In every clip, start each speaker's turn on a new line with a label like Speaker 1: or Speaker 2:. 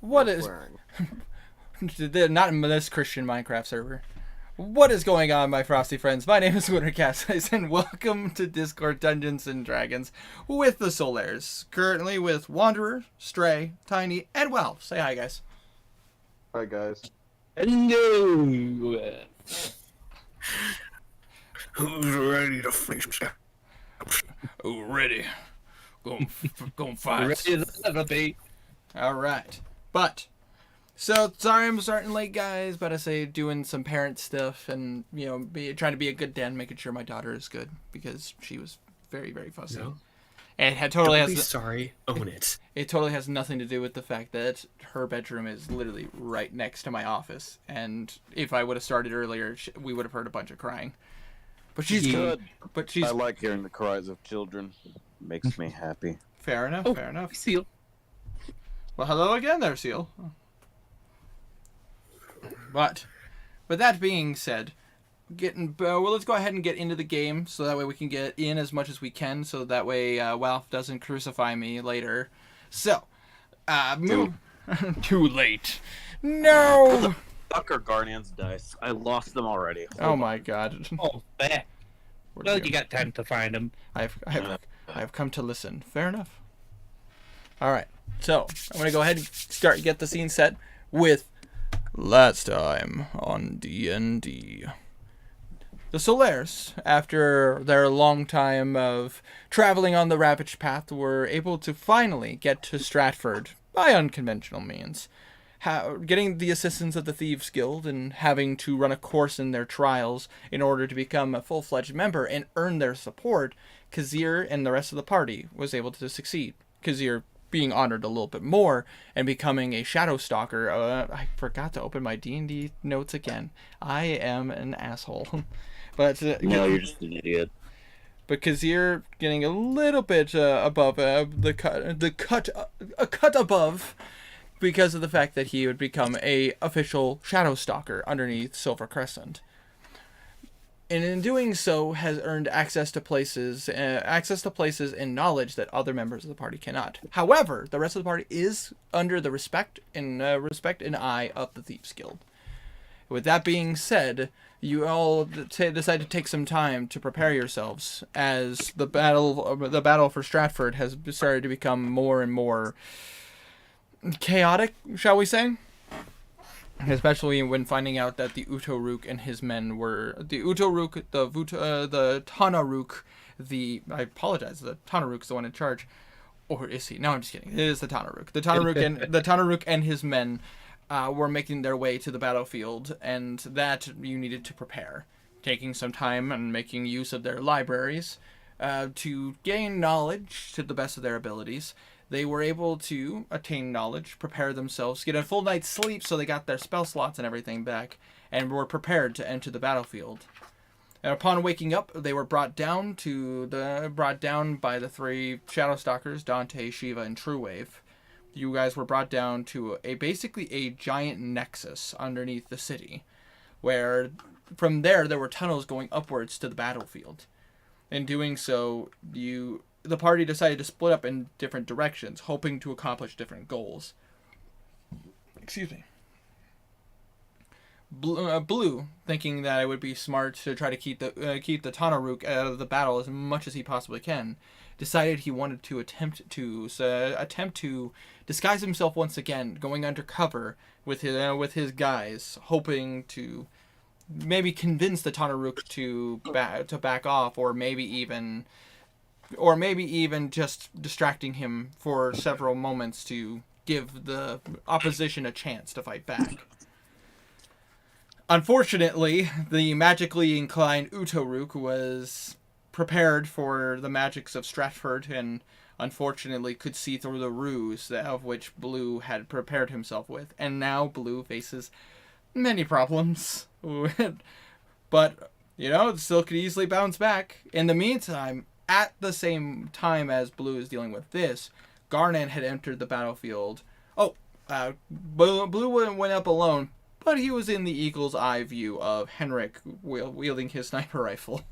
Speaker 1: What is... Not in this Christian Minecraft server. What is going on, my frosty friends? My name is Wintercasice, and welcome to Discord Dungeons and Dragons with the Solaires. Currently with Wanderer, Stray, Tiny, and Well. Say hi, guys.
Speaker 2: Hi, guys.
Speaker 3: Hello.
Speaker 4: Who's ready to face me?
Speaker 1: Ready. Go fight.
Speaker 3: Ready as ever be.
Speaker 1: Alright. But, so, sorry I'm starting late, guys, but I say doing some parent stuff and, you know, trying to be a good dad, making sure my daughter is good, because she was very, very fussy.
Speaker 4: No.
Speaker 1: And it totally
Speaker 4: Don't
Speaker 1: has...
Speaker 4: be sorry. Own it.
Speaker 1: It totally has nothing to do with the fact that her bedroom is literally right next to my office, and if I would have started earlier, we would have heard a bunch of crying. But she's good. But she's...
Speaker 2: I like hearing the cries of children. Makes me happy.
Speaker 1: Fair enough, fair enough.
Speaker 3: Seal.
Speaker 1: Well, hello again there, Seal. But, with that being said, let's go ahead and get into the game, so that way we can get in as much as we can, so that way Walf doesn't crucify me later. So, too late. No!
Speaker 5: Fuck our Guardian's dice. I lost them already.
Speaker 1: Oh my god.
Speaker 3: Oh, fair. Well, you got time to find them.
Speaker 1: I've come to listen. Fair enough. Alright, so, I'm gonna go ahead and get the scene set with last time on D&D. The Solaires, after their long time of traveling on the Ravaged Path, were able to finally get to Stratford by unconventional means. Getting the assistance of the Thieves Guild and having to run a course in their trials in order to become a full-fledged member and earn their support, Kazir and the rest of the party was able to succeed. Kazir being honored a little bit more and becoming a Shadow Stalker. I forgot to open my D&D notes again. I am an asshole. But
Speaker 5: No, you're just an idiot.
Speaker 1: But Kazir getting a little bit above a cut above, because of the fact that he would become a official Shadow Stalker underneath Silver Crescent. And in doing so, has earned access to places and knowledge that other members of the party cannot. However, the rest of the party is under the respect and eye of the Thieves Guild. With that being said, you all decide to take some time to prepare yourselves, as the battle for Stratford has started to become more and more chaotic, shall we say? Especially when finding out that the Utoruk and his men were the Utoruk, the Tanaruk, I apologize, the Tanaruk's the one in charge, or is he? No, I'm just kidding. It is the Tanaruk. The Tanaruk and his men were making their way to the battlefield, and that you needed to prepare, taking some time and making use of their libraries to gain knowledge to the best of their abilities. They were able to attain knowledge, prepare themselves, get a full night's sleep so they got their spell slots and everything back, and were prepared to enter the battlefield. And upon waking up, they were brought down by the three Shadow Stalkers, Dante, Shiva, and Truewave. You guys were brought down to basically a giant nexus underneath the city, where from there were tunnels going upwards to the battlefield. In doing so, the party decided to split up in different directions, hoping to accomplish different goals. Excuse me. Blue, thinking that it would be smart to try to keep the Tanaruk out of the battle as much as he possibly can, decided he wanted to attempt to disguise himself once again, going undercover with his guys, hoping to maybe convince the Tanaruk to back off, or maybe even just distracting him for several moments to give the opposition a chance to fight back. Unfortunately, the magically inclined Utoruk was prepared for the magics of Stratford, and unfortunately could see through the ruse of which Blue had prepared himself with. And now Blue faces many problems. But, it still could easily bounce back. In the meantime, at the same time as Blue is dealing with this, Garnan had entered the battlefield. Blue went up alone, but he was in the eagle's eye view of Henrik wielding his sniper rifle.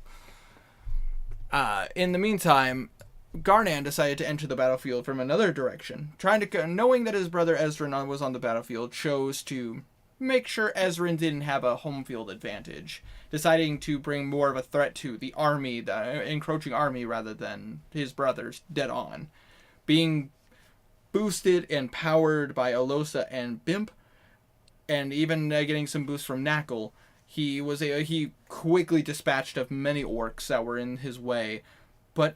Speaker 1: In the meantime, Garnan decided to enter the battlefield from another direction, knowing that his brother Ezran was on the battlefield, chose to make sure Ezran didn't have a home field advantage, deciding to bring more of a threat to the army, the encroaching army, rather than his brothers dead on. Being boosted and powered by Alosa and Bimp, and even getting some boost from Knuckle, he quickly dispatched of many orcs that were in his way, but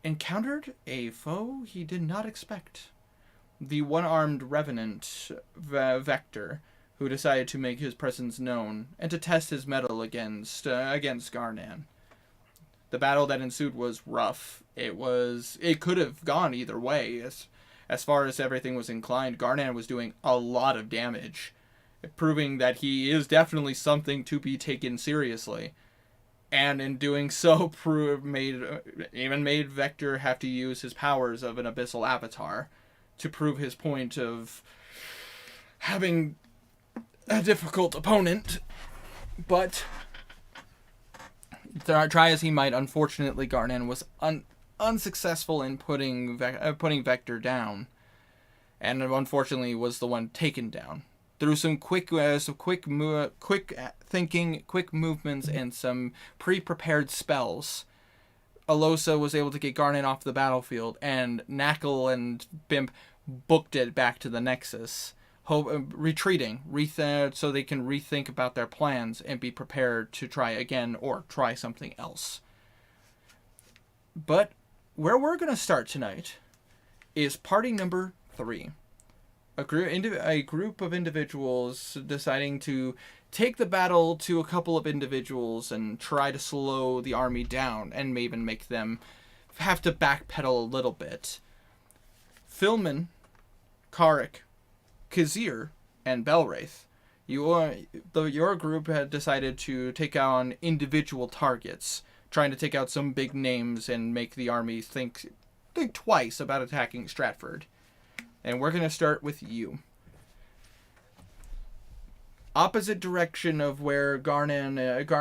Speaker 1: encountered a foe he did not expect. The one-armed revenant, Vector, who decided to make his presence known and to test his mettle against Garnan. The battle that ensued was rough. It could have gone either way. As far as everything was inclined, Garnan was doing a lot of damage, proving that he is definitely something to be taken seriously. And in doing so, made Vector have to use his powers of an abyssal avatar to prove his point of having a difficult opponent. But try as he might, unfortunately, Garnan was unsuccessful in putting Vector down, and unfortunately was the one taken down. Through some quick thinking, quick movements, and some pre-prepared spells, Alosa was able to get Garnan off the battlefield, and Knuckle and Bimp booked it back to the Nexus, retreating, so they can rethink about their plans and be prepared to try again or try something else. But where we're going to start tonight is party number 3. A group of individuals deciding to take the battle to a couple of individuals and try to slow the army down and maybe make them have to backpedal a little bit. Filman, Karik, Kazir, and Belwraith, your group had decided to take on individual targets, trying to take out some big names and make the army think twice about attacking Stratford. And we're going to start with you. Opposite direction of where Garnan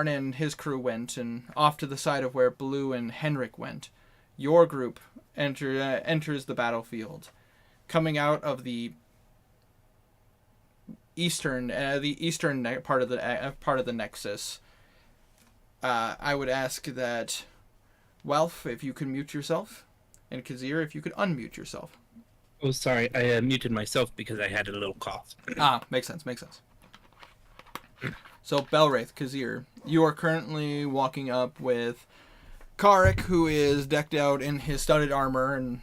Speaker 1: and his crew went, and off to the side of where Blue and Henrik went, your group enters the battlefield, coming out of the eastern part of the Nexus. I would ask that Welf, if you could mute yourself, and Kazir, if you could unmute yourself.
Speaker 3: Oh, sorry. I muted myself because I had a little cough.
Speaker 1: Makes sense. So, Belwraith, Kazir, you are currently walking up with Karik, who is decked out in his studded armor and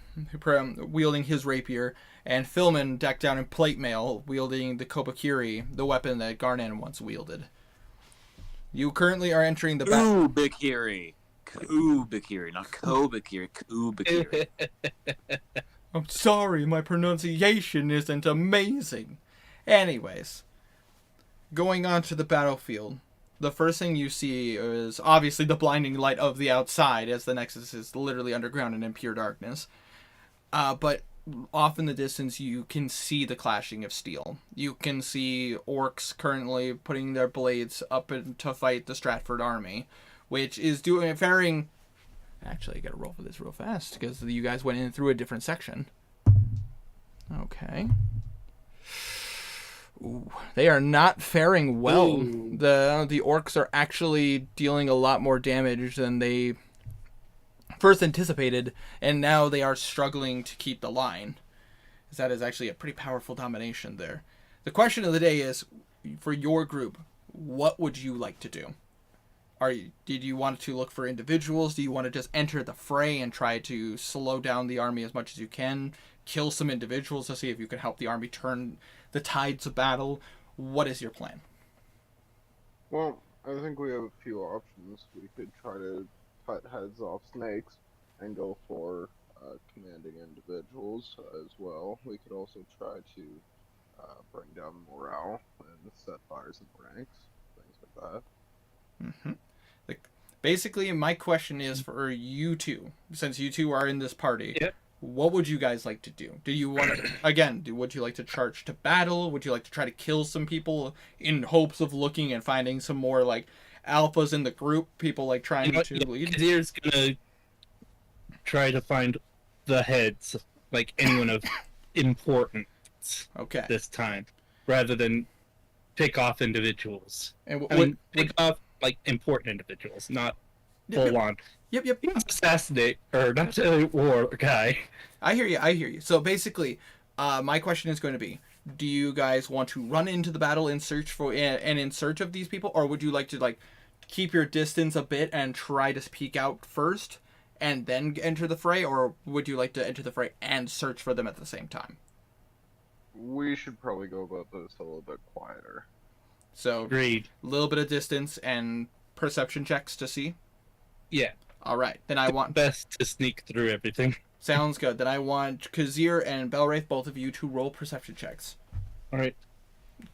Speaker 1: wielding his rapier, and Filman, decked out in plate mail, wielding the Kobakiri, the weapon that Garnan once wielded. You currently are entering the battle.
Speaker 5: Kubakiri. Kubakiri, not Kobakiri. Kubakiri.
Speaker 1: I'm sorry, my pronunciation isn't amazing. Anyways, going on to the battlefield, the first thing you see is obviously the blinding light of the outside, as the Nexus is literally underground and in pure darkness. But off in the distance, you can see the clashing of steel. You can see orcs currently putting their blades up to fight the Stratford army, which is faring. Actually, I gotta roll for this real fast because you guys went in through a different section. Okay. Ooh, they are not faring well. Ooh. The orcs are actually dealing a lot more damage than they first anticipated, and now they are struggling to keep the line. That is actually a pretty powerful domination there. The question of the day is, for your group, what would you like to do? Did you want to look for individuals? Do you want to just enter the fray and try to slow down the army as much as you can? Kill some individuals to see if you can help the army turn the tides of battle? What is your plan?
Speaker 6: Well, I think we have a few options. We could try to cut heads off snakes and go for commanding individuals as well. We could also try to bring down morale and set fires in the ranks, things like that.
Speaker 1: Mm-hmm. Basically, my question is for you two, since you two are in this party.
Speaker 3: Yep.
Speaker 1: What would you guys like to do? Do you want to, would you like to charge to battle? Would you like to try to kill some people in hopes of looking and finding some more, like, alphas in the group? People, like, trying to lead?
Speaker 3: Kazir's gonna try to find the heads, like anyone of importance
Speaker 1: Okay.
Speaker 3: this time, rather than pick off individuals.
Speaker 1: And
Speaker 3: I mean, pick off like important individuals, not full on.
Speaker 1: Yep.
Speaker 3: Not assassinate or not a war guy.
Speaker 1: I hear you. So basically, my question is going to be: do you guys want to run into the battle in search of these people, or would you like to keep your distance a bit and try to peek out first, and then enter the fray, or would you like to enter the fray and search for them at the same time?
Speaker 6: We should probably go about this a little bit quieter.
Speaker 1: So,
Speaker 3: Agreed.
Speaker 1: a little bit of distance and perception checks to see.
Speaker 3: Yeah.
Speaker 1: All right, then I want.
Speaker 3: Best to sneak through everything.
Speaker 1: Sounds good. Then I want Kazir and Belwraith, both of you, to roll perception checks.
Speaker 3: All right.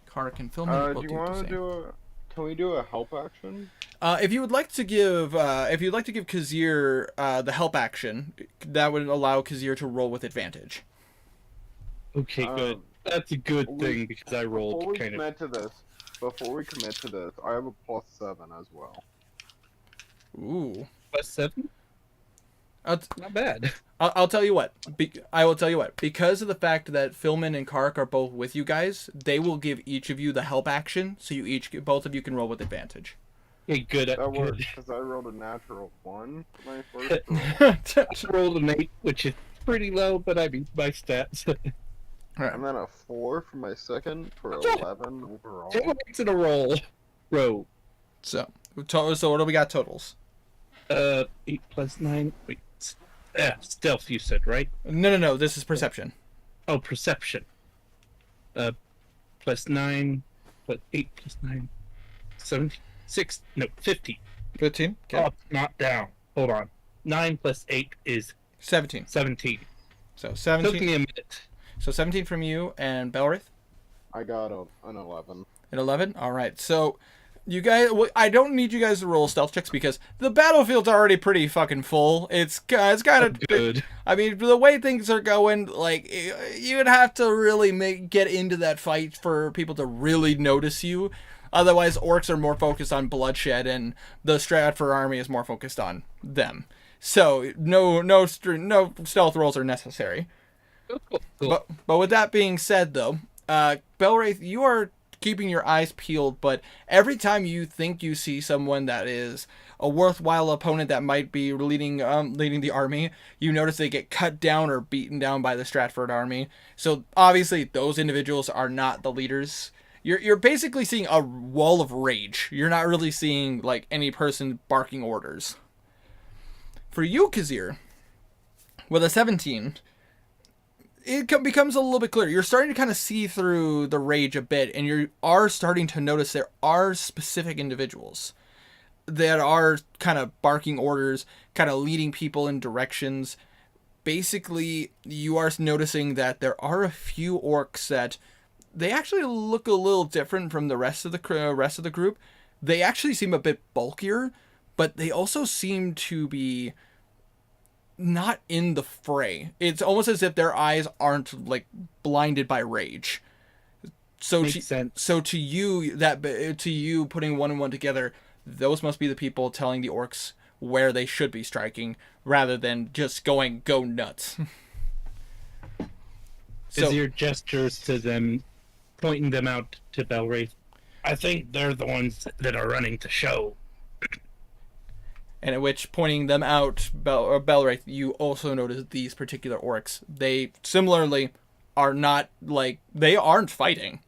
Speaker 1: Kark and Philman
Speaker 6: Do
Speaker 1: will
Speaker 6: you
Speaker 1: do the
Speaker 6: want to
Speaker 1: same.
Speaker 6: do a? Can we do a help action?
Speaker 1: If you'd like to give Kazir the help action, that would allow Kazir to roll with advantage.
Speaker 3: Okay, good. That's a good thing because I rolled
Speaker 6: Before we
Speaker 3: kind of.
Speaker 6: commit to this, I have a +7 as well.
Speaker 1: Ooh.
Speaker 3: +7.
Speaker 1: I'll
Speaker 3: Not bad.
Speaker 1: tell you what. I will tell you what. Because of the fact that Philman and Kark are both with you guys, they will give each of you the help action, so both of you can roll with advantage.
Speaker 3: Okay, good.
Speaker 6: That
Speaker 3: Good.
Speaker 6: works because I rolled a natural 1 for my first roll.
Speaker 3: I rolled an 8, which is pretty low, but I mean my stats.
Speaker 6: And then a 4 for my second for 11 overall.
Speaker 3: 2 weeks in a row.
Speaker 1: So what do we got totals?
Speaker 3: 8 + 9. Wait. Stealth, you said, right?
Speaker 1: No. This is perception.
Speaker 3: Oh, perception. +9, +8 + 9. 17. 6. No, 15.
Speaker 1: 15. Okay.
Speaker 3: Up, not down. Hold on. 9 + 8 is
Speaker 1: 17.
Speaker 3: 17.
Speaker 1: So
Speaker 3: Took
Speaker 1: 17.
Speaker 3: me a minute.
Speaker 1: So 17 from you and Belwraith.
Speaker 6: I got an 11.
Speaker 1: An 11. All right. So you guys, I don't need you guys to roll stealth checks because the battlefield's already pretty fucking full. It's kind of
Speaker 3: Good.
Speaker 1: I mean, the way things are going, like you'd have to really get into that fight for people to really notice you. Otherwise, orcs are more focused on bloodshed, and the Stratford army is more focused on them. So no stealth rolls are necessary.
Speaker 3: Cool.
Speaker 1: But with that being said, though, Belwraith, you are keeping your eyes peeled, but every time you think you see someone that is a worthwhile opponent that might be leading the army, you notice they get cut down or beaten down by the Stratford army. So obviously those individuals are not the leaders. You're basically seeing a wall of rage. You're not really seeing like any person barking orders. For you, Kazir, with a 17, it becomes a little bit clearer. You're starting to kind of see through the rage a bit, and you are starting to notice there are specific individuals that are kind of barking orders, kind of leading people in directions. Basically, you are noticing that there are a few orcs that they actually look a little different from the rest of the group. They actually seem a bit bulkier, but they also seem to be not in the fray. It's almost as if their eyes aren't like blinded by rage. So
Speaker 3: Makes sense.
Speaker 1: So to you putting one and one together, those must be the people telling the orcs where they should be striking rather than just going go nuts.
Speaker 3: Is your gestures to them pointing them out to Belwraith? I think they're the ones that are running the show.
Speaker 1: And at which pointing them out, Belwraith, you also notice these particular orcs. They similarly are not like they aren't fighting,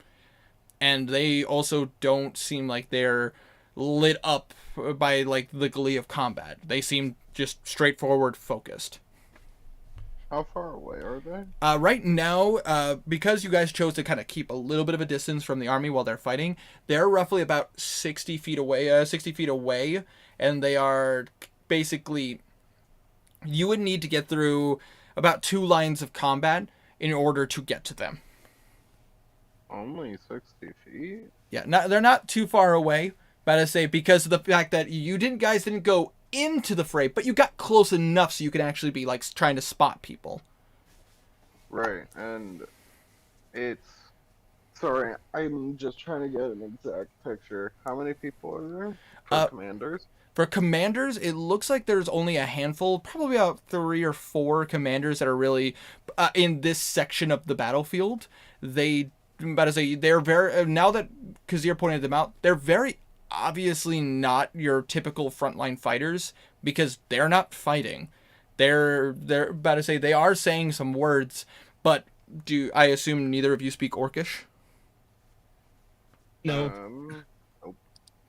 Speaker 1: and they also don't seem like they're lit up by like the glee of combat. They seem just straightforward focused.
Speaker 6: How far away are they?
Speaker 1: Right now, because you guys chose to kind of keep a little bit of a distance from the army while they're fighting, they're roughly about 60 feet away, and they are basically, you would need to get through about 2 lines of combat in order to get to them.
Speaker 6: Only 60 feet?
Speaker 1: Yeah, they're not too far away, but I say because of the fact that guys didn't go into the fray, but you got close enough so you could actually be like trying to spot people.
Speaker 6: Right, and it's Sorry, I'm just trying to get an exact picture. How many people are there for
Speaker 1: Uh,
Speaker 6: commanders?
Speaker 1: For commanders, it looks like there's only a handful, probably about 3 or 4 commanders that are really in this section of the battlefield. They, I'm about to say, they're very, now that Kazir pointed them out, they're very obviously not your typical frontline fighters because they're not fighting. They're about to say they are saying some words, but I assume neither of you speak Orcish?
Speaker 3: No,
Speaker 6: Nope.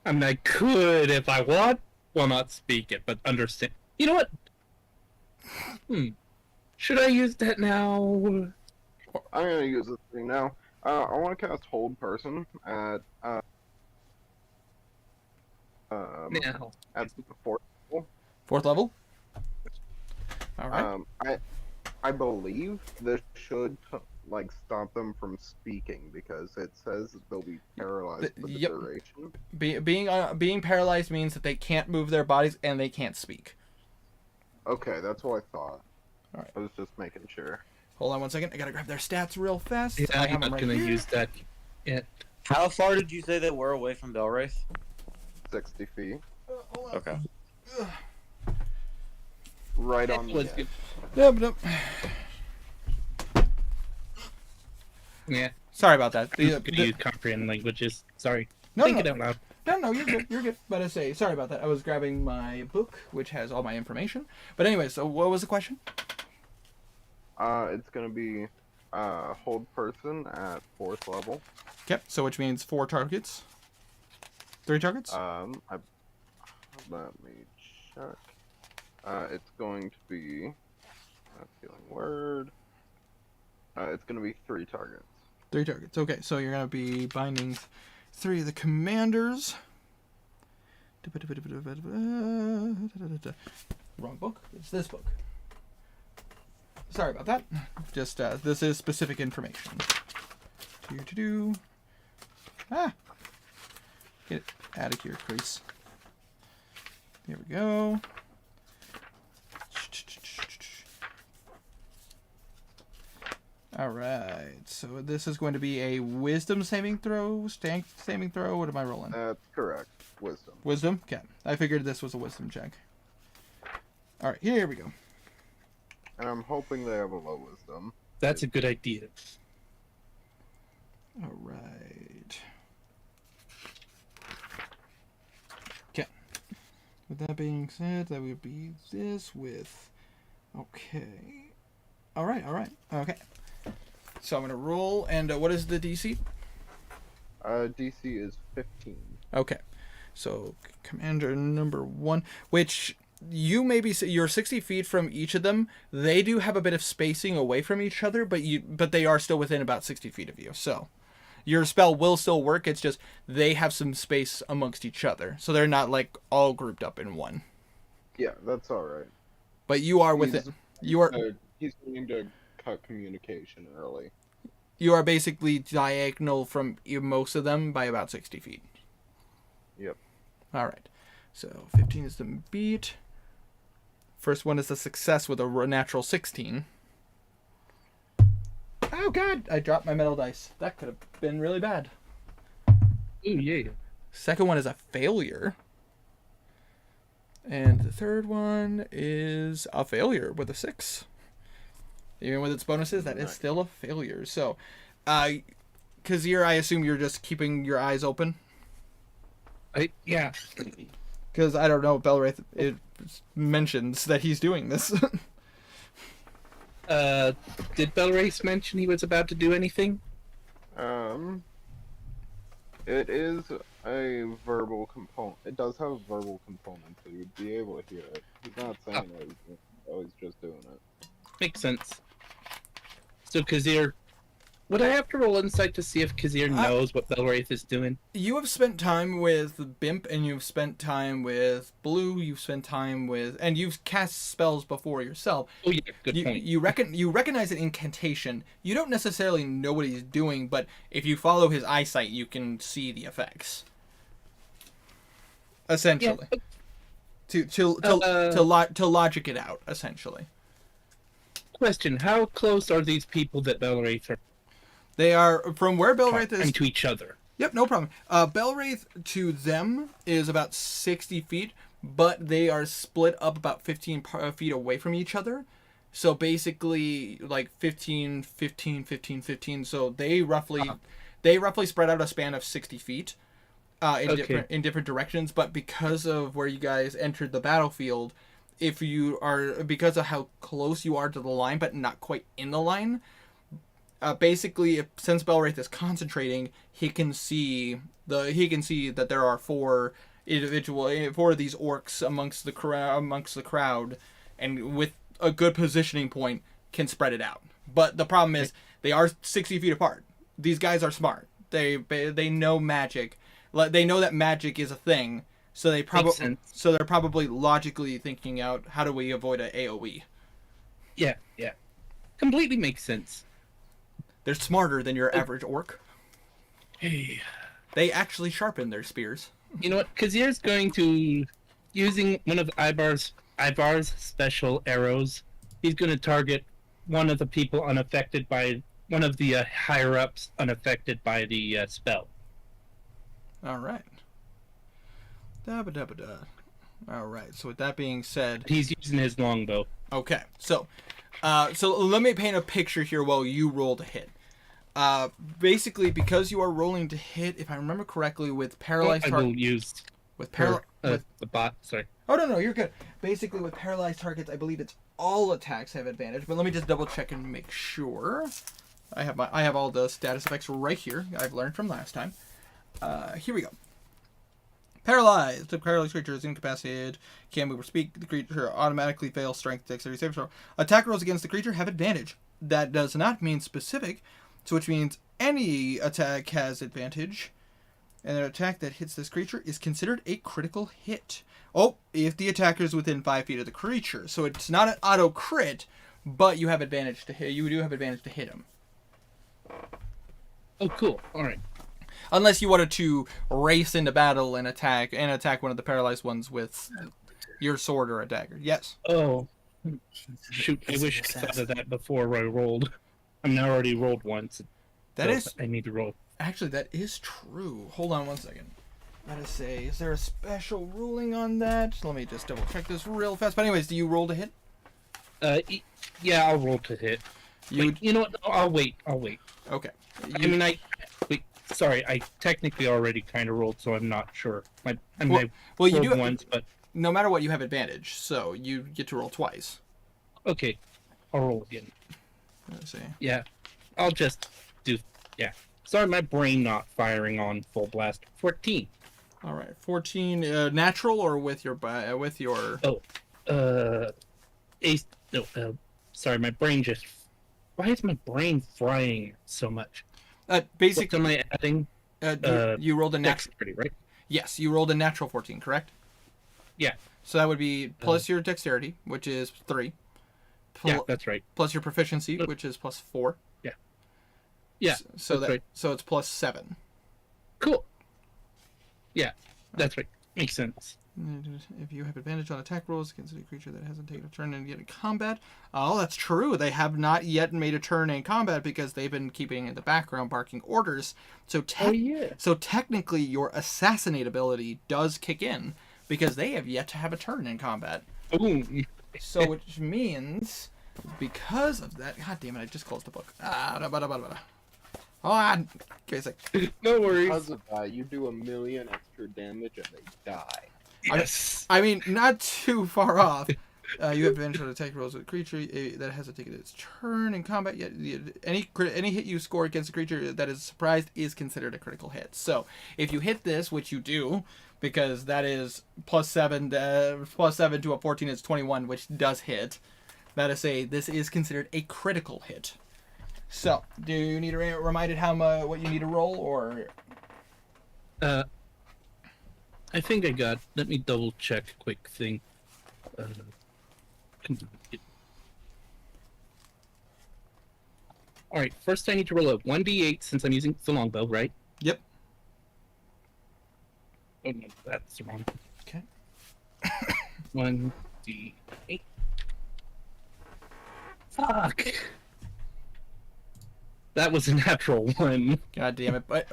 Speaker 3: I mean I could if I want. Well, not speak it, but understand. You know what? Should I use that now?
Speaker 6: I'm gonna use this thing now. I want to cast Hold Person at
Speaker 3: Now.
Speaker 6: at the 4th level.
Speaker 1: 4th level? Alright.
Speaker 6: I believe this should like stop them from speaking because it says that they'll be paralyzed for the
Speaker 1: Yep.
Speaker 6: duration.
Speaker 1: Being paralyzed means that they can't move their bodies and they can't speak.
Speaker 6: Okay, that's what I thought.
Speaker 1: Alright.
Speaker 6: I was just making sure.
Speaker 1: Hold on one second. I gotta grab their stats real fast.
Speaker 3: Yeah,
Speaker 1: I
Speaker 3: I'm
Speaker 1: have them
Speaker 3: not
Speaker 1: right
Speaker 3: gonna
Speaker 1: here.
Speaker 3: use that yet.
Speaker 5: How far did you say they were away from Belwraith?
Speaker 6: 60 feet.
Speaker 1: Hold on.
Speaker 5: Okay.
Speaker 6: Right on the
Speaker 3: Was
Speaker 6: edge.
Speaker 3: good.
Speaker 1: Yep.
Speaker 3: Yeah,
Speaker 1: Sorry about that.
Speaker 3: I'm just gonna use comprehend languages. Sorry.
Speaker 1: No,
Speaker 3: Think
Speaker 1: no.
Speaker 3: it out loud.
Speaker 1: No, you're good. You're good. But I say, sorry about that. I was grabbing my book, which has all my information. But anyway, so what was the question?
Speaker 6: It's gonna be Hold Person at 4th level.
Speaker 1: Okay, so which means 4 targets. 3 targets?
Speaker 6: Let me check. It's going to be healing word. It's gonna be 3 targets.
Speaker 1: 3 targets. Okay, so you're gonna be binding 3 of the commanders. Wrong book. It's this book. Sorry about that. Just this is specific information. Get it out of here, crease. There we go. Alright, so this is going to be a wisdom saving throw, strength saving throw. What am I rolling?
Speaker 6: That's correct. Wisdom.
Speaker 1: Wisdom? Okay. I figured this was a wisdom check. Alright, here we go.
Speaker 6: And I'm hoping they have a low wisdom.
Speaker 3: That's a good idea.
Speaker 1: Alright. Okay. With that being said, that would be this with... Okay. Alright. Okay. So I'm going to roll, and what is the DC?
Speaker 6: DC is 15.
Speaker 1: Okay. So, Commander number 1, which you may be... You're 60 feet from each of them. They do have a bit of spacing away from each other, but they are still within about 60 feet of you, so... Your spell will still work, it's just they have some space amongst each other. So they're not, like, all grouped up in one.
Speaker 6: Yeah, that's alright.
Speaker 1: But you are within... You are...
Speaker 6: He's going to cut communication early.
Speaker 1: You are basically diagonal from most of them by about 60 feet.
Speaker 6: Yep.
Speaker 1: Alright. So 15 is the beat. First one is a success with a natural 16. Oh god! I dropped my metal dice. That could have been really bad.
Speaker 3: Ooh, yeah.
Speaker 1: Second one is a failure. And the third one is a failure with a 6. Even with its bonuses, that is still a failure. So, Kazir, I assume you're just keeping your eyes open?
Speaker 3: Yeah.
Speaker 1: Because I don't know, Belwraith, it mentions that he's doing this.
Speaker 3: Did Belwraith mention he was about to do anything?
Speaker 6: It is a verbal component. It does have a verbal component, so you'd be able to hear it. He's not saying that he's just doing it.
Speaker 3: Makes sense. So Kazir, would I have to roll insight to see if Kazir knows what Belwraith is doing?
Speaker 1: You have spent time with Bimp, and you've spent time with Blue, you've spent time with... And you've cast spells before yourself.
Speaker 3: Oh yeah, good point.
Speaker 1: You recognize an incantation. You don't necessarily know what he's doing, but if you follow his eyesight, you can see the effects. Essentially.
Speaker 3: Yeah.
Speaker 1: To logic it out, essentially.
Speaker 3: Question: how close are these people that Belwraith are?
Speaker 1: They are from where Belwraith is.
Speaker 3: And to each other.
Speaker 1: Yep, no problem. Belwraith to them is about 60 feet, but they are split up about 15 feet away from each other. So basically, like 15, 15, 15, 15. So they roughly spread out a span of 60 feet in different directions. But because of where you guys entered the battlefield, because of how close you are to the line, but not quite in the line. Basically, since Belwraith is concentrating, he can see that there are four of these orcs amongst the crowd, and with a good positioning point, can spread it out. But the problem is they are 60 feet apart. These guys are smart. They know magic. They know that magic is a thing. So they're probably logically thinking out, how do we avoid an AOE?
Speaker 3: Yeah. Completely makes sense.
Speaker 1: They're smarter than your average orc.
Speaker 3: Hey.
Speaker 1: They actually sharpen their spears.
Speaker 3: You know what? Kazir's going to, using one of Ivar's special arrows, he's going to target one of the people unaffected by, one of the higher-ups unaffected by the spell.
Speaker 1: All right. Da-ba-da-ba-da. All right. So with that being said...
Speaker 3: He's using his longbow.
Speaker 1: Okay. So let me paint a picture here while you roll to hit. Basically, because you are rolling to hit, if I remember correctly, with paralyzed
Speaker 3: I will use
Speaker 1: with
Speaker 3: the bot. Sorry.
Speaker 1: Oh no, you're good. Basically, with paralyzed targets, I believe it's all attacks have advantage. But let me just double check and make sure. I have all the status effects right here. I've learned from last time. Here we go. Paralyzed. The paralyzed creature is incapacitated, can't move or speak. The creature automatically fails strength, dexterity, saving throw. Attack rolls against the creature have advantage. That does not mean specific, so which means any attack has advantage. And an attack that hits this creature is considered a critical hit. Oh, if the attacker is within 5 feet of the creature. So it's not an auto crit, but you have advantage to hit. You do have advantage to hit him.
Speaker 3: Oh, cool. All right.
Speaker 1: Unless you wanted to race into battle and attack one of the paralyzed ones with your sword or a dagger. Yes.
Speaker 3: Oh, shoot! I wish I thought of that before I rolled. I'm now already rolled once. I need to roll.
Speaker 1: Actually, that is true. Hold on one second. Is there a special ruling on that? Let me just double check this real fast. But anyways, do you roll to hit?
Speaker 3: Yeah, I'll roll to hit. You know what? No, I'll wait.
Speaker 1: Okay.
Speaker 3: Sorry, I technically already kind of rolled, so I'm not sure. I
Speaker 1: you do
Speaker 3: once, but
Speaker 1: no matter what, you have advantage, so you get to roll twice.
Speaker 3: Okay, I'll roll again.
Speaker 1: Let's see.
Speaker 3: Yeah, I'll just do. Yeah, sorry, my brain not firing on full blast. 14.
Speaker 1: All right, 14. Natural or with your
Speaker 3: sorry, my brain just. Why is my brain frying so much?
Speaker 1: Basically,
Speaker 3: what am I adding?
Speaker 1: You rolled a natural.
Speaker 3: Dexterity, right?
Speaker 1: Yes, you rolled a natural 14, correct?
Speaker 3: Yeah.
Speaker 1: So that would be plus your dexterity, which is 3.
Speaker 3: Yeah, that's right.
Speaker 1: Plus your proficiency, which is plus 4.
Speaker 3: Yeah. Yeah.
Speaker 1: So
Speaker 3: right.
Speaker 1: So it's plus 7.
Speaker 3: Cool. Yeah, that's right. Makes sense.
Speaker 1: If you have advantage on attack rolls against a creature that hasn't taken a turn and yet in combat. Oh, that's true. They have not yet made a turn in combat because they've been keeping in the background barking orders. So So technically your assassinate ability does kick in because they have yet to have a turn in combat.
Speaker 3: Ooh.
Speaker 1: So which means because of that, god damn it, I just closed the book. Okay,
Speaker 3: No worries.
Speaker 6: Because of that, you do 1,000,000 extra damage and they die.
Speaker 3: Yes.
Speaker 1: I mean, not too far off. You have advantage on attack rolls with a creature that hasn't taken its turn in combat yet. Any hit you score against a creature that is surprised is considered a critical hit. So if you hit this, which you do, because that is plus 7 to a 14 is 21, which does hit. That is this is considered a critical hit. So do you need to reminded what you need to roll or?
Speaker 3: I think I got. Let me double check. Quick thing. All right. First, I need to roll a 1d8 since I'm using the longbow, right?
Speaker 1: Yep.
Speaker 3: Oh no, that's wrong.
Speaker 1: Okay.
Speaker 3: 1d8. Fuck. That was a natural one.
Speaker 1: God damn it. But,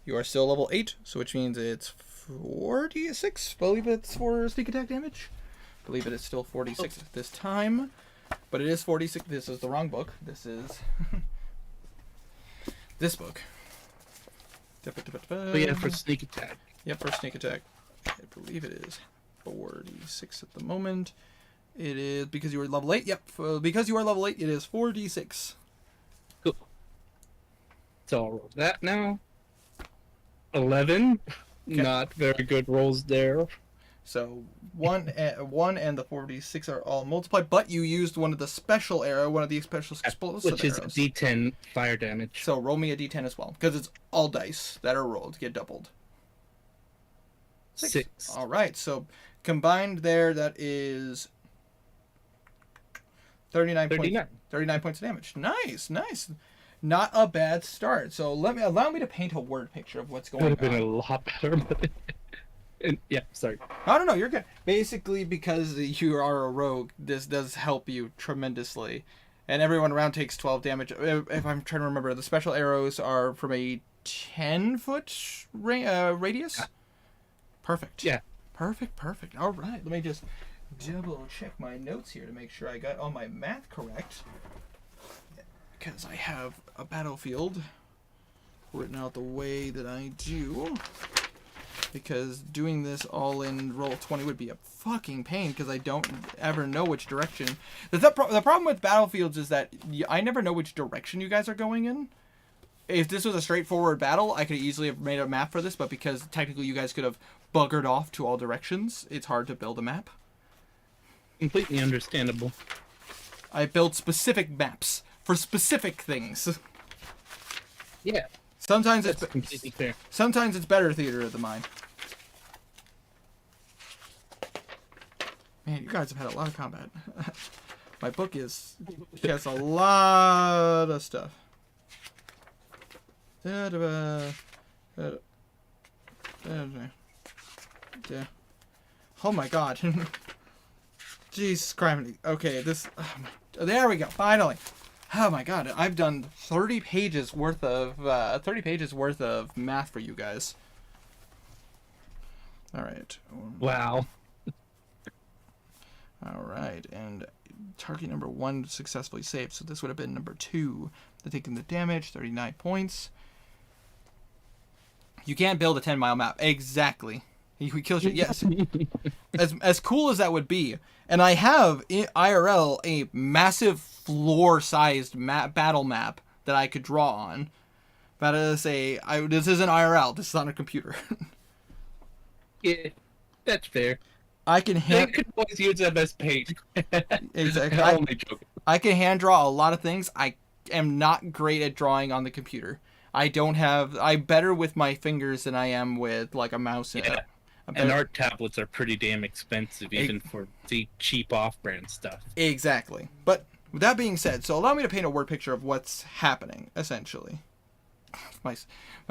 Speaker 1: you are still level 8, so which means it's 46. Believe it's for sneak attack damage. Believe it is still 46 at this time. But it is 46. This is the wrong book. This is this book.
Speaker 3: But yeah, for sneak attack.
Speaker 1: Yep, for sneak attack. I believe it is 4d6 at the moment. It is because you are level 8. Yep, because you are level 8, it is 4d6.
Speaker 3: Cool. So I'll roll that now. 11.
Speaker 1: Okay.
Speaker 3: Not very good rolls there.
Speaker 1: So 1 and the 4d6 are all multiplied, but you used one of the special arrow, one of the special explosive
Speaker 3: Which is
Speaker 1: arrows.
Speaker 3: D10 fire damage.
Speaker 1: So roll me a d10 as well, because it's all dice that are rolled get doubled.
Speaker 3: 6.
Speaker 1: All right, so combined there, that is 39 points of damage. Nice. Not a bad start. So allow me to paint a word picture of what's going
Speaker 3: Would have been a
Speaker 1: on.
Speaker 3: lot better, but yeah, sorry.
Speaker 1: No, you're good. Basically, because you are a rogue, this does help you tremendously. And everyone around takes 12 damage. If I'm trying to remember, the special arrows are from a 10-foot radius?
Speaker 3: Yeah.
Speaker 1: Perfect.
Speaker 3: Yeah.
Speaker 1: Perfect. All right, let me just double check my notes here to make sure I got all my math correct. Because I have a battlefield written out the way that I do. Because doing this all in Roll20 would be a fucking pain because I don't ever know which direction. The problem with battlefields is that I never know which direction you guys are going in. If this was a straightforward battle, I could easily have made a map for this, but because technically you guys could have buggered off to all directions, it's hard to build a map.
Speaker 3: Completely understandable.
Speaker 1: I build specific maps for specific things.
Speaker 3: Yeah,
Speaker 1: Sometimes
Speaker 3: that's
Speaker 1: it's
Speaker 3: completely fair.
Speaker 1: Sometimes it's better theater of the mind. Man, you guys have had a lot of combat. My book has a lot of stuff. Oh my god. Jesus Christ. Okay, there we go. Finally. Oh my god, I've done 30 pages worth of math for you guys. All right.
Speaker 3: Wow.
Speaker 1: All right, and target number 1 successfully saved, so this would have been number 2. They're taking the damage, 39 points. You can't build a 10-mile map. Exactly. He kills you. Yes. As cool as that would be, and I have in IRL a massive floor-sized battle map that I could draw on. But this isn't IRL. This is on a computer.
Speaker 3: Yeah, that's fair.
Speaker 1: I can
Speaker 3: They could always use that as paint.
Speaker 1: Exactly.
Speaker 3: I'm only joking.
Speaker 1: I can hand draw a lot of things. I am not great at drawing on the computer. I'm better with my fingers than I am with like a mouse.
Speaker 3: Yeah. And art tablets are pretty damn expensive, even for the cheap off-brand stuff.
Speaker 1: Exactly. But with that being said, so allow me to paint a word picture of what's happening, essentially. My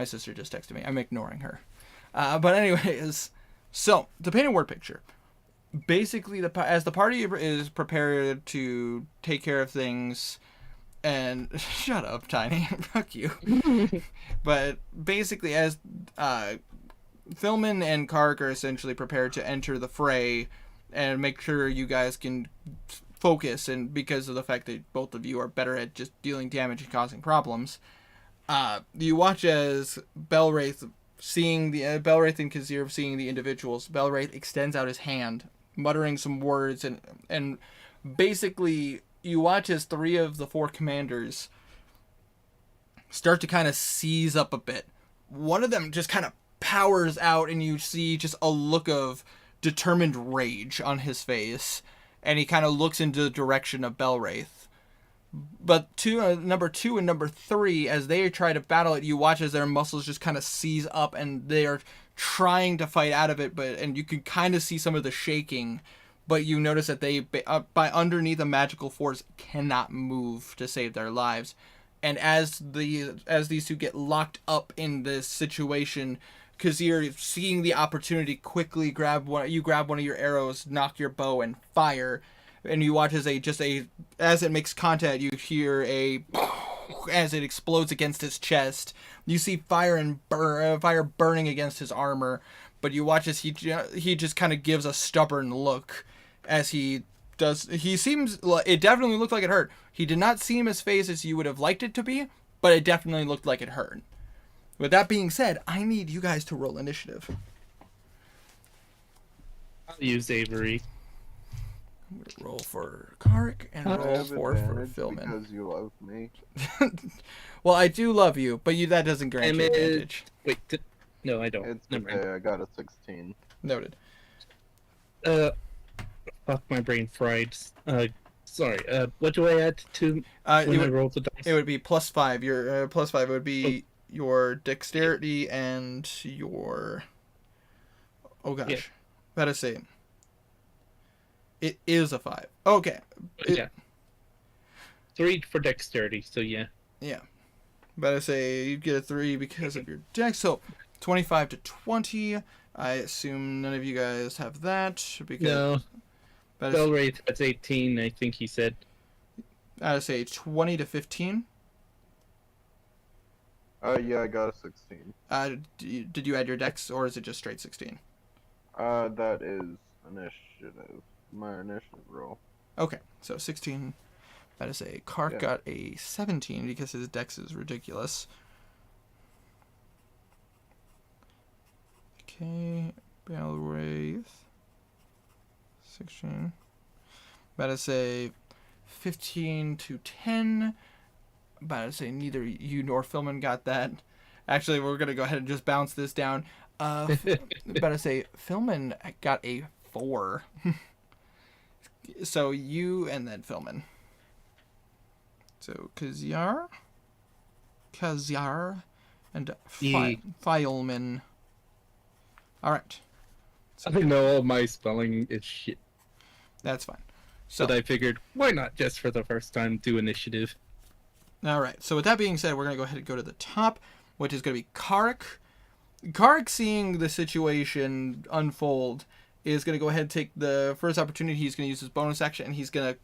Speaker 1: sister just texted me. I'm ignoring her. But anyways, so to paint a word picture, basically, as the party is prepared to take care of things, and shut up, Tiny, fuck you. But basically, as Philman and Kark are essentially prepared to enter the fray and make sure you guys can focus, and because of the fact that both of you are better at just dealing damage and causing problems, you watch as Belwraith and Kazir seeing the individuals. Belwraith extends out his hand, muttering some words, and basically you watch as 3 of the 4 commanders start to kind of seize up a bit. One of them just kind of powers out, and you see just a look of determined rage on his face, and he kind of looks into the direction of Belwraith. But number 2 and number 3, as they try to battle it, you watch as their muscles just kind of seize up, and they are trying to fight out of it, and you can kind of see some of the shaking, but you notice that they, by underneath a magical force, cannot move to save their lives. And as these 2 get locked up in this situation, Kazir, seeing the opportunity, quickly grab one of your arrows, knock your bow, and fire. And you watch as it makes contact, you hear a as it explodes against his chest. You see fire burning against his armor, but you watch as he just kind of gives a stubborn look as he does. He seems, it definitely looked like it hurt. He did not seem as phased as you would have liked it to be, but it definitely looked like it hurt. With that being said, I need you guys to roll initiative.
Speaker 3: I'll use Avery.
Speaker 1: I'm going to roll for Karik and
Speaker 6: I
Speaker 1: roll
Speaker 6: have
Speaker 1: for
Speaker 6: advantage
Speaker 1: Philman.
Speaker 6: because you love me.
Speaker 1: Well, I do love you, but that doesn't grant you advantage.
Speaker 3: Wait, no, I don't.
Speaker 6: It's
Speaker 3: Never
Speaker 6: okay,
Speaker 3: mind.
Speaker 6: I got a 16.
Speaker 1: Noted.
Speaker 3: Fuck, my brain fried. Sorry. What do I add to when I roll the dice?
Speaker 1: It would be +5. Your +5 would be your dexterity and your. Oh gosh,
Speaker 3: Yeah.
Speaker 1: Better say it. It is a 5. Okay.
Speaker 3: Yeah. 3 for dexterity. So yeah.
Speaker 1: Yeah. Better say you get a 3 because of your dex. So 25 to 20. I assume none of you guys have that because.
Speaker 3: No.
Speaker 1: Better
Speaker 3: Spell rate, that's 18, I think he said.
Speaker 1: I'd say 20 to 15.
Speaker 6: Yeah, I got a 16.
Speaker 1: Did you add your dex or is it just straight 16?
Speaker 6: That is initiative. My initiative roll.
Speaker 1: Okay, so 16. That is a Kark
Speaker 6: Yeah.
Speaker 1: got a 17 because his dex is ridiculous. Okay, Balwraith. 16. About to say 15 to 10. About to say neither you nor Philman got that. Actually, we're going to go ahead and just bounce this down. About to say Philman got a 4. So you and then Philman. So Kazyar, and Fileman. All right.
Speaker 3: I know all my spelling is shit.
Speaker 1: That's fine. So
Speaker 3: But I figured, why not just for the first time do initiative?
Speaker 1: all right. So with that being said, we're gonna go ahead and go to the top, which is gonna be Karik. Karik, seeing the situation unfold, is gonna go ahead and take the first opportunity. He's gonna use his bonus action, and he's gonna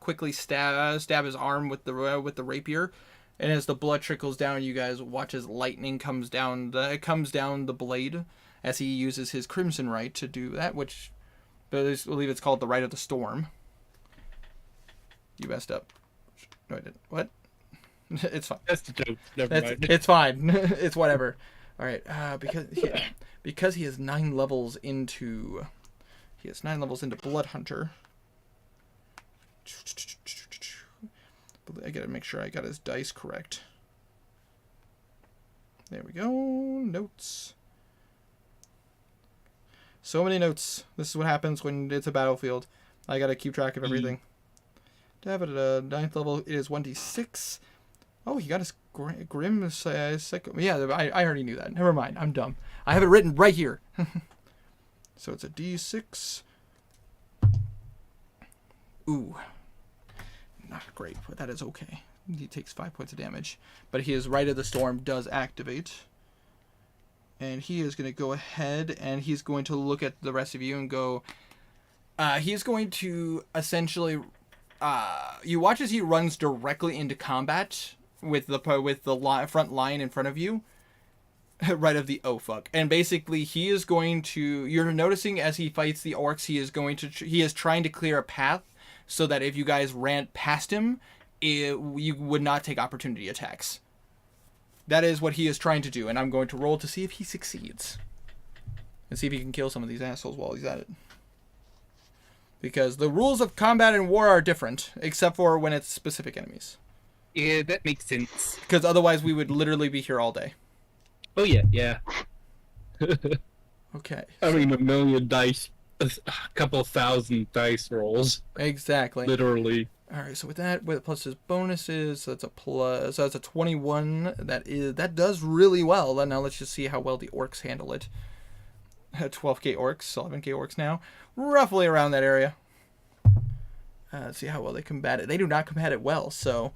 Speaker 1: quickly stab his arm with the rapier. And as the blood trickles down, you guys watch as lightning comes down the blade as he uses his Crimson Right to do that, which I believe it's called the Rite of the Storm. You messed up. No, I didn't. What? It's fine.
Speaker 3: That's the joke. Never mind.
Speaker 1: It's fine. It's whatever. All right. Because he has 9 levels into Blood Hunter. I gotta make sure I got his dice correct. There we go. Notes. So many notes. This is what happens when it's a battlefield. I gotta keep track of everything. To have it at a 9th level, it is 1d6. Oh, he got his Grim Psycho. Yeah, I already knew that. Never mind. I'm dumb. I have it written right here. So it's a d6. Ooh. Not great, but that is okay. He takes 5 points of damage. But his Rite of the Storm does activate. And he is going to go ahead and he's going to look at the rest of you and go... he's going to essentially... you watch as he runs directly into combat with the front line in front of you. Right of the and basically he is going to... You're noticing as he fights the orcs, he is trying to clear a path so that if you guys ran past him, you would not take opportunity attacks. That is what he is trying to do, and I'm going to roll to see if he succeeds. And see if he can kill some of these assholes while he's at it. Because the rules of combat and war are different, except for when it's specific enemies.
Speaker 3: Yeah, that makes sense.
Speaker 1: Because otherwise we would literally be here all day.
Speaker 3: Oh yeah.
Speaker 1: Okay.
Speaker 3: I mean, a million dice, a couple thousand dice rolls.
Speaker 1: Exactly.
Speaker 3: Literally.
Speaker 1: All right, so with that, plus his bonuses, so that's a plus. So that's a 21. That does really well. Then now let's just see how well the orcs handle it. 12k orcs, 11k orcs now, roughly around that area. Let's see how well they combat it. They do not combat it well. So,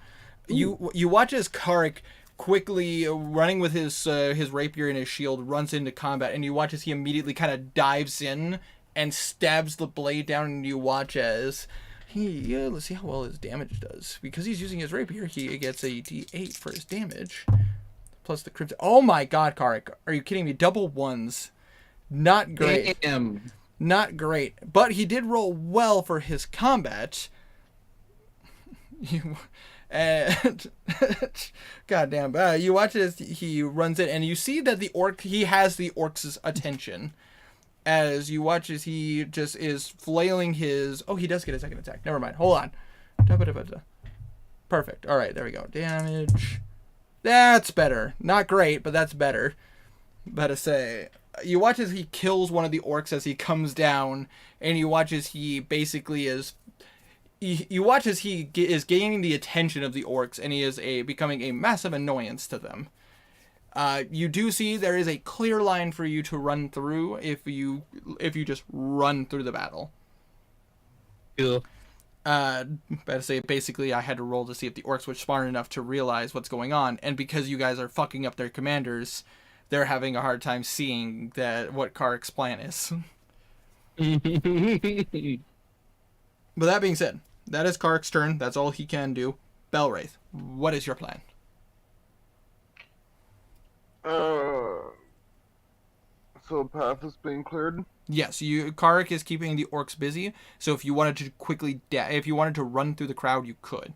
Speaker 1: you watch as Karik quickly running with his rapier and his shield runs into combat, and you watch as he immediately kind of dives in and stabs the blade down, and you watch as Let's see how well his damage does. Because he's using his rapier, he gets a D8 for his damage. Plus the crimson. Oh my god, Karik. Are you kidding me? Double ones. Not great.
Speaker 3: Damn.
Speaker 1: Not great. But he did roll well for his combat. And goddamn, you watch as he runs it, and you see that he has the orc's attention. As you watch as he just is flailing his... Oh, he does get a second attack. Never mind. Hold on. Perfect. All right, there we go. Damage. That's better. Not great, but that's better. Better say. You watch as he kills one of the orcs as he comes down, and you watch as he basically is... You watch as he is gaining the attention of the orcs, and he is becoming a massive annoyance to them. You do see there is a clear line for you to run through if you just run through the battle.
Speaker 3: Cool.
Speaker 1: Better say, basically, I had to roll to see if the orcs were smart enough to realize what's going on, and because you guys are fucking up their commanders, they're having a hard time seeing what Karik's plan is. But that being said, that is Karik's turn. That's all he can do. Belwraith, what is your plan?
Speaker 6: So the path is being cleared?
Speaker 1: Yes, Karik is keeping the orcs busy, so if you wanted to if you wanted to run through the crowd, you could.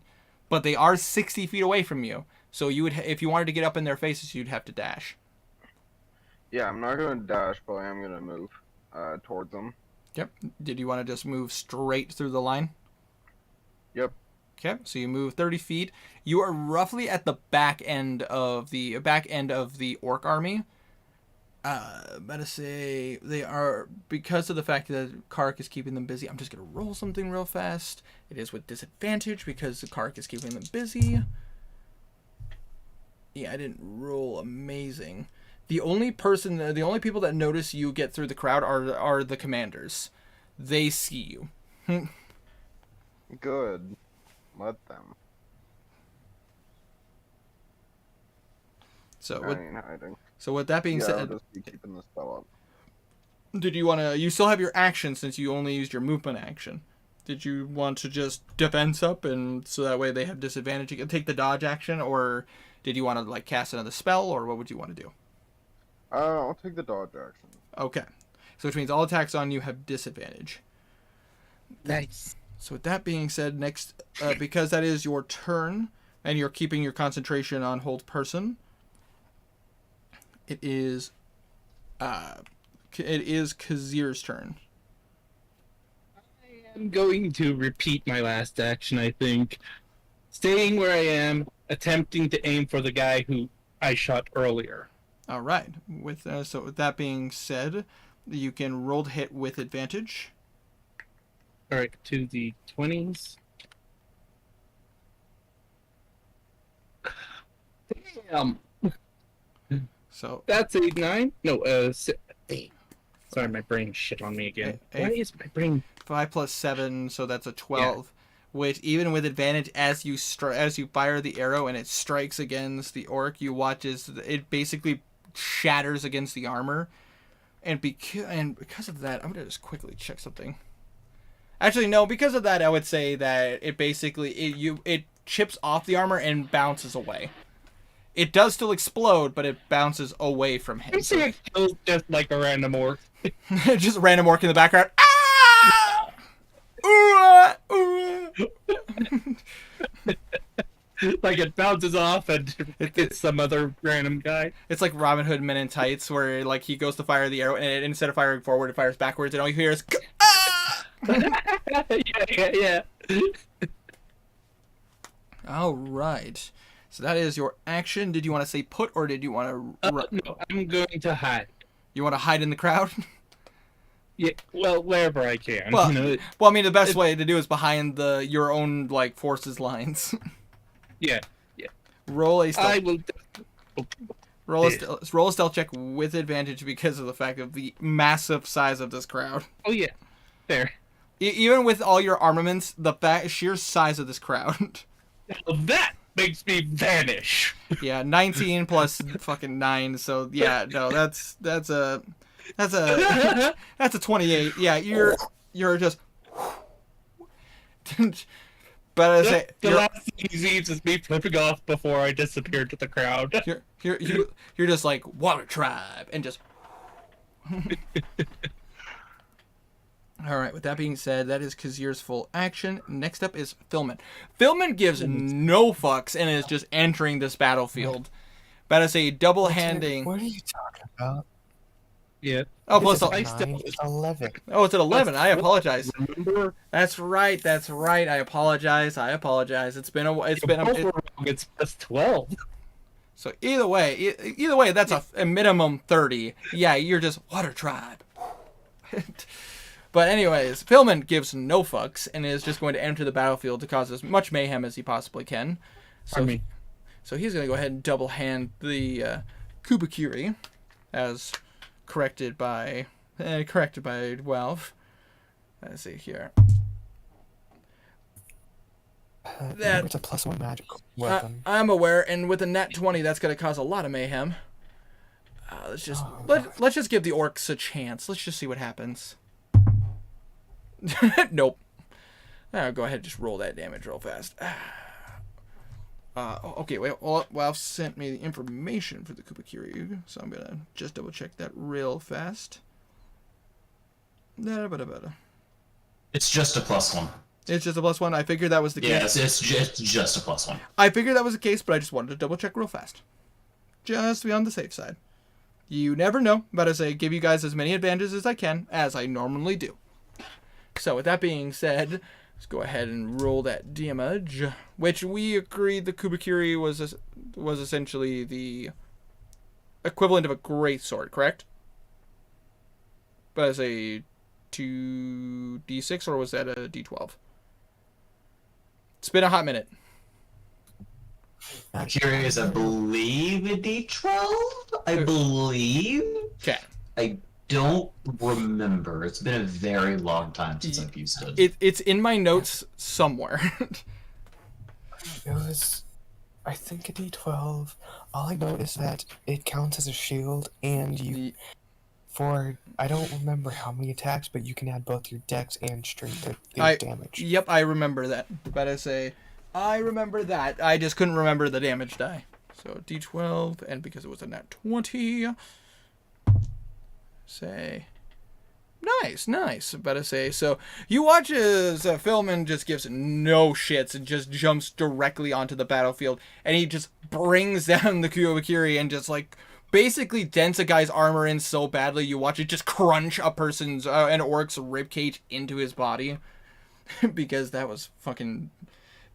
Speaker 1: But they are 60 feet away from you, so you would, if you wanted to get up in their faces, you'd have to dash.
Speaker 6: Yeah, I'm not gonna dash, but I am gonna move towards them.
Speaker 1: Yep. Did you want to just move straight through the line?
Speaker 6: Yep.
Speaker 1: Okay, so you move 30 feet. You are roughly at the back end of the orc army. Better say they are, because of the fact that Karik is keeping them busy. I'm just gonna roll something real fast. It is with disadvantage because Karik is keeping them busy. Yeah, I didn't roll amazing. The only people that notice you get through the crowd are the commanders. They see you.
Speaker 6: Good. Let them.
Speaker 1: So
Speaker 6: I ain't hiding.
Speaker 1: So with that being
Speaker 6: I'll
Speaker 1: said,
Speaker 6: just be keeping the spell up.
Speaker 1: did you want to... You still have your action since you only used your movement action. Did you want to just defense up and so that way they have disadvantage? You can take the dodge action, or did you want to like cast another spell, or what would you want to do?
Speaker 6: I'll take the dodge action.
Speaker 1: Okay. So which means all attacks on you have disadvantage.
Speaker 3: Nice.
Speaker 1: So with that being said, next, because that is your turn, and you're keeping your concentration on hold person, it is Kazir's turn.
Speaker 3: I am going to repeat my last action, I think. Staying where I am, attempting to aim for the guy who I shot earlier.
Speaker 1: All right. So with that being said, you can roll to hit with advantage.
Speaker 3: All right, to the 20s. Damn.
Speaker 1: So
Speaker 3: That's a 9. No, 8. Sorry, my brain shit on me again. Why is my brain...
Speaker 1: 5 plus 7, so that's a 12. Yeah. Which, even with advantage, as you fire the arrow and it strikes against the orc, you watch as it basically shatters against the armor. And because of that, I'm gonna just quickly check something. Actually, no, because of that, I would say that it basically it chips off the armor and bounces away. It does still explode, but it bounces away from him.
Speaker 3: So it kills just like a random orc.
Speaker 1: Just a random orc in the background. Ah! Ooh, ooh.
Speaker 3: Like it bounces off and it's some other random guy.
Speaker 1: It's like Robin Hood Men in Tights, where like he goes to fire the arrow, and instead of firing forward, it fires backwards, and all you hear is ah!
Speaker 3: yeah.
Speaker 1: All right. So that is your action. Did you want to say put, or did you want to run?
Speaker 3: No, I'm going to hide.
Speaker 1: You want to hide in the crowd?
Speaker 3: Yeah, well, wherever I can.
Speaker 1: Well,
Speaker 3: you know,
Speaker 1: I mean, the best way to do is behind your own like forces lines.
Speaker 3: Yeah.
Speaker 1: Roll a stealth.
Speaker 3: I will.
Speaker 1: Roll a stealth check with advantage because of the fact of the massive size of this crowd.
Speaker 3: Oh yeah, there.
Speaker 1: Even with all your armaments, the sheer size of this crowd.
Speaker 3: Now that makes me vanish.
Speaker 1: Yeah, 19 plus fucking 9. So yeah, no, that's a 28. Yeah, you're just But I say
Speaker 3: The last thing he sees is me flipping off before I disappear to the crowd.
Speaker 1: you're just like Water Tribe and just. All right. With that being said, that is Kazir's full action. Next up is Philman. Philman gives no fucks and is just entering this battlefield. But I say double handing.
Speaker 7: What are you talking about?
Speaker 3: Yeah.
Speaker 1: Oh, plus
Speaker 7: It's at
Speaker 3: I
Speaker 7: 9,
Speaker 3: still-
Speaker 7: it's 11.
Speaker 1: oh, it's at 11. I apologize.
Speaker 3: Remember?
Speaker 1: That's right. I apologize. It's been
Speaker 3: It's plus 12.
Speaker 1: so either way, that's a minimum 30. Yeah, you're just Water Tribe. But anyways, Philman gives no fucks and is just going to enter the battlefield to cause as much mayhem as he possibly can. So he's going to go ahead and double hand the Kubakiri as corrected by Guelph. Let's see here.
Speaker 7: It's a +1 magical weapon.
Speaker 1: I'm aware, and with a nat 20, that's going to cause a lot of mayhem. Let's just give the orcs a chance. Let's just see what happens. Nope. I'll go ahead and just roll that damage real fast. Okay, wait. Well, I've sent me the information for the Kubakiri, so I'm gonna just double check that real fast.
Speaker 8: It's just a +1.
Speaker 1: It's just a +1. I figured that was the case.
Speaker 8: Yes, it's just a +1.
Speaker 1: I figured that was the case, but I just wanted to double check real fast, just to be on the safe side. You never know, but as I give you guys as many advantages as I can, as I normally do. So with that being said, let's go ahead and roll that damage, which we agreed the Kubakiri was essentially the equivalent of a greatsword, correct? But as a 2d6, or was that a d12? It's been a hot minute.
Speaker 8: I'm curious, I believe a D12? I believe?
Speaker 1: Okay.
Speaker 8: I don't remember. It's been a very long time since I've used it.
Speaker 1: It's in my notes somewhere.
Speaker 7: It was, I think, a D12. All I know is that it counts as a shield, and I don't remember how many attacks, but you can add both your dex and strength to the damage.
Speaker 1: Yep, I remember that. But I remember that. I just couldn't remember the damage die. So D12, and because it was a nat 20, say, nice. But so you watch as Philman just gives no shits and just jumps directly onto the battlefield, and he just brings down the Kubakiri and just like basically dents a guy's armor in so badly you watch it just crunch a person's an orc's ribcage into his body. Because that was fucking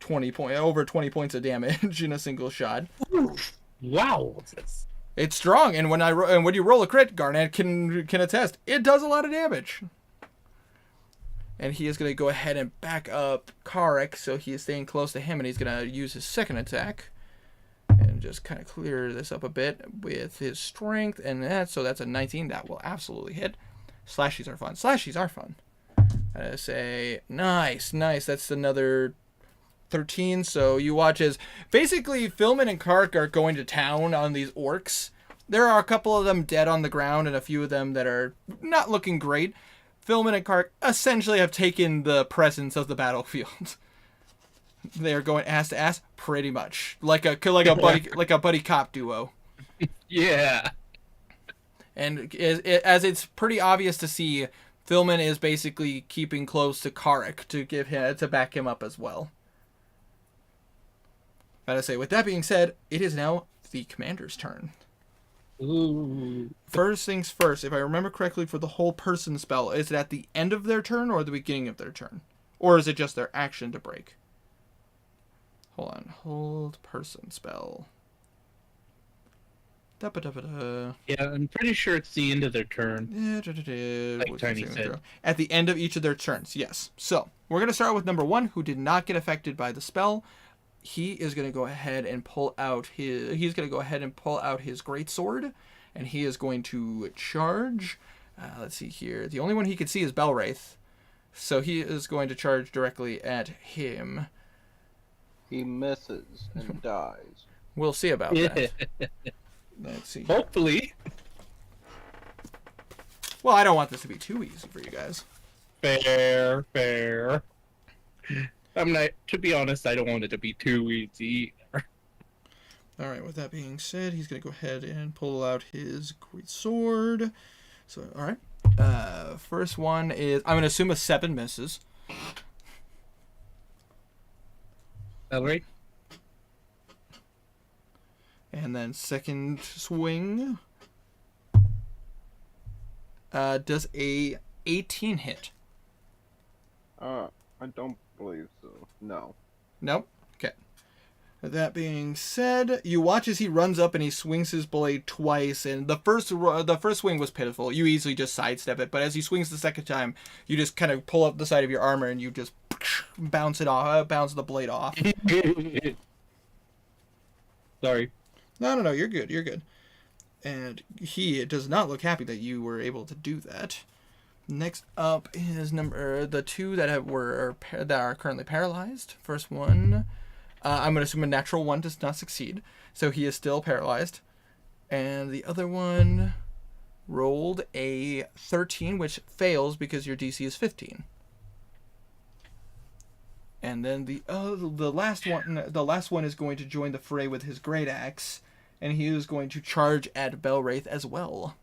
Speaker 1: over 20 points of damage in a single shot.
Speaker 3: Wow.
Speaker 1: It's strong, and when you roll a crit, Garnet can attest, it does a lot of damage. And he is going to go ahead and back up Karek, so he is staying close to him, and he's going to use his second attack and just kind of clear this up a bit with his strength, and so that's a 19. That will absolutely hit. Slashies are fun. I say, nice. That's another 13. So you watch as basically Philman and Kark are going to town on these orcs. There are a couple of them dead on the ground and a few of them that are not looking great. Philman and Kark essentially have taken the presence of the battlefield. They are going ass to ass, pretty much like a buddy cop duo.
Speaker 3: Yeah.
Speaker 1: And as it's pretty obvious to see, Philman is basically keeping close to Karek to back him up as well. But I say, with that being said, it is now the commander's turn.
Speaker 3: Ooh.
Speaker 1: First things first, if I remember correctly, for the whole person spell, is it at the end of their turn or the beginning of their turn? Or is it just their action to break? Hold person spell.
Speaker 3: Yeah, I'm pretty sure it's the end of their turn. Like Tiny said.
Speaker 1: At the end of each of their turns, yes. So, we're going to start with number 1, who did not get affected by the spell. He is going to go ahead and pull out his greatsword, and he is going to charge. Let's see here. The only one he can see is Belwraith, so he is going to charge directly at him.
Speaker 6: He misses and dies.
Speaker 1: We'll see about that. Let's see.
Speaker 3: Hopefully.
Speaker 1: Well, I don't want this to be too easy for you guys.
Speaker 3: Fair. I'm not. To be honest, I don't want it to be too easy.
Speaker 1: All right. With that being said, he's gonna go ahead and pull out his great sword. So, all right. First one is I'm gonna assume a 7 misses.
Speaker 3: All right.
Speaker 1: And then second swing does a 18 hit.
Speaker 6: I don't believe so. No.
Speaker 1: Nope. Okay. With that being said, you watch as he runs up and he swings his blade twice. And the first swing was pitiful. You easily just sidestep it. But as he swings the second time, you just kind of pull up the side of your armor and you just bounce the blade off.
Speaker 3: Sorry.
Speaker 1: No. You're good. You're good. And he does not look happy that you were able to do that. Next up is the 2 that are currently paralyzed. First one, I'm going to assume a natural 1 does not succeed, so he is still paralyzed. And the other one rolled a 13, which fails because your DC is 15. And then the last one is going to join the fray with his great axe, and he is going to charge at Belwraith as well.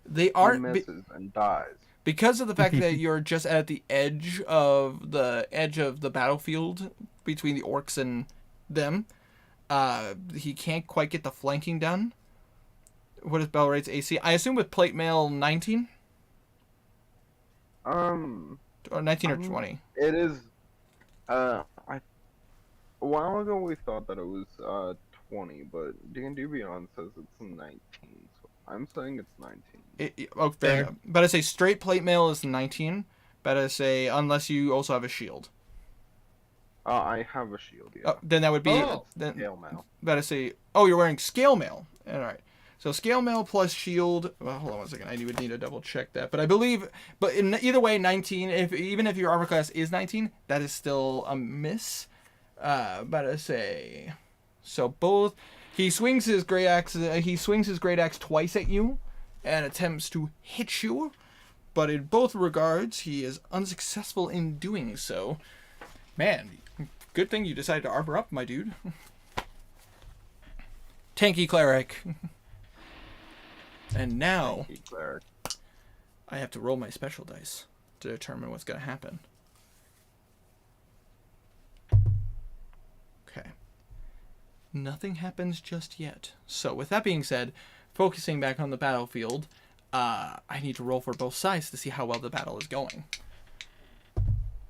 Speaker 1: They are
Speaker 6: He misses and dies.
Speaker 1: because of the fact that you're just at the edge of the battlefield between the orcs and them. He can't quite get the flanking done. What is Belwraith's AC? I assume with plate mail 19 or 19 or 20.
Speaker 6: It is. A while ago we thought that it was 20, but D&D Beyond says it's 19. So I'm saying it's 19.
Speaker 1: Fair enough. But I say straight plate mail is 19. But I say unless you also have a shield.
Speaker 6: I have a shield. Yeah.
Speaker 1: Then that would be
Speaker 6: then scale mail.
Speaker 1: But I say, you're wearing scale mail. All right. So scale mail plus shield. Well, hold on one second. I would need to double check that. But I believe, in either way, 19. Even if your armor class is 19, that is still a miss. But I say, so both. He swings his great axe. Twice at you, and attempts to hit you. But in both regards, he is unsuccessful in doing so. Man, good thing you decided to armor up, my dude. Tanky cleric. And now, I have to roll my special dice to determine what's going to happen. Okay. Nothing happens just yet. So, with that being said, focusing back on the battlefield, I need to roll for both sides to see how well the battle is going.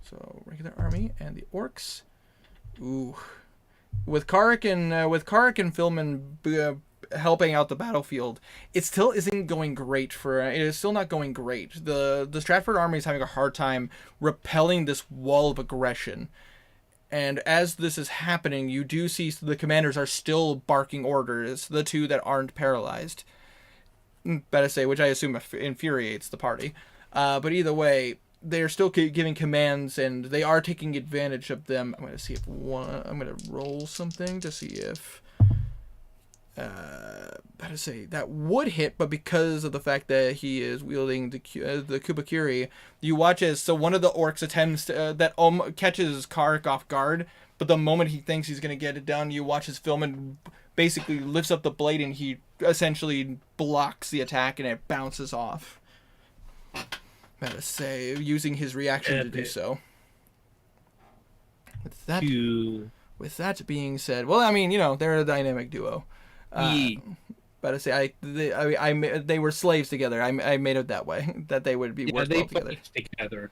Speaker 1: So, regular army and the orcs. Ooh. With Karik and Philman helping out the battlefield, it still isn't going great it is still not going great. The Stratford army is having a hard time repelling this wall of aggression. And as this is happening, you do see the commanders are still barking orders, the 2 that aren't paralyzed. Better say, which I assume infuriates the party. But either way, they're still giving commands, and they are taking advantage of them. I'm going to see if I'm going to roll something to see if that would hit, but because of the fact that he is wielding the Kubakiri, you watch as one of the orcs attempts that catches Karik off guard, but the moment he thinks he's going to get it done, you watch as Philman basically lifts up the blade and he essentially blocks the attack and it bounces off. Better say, using his reaction to do so. With that being said, well, I mean, they're a dynamic duo. But I say, they were slaves together. I made it that way, that they would be work well together.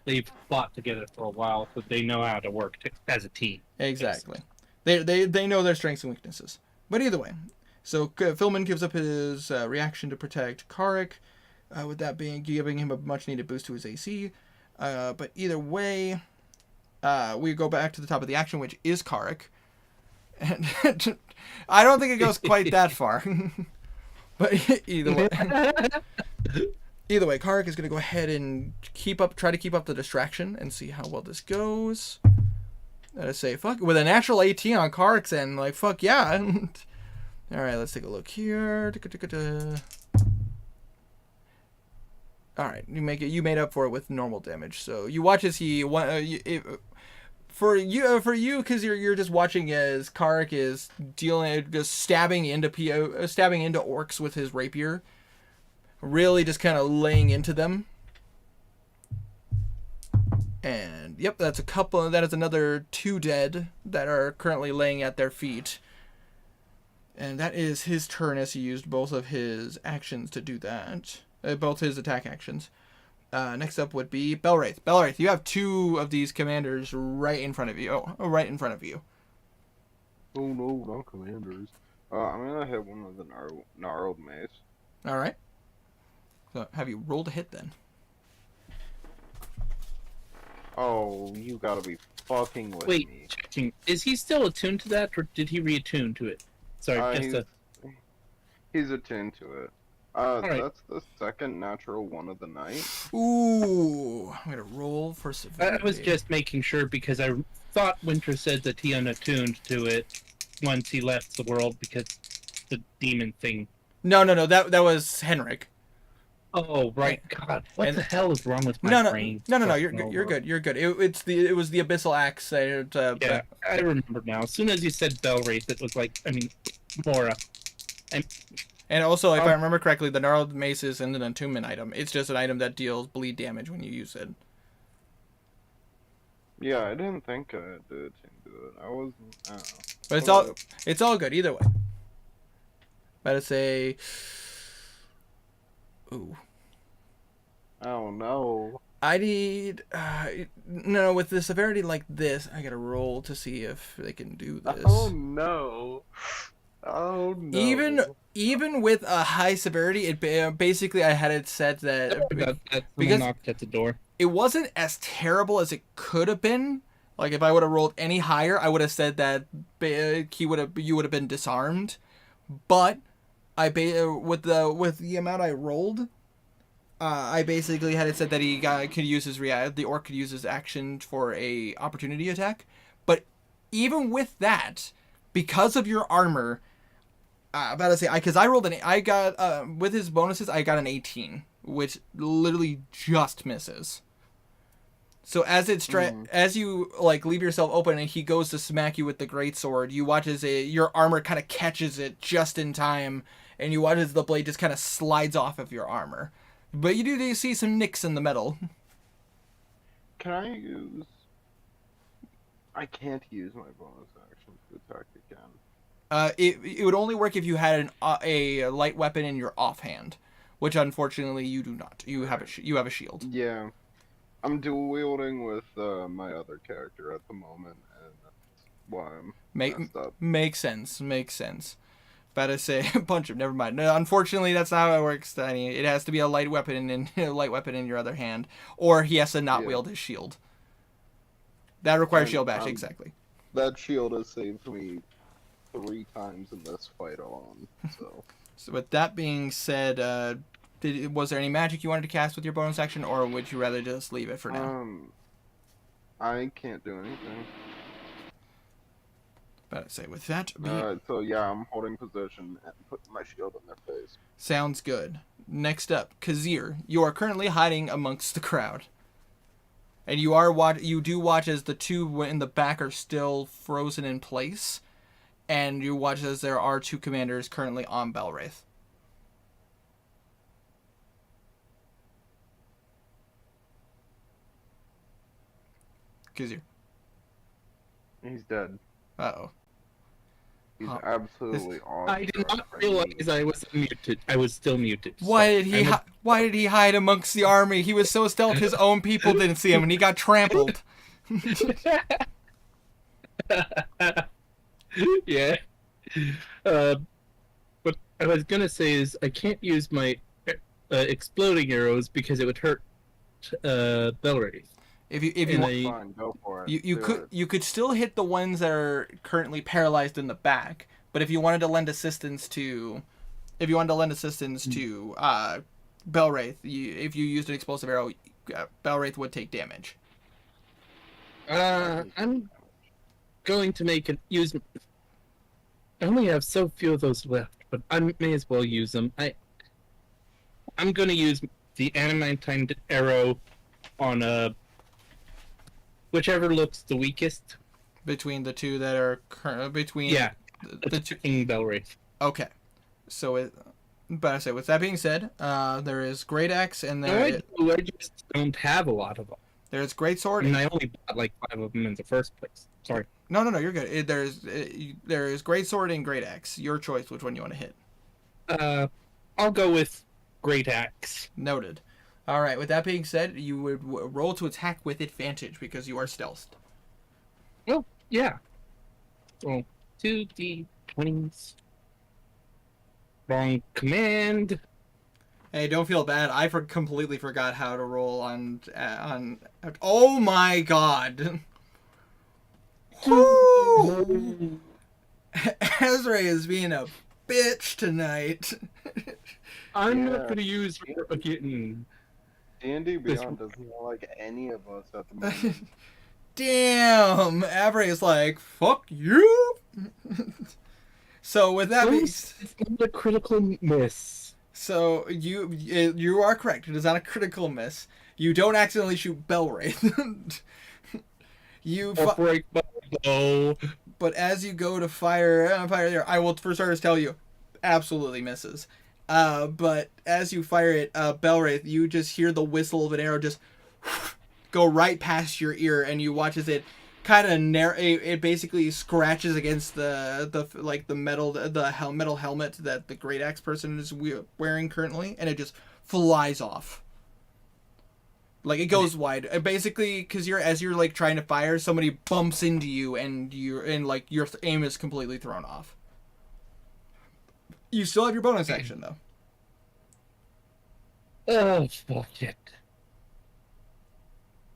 Speaker 3: They've fought together for a while, so they know how to work as a team.
Speaker 1: Exactly. They know their strengths and weaknesses. But either way, so Philman gives up his reaction to protect Karik, with that being giving him a much needed boost to his AC. But either way, we go back to the top of the action, which is Karik. And I don't think it goes quite that far. But either way, Karik is going to go ahead and try to keep up the distraction and see how well this goes. I say, fuck, with a natural 18 on Karik's end, fuck yeah. All right, let's take a look here. All right, you made up for it with normal damage. So you watch as For you, because you're just watching as Kark is just stabbing into orcs with his rapier, really just kind of laying into them. And yep, that's a couple. That is another 2 dead that are currently laying at their feet. And that is his turn, as he used both of his actions to do that, both his attack actions. Next up would be Belwraith. Belwraith, you have 2 of these commanders right in front of you. Oh, right in front of you.
Speaker 6: Oh no, not commanders. I'm gonna hit one with the gnarled mace.
Speaker 1: All right. So have you rolled a hit then?
Speaker 6: Oh, you gotta be fucking with
Speaker 3: Wait,
Speaker 6: me.
Speaker 3: checking. Is he still attuned to that, or did he reattune to it? Sorry,
Speaker 6: He's attuned to it.
Speaker 3: right.
Speaker 6: That's the second natural one of the night.
Speaker 1: Ooh, I'm gonna roll for
Speaker 3: I
Speaker 1: severity.
Speaker 3: was just making sure because I thought Winter said that he unattuned to it once he left the world because the demon thing.
Speaker 1: No. That was Henrik.
Speaker 3: Oh right, God, what
Speaker 1: And-
Speaker 3: the hell is wrong with my
Speaker 1: No.
Speaker 3: brain?
Speaker 1: You're good. You're good. It was the abyssal axe.
Speaker 3: Yeah, I remember now. As soon as you said Belwraith, it was like, I mean, Mora.
Speaker 1: And also, if I remember correctly, the gnarled mace isn't an attunement item. It's just an item that deals bleed damage when you use it.
Speaker 6: Yeah, I didn't think I did attune to it. I wasn't. I don't know.
Speaker 1: But it's all good either way. Better say. Ooh.
Speaker 6: Oh no.
Speaker 1: I need no, with the severity like this, I gotta roll to see if they can do this.
Speaker 6: Oh no. Oh no.
Speaker 1: Even with a high severity, it basically I had it set that
Speaker 3: That
Speaker 1: because
Speaker 3: knocked at the door.
Speaker 1: it wasn't as terrible as it could have been. Like if I would have rolled any higher, I would have said that you would have been disarmed. But with the amount I rolled, I basically had it said that could use the orc could use his action for a opportunity attack. But even with that, because of your armor, about to say because I rolled I got with his bonuses I got an 18, which literally just misses. So as as you like leave yourself open and he goes to smack you with the greatsword, you watch as your armor kind of catches it just in time, and you watch as the blade just kind of slides off of your armor. But you do see some nicks in the metal.
Speaker 6: Can I use? I can't use my bonus action to attack again.
Speaker 1: It would only work if you had a light weapon in your offhand, which unfortunately you do not. You have a shield.
Speaker 6: Yeah, I'm dual wielding with my other character at the moment, and that's why I'm messed up.
Speaker 1: Makes sense. About to say a bunch of never mind. No, unfortunately, that's not how it works, Danny. It has to be a light weapon in your other hand, or he has to not wield his shield. That requires shield bash, exactly.
Speaker 6: That shield has saved me 3 times in this fight alone. So
Speaker 1: with that being said, was there any magic you wanted to cast with your bonus action, or would you rather just leave it for now?
Speaker 6: I can't do anything.
Speaker 1: About to say with that.
Speaker 6: So yeah, I'm holding position and putting my shield in their face.
Speaker 1: Sounds good. Next up, Kazir. You are currently hiding amongst the crowd. And you do watch as the 2 in the back are still frozen in place. And you watch as there are 2 commanders currently on Belwraith. Kazir.
Speaker 6: He's dead.
Speaker 1: Uh-oh.
Speaker 6: He's absolutely awesome.
Speaker 3: I did not realize I was muted. I was still muted.
Speaker 1: Why did he hide amongst the army? He was so stealth his own people didn't see him and he got trampled.
Speaker 3: Yeah. What I was gonna say is I can't use my exploding arrows because it would hurt Belwraith.
Speaker 1: If you want,
Speaker 6: Fine, go for it.
Speaker 1: you could still hit the ones that are currently paralyzed in the back, but if you wanted to lend assistance to Belwraith, if you used an explosive arrow, Belwraith would take damage.
Speaker 3: I'm going to use. I only have so few of those left, but I may as well use them. I'm going to use the adamantine arrow on whichever looks the weakest.
Speaker 1: between the two that are between
Speaker 3: Yeah,
Speaker 1: the two.
Speaker 3: attacking Belwraith.
Speaker 1: Okay, so but I say with that being said, there is Great Axe and
Speaker 3: No, I just don't have a lot of them.
Speaker 1: there's Great Sword.
Speaker 3: And I only bought like 5 of them in the first place. Sorry.
Speaker 1: No, you're good. There is Great Sword and Great Axe. Your choice, which one you want to hit.
Speaker 3: I'll go with Great Axe.
Speaker 1: Noted. All right. With that being said, you would roll to attack with advantage because you are stealthed.
Speaker 3: Well, yeah. Well, 2d20s. Wrong command.
Speaker 1: Hey, don't feel bad. I completely forgot how to roll on. Oh my god. Woo! Ezra is being a bitch tonight.
Speaker 3: I'm
Speaker 6: Yeah.
Speaker 3: not going to use getting.
Speaker 6: D&D Beyond doesn't like any of us at the moment.
Speaker 1: Damn, Avery is like, fuck you. So with that being,
Speaker 3: It's not a critical miss.
Speaker 1: so you are correct. It is not a critical miss. You don't accidentally shoot Belwraith. You
Speaker 3: Or break my bow.
Speaker 1: but as you go to fire there, I will for starters tell you, absolutely misses. But as you fire it, Belwraith, you just hear the whistle of an arrow just go right past your ear, and you watch as it kind of it basically scratches against the metal helmet that the Great Axe person is wearing currently, and it just flies off. Like it goes wide. Basically, because as you're like trying to fire, somebody bumps into you, and your aim is completely thrown off. You still have your bonus action though.
Speaker 3: Oh, fuck it.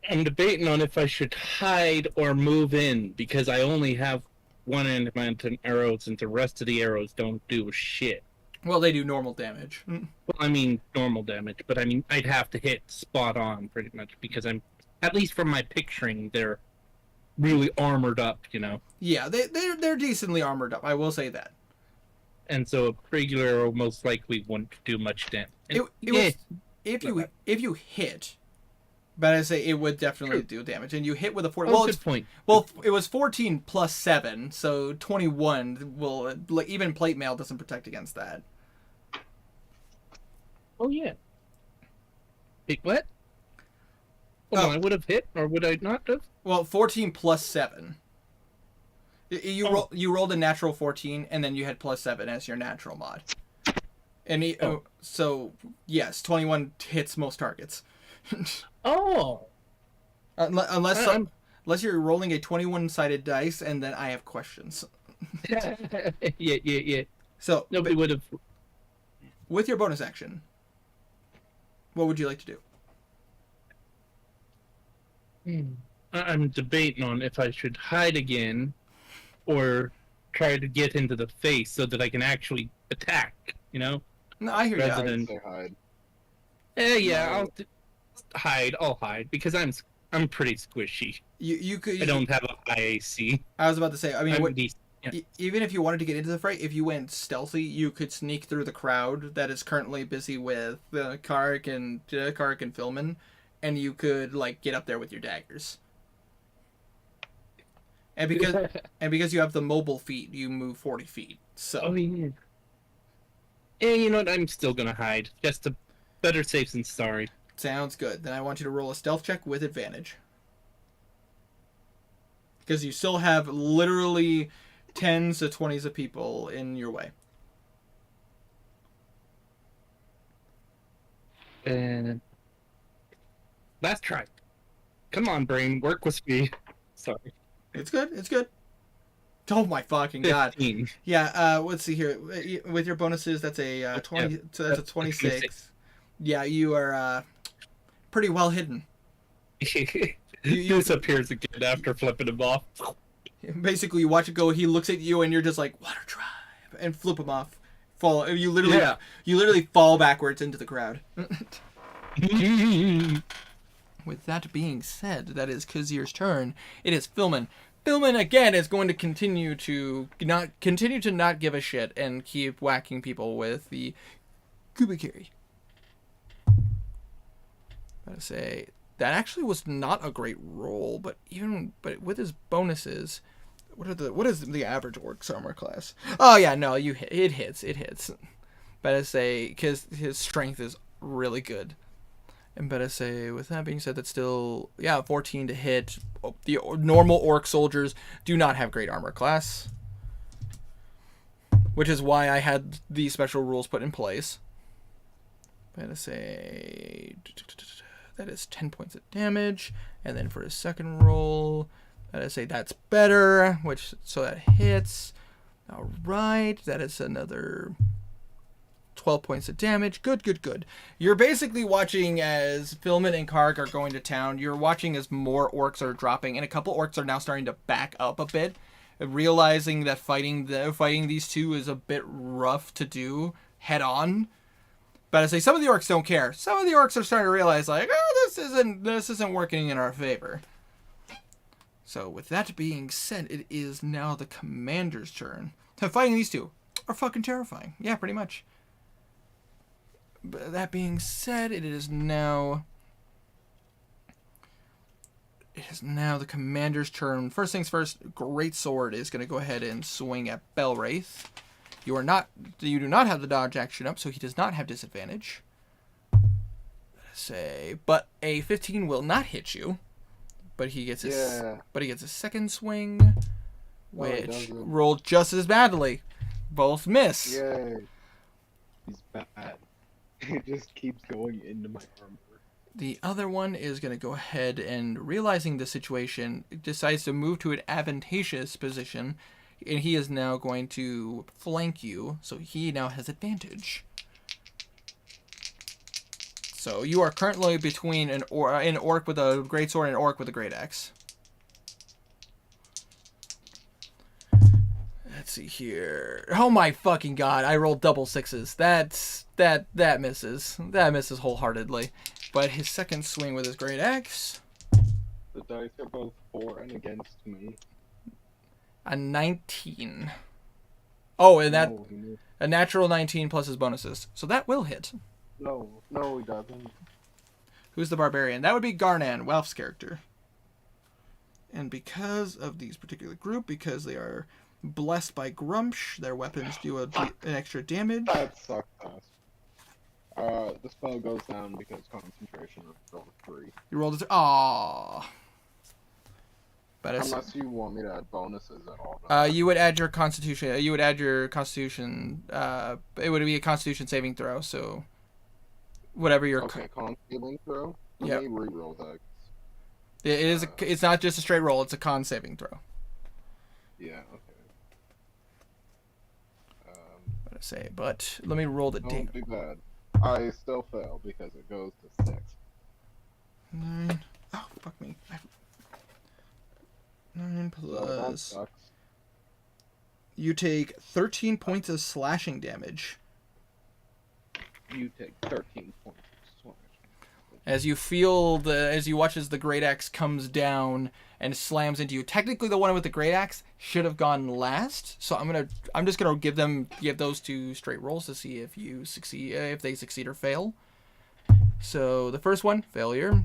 Speaker 3: I'm debating on if I should hide or move in, because I only have one adamantine arrows, and the rest of the arrows don't do shit.
Speaker 1: Well, they do normal damage.
Speaker 3: Well, I mean normal damage, but I mean I'd have to hit spot on pretty much, because I'm, at least from my picturing, they're really armored up, you know.
Speaker 1: Yeah, they're decently armored up. I will say that.
Speaker 3: And so a regular arrow most likely wouldn't do much damage.
Speaker 1: If you hit, but I say it would definitely do damage, and you hit with a 4.
Speaker 3: Oh,
Speaker 1: Well,
Speaker 3: good point.
Speaker 1: well, it was 14 plus 7, so 21 will even plate mail doesn't protect against that.
Speaker 3: Oh yeah. Wait, what? Hold on, I would have hit, or would I not have?
Speaker 1: Well, 14 plus 7. You rolled a natural 14, and then you had plus 7 as your natural mod. And so yes, 21 hits most targets.
Speaker 3: Oh.
Speaker 1: Unless you're rolling a 21-sided dice, and then I have questions.
Speaker 3: Yeah.
Speaker 1: So
Speaker 3: Nobody would have.
Speaker 1: with your bonus action, what would you like to do?
Speaker 3: I'm debating on if I should hide again, or try to get into the face so that I can actually attack. You know.
Speaker 1: No, I hear you.
Speaker 3: Rather than-
Speaker 6: I'd say hide.
Speaker 3: Yeah. I'll hide because I'm pretty squishy.
Speaker 1: You could.
Speaker 3: I don't have a high AC.
Speaker 1: I was about to say. I mean,
Speaker 3: I'm decent. Yeah.
Speaker 1: even if you wanted to get into the fray, if you went stealthy, you could sneak through the crowd that is currently busy with Kark and Philman, and you could like get up there with your daggers. And because you have the mobile feat, you move 40 feet. So
Speaker 3: Oh yeah. Yeah, you know what? I'm still gonna hide. Just to better safe than sorry.
Speaker 1: sounds good. Then I want you to roll a stealth check with advantage. Because you still have literally 10s to 20s of people in your way.
Speaker 3: And last try. Come on, brain, work with me. Sorry.
Speaker 1: It's good. It's good. Oh my fucking god.
Speaker 3: 15.
Speaker 1: Yeah, let's see here. With your bonuses, that's a 20. So that's a 26. Yeah, you are pretty well hidden.
Speaker 3: He disappears again after flipping him off.
Speaker 1: Basically, you watch it go. He looks at you, and you're just like water tribe, and flip him off. Fall. You literally fall backwards into the crowd. With that being said, that is Kazir's turn. It is Philman. Philman again is going to continue to not give a shit and keep whacking people with the Kubikiri. I'm gonna say That actually was not a great roll, but with his bonuses, what is the average orc's armor class? Oh yeah, no, it hits. But I say because his strength is really good. And better say, with that being said, that's still 14 to hit. The normal orc soldiers do not have great armor class, which is why I had these special rules put in place. Better say that is 10 points of damage, and then for his second roll, better say that's better, so that hits. All right, that is another 12 points of damage. Good. You're basically watching as Philman and Karg are going to town. You're watching as more orcs are dropping, and a couple orcs are now starting to back up a bit, realizing that fighting these two is a bit rough to do head on. But I say some of the orcs don't care. Some of the orcs are starting to realize, like, oh, this isn't working in our favor. So with that being said, it is now the commander's turn. So fighting these two are fucking terrifying. Yeah, pretty much. But that being said, it is now the commander's turn. First things first, Great Sword is going to go ahead and swing at Belwraith. You do not have the dodge action up, so he does not have disadvantage. But a 15 will not hit you. But he gets a second swing, which rolled just as badly. Both miss.
Speaker 6: Yay. He's bad. It just keeps going into my armor.
Speaker 1: The other one is going to go ahead and, realizing the situation, decides to move to an advantageous position, and he is now going to flank you, so he now has advantage. So you are currently between an orc with a great sword and an orc with a great axe. Let's see here. Oh my fucking god! I rolled double sixes. That misses. That misses wholeheartedly. But his second swing with his great axe.
Speaker 6: The dice are both for and against me.
Speaker 1: A 19. Oh, and that
Speaker 6: No,
Speaker 1: a natural 19 plus his bonuses. So that will hit.
Speaker 6: no, he doesn't.
Speaker 1: Who's the barbarian? That would be Garnan, Welf's character. And because of these particular group, because they are blessed by Grumsh, their weapons do an extra damage.
Speaker 6: That sucks ass. The spell goes down because concentration is rolled 3.
Speaker 1: You rolled a Aww. But
Speaker 6: Unless you want me to add bonuses at all.
Speaker 1: You would add your constitution. You would add your constitution. It would be a constitution saving throw. So whatever your
Speaker 6: con saving throw.
Speaker 1: Yeah.
Speaker 6: Let me reroll that.
Speaker 1: It is. It's not just a straight roll. It's a con saving throw.
Speaker 6: Yeah. Okay.
Speaker 1: But let me roll the
Speaker 6: Don't be bad. I still fail because it goes to 6.
Speaker 1: 9. Oh fuck me. 9
Speaker 6: That
Speaker 1: plus.
Speaker 6: sucks.
Speaker 1: You take 13 points of slashing damage.
Speaker 6: You take 13 points.
Speaker 1: As you as you watch as the great axe comes down and slams into you. Technically, the one with the great axe should have gone last. So I'm just gonna give those two straight rolls to see if you succeed, if they succeed or fail. So the first one, failure.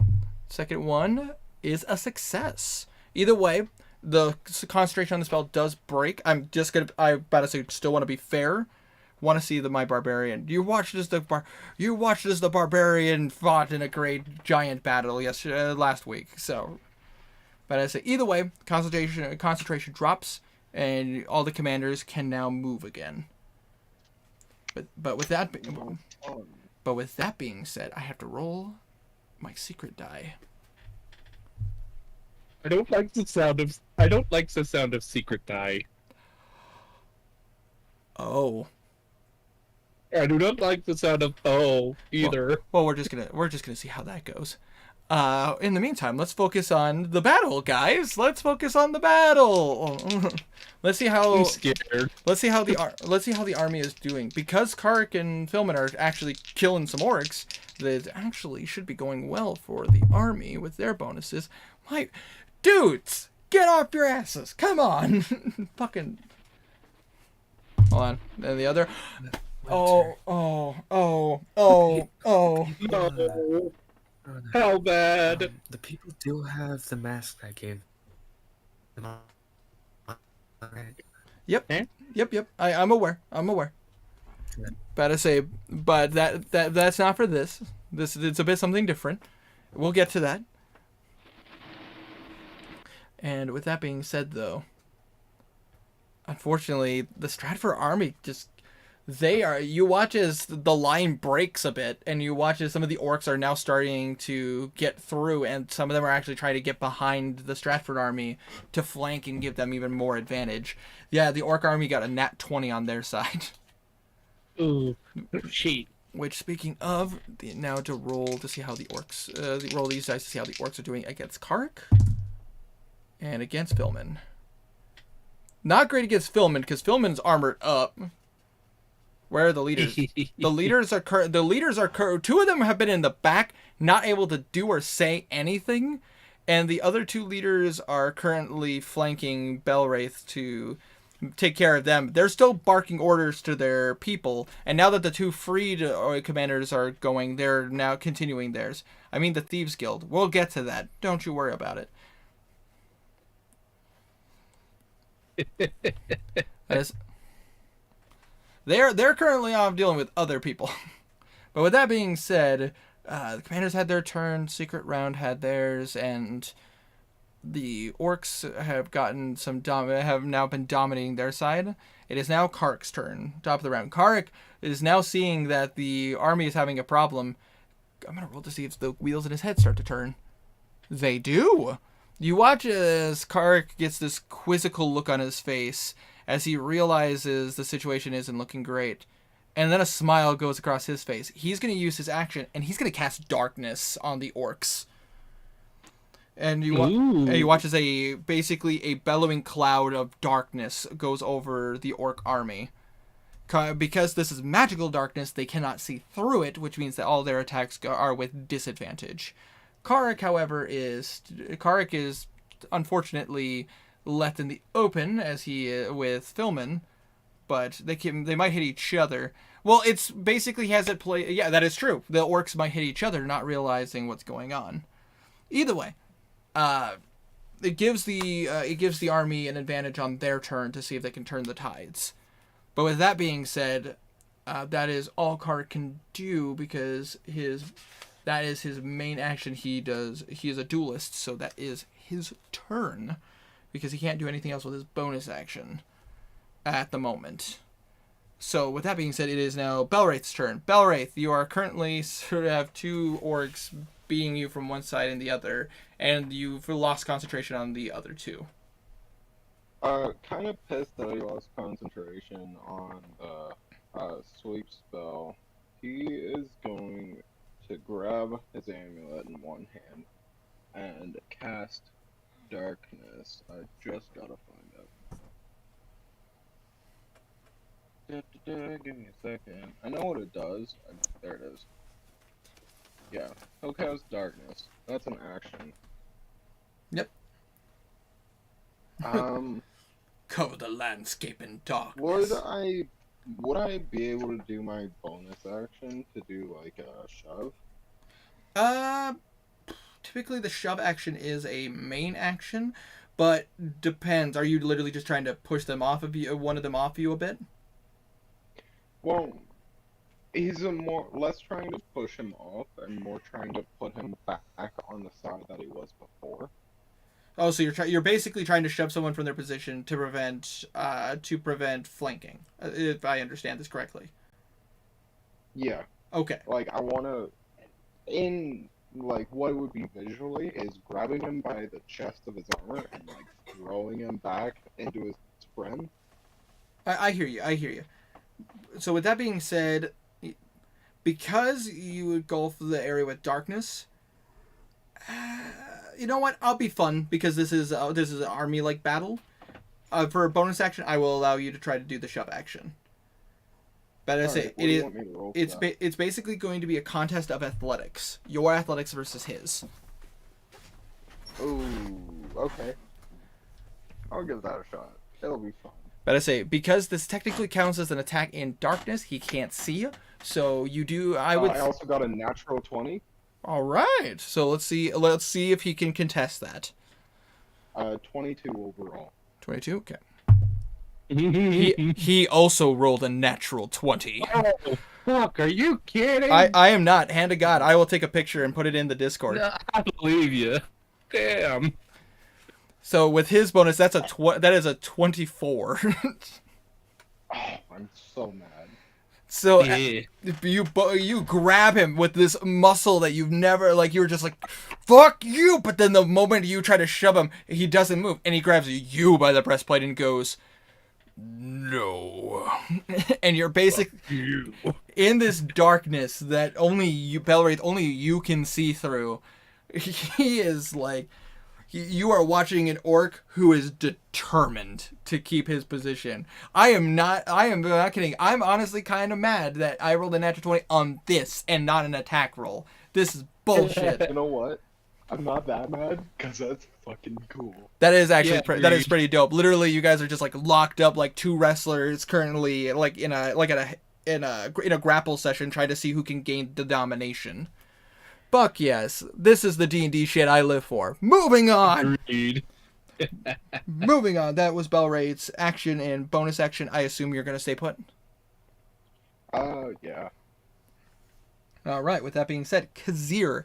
Speaker 1: Second one is a success. Either way, the concentration on the spell does break. I about to say, still want to be fair. Want to see my barbarian. You watched as the barbarian fought in a great giant battle last week. So, but I say either way, concentration drops, and all the commanders can now move again. But with that being said, I have to roll my secret die.
Speaker 3: I don't like the sound of secret die.
Speaker 1: Oh.
Speaker 3: I do not like the sound of either.
Speaker 1: Well, we're just gonna see how that goes. In the meantime, let's focus on the battle, guys. Let's focus on the battle. Let's see how.
Speaker 3: I'm scared.
Speaker 1: Let's see how the army is doing. Because Kark and Philman are actually killing some orcs, that actually should be going well for the army with their bonuses. My dudes, get off your asses! Come on, fucking. Hold on, and the other.
Speaker 3: No. How bad?
Speaker 7: The people do have the mask I gave them. Right.
Speaker 1: Yep.
Speaker 3: Eh?
Speaker 1: Yep. I'm aware.
Speaker 7: Good.
Speaker 1: But I say, but that's not for this. It's a bit something different. We'll get to that. And with that being said, though, unfortunately, the Stratford army you watch as the line breaks a bit, and you watch as some of the orcs are now starting to get through, and some of them are actually trying to get behind the Stratford army to flank and give them even more advantage. Yeah, the orc army got a nat 20 on their side.
Speaker 3: Ooh, cheat.
Speaker 1: Which, speaking of, now to roll to see how the orcs, roll these dice to see how the orcs are doing against Kark and against Philman. Not great against Philman, because Philman's armored up. Where are the leaders? The leaders are two of them have been in the back, not able to do or say anything, and the other two leaders are currently flanking Belwraith to take care of them. They're still barking orders to their people, and now that the two freed commanders are going, they're now continuing theirs. I mean the Thieves Guild. We'll get to that. Don't you worry about it. They're currently off dealing with other people. But with that being said, the commanders had their turn, Secret Round had theirs, and the orcs have now been dominating their side. It is now Kark's turn, top of the round. Kark is now seeing that the army is having a problem. I'm going to roll to see if the wheels in his head start to turn. They do! You watch as Kark gets this quizzical look on his face as he realizes the situation isn't looking great. And then a smile goes across his face. He's going to use his action, and he's going to cast Darkness on the orcs. And you watch as basically a bellowing cloud of darkness goes over the orc army. Because this is magical darkness, they cannot see through it, which means that all their attacks are with disadvantage. Kark, however, is unfortunately left in the open as he with Philman, but they might hit each other. Well, it's basically has it play. Yeah, that is true. The orcs might hit each other, not realizing what's going on. Either way, it gives the army an advantage on their turn to see if they can turn the tides. But with that being said, that is all Kark can do because that is his main action. He is a duelist, so that is his turn because he can't do anything else with his bonus action at the moment. So with that being said, it is now Belwraith's turn. Belwraith, you are currently sort of have two orcs beating you from one side and the other, and you've lost concentration on the other two.
Speaker 6: Kind of pissed that I lost concentration on the sweep spell. He is going to grab his amulet in one hand and cast Darkness. I just gotta find out. Give me a second. I know what it does. There it is. Yeah, he'll cast Darkness. That's an action.
Speaker 1: Yep. Cover the landscape in darkness.
Speaker 6: Would I be able to do my bonus action to do like a shove?
Speaker 1: Typically the shove action is a main action, but depends. Are you literally just trying to push them off of you, one of them off you a bit?
Speaker 6: Well, he's less trying to push him off and more trying to put him back on the side that he was before.
Speaker 1: Oh, so you're basically trying to shove someone from their position to prevent flanking, if I understand this correctly.
Speaker 6: Yeah.
Speaker 1: Okay.
Speaker 6: Like I wanna, what it would be visually is grabbing him by the chest of his armor and like throwing him back into his friend.
Speaker 1: I hear you. So with that being said, because you would go for the area with Darkness, you know what? I'll be fun because this is an army-like battle. For a bonus action, I will allow you to try to do the shove action. But I say it's basically going to be a contest of athletics. Your athletics versus his.
Speaker 6: Ooh, okay. I'll give that a shot. It'll be fun.
Speaker 1: But I say because this technically counts as an attack in darkness, he can't see you. So you do. I
Speaker 6: also got a natural 20.
Speaker 1: All right. So let's see if he can contest that.
Speaker 6: 22 overall.
Speaker 1: 22. Okay. He also rolled a natural 20.
Speaker 3: Oh, fuck, are you kidding?
Speaker 1: I am not. Hand to God, I will take a picture and put it in the Discord.
Speaker 3: No, I believe you. Damn.
Speaker 1: So with his bonus, that is a 24.
Speaker 6: Oh, I'm so mad.
Speaker 1: So
Speaker 3: Yeah.
Speaker 1: you grab him with this muscle that you've never, like, you were just like, fuck you, but then the moment you try to shove him, he doesn't move, and he grabs you by the breastplate and goes, no. And you're basically in this darkness that only you, Belwraith, only you can see through. He is like, you are watching an orc who is determined to keep his position. I am not kidding. I'm honestly kind of mad that I rolled a natural 20 on this and not an attack roll. This is bullshit.
Speaker 6: You know what? I'm not that mad, because that's fucking cool.
Speaker 1: That is actually
Speaker 3: Yeah,
Speaker 1: that is pretty dope. Literally, you guys are just like locked up like two wrestlers currently, like in a grapple session, trying to see who can gain the domination. Fuck yes, this is the D&D shit I live for. Moving on.
Speaker 3: Agreed.
Speaker 1: Moving on. That was Belwraith's action and bonus action. I assume you're gonna stay put.
Speaker 6: Yeah.
Speaker 1: All right. With that being said, Kazir,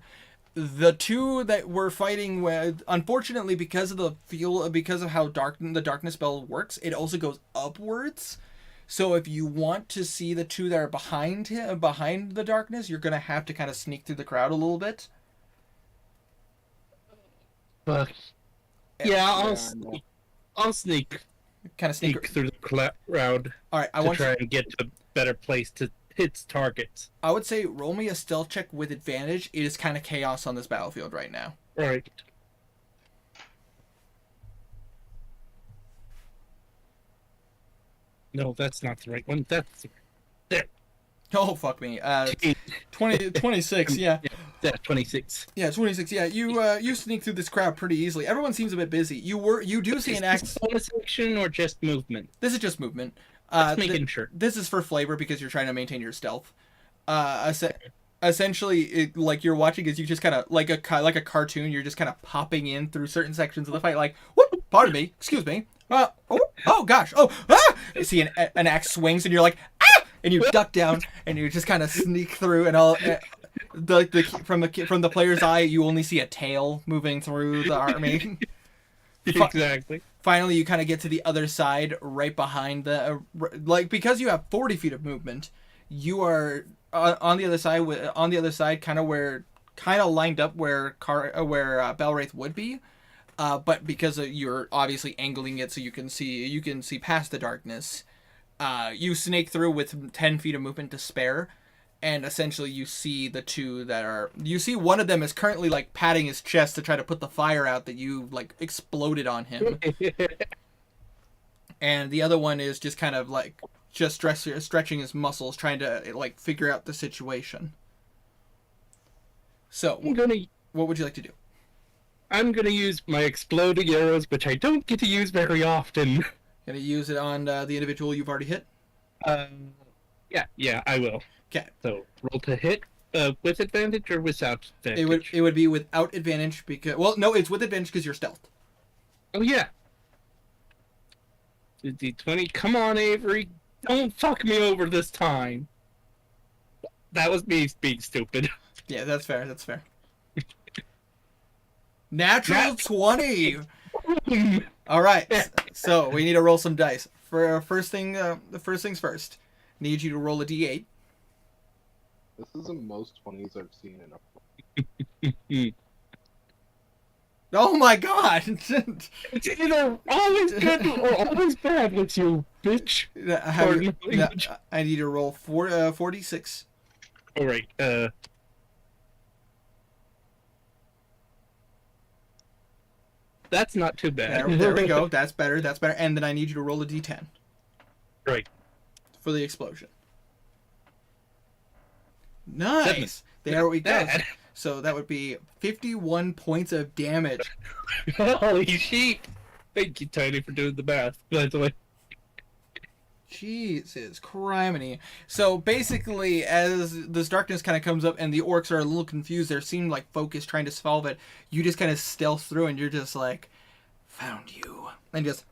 Speaker 1: the two that we're fighting with, unfortunately, because of how the darkness spell works, it also goes upwards. So if you want to see the two that are behind the darkness, you're gonna have to kind of sneak through the crowd a little bit.
Speaker 3: Fuck. Yeah,
Speaker 6: know.
Speaker 3: I'll sneak
Speaker 1: Sneak.
Speaker 3: through the crowd
Speaker 1: All right. I
Speaker 3: to
Speaker 1: want
Speaker 3: try and get to a better place to hit targets.
Speaker 1: I would say roll me a stealth check with advantage. It is kind of chaos on this battlefield right now.
Speaker 3: Right. No, that's not the right one. That's there.
Speaker 1: Oh, fuck me. 26, yeah.
Speaker 3: That's 26.
Speaker 1: Yeah, 26. Yeah, you sneak through this crowd pretty easily. Everyone seems a bit busy. You do see an axe.
Speaker 3: Is this bonus action or just movement?
Speaker 1: This is just movement.
Speaker 3: Just making sure.
Speaker 1: This is for flavor because you're trying to maintain your stealth. Essentially, like you're watching is you just kind of like a cartoon. You're just kind of popping in through certain sections of the fight, like, whoop, pardon me, excuse me. Oh gosh, You see an axe swings and you're like, ah, and you duck down and you just kind of sneak through and all. From the player's eye, you only see a tail moving through the army.
Speaker 3: Exactly.
Speaker 1: Finally, you kind of get to the other side, right behind because you have 40 feet of movement. You are on the other side, kind of lined up where Belwraith would be, but because you're obviously angling it so you can see past the darkness. You snake through with 10 feet of movement to spare. And essentially you see the two you see one of them is currently like patting his chest to try to put the fire out that you like exploded on him. And the other one is just kind of like just stretching his muscles, trying to like figure out the situation. So what would you like to do?
Speaker 3: I'm gonna use my exploding arrows, which I don't get to use very often.
Speaker 1: Gonna use it on the individual you've already hit?
Speaker 3: Yeah, I will.
Speaker 1: Okay.
Speaker 3: So roll to hit with advantage or without advantage?
Speaker 1: It would be without advantage because it's with advantage because you're stealth.
Speaker 3: Oh yeah. D20. Come on, Avery. Don't fuck me over this time. That was me being stupid.
Speaker 1: Yeah, that's fair. That's fair. Natural 20. All right. So we need to roll some dice. For first things first. Need you to roll a d8.
Speaker 6: This is the most 20s I've seen in a...
Speaker 1: Oh my god!
Speaker 3: It's either always good or always bad with you, bitch.
Speaker 1: I need to roll 46.
Speaker 3: Alright, that's not too bad.
Speaker 1: There we go. That's better. That's better. And then I need you to roll a d10.
Speaker 3: Right.
Speaker 1: For the explosion. Nice. There we go. So that would be 51 points of damage.
Speaker 3: Holy shit! Thank you, Tiny, for doing the math, by the way.
Speaker 1: Jesus criminy. So basically, as this darkness kind of comes up and the orcs are a little confused, they seem like focused trying to solve it, you just kind of stealth through and you're just like, found you. And just...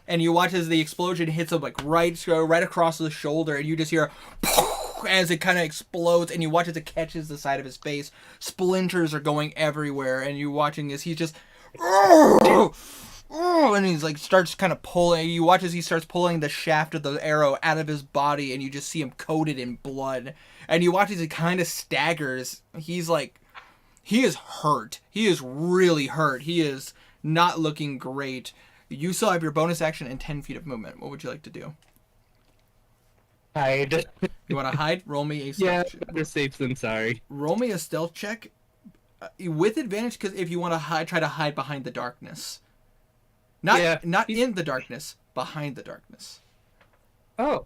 Speaker 1: And you watch as the explosion hits him like right across the shoulder, and you just hear as it kind of explodes, and you watch as it catches the side of his face. Splinters are going everywhere, and you're watching as he's just, and he's like starts kind of pulling. You watch as he starts pulling the shaft of the arrow out of his body, and you just see him coated in blood. And you watch as he kind of staggers. He's like, he is hurt. He is really hurt. He is not looking great. You still have your bonus action and 10 feet of movement. What would you like to do?
Speaker 3: Hide.
Speaker 1: You want to hide? Roll me a stealth check.
Speaker 3: Better safe than sorry.
Speaker 1: Roll me a stealth check with advantage, because if you want to hide, try to hide behind the darkness. Not in the darkness, behind the darkness.
Speaker 3: Oh.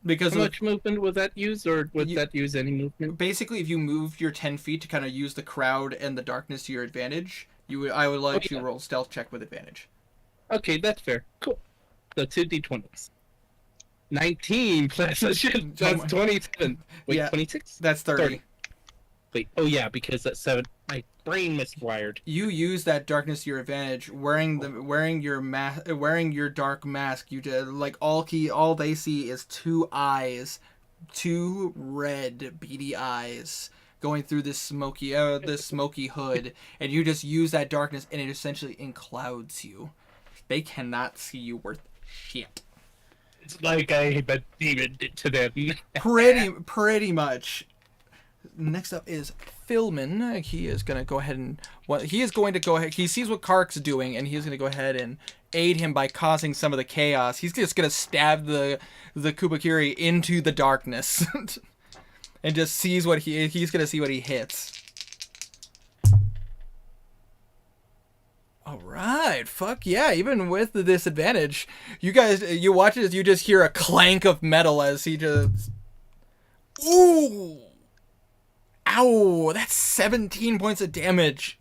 Speaker 1: Because
Speaker 3: how much movement would that use, or would that use any movement?
Speaker 1: Basically, if you moved your 10 feet to kind of use the crowd and the darkness to your advantage, I would let you roll stealth check with advantage.
Speaker 3: Okay, that's fair. Cool. So 2d20s. 19 plus that's 27. Wait,
Speaker 1: yeah,
Speaker 3: 26?
Speaker 1: That's 30.
Speaker 3: Wait, oh yeah, because that's 7. My brain miswired.
Speaker 1: You use that darkness to your advantage, wearing your dark mask. You did like all they see is two eyes, two red beady eyes going through this smoky hood, and you just use that darkness, and it essentially enclouds you. They cannot see you worth shit.
Speaker 3: It's like I been demon to them.
Speaker 1: Pretty much. Next up is Philman. He is going to go ahead and... He sees what Kark's doing, and he's going to go ahead and aid him by causing some of the chaos. He's just going to stab the Kubakiri into the darkness. And just sees what he's going to see what he hits. All right, fuck yeah! Even with the disadvantage, you watch it as you just hear a clank of metal as he just, ooh, ow! That's 17 points of damage.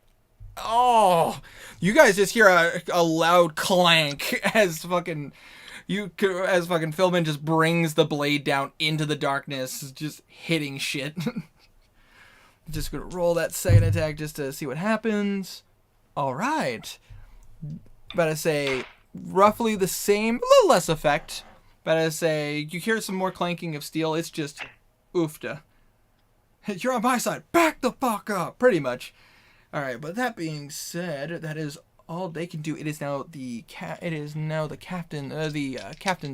Speaker 1: Oh, you guys just hear a loud clank as fucking Philman just brings the blade down into the darkness, just hitting shit. Just gonna roll that second attack just to see what happens. All right. But I say roughly the same, a little less effect. But I say you hear some more clanking of steel. It's just oofta. You're on my side. Back the fuck up. Pretty much. All right. But that being said, that is all they can do. It is now the captain's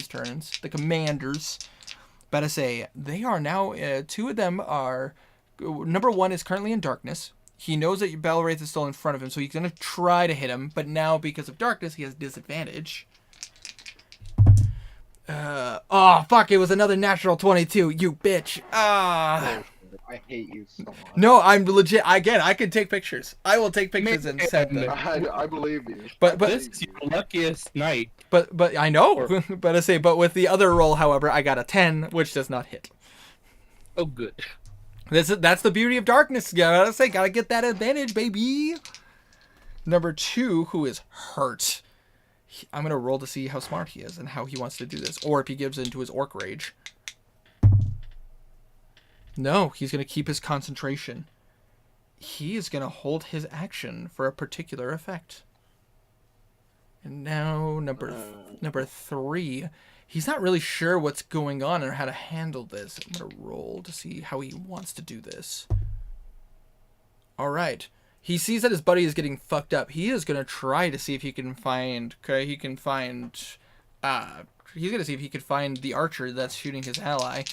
Speaker 1: turns. The commanders. But I say they are now. Two of them are. Number one is currently in darkness. He knows that Belwraith is still in front of him, so he's going to try to hit him. But now, because of darkness, he has disadvantage. Oh, fuck, it was another natural 22, you bitch.
Speaker 6: I hate you so much.
Speaker 1: No, I'm legit. Again, I can take pictures. I will take pictures and send them.
Speaker 6: I believe you.
Speaker 1: But
Speaker 3: this is your luckiest night.
Speaker 1: But I know. But with the other roll, however, I got a 10, which does not hit.
Speaker 3: Oh, good.
Speaker 1: That's the beauty of darkness. Gotta get that advantage, baby. Number two, who is hurt. I'm gonna roll to see how smart he is and how he wants to do this, or if he gives into his orc rage. No, he's gonna keep his concentration. He is gonna hold his action for a particular effect. And now number three. He's not really sure what's going on or how to handle this. I'm going to roll to see how he wants to do this. All right. He sees that his buddy is getting fucked up. He is going to try to see if he can find... he's going to see if he can find the archer that's shooting his ally.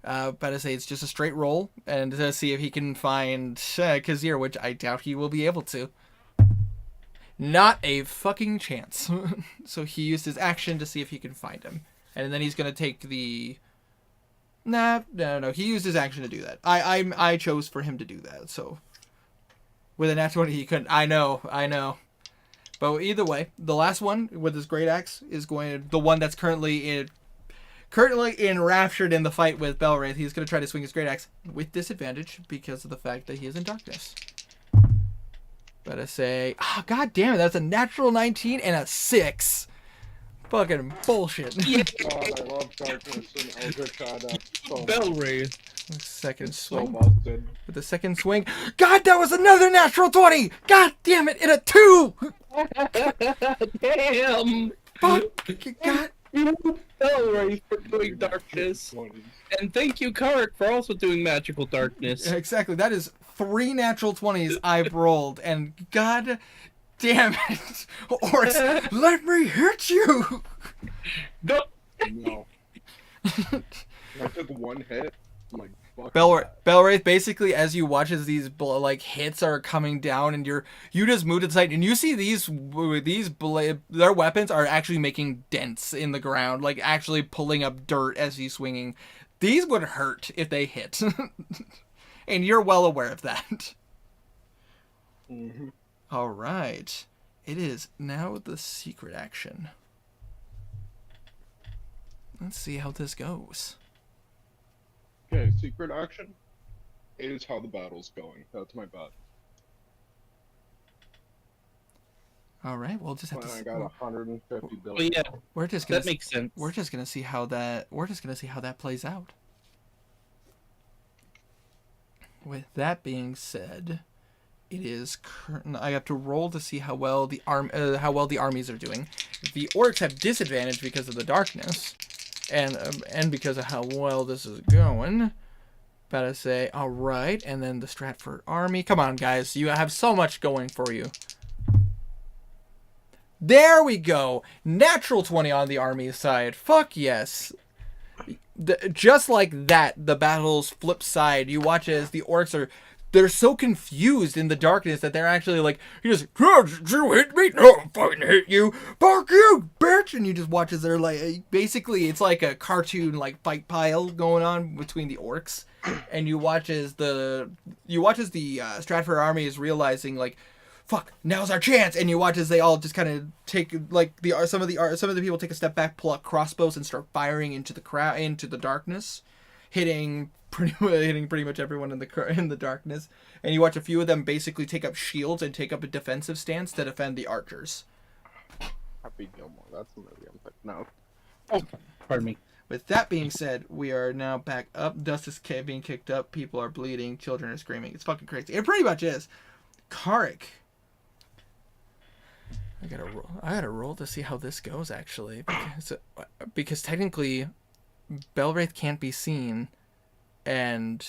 Speaker 1: But I say it's just a straight roll. And to see if he can find Kazir, which I doubt he will be able to. Not a fucking chance. So he used his action to see if he can find him. And then he's going to take the... No. He used his action to do that. I chose for him to do that, so... With a natural 20, he couldn't... I know. But either way, the last one with his great axe is going to... The one that's currently enraptured in the fight with Belwraith. He's going to try to swing his great axe with disadvantage because of the fact that he is in darkness. But I say, god damn it, that's a natural 19 and a 6. Fucking bullshit.
Speaker 6: God, I love darkness and Eldritch Shadow so much.
Speaker 3: Bellwraith.
Speaker 1: Second
Speaker 6: It's so
Speaker 1: swing.
Speaker 6: busted.
Speaker 1: With the second swing. God, that was another natural 20! God damn it, in a 2!
Speaker 3: Damn!
Speaker 1: Fuck! God.
Speaker 3: Bellwraith for doing darkness. And thank you, Kark, for also doing magical darkness.
Speaker 1: Exactly, that is 3 natural 20s I've rolled, and god damn it! Orcs, let me hit you!
Speaker 3: Go!
Speaker 6: No. I took one hit. I'm like, fuck
Speaker 1: Belwraith, basically, as you watch as these hits are coming down, and you just move to the side, and you see their weapons are actually making dents in the ground, like actually pulling up dirt as he's swinging. These would hurt if they hit, and you're well aware of that.
Speaker 6: Mm-hmm.
Speaker 1: All right, it is now the secret action. Let's see how this goes.
Speaker 6: Okay, secret action is how the battle's going. That's my bet.
Speaker 1: All right, we'll just have to.
Speaker 6: I got 150
Speaker 3: Oh
Speaker 6: billion.
Speaker 3: yeah,
Speaker 1: We're just gonna.
Speaker 3: that makes sense.
Speaker 1: We're just gonna see how that. We're just gonna see how that plays out. With that being said, it is current. I have to roll to see how well the armies are doing. The orcs have disadvantage because of the darkness, and because of how well this is going. About to say, all right, and then the Stratford army. Come on, guys, you have so much going for you. There we go. Natural 20 on the army side. Fuck yes. Just like that, the battle's flip side. You watch as the orcs they're so confused in the darkness that they're actually like, you hit me? No, I fucking hit you. Fuck you, bitch. And you just watch as they're like, basically it's like a cartoon like fight pile going on between the orcs. And you watch as the Stratford army is realizing like, fuck, now's our chance. And you watch as they all just kind of take like some of the people take a step back, pull out crossbows, and start firing into the darkness, hitting pretty much everyone in the darkness. And you watch a few of them basically take up shields and take up a defensive stance to defend the archers.
Speaker 6: Happy Gilmore. That's the movie I'm thinking of.
Speaker 3: Oh, pardon me.
Speaker 1: With that being said, we are now back up. Dust is being kicked up. People are bleeding. Children are screaming. It's fucking crazy. It pretty much is. Karik. I gotta roll to see how this goes, actually. Because technically, Belwraith can't be seen, and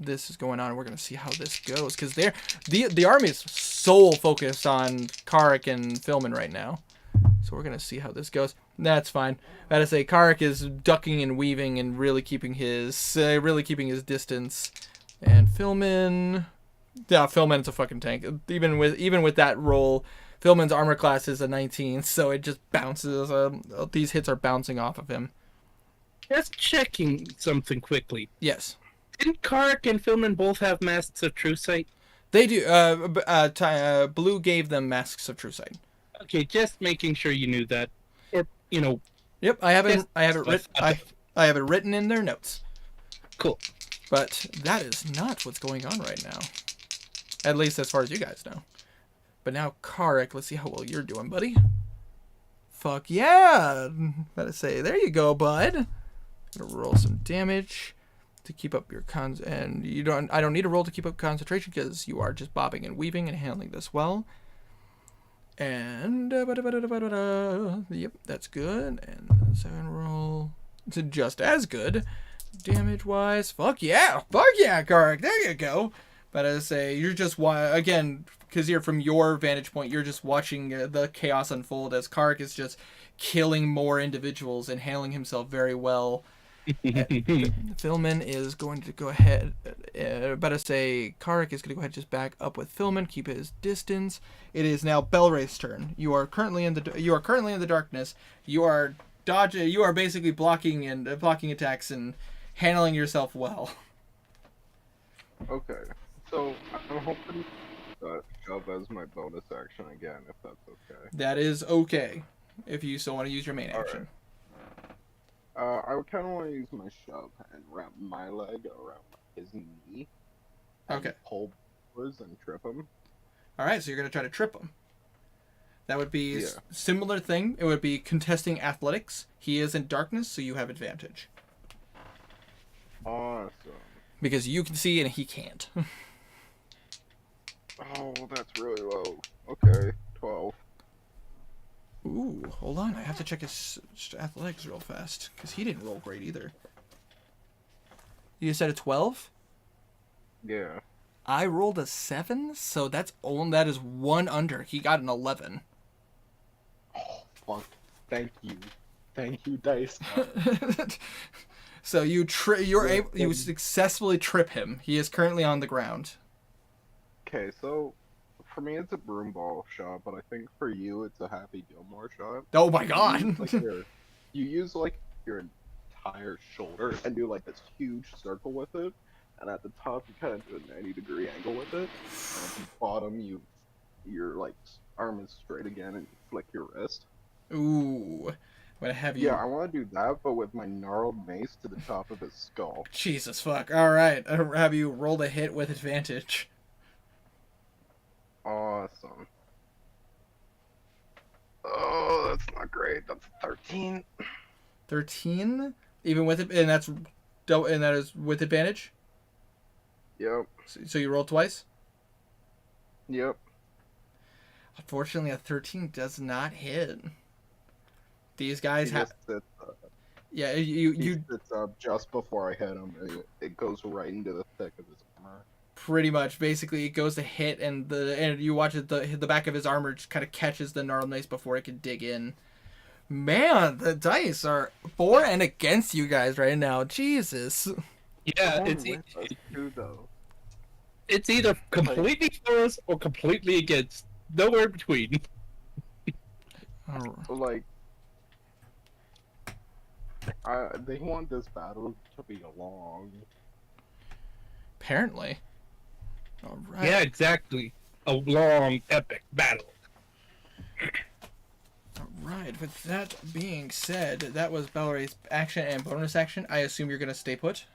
Speaker 1: this is going on, and we're gonna see how this goes. Because the army is sole focused on Karik and Filman right now. So we're going to see how this goes. That's fine. I gotta say, Karik is ducking and weaving and really keeping his distance. And Filman... Yeah, Filman's a fucking tank. Even with that roll, Filman's armor class is a 19, so it just bounces. These hits are bouncing off of him.
Speaker 3: Just checking something quickly.
Speaker 1: Yes.
Speaker 3: Didn't Karik and Filman both have Masks of True Sight?
Speaker 1: They do. Blue gave them Masks of True Sight.
Speaker 3: Okay, just making sure you knew that. Or, you know...
Speaker 1: Yep, I have it written in their notes.
Speaker 3: Cool.
Speaker 1: But that is not what's going on right now. At least as far as you guys know. But now, Karik, let's see how well you're doing, buddy. Fuck yeah! Gotta say, there you go, bud. Gonna roll some damage to keep up your and I don't need a roll to keep up concentration because you are just bobbing and weaving and handling this well. And yep, that's good. And the second roll, it's just as good. Damage wise, fuck yeah, Karik, there you go. But as I say, you're just again, because you're from your vantage point, you're just watching the chaos unfold as Karik is just killing more individuals and handling himself very well. Filman is going to go ahead. But I say Karik is going to go ahead and just back up with Filman, keep his distance. It is now Belwraith's turn. You are currently in the darkness. You are dodging. You are basically blocking attacks and handling yourself well.
Speaker 6: Okay, so I'm hoping shove as my bonus action again, if that's okay.
Speaker 1: That is okay, if you still want to use your main action.
Speaker 6: Right. I kind of want to use my shove and wrap my leg around his knee. And
Speaker 1: Okay.
Speaker 6: pull backwards and trip him.
Speaker 1: All right, so you're gonna try to trip him. That would be
Speaker 6: Yeah.
Speaker 1: similar thing. It would be contesting athletics. He is in darkness, so you have advantage.
Speaker 6: Awesome.
Speaker 1: Because you can see and he can't.
Speaker 6: Oh, that's really low. Okay, 12.
Speaker 1: Ooh, hold on. I have to check his athletics real fast. Because he didn't roll great either. You said a 12?
Speaker 6: Yeah.
Speaker 1: I rolled a 7, so that is 1 under. He got an 11.
Speaker 6: Oh, fuck. Thank you. Thank you, Dice.
Speaker 1: So you successfully trip him. He is currently on the ground.
Speaker 6: Okay, so for me it's a broom ball shot, but I think for you it's a Happy Gilmore shot.
Speaker 1: Oh my god!
Speaker 6: You use your entire shoulder and do like this huge circle with it, and at the top you kind of do a 90-degree angle with it. And at the bottom your like arm is straight again and you flick your wrist.
Speaker 1: Ooh, I'm gonna have you.
Speaker 6: Yeah, I want to do that, but with my gnarled mace to the top of his skull.
Speaker 1: Jesus fuck! All right, I'll have you roll a hit with advantage.
Speaker 6: Awesome. Oh, that's not great. That's 13.
Speaker 1: 13, even with it, and that is with advantage.
Speaker 6: Yep.
Speaker 1: So you roll twice.
Speaker 6: Yep.
Speaker 1: Unfortunately, a 13 does not hit. These guys have. Yeah,
Speaker 6: He sits up just before I hit him. It goes right into the thick of his armor.
Speaker 1: Pretty much, basically, it goes to hit, and you watch it. The back of his armor just kind of catches the gnarled mace before it can dig in. Man, the dice are for and against you guys right now. Jesus.
Speaker 3: Yeah, it's
Speaker 6: too, though.
Speaker 3: It's either completely for us or completely against. Nowhere in between.
Speaker 6: Like, they want this battle to be long.
Speaker 1: Apparently. All right.
Speaker 3: Yeah, exactly. A long, epic battle.
Speaker 1: All right. With that being said, that was Balleray's action and bonus action. I assume you're gonna stay put.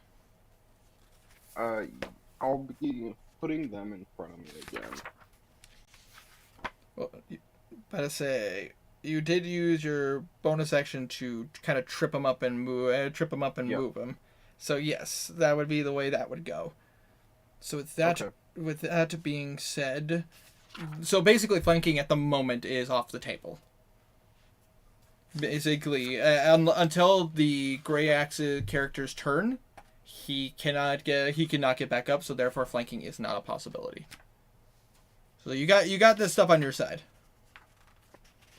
Speaker 6: I'll be putting them in front of me again.
Speaker 1: Well, better say you did use your bonus action to kind of trip him up and move him. So yes, that would be the way that would go. So with that being said, so basically flanking at the moment is off the table. Basically, until the Gray Axe's character's turn, he cannot get back up. So therefore, flanking is not a possibility. So you got this stuff on your side.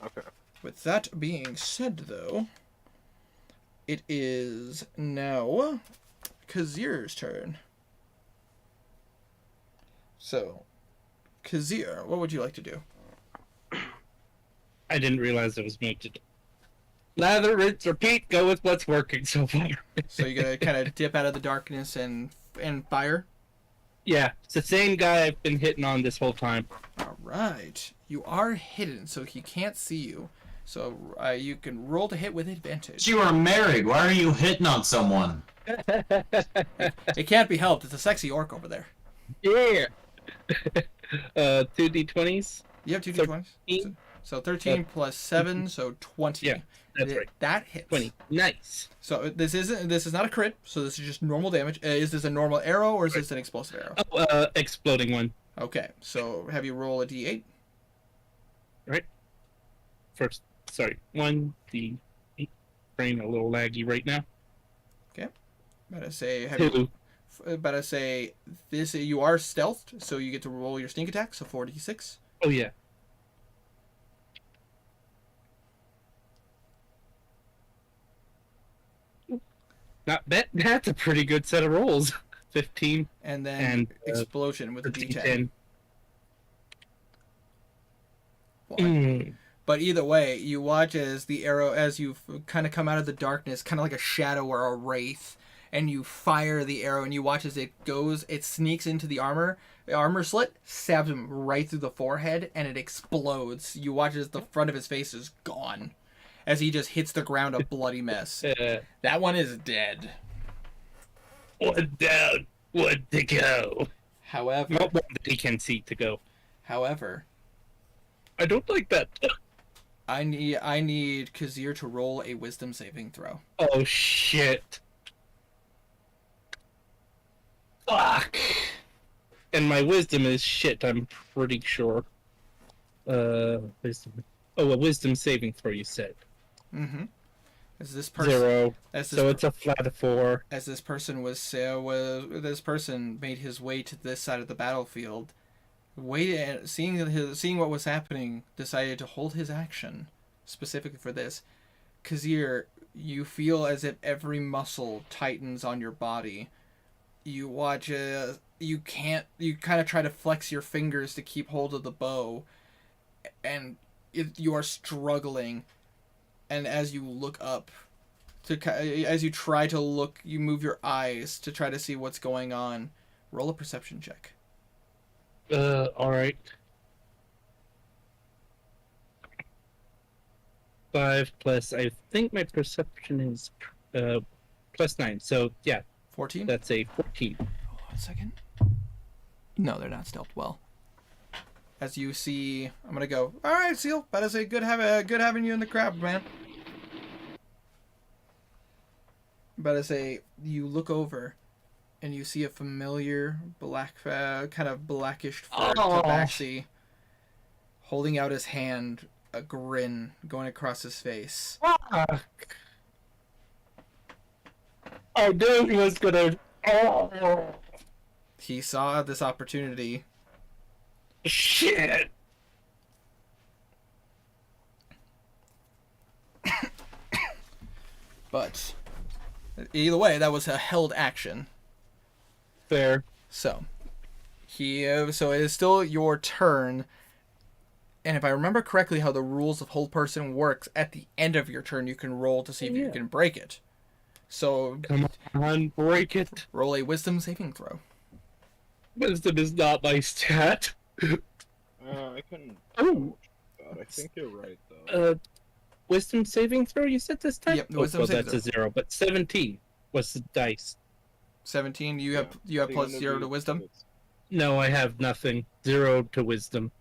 Speaker 6: Okay.
Speaker 1: With that being said, though, it is now Kazir's turn. So, Kazir, what would you like to do?
Speaker 3: I didn't realize it was muted. Lather, rinse, repeat. Go with what's working so far.
Speaker 1: So you're gonna kind of dip out of the darkness and fire?
Speaker 3: Yeah, it's the same guy I've been hitting on this whole time.
Speaker 1: All right. You are hidden, so he can't see you. So you can roll to hit with advantage.
Speaker 8: You are married. Why are you hitting on someone?
Speaker 1: It can't be helped. It's a sexy orc over there.
Speaker 3: Yeah. 2d20s.
Speaker 1: You have 2d20s. So 13 plus 7, so 20.
Speaker 3: Yeah, that's right.
Speaker 1: That hits.
Speaker 3: 20. Nice.
Speaker 1: So this is not a crit. So this is just normal damage. Is this a normal arrow or is this an explosive arrow?
Speaker 3: Oh, exploding one.
Speaker 1: Okay. So have you roll a d8?
Speaker 3: Right. First, sorry, 1d8. Brain a little laggy right now.
Speaker 1: Okay. Better say this. You are stealthed, so you get to roll your sneak attack. So 4d6.
Speaker 3: Oh yeah. Not bad. That's a pretty good set of rolls. 15.
Speaker 1: And then explosion with a d10. But either way, you watch as the arrow, as you kind of come out of the darkness, kind of like a shadow or a wraith, and you fire the arrow, and you watch as it sneaks into the armor slit, stabs him right through the forehead, and it explodes. You watch as the front of his face is gone, as he just hits the ground a bloody mess. That one is dead.
Speaker 3: One down, one to go.
Speaker 1: However,
Speaker 3: not one that he can see to go.
Speaker 1: However,
Speaker 3: I don't like that.
Speaker 1: I need Kazir to roll a wisdom saving throw.
Speaker 3: Oh shit. Fuck. And my wisdom is shit, I'm pretty sure. Wisdom. Oh, a wisdom saving throw, you said.
Speaker 1: Mm-hmm. As this person,
Speaker 3: 0.
Speaker 1: as this
Speaker 3: So it's a flat 4.
Speaker 1: as this person this person made his way to this side of the battlefield, waited, seeing what was happening, decided to hold his action specifically for this. Kazir, you feel as if every muscle tightens on your body. You watch you kind of try to flex your fingers to keep hold of the bow, and you are struggling. And as you look up, as you try to look, you move your eyes to try to see what's going on. Roll a perception check.
Speaker 3: Alright. 5 plus, I think my perception is plus 9. So yeah,
Speaker 1: 14?
Speaker 3: that's a 14.
Speaker 1: Hold on a second. No, they're not stealthed well. As you see, I'm gonna go. All right, Seal. About to say, good having you in the crowd, man. About to say, you look over, and you see a familiar black, kind of blackish tabaxi, holding out his hand, a grin going across his face.
Speaker 3: Fuck. Oh, dude, he was gonna. Oh.
Speaker 1: He saw this opportunity.
Speaker 3: Shit.
Speaker 1: But either way, that was a held action.
Speaker 3: Fair.
Speaker 1: So so it is still your turn. And if I remember correctly how the rules of hold person works, at the end of your turn you can roll to see if you can break it. So
Speaker 3: Come on, break it.
Speaker 1: roll a wisdom saving throw.
Speaker 3: Wisdom is not my stat.
Speaker 6: I can.
Speaker 3: Oh.
Speaker 6: I think you're right though.
Speaker 3: Wisdom saving throw, you said this time?
Speaker 1: Yep, wisdom saving
Speaker 3: that's a 0, but 17 was the dice.
Speaker 1: 17. You have
Speaker 6: The
Speaker 1: plus
Speaker 6: end of
Speaker 1: 0
Speaker 6: the-
Speaker 1: to wisdom.
Speaker 3: No, I have nothing. 0 to wisdom.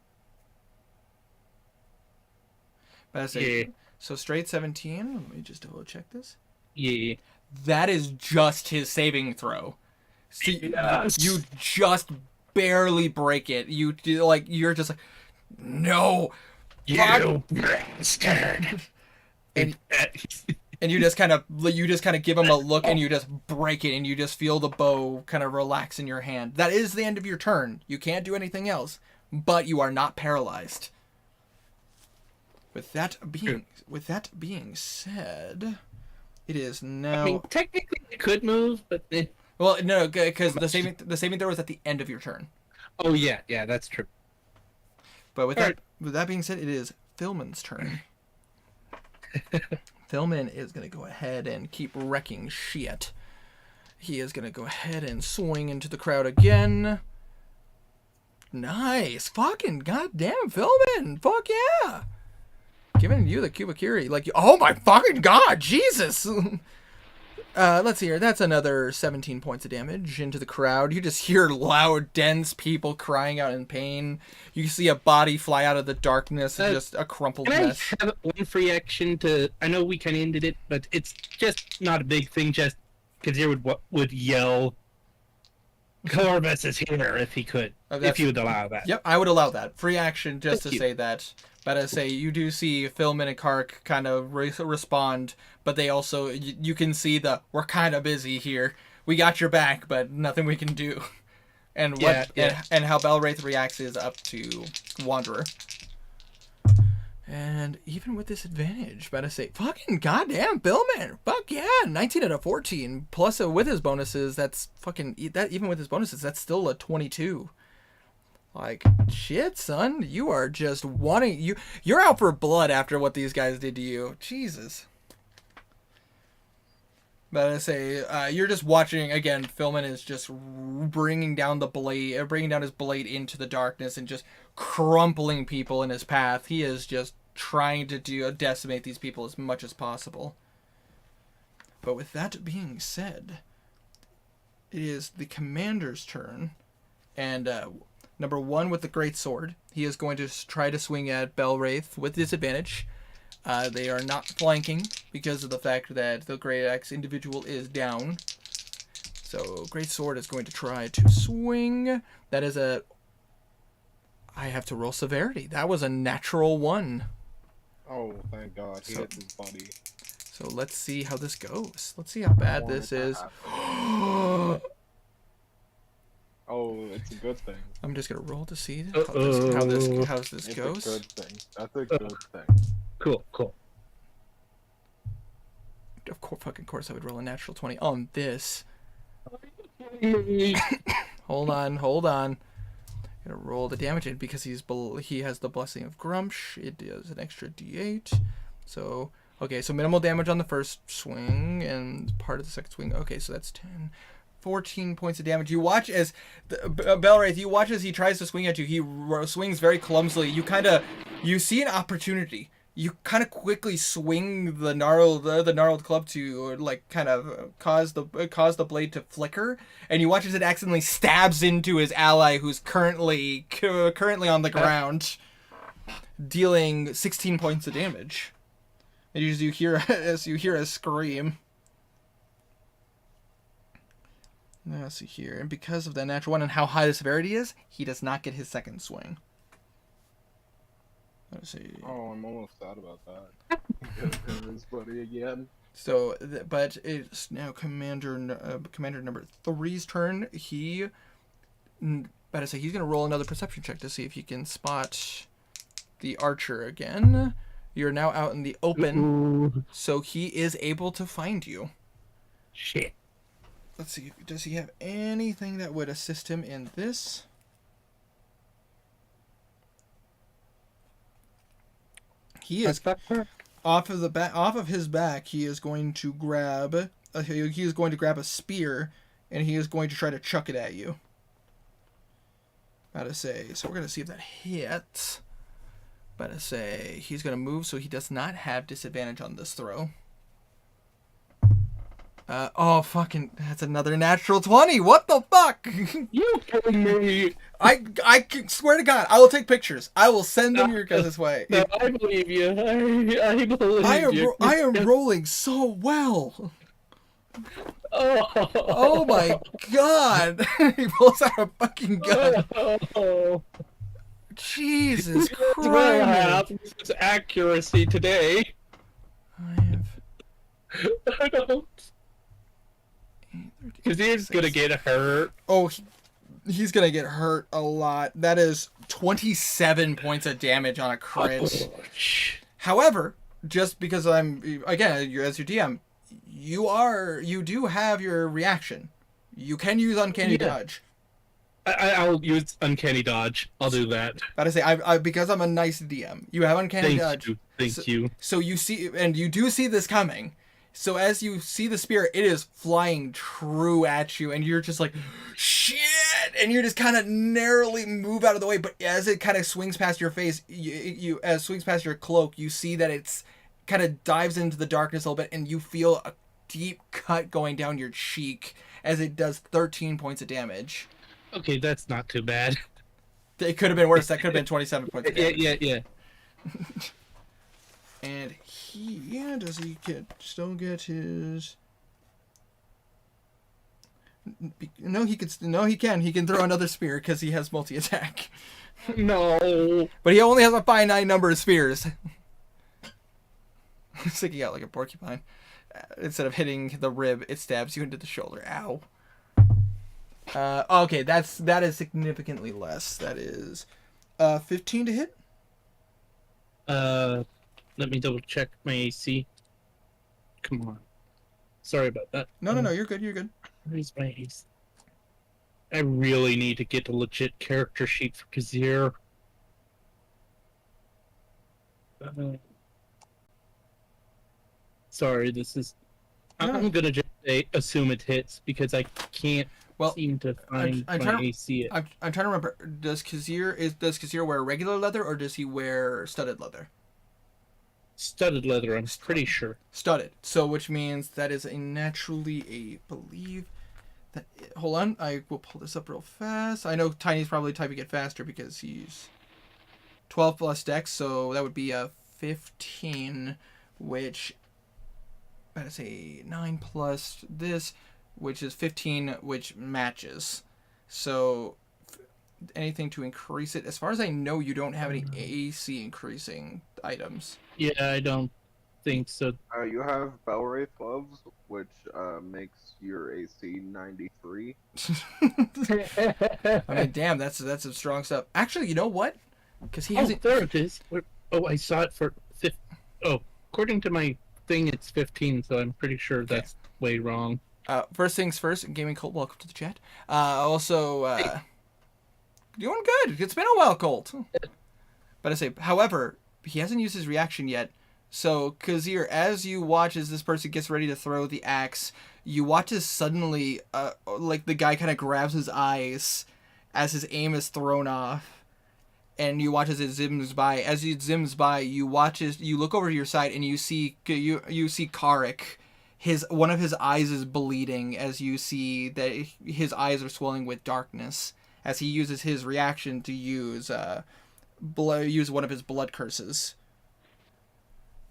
Speaker 1: But I say,
Speaker 3: Yeah.
Speaker 1: so straight 17. Let me just double check this.
Speaker 3: Yeah.
Speaker 1: That is just his saving throw. See,
Speaker 3: Yes.
Speaker 1: you just barely break it. You're just like, no.
Speaker 3: You bastard.
Speaker 1: And you just kind of give him a look, and you just break it, and you just feel the bow kind of relax in your hand. That is the end of your turn. You can't do anything else, but you are not paralyzed. With that being said, it is now.
Speaker 3: I mean, technically you could move, but
Speaker 1: Well, no, because the saving throw is at the end of your turn.
Speaker 3: oh yeah, that's true.
Speaker 1: But with
Speaker 3: Alright.
Speaker 1: with that being said, it is Philman's turn. Philman is gonna go ahead and keep wrecking shit. He is gonna go ahead and swing into the crowd again. Nice, fucking goddamn Philman, fuck yeah! Giving you the Kubakiri, like, oh my fucking god, Jesus! Let's see here. That's another 17 points of damage into the crowd. You just hear loud, dense people crying out in pain. You see a body fly out of the darkness, just a crumpled
Speaker 3: Can
Speaker 1: mess.
Speaker 3: I have one free action to? I know we kind of ended it, but it's just not a big thing. Just because he would yell, "Corvus is here!" if he could, if you would allow that.
Speaker 1: Yep, I would allow that. Free action just
Speaker 3: Thank
Speaker 1: to
Speaker 3: you.
Speaker 1: say that. But I say, you do see Philman and Kark kind of respond, but they also, you can see we're kind of busy here. We got your back, but nothing we can do. And and how Belwraith reacts is up to Wanderer. And even with this advantage, but I say, fucking goddamn Philman, fuck yeah, 19 out of 14. Plus with his bonuses, that's fucking, even with his bonuses, that's still a 22. Like, shit, son, you are just you're out for blood after what these guys did to you. Jesus. But I say, you're just watching, again, Philman is just bringing down his blade into the darkness and just crumpling people in his path. He is just trying to decimate these people as much as possible. But with that being said, it is the commander's turn, and, number 1 with the great sword. He is going to try to swing at Belwraith with disadvantage. They are not flanking because of the fact that the Great Axe individual is down. So Great Sword is going to try to swing. That is a... I have to roll severity. That was a natural 1.
Speaker 6: Oh, thank God. He
Speaker 1: So-
Speaker 6: hit his buddy.
Speaker 1: So let's see how this goes. Let's see how bad this is.
Speaker 6: Oh, it's a good thing.
Speaker 1: I'm just gonna roll to see how this
Speaker 6: It's
Speaker 1: goes.
Speaker 6: a good thing. That's a good thing.
Speaker 3: Cool.
Speaker 1: Of course, fucking course, I would roll a natural 20 on this. Hold on. Gonna roll the damage in because he has the Blessing of Grumsh. It does an extra D8. So okay, so minimal damage on the first swing and part of the second swing. Okay, so that's 10. 14 points of damage. You watch as Belwraith, you watch as he tries to swing at you. He swings very clumsily. You see an opportunity. You kind of quickly swing the gnarled club to like kind of cause the blade to flicker, and you watch as it accidentally stabs into his ally who's currently on the ground, dealing 16 points of damage. And you hear a scream. Let's see here. And because of that natural 1 and how high the severity is, he does not get his second swing. Let's see.
Speaker 6: Oh, I'm almost sad about that. Hit his buddy again.
Speaker 1: So, but it's now Commander number 3's turn. He's going to roll another perception check to see if he can spot the archer again. You're now out in the open, so he is able to find you.
Speaker 3: Shit.
Speaker 1: Let's see. Does he have anything that would assist him in this? He is off of his back. He is going to grab. He is going to grab a spear, and he is going to try to chuck it at you. About to say. So we're gonna see if that hits. About to say he's gonna move, so he does not have disadvantage on this throw. Oh, fucking, that's another natural 20. What the fuck?
Speaker 3: You kidding me?
Speaker 1: I swear to God, I will take pictures. I will send them your guys' way.
Speaker 3: No, I believe you. I believe you.
Speaker 1: I am rolling so well.
Speaker 3: Oh.
Speaker 1: Oh my God. He pulls out a fucking gun.
Speaker 3: Oh.
Speaker 1: Jesus
Speaker 3: Well, I
Speaker 1: Christ.
Speaker 3: have this accuracy today.
Speaker 1: I have
Speaker 3: I don't. Because he's gonna get hurt.
Speaker 1: Oh, he's gonna get hurt a lot. That is 27 points of damage on a crit. However, just because I'm again, as your DM, you do have your reaction. You can use Uncanny Dodge.
Speaker 3: I'll use Uncanny Dodge. I'll do that.
Speaker 1: Gotta say, I because I'm a nice DM. You have Uncanny Dodge.
Speaker 3: Thank you.
Speaker 1: So you see, and you do see this coming. So as you see the spear, it is flying true at you, and you're just like, shit! And you just kind of narrowly move out of the way. But as it kind of swings past your face, as swings past your cloak, you see that it's kind of dives into the darkness a little bit, and you feel a deep cut going down your cheek as it does 13 points of damage.
Speaker 3: Okay, that's not too bad.
Speaker 1: It could have been worse. That could have been 27 points of damage.
Speaker 3: Yeah.
Speaker 1: And does he still get his? No, he can. He can throw another spear because he has multi-attack.
Speaker 3: No.
Speaker 1: But he only has a finite number of spears. Sticking out like a porcupine. Instead of hitting the rib, it stabs you into the shoulder. Ow. Okay, that is significantly less. That is 15 to hit.
Speaker 3: Let me double check my AC. Come on. Sorry about that.
Speaker 1: No, you're good.
Speaker 3: Where's my AC? I really need to get a legit character sheet for Kazir. Sorry, this is... I'm gonna just assume it hits because I can't seem to find my AC.
Speaker 1: I'm trying to remember. Does Kazir wear regular leather or does he wear studded leather?
Speaker 3: Studded leather, I'm pretty sure.
Speaker 1: Studded. So, which means that is believe that. Hold on, I will pull this up real fast. I know Tiny's probably typing it faster because he's 12 plus dex, so that would be a 15, which, I'd say 9 plus this, which is 15, which matches. So anything to increase it. As far as I know, you don't have any AC increasing items.
Speaker 3: Yeah, I don't think so.
Speaker 6: You have Bellwraith gloves, which makes your AC 93.
Speaker 1: I mean, damn, that's some strong stuff. Actually, you know what? Because he
Speaker 3: Oh,
Speaker 1: hasn't.
Speaker 3: there it is. Oh, I saw it for 15. Oh, according to my thing, it's 15, so I'm pretty sure that's way wrong.
Speaker 1: First things first, Gaming Colt, welcome to the chat. Also, doing good. It's been a while, Colt. But I say, however, he hasn't used his reaction yet. So, Kazir, as you watch as this person gets ready to throw the axe, you watch as suddenly, like, the guy kind of grabs his eyes as his aim is thrown off. And you watch as it zims by. As it zims by, you watch as you look over to your side and you see Karik. One of his eyes is bleeding as you see that his eyes are swelling with darkness as he uses his reaction to use one of his blood curses.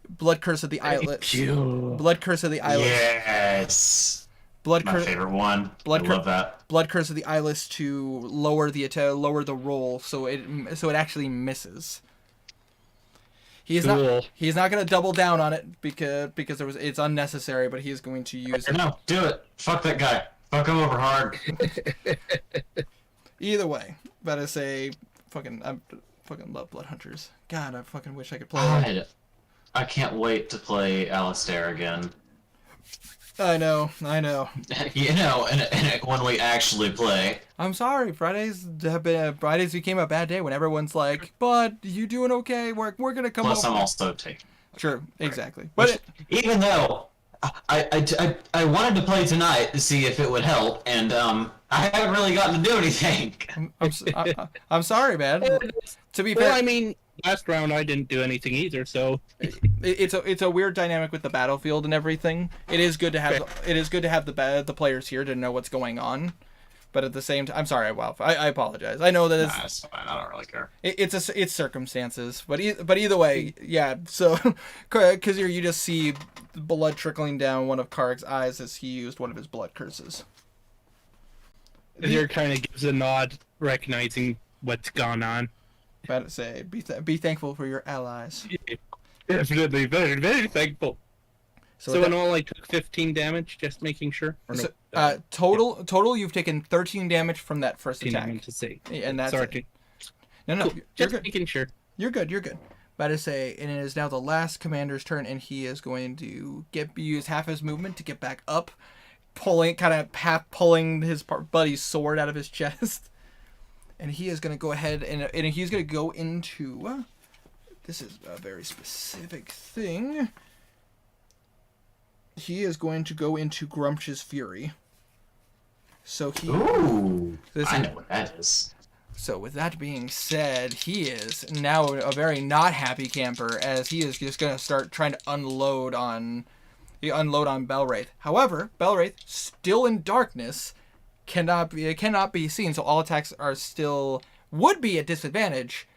Speaker 1: Blood curse of the eyelets. Blood curse of the eyelets.
Speaker 8: Yes.
Speaker 1: Blood
Speaker 8: My
Speaker 1: curse.
Speaker 8: favorite one.
Speaker 1: Blood
Speaker 8: I love that.
Speaker 1: Blood curse of the eyelets to lower the roll, so it actually misses. He's not going to double down on it because it's unnecessary, but he is going to use it.
Speaker 8: No, do it. Fuck that guy. Fuck him over hard.
Speaker 1: Either way, but I say I fucking love Blood Hunters. God, I fucking wish I could play.
Speaker 8: I can't wait to play Alistair again.
Speaker 1: I know.
Speaker 8: You know, and when we actually play.
Speaker 1: I'm sorry. Fridays became a bad day when everyone's like, "Bud, you doing okay? We're gonna come."
Speaker 8: Plus,
Speaker 1: over.
Speaker 8: I'm also taking.
Speaker 1: Sure, exactly.
Speaker 8: But even though I wanted to play tonight to see if it would help, and I haven't really gotten to do anything.
Speaker 1: I'm sorry, man. To be fair,
Speaker 3: well, I mean, last round I didn't do anything either, so
Speaker 1: it's a weird dynamic with the battlefield and everything. It is good to have the players here to know what's going on, but at the same time, I'm sorry, Walf. I apologize. I know that
Speaker 8: It's fine. I don't really care.
Speaker 1: It's circumstances, but either way, yeah. So, because you just see blood trickling down one of Karik's eyes as he used one of his blood curses.
Speaker 3: There kind of gives a nod, recognizing what's gone on.
Speaker 1: About to say, be thankful for your allies.
Speaker 3: Definitely, very, very thankful. So in all, I took 15 damage, just making sure. Or
Speaker 1: so,
Speaker 3: no,
Speaker 1: total, you've taken 13 damage from that first attack.
Speaker 3: To say.
Speaker 1: And that's
Speaker 3: Sorry.
Speaker 1: No,
Speaker 3: Cool.
Speaker 1: you're
Speaker 3: Just
Speaker 1: good.
Speaker 3: making sure.
Speaker 1: You're good. About to say, and it is now the last commander's turn, and he is going to use half his movement to get back up, pulling his buddy's sword out of his chest. And he is going to go ahead and he's going to go into... this is a very specific thing. He is going to go into Grumpch's Fury. So he...
Speaker 8: Ooh! I know what that is.
Speaker 1: So with that being said, he is now a very not happy camper as he is just going to start trying to unload on Bellwraith. However, Bellwraith, still in darkness... cannot be seen, so all attacks would be at disadvantage,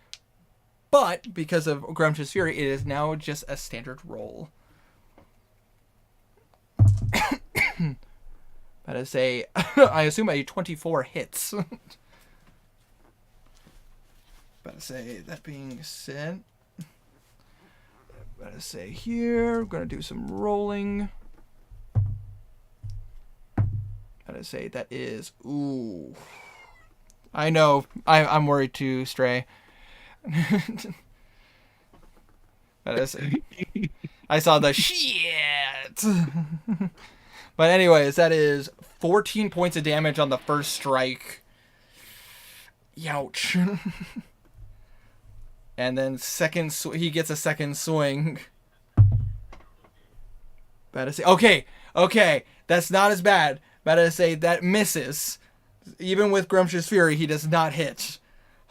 Speaker 1: but because of Grumpch's Fury, it is now just a standard roll. That is I assume a 24 hits. But that being said, here, we're gonna do some rolling. That is, ooh. I know, I'm worried too, Stray. I saw the shit. But anyways, that is 14 points of damage on the first strike. Youch. And then he gets a second swing. Okay, that's not as bad. That misses. Even with Grumpch's Fury, he does not hit.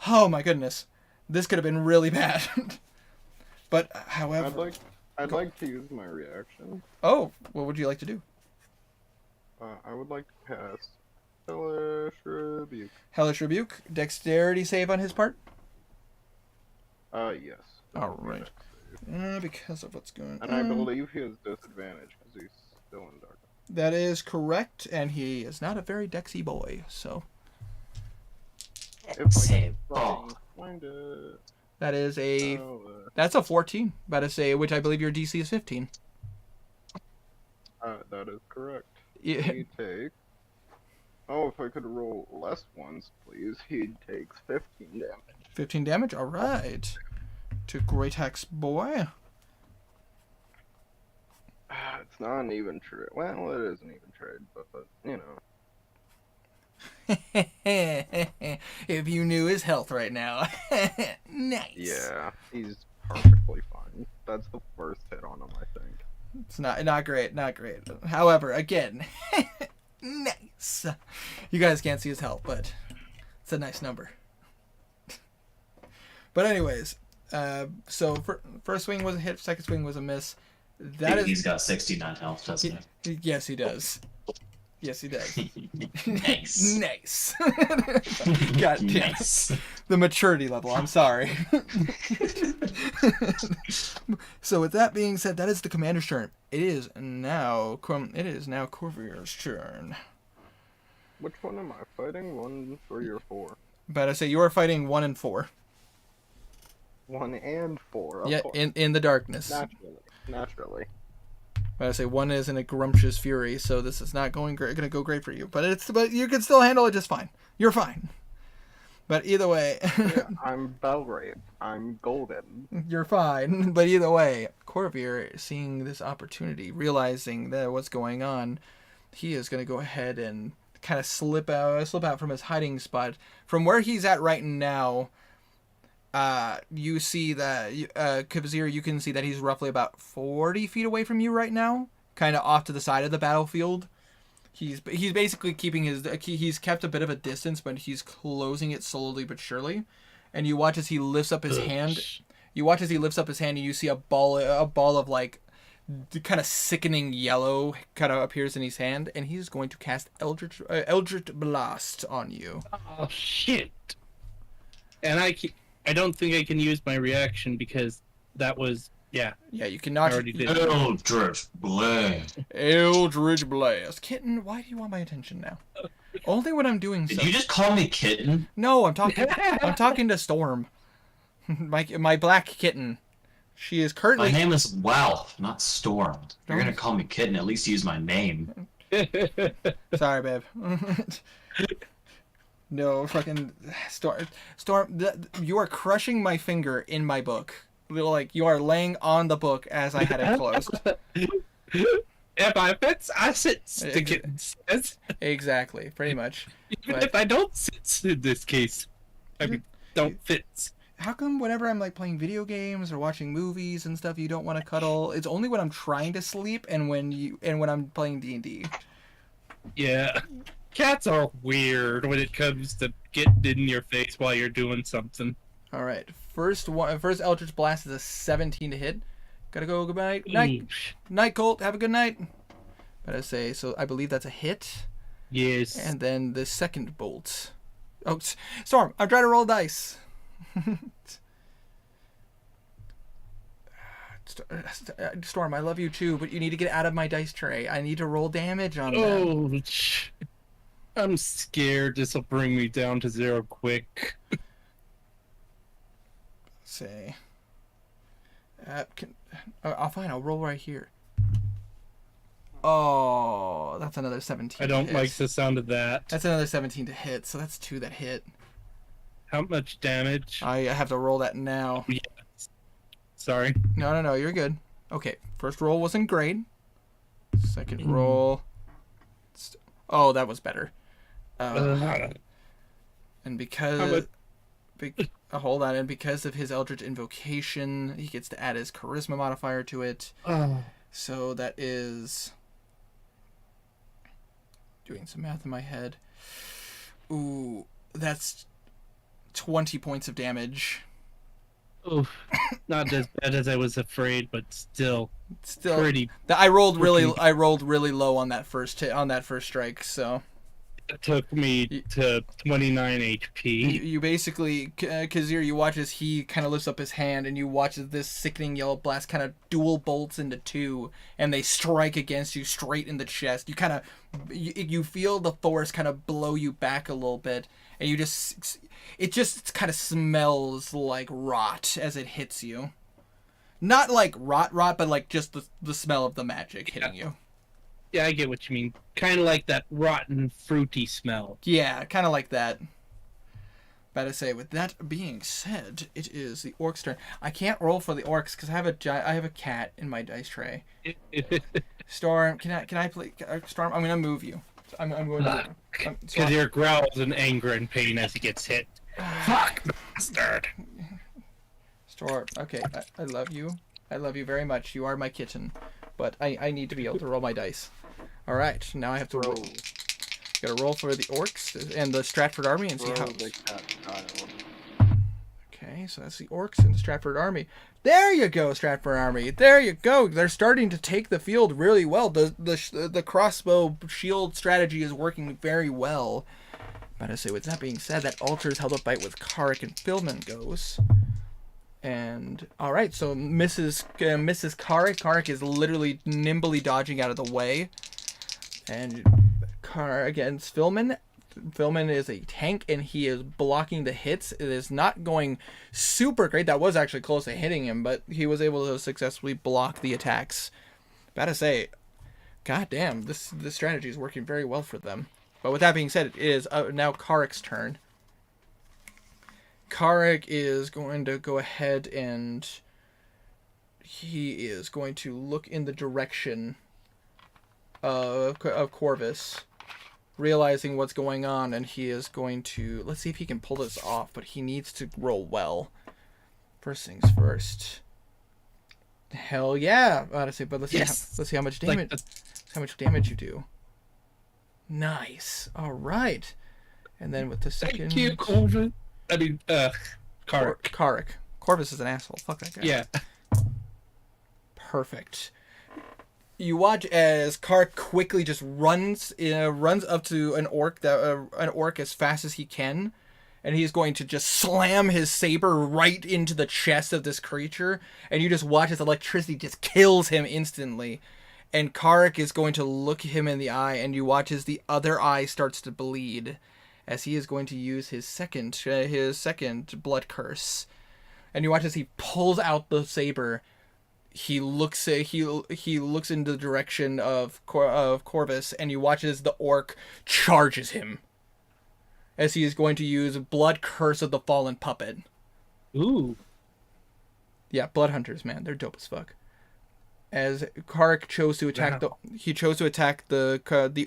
Speaker 1: Oh my goodness. This could have been really bad. But, however...
Speaker 6: I'd like to use my reaction.
Speaker 1: Oh, what would you like to do?
Speaker 6: I would like to cast Hellish Rebuke.
Speaker 1: Hellish Rebuke? Dexterity save on his part?
Speaker 6: Yes.
Speaker 1: Alright. because of what's going
Speaker 6: And
Speaker 1: on.
Speaker 6: I believe he has disadvantage because he's still in dark.
Speaker 1: That is correct, and he is not a very dexy boy, so
Speaker 6: If I
Speaker 8: Say
Speaker 6: can
Speaker 8: ball.
Speaker 6: find it.
Speaker 1: that is a
Speaker 6: Oh,
Speaker 1: that's a 14. About to say, which I believe your DC is 15.
Speaker 6: that is correct.
Speaker 1: Yeah.
Speaker 6: He takes. Oh, if I could roll less ones, please. He takes 15 damage.
Speaker 1: 15 damage. All right. To Great Hex boy.
Speaker 6: It's not an even trade. Well, it is an even trade, but you know.
Speaker 1: If you knew his health right now. Nice.
Speaker 6: Yeah, he's perfectly fine. That's the first hit on him, I think.
Speaker 1: It's not great, not great. However, again, nice. You guys can't see his health, but it's a nice number. But anyways, so first swing was a hit, second swing was a miss.
Speaker 8: He's got 69 health, doesn't he?
Speaker 1: Yes, he does. Yes, he does.
Speaker 8: Nice.
Speaker 1: Nice. God damn it.
Speaker 8: Nice.
Speaker 1: The maturity level. I'm sorry. So with that being said, that is the commander's turn. It is now Corvair's turn.
Speaker 6: Which one am I fighting? 1, 3, or 4?
Speaker 1: But I say you are fighting 1 and 4.
Speaker 6: 1 and 4. Of
Speaker 1: Yeah,
Speaker 6: course.
Speaker 1: in the darkness.
Speaker 6: Naturally.
Speaker 1: But I say 1 is in a grumptious fury, so this is not going to go great for you. But you can still handle it just fine. You're fine. But either way,
Speaker 6: Yeah, I'm Belgrave. I'm golden.
Speaker 1: you're fine. But either way, Corvair, seeing this opportunity, realizing that what's going on, he is going to go ahead and kind of slip out from his hiding spot. From where he's at right now, you see that Kavazir, you can see that he's roughly about 40 feet away from you right now, kind of off to the side of the battlefield. He's basically keeping he's kept a bit of a distance, but he's closing it slowly but surely. And you watch as he lifts up his hand. You watch as he lifts up his hand, and you see a ball of like kind of sickening yellow kind of appears in his hand, and he's going to cast Eldritch Blast on you.
Speaker 3: Oh shit! And I don't think I can use my reaction because that was
Speaker 1: Yeah, you cannot.
Speaker 3: I already did.
Speaker 8: Eldritch Blast.
Speaker 1: Eldritch Blast. Kitten, why do you want my attention now? Only when I'm doing
Speaker 8: Did
Speaker 1: so.
Speaker 8: you just call me kitten?
Speaker 1: No, I'm talking to Storm. my black kitten. She is
Speaker 8: My
Speaker 1: currently.
Speaker 8: name is Walf, not Storm. If you're gonna call me kitten, at least use my name.
Speaker 1: Sorry, babe. No, fucking Storm. You are crushing my finger in my book. Like you are laying on the book as I had it closed.
Speaker 3: If I fits, I sits. The kitten says.
Speaker 1: Exactly, pretty much.
Speaker 3: Even
Speaker 1: But-
Speaker 3: if I don't sits in this case, I mean, don't fits.
Speaker 1: How come whenever I'm like playing video games or watching movies and stuff, you don't want to cuddle? It's only when I'm trying to sleep and when I'm playing D&D.
Speaker 3: Yeah. Cats are weird when it comes to getting in your face while you're doing something.
Speaker 1: All right, first Eldritch Blast is a 17 to hit. Gotta go. Goodbye. Night, Colt. Have a good night. But I say so. I believe that's a hit.
Speaker 3: Yes.
Speaker 1: And then the second bolt. Oh, Storm! I'm trying to roll dice. Storm, I love you too, but you need to get out of my dice tray. I need to roll damage on them.
Speaker 3: Oh, I'm scared this will bring me down to 0 quick.
Speaker 1: Say. Fine. I'll roll right here. Oh, that's another 17.
Speaker 3: I don't
Speaker 1: to
Speaker 3: like
Speaker 1: hit.
Speaker 3: the sound of that.
Speaker 1: That's another 17 to hit, so that's 2 that hit.
Speaker 3: How much damage?
Speaker 1: I have to roll that now.
Speaker 3: Sorry.
Speaker 1: No, you're good. Okay, first roll wasn't great. Second roll. Oh, that was better. And because... hold on, and because of his Eldritch Invocation, he gets to add his Charisma modifier to it. So that is... Doing some math in my head. Ooh, that's 20 points of damage.
Speaker 3: Oof. Not as bad as I was afraid, but still
Speaker 1: Still,
Speaker 3: pretty.
Speaker 1: I rolled really low on that first strike, so
Speaker 3: It took me to 29 HP.
Speaker 1: You basically, Kazir, you watch as he kind of lifts up his hand, and you watch as this sickening yellow blast kind of dual bolts into two, and they strike against you straight in the chest. You kind of, you feel the force kind of blow you back a little bit, and you just, it just kind of smells like rot as it hits you. Not like rot, but like just the smell of the magic hitting you.
Speaker 3: Yeah, I get what you mean. Kind of like that rotten, fruity smell.
Speaker 1: Yeah, kind of like that. But to say, with that being said, it is the orc's turn. I can't roll for the orcs because I have a cat in my dice tray. Storm, can I play? Storm, I'm gonna move you. I'm going to move you.
Speaker 3: Because he growls in anger and pain as he gets hit. Fuck, bastard!
Speaker 1: Storm, okay, I love you. I love you very much. You are my kitten. But I need to be able to roll my dice. Alright, now I have to roll. Gotta roll for the orcs and the Stratford army and see how. Okay, so that's the orcs and the Stratford army. There you go, Stratford army. There you go. They're starting to take the field really well. The crossbow shield strategy is working very well. But I say, with that being said, that altars how the fight with Karik and Philman goes. And all right, so Mrs. Karik is literally nimbly dodging out of the way, and against Philman. Philman is a tank, and he is blocking the hits. It is not going super great. That was actually close to hitting him, but he was able to successfully block the attacks. Gotta say, goddamn, this strategy is working very well for them. But with that being said, it is now Karik's turn. Karik is going to go ahead and he is going to look in the direction of Corvus, realizing what's going on, and he is going to, let's see if he can pull this off, but he needs to roll well. First things first. Hell yeah! Honestly, but let's see how much damage. How much damage you do. Nice. All right. And then with the second.
Speaker 3: Thank you, Corvus. I mean, Karik.
Speaker 1: Karik. Corvus is an asshole. Fuck that guy.
Speaker 3: Yeah.
Speaker 1: Perfect. You watch as Karik quickly just runs up to an orc as fast as he can, and he's going to just slam his saber right into the chest of this creature, and you just watch as electricity just kills him instantly. And Karik is going to look him in the eye, and you watch as the other eye starts to bleed, as he is going to use his second blood curse. And you watch as he pulls out the saber. He looks into the direction of Corvus, and you watch as the orc charges him, as he is going to use blood curse of the fallen puppet.
Speaker 3: Ooh.
Speaker 1: Yeah, blood hunters, man, they're dope as fuck. As Karik chose to attack the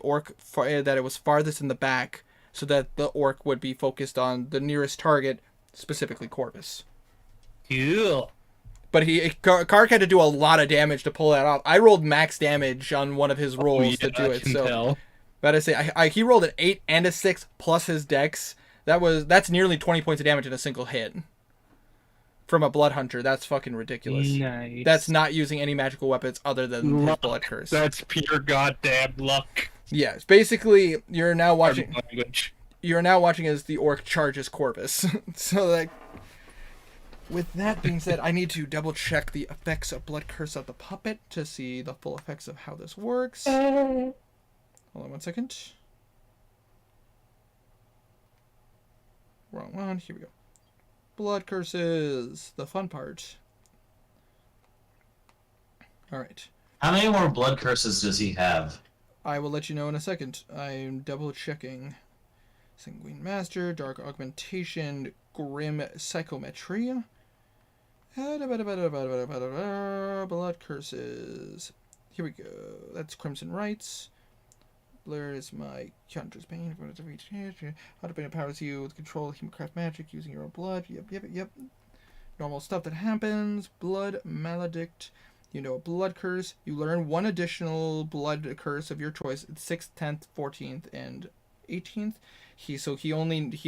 Speaker 1: orc that it was farthest in the back, so that the orc would be focused on the nearest target, specifically Corvus.
Speaker 3: Cool.
Speaker 1: But Karik had to do a lot of damage to pull that off. I rolled max damage on one of his rolls to do it. So, but I say he rolled an 8 and a 6 plus his dex. That's nearly 20 points of damage in a single hit. From a blood hunter, that's fucking ridiculous.
Speaker 3: Nice.
Speaker 1: That's not using any magical weapons other than his blood curse.
Speaker 3: That's pure goddamn luck.
Speaker 1: Yes, basically, you're now watching as the orc charges Corvus. So, like, with that being said, I need to double check the effects of blood curse of the puppet to see the full effects of how this works. Hold on 1 second. Wrong one. Here we go. Blood curses, the fun part. All right.
Speaker 8: How many more blood curses does he have?
Speaker 1: I will let you know in a second. I'm double checking. Sanguine Master, Dark Augmentation, Grim Psychometry. Blood curses. Here we go. That's Crimson Rites. Blur is my Hunter's Pain. How to empowers you with control of Humancraft magic using your own blood. Yep. Normal stuff that happens. Blood Maledict. You know a blood curse. You learn one additional blood curse of your choice. It's 6th, 10th, 14th, and 18th. He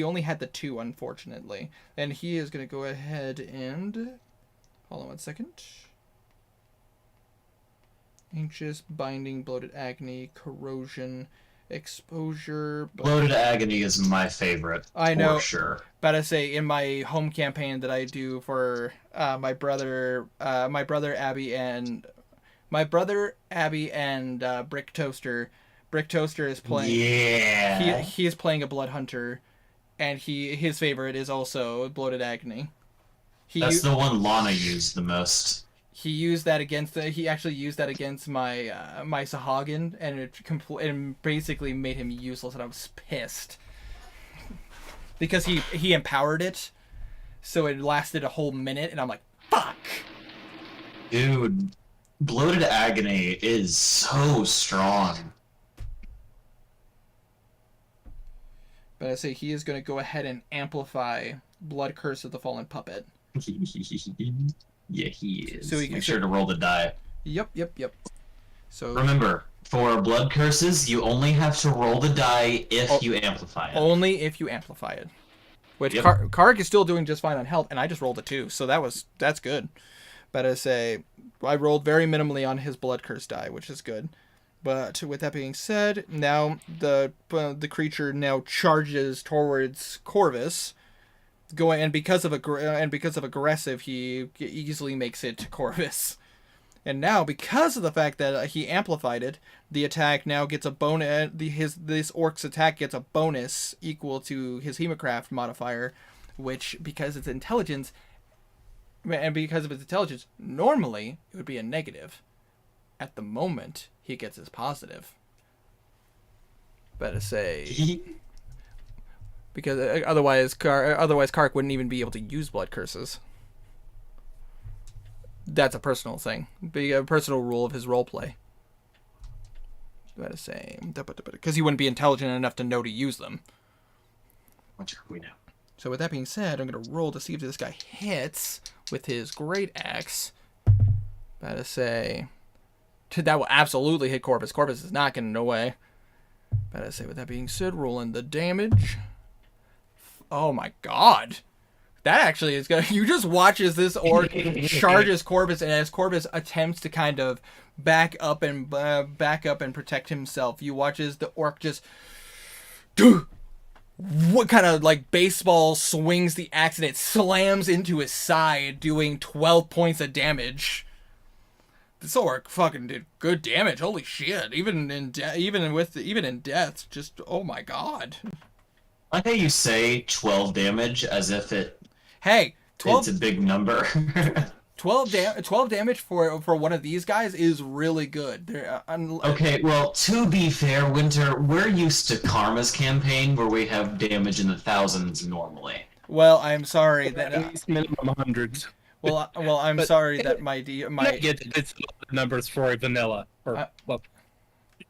Speaker 1: only had the 2, unfortunately. And he is gonna go ahead and hold on 1 second. Anxious, binding, bloated agony, corrosion. exposure.
Speaker 8: Bloated Agony is my favorite.
Speaker 1: I know.
Speaker 8: For sure.
Speaker 1: But I say in my home campaign that I do for my brother Abby and Brick Toaster. Brick Toaster is playing.
Speaker 8: Yeah.
Speaker 1: He is playing a Blood Hunter, and his favorite is also Bloated Agony.
Speaker 8: That's the one Lana used the most.
Speaker 1: He used that against he actually used that against my my Sahagin, and it basically made him useless, and I was pissed because he empowered it, so it lasted a whole minute, and I'm like, fuck.
Speaker 8: Dude, Bloated Agony is so strong.
Speaker 1: But I say he is going to go ahead and amplify Blood Curse of the Fallen Puppet.
Speaker 8: Yeah, he is.
Speaker 1: So
Speaker 8: Make sure to roll the die.
Speaker 1: Yep. So
Speaker 8: remember, for blood curses, you only have to roll the die if you amplify it.
Speaker 1: Only if you amplify it. Which
Speaker 8: Yep.
Speaker 1: Karg is still doing just fine on health, and I just rolled a 2, so that's good. But I say I rolled very minimally on his blood curse die, which is good. But with that being said, now the creature now charges towards Corvus. Because of aggressive, he easily makes it to Corvus. And now, because of the fact that he amplified it, the attack now gets a bonus. This orc's attack gets a bonus equal to his Hemocraft modifier, which, because of its intelligence, normally it would be a negative. At the moment, he gets his positive. Better say. Because otherwise Kark wouldn't even be able to use blood curses. That's a personal thing. A personal rule of his roleplay. Better say. Because he wouldn't be intelligent enough to know to use them.
Speaker 8: What we know.
Speaker 1: So with that being said, I'm going to roll to see if this guy hits with his Great Axe. Better say. That will absolutely hit Corvus. Corvus is not getting away. Better say, with that being said, rolling the damage. Oh my god. That actually is gonna. You just watch as this orc charges Corvus, and as Corvus attempts to kind of back up and protect himself, you watch as the orc just what kind of like baseball swings the axe, and it slams into his side, doing 12 points of damage. This orc fucking did good damage. Holy shit! Even in death, just oh my god.
Speaker 8: I like how you say 12 damage as if
Speaker 1: Hey, 12.
Speaker 8: It's a big number.
Speaker 1: 12 damage for one of these guys is really good.
Speaker 8: Okay, well, to be fair, Winter, we're used to Karma's campaign where we have damage in the thousands normally.
Speaker 1: Well, I'm sorry that
Speaker 3: at least minimum hundreds.
Speaker 1: Well, I'm sorry that my
Speaker 3: I get it. It's numbers for vanilla, or well,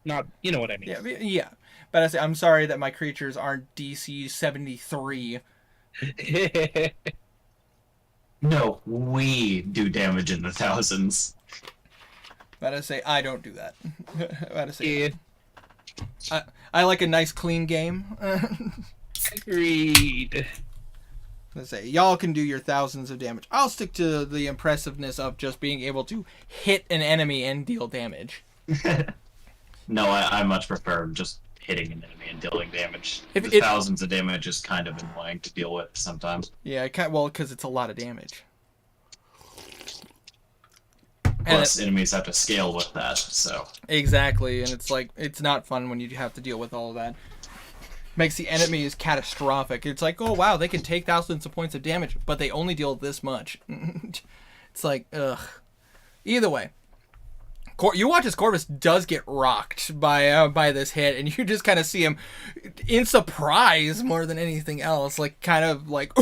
Speaker 3: not you know what I mean.
Speaker 1: Yeah. But I say I'm sorry that my creatures aren't DC 73.
Speaker 8: No, we do damage in the thousands.
Speaker 1: But I say I don't do that. But I say
Speaker 3: Yeah.
Speaker 1: I like a nice clean game.
Speaker 3: Agreed.
Speaker 1: Let's say y'all can do your thousands of damage. I'll stick to the impressiveness of just being able to hit an enemy and deal damage.
Speaker 8: No, I much prefer just hitting an enemy and dealing damage. Thousands of damage is kind of annoying to deal with sometimes.
Speaker 1: Yeah, because it's a lot of damage.
Speaker 8: Plus, enemies have to scale with that, so.
Speaker 1: Exactly, and it's like, it's not fun when you have to deal with all of that. Makes the enemies catastrophic. It's like, oh wow, they can take thousands of points of damage, but they only deal this much. It's like, ugh. Either way. You watch as Corvus does get rocked by this hit, and you just kind of see him in surprise more than anything else, like kind of like.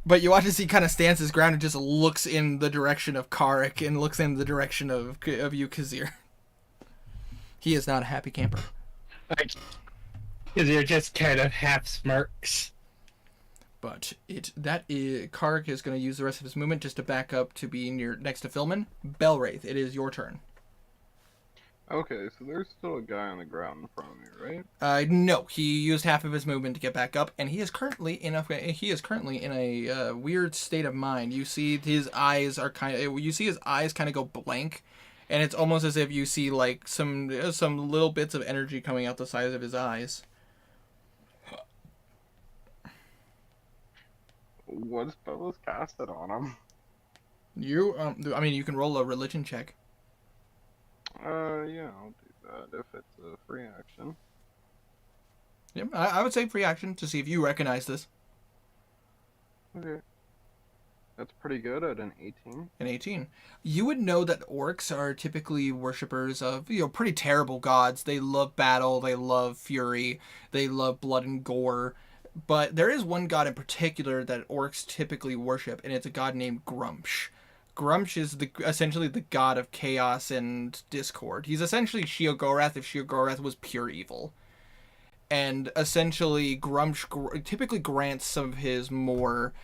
Speaker 1: But you watch as he kind of stands his ground and just looks in the direction of Karik and looks in the direction of you, Kazir. He is not a happy camper.
Speaker 3: Because you're just kind of half smirks.
Speaker 1: But Karg is going to use the rest of his movement just to back up to be next to Philman. Belwraith, it is your turn.
Speaker 6: Okay, so there's still a guy on the ground in front of me, right?
Speaker 1: No, he used half of his movement to get back up, and he is currently in a weird state of mind. You see his eyes kind of go blank, and it's almost as if you see like some little bits of energy coming out the sides of his eyes.
Speaker 6: What spell is casted on him?
Speaker 1: You I mean, you can roll a religion check.
Speaker 6: Yeah, I'll do that if it's a free action.
Speaker 1: Yep, I would say free action to see if you recognize this.
Speaker 6: Okay. That's pretty good at an 18.
Speaker 1: An 18. You would know that orcs are typically worshippers of, pretty terrible gods. They love battle, they love fury, they love blood and gore. But there is one god in particular that orcs typically worship, and it's a god named Grumsh. Grumsh is essentially the god of chaos and discord. He's essentially Sheogorath if Sheogorath was pure evil. And essentially, Grumsh typically grants some of his more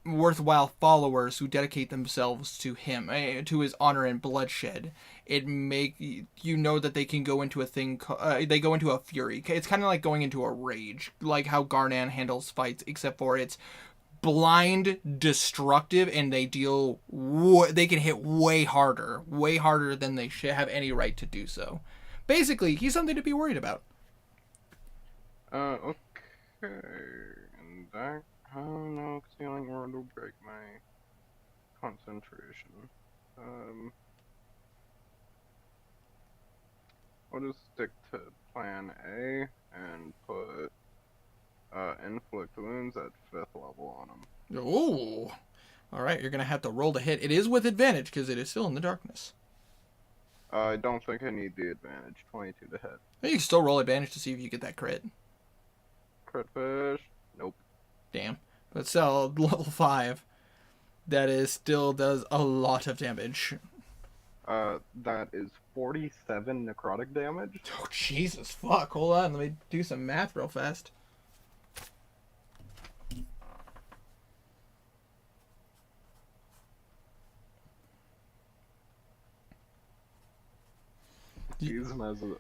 Speaker 1: worthwhile followers who dedicate themselves to him, to his honor and bloodshed. It make you know that they can go into a thing. They go into a fury. It's kind of like going into a rage, like how Garnan handles fights, except for it's blind, destructive, and they deal. They can hit way harder than they should have any right to do so. Basically, he's something to be worried about.
Speaker 6: Okay. And that. Oh no, stealing word will break my concentration. I'll just stick to plan A and put inflict wounds at 5th level on him.
Speaker 1: Ooh. Alright, you're going to have to roll to hit. It is with advantage because it is still in the darkness.
Speaker 6: I don't think I need the advantage. 22 to hit.
Speaker 1: You can still roll advantage to see if you get that crit.
Speaker 6: Crit fish. Nope.
Speaker 1: Damn. But still, level 5. That is still does a lot of damage.
Speaker 6: That is 47 necrotic damage.
Speaker 1: Oh, Jesus, fuck. Hold on, let me do some math real fast.
Speaker 6: Use him as a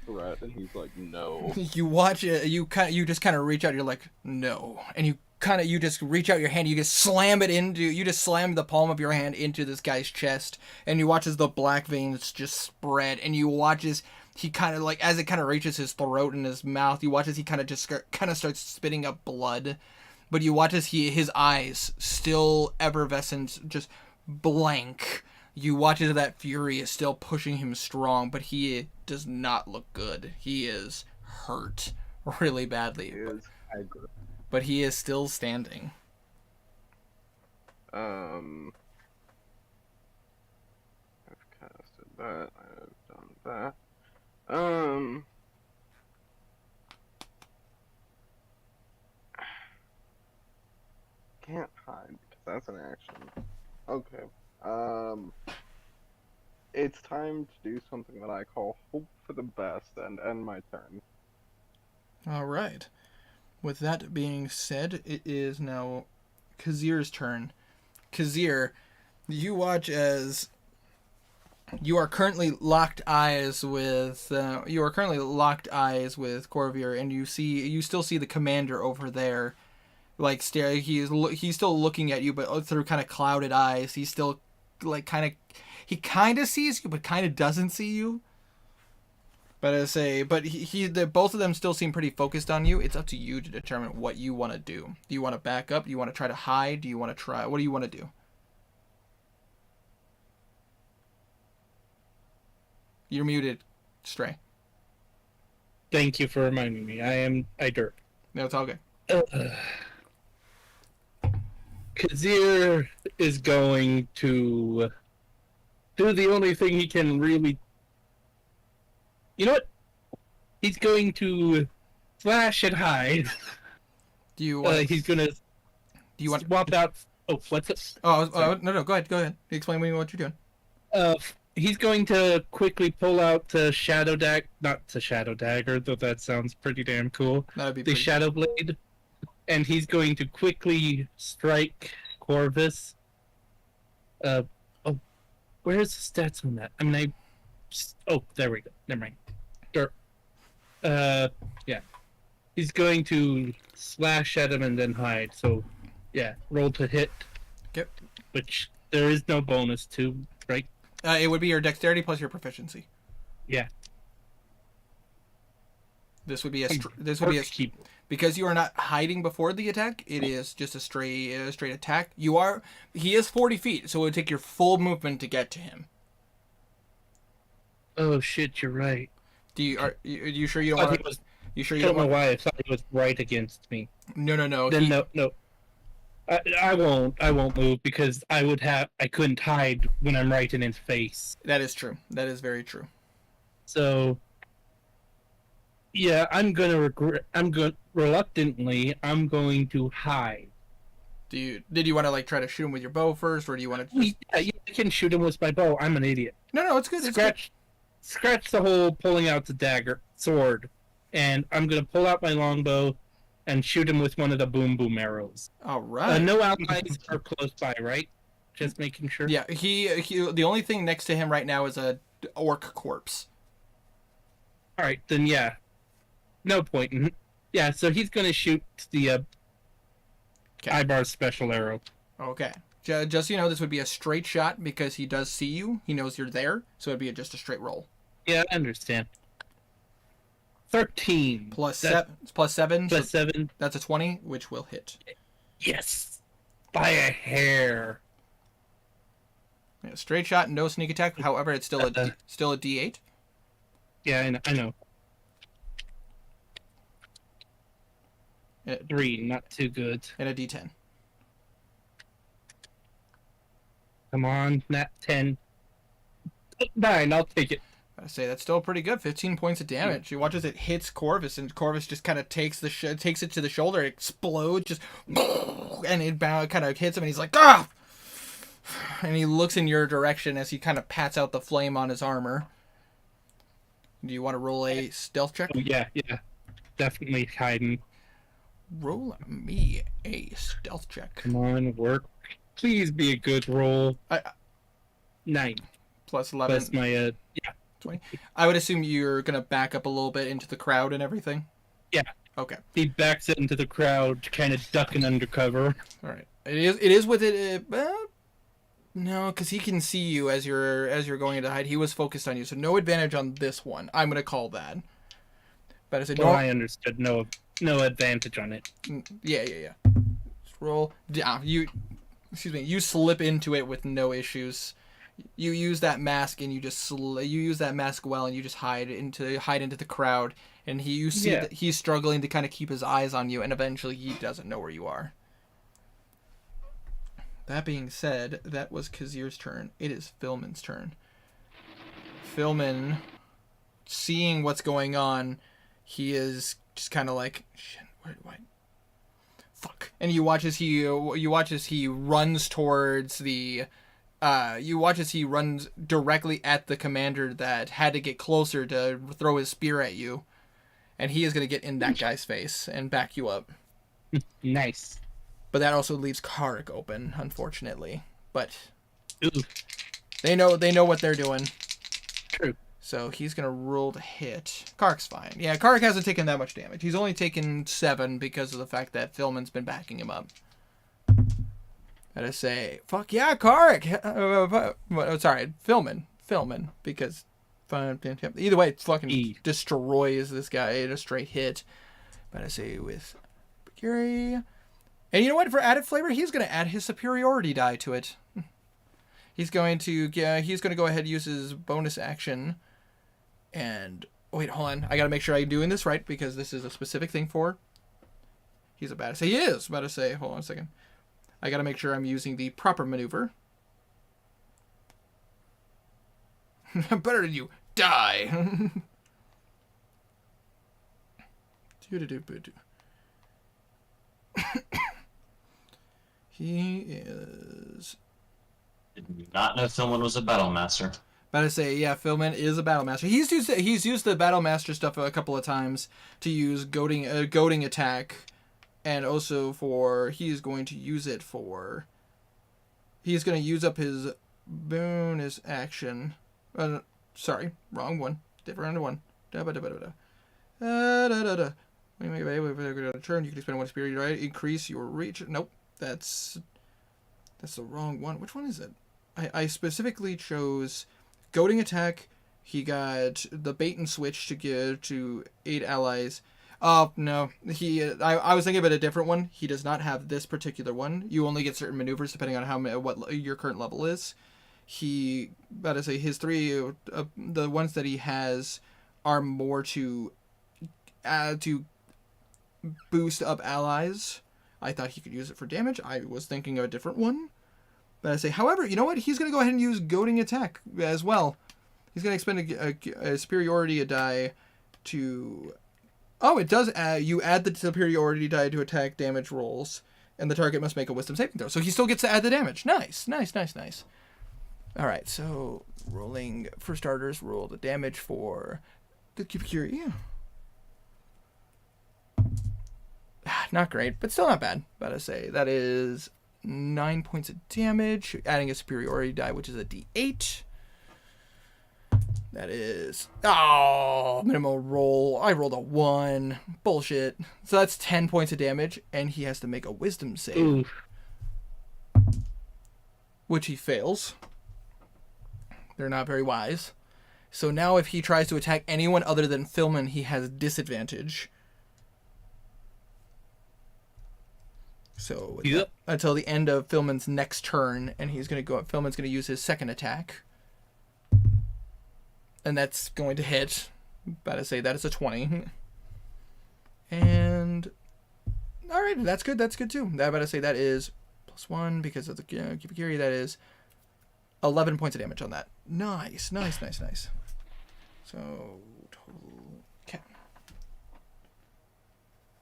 Speaker 6: threat, and he's like, no.
Speaker 1: You watch it. You just kind of reach out. You're like, no, and you just reach out your hand. You just slam the palm of your hand into this guy's chest, and you watch as the black veins just spread, and you watch as he kind of like as it kind of reaches his throat and his mouth. You watch as he kind of starts spitting up blood, but you watch as his eyes still effervescent, just blank. You watch as that fury is still pushing him strong, but he does not look good. He is hurt really badly.
Speaker 6: He is aggro.
Speaker 1: But he is still standing.
Speaker 6: I've casted that. I've done that. Can't hide because that's an action. Okay. It's time to do something that I call hope for the best and end my turn.
Speaker 1: All right. With that being said, it is now Kazir's turn. Kazir, you watch as you are currently locked eyes with Corvair, and you still see the commander over there, like stare. He's still looking at you, but through kind of clouded eyes. He's still like he kind of sees you, but kind of doesn't see you. But both of them still seem pretty focused on you. It's up to you to determine what you want to do. Do you want to back up? Do you want to try to hide? What do you want to do? You're muted, Stray.
Speaker 3: Thank you for reminding me. I derp.
Speaker 1: No, it's all good.
Speaker 3: Kazir is going to do the only thing he can really. You know what? He's going to slash and hide.
Speaker 1: Do you want?
Speaker 3: He's gonna. Do
Speaker 1: you want
Speaker 3: swap out? Oh, what's it?
Speaker 1: No. Go ahead. Explain to me what you're doing.
Speaker 3: He's going to quickly pull out the Shadow Dagger, not the Shadow Dagger, though that sounds pretty damn cool.
Speaker 1: That'd be
Speaker 3: the Shadow Blade, and he's going to quickly strike Corvus. Where's the stats on that? I mean, there we go. Never mind. Yeah. He's going to slash at him and then hide. So, yeah, roll to hit.
Speaker 1: Yep.
Speaker 3: Which there is no bonus to, right?
Speaker 1: It would be your dexterity plus your proficiency.
Speaker 3: Yeah.
Speaker 1: This would be
Speaker 3: Keep.
Speaker 1: because you are not hiding before the attack. It is just a straight attack. He is 40 feet, so it would take your full movement to get to him.
Speaker 3: Oh shit, you're right.
Speaker 1: Are you sure you don't
Speaker 3: I
Speaker 1: want?
Speaker 3: was,
Speaker 1: You sure
Speaker 3: I
Speaker 1: you
Speaker 3: don't
Speaker 1: don't
Speaker 3: know
Speaker 1: want?
Speaker 3: why I thought he was right against me.
Speaker 1: No.
Speaker 3: Then no. I won't move because I couldn't hide when I'm right in his face.
Speaker 1: That is true. That is very true.
Speaker 3: So yeah, reluctantly I'm going to hide.
Speaker 1: Did you want to like try to shoot him with your bow first, or do you want to?
Speaker 3: Yeah, I can shoot him with my bow. I'm an idiot.
Speaker 1: No, it's good. It's good.
Speaker 3: Scratch the hole, pulling out the sword, and I'm gonna pull out my longbow and shoot him with one of the boom arrows.
Speaker 1: All right.
Speaker 3: No allies are close by, right? Just making sure.
Speaker 1: Yeah, he. The only thing next to him right now is a orc corpse.
Speaker 3: All right, then yeah, no point. Yeah, so he's gonna shoot the Ibar's special arrow.
Speaker 1: Okay. Just so you know, this would be a straight shot because he does see you. He knows you're there, so it'd be just a straight roll.
Speaker 3: Yeah, I understand. 13
Speaker 1: plus 7. Plus 7.
Speaker 3: Plus 7.
Speaker 1: That's a 20, which will hit.
Speaker 3: Yes, by a hair.
Speaker 1: Yeah, straight shot, no sneak attack. However, it's still a D8.
Speaker 3: Yeah, I know. 3, not too good.
Speaker 1: And a D10.
Speaker 3: Come on, nat 10. 9, I'll take it.
Speaker 1: I say that's still pretty good. 15 points of damage. He watches it hits Corvus, and Corvus just kind of takes it to the shoulder, it explodes, just and it kind of hits him, and he's like, ah! And he looks in your direction as he kind of pats out the flame on his armor. Do you want to roll a stealth check?
Speaker 3: Oh, yeah, definitely hiding.
Speaker 1: Roll me a stealth check.
Speaker 3: Come on, work. Please be a good roll. 9
Speaker 1: plus 11.
Speaker 3: Plus my
Speaker 1: 20. I would assume you're gonna back up a little bit into the crowd and everything.
Speaker 3: Yeah.
Speaker 1: Okay.
Speaker 3: He backs it into the crowd, kind of ducking under cover.
Speaker 1: All right. It is with it. No, because he can see you as you're going into hide. He was focused on you, so no advantage on this one. I'm gonna call that. But I said,
Speaker 3: I understood. No advantage on it.
Speaker 1: Yeah. Just roll. You slip into it with no issues. You use that mask and you use that mask well, and you just hide into the crowd. And you see that he's struggling to kind of keep his eyes on you, and eventually he doesn't know where you are. That being said, that was Kazir's turn. It is Philman's turn. Philman, seeing what's going on, he is just kind of like, shit, where do I? Fuck. And you watch as he runs towards the. You watch as he runs directly at the commander that had to get closer to throw his spear at you, and he is gonna get in that guy's face and back you up.
Speaker 3: Nice.
Speaker 1: But that also leaves Kark open, unfortunately. But
Speaker 3: Ooh.
Speaker 1: they know what they're doing.
Speaker 3: True.
Speaker 1: So he's gonna roll to hit. Kark's fine. Yeah, Kark hasn't taken that much damage. He's only taken 7 because of the fact that Philman's been backing him up. Gotta say, fuck yeah, Kark! Sorry, Philman, because either way, it fucking destroys this guy in a straight hit. But I say with Gary. And you know what? For added flavor, he's going to add his superiority die to it. He's going to go ahead and use his bonus action. And wait, hold on. I got to make sure I'm doing this right because this is a specific thing for. He's about to say he is about to say. Hold on a second. I got to make sure I'm using the proper maneuver. Better than you die. He is.
Speaker 8: Did not know someone was a battle master.
Speaker 1: About to say, yeah, Philman is a battle master. He's used the battle master stuff a couple of times to use goading attack, and also he's going to use up his bonus action. Sorry, wrong one. Different one. When you make a turn, you can expend 1 spirit, right? Increase your reach. Nope, that's the wrong one. Which one is it? I specifically chose goading attack. He got the bait and switch to give to 8 allies. Oh, no. I was thinking about a different one. He does not have this particular one. You only get certain maneuvers depending on what your current level is. His 3, the ones that he has are more to boost up allies. I thought he could use it for damage. I was thinking of a different one. But however, you know what? He's going to go ahead and use goading attack as well. He's going to expend a superiority die to... Oh, it does add... You add the superiority die to attack damage rolls, and the target must make a wisdom saving throw. So he still gets to add the damage. Nice. Alright, so rolling, for starters, roll the damage for the Kipikiri. Not great, but still not bad. But I say that is 9 points of damage, adding a superiority die, which is a d8. That is... Oh, minimal roll. I rolled a 1. Bullshit. So that's 10 points of damage, and he has to make a wisdom save.
Speaker 3: Oof.
Speaker 1: Which he fails. They're not very wise. So now if he tries to attack anyone other than Philman, he has disadvantage. So until the end of Philman's next turn, and he's going to go... Philman's going to use his second attack. And that's going to hit. About to say that is a 20. And... Alright, that's good too. I'm about to say that is +1 because of the Kipikiri. That is 11 points of damage on that. Nice. So, total... Okay.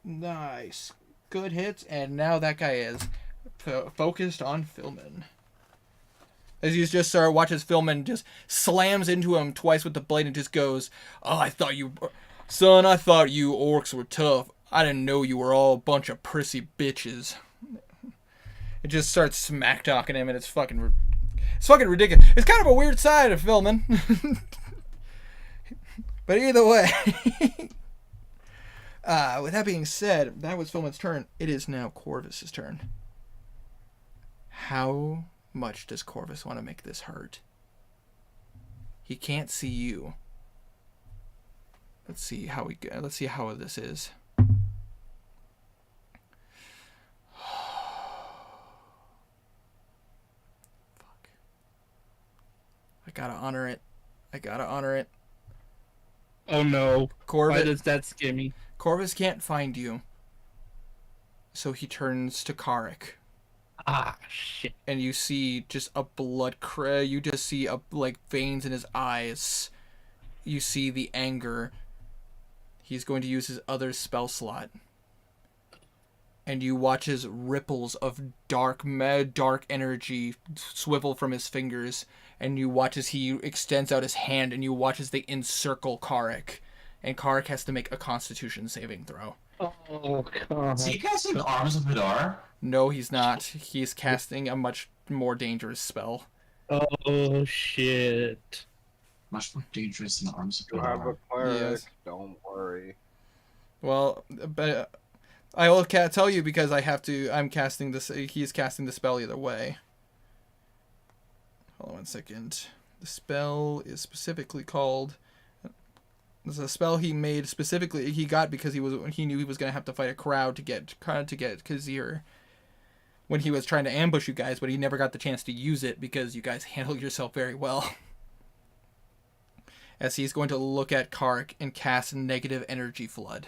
Speaker 1: Nice. Good hits, and now that guy is focused on Philman. As you just watches Philman just slams into him twice with the blade and just goes, "Oh, I thought you orcs were tough. I didn't know you were all a bunch of prissy bitches." It just starts smack talking him, and it's fucking ridiculous. It's kind of a weird side of Philman. But either way, with that being said, that was Philman's turn. It is now Corvus's turn. How much does Corvus want to make this hurt? He can't see you. Let's see how this is. Fuck. I gotta honor it.
Speaker 3: Oh no.
Speaker 1: Corvus,
Speaker 3: why does that scare me?
Speaker 1: Corvus can't find you. So he turns to Karik.
Speaker 3: Ah, shit.
Speaker 1: And you see just a you just see veins in his eyes. You see the anger. He's going to use his other spell slot. And you watch his ripples of dark energy swivel from his fingers. And you watch as he extends out his hand, and you watch as they encircle Karik. And Karik has to make a Constitution saving throw.
Speaker 3: Oh, God.
Speaker 8: Is he casting the Arms of Hadar?
Speaker 1: No, he's not. He's casting a much more dangerous spell.
Speaker 3: Oh, shit.
Speaker 8: Much more dangerous than the Arms of
Speaker 6: You have a
Speaker 8: Hadar.
Speaker 6: cleric,
Speaker 1: Yes.
Speaker 6: don't worry.
Speaker 1: Well, but I will tell you because I'm casting this. He's casting the spell either way. Hold on 1 second. The spell is specifically called... This is a spell he made specifically. He got because he knew he was going to have to fight a crowd to get Kazir when he was trying to ambush you guys, but he never got the chance to use it because you guys handled yourself very well. As he's going to look at Karik and cast Negative Energy Flood.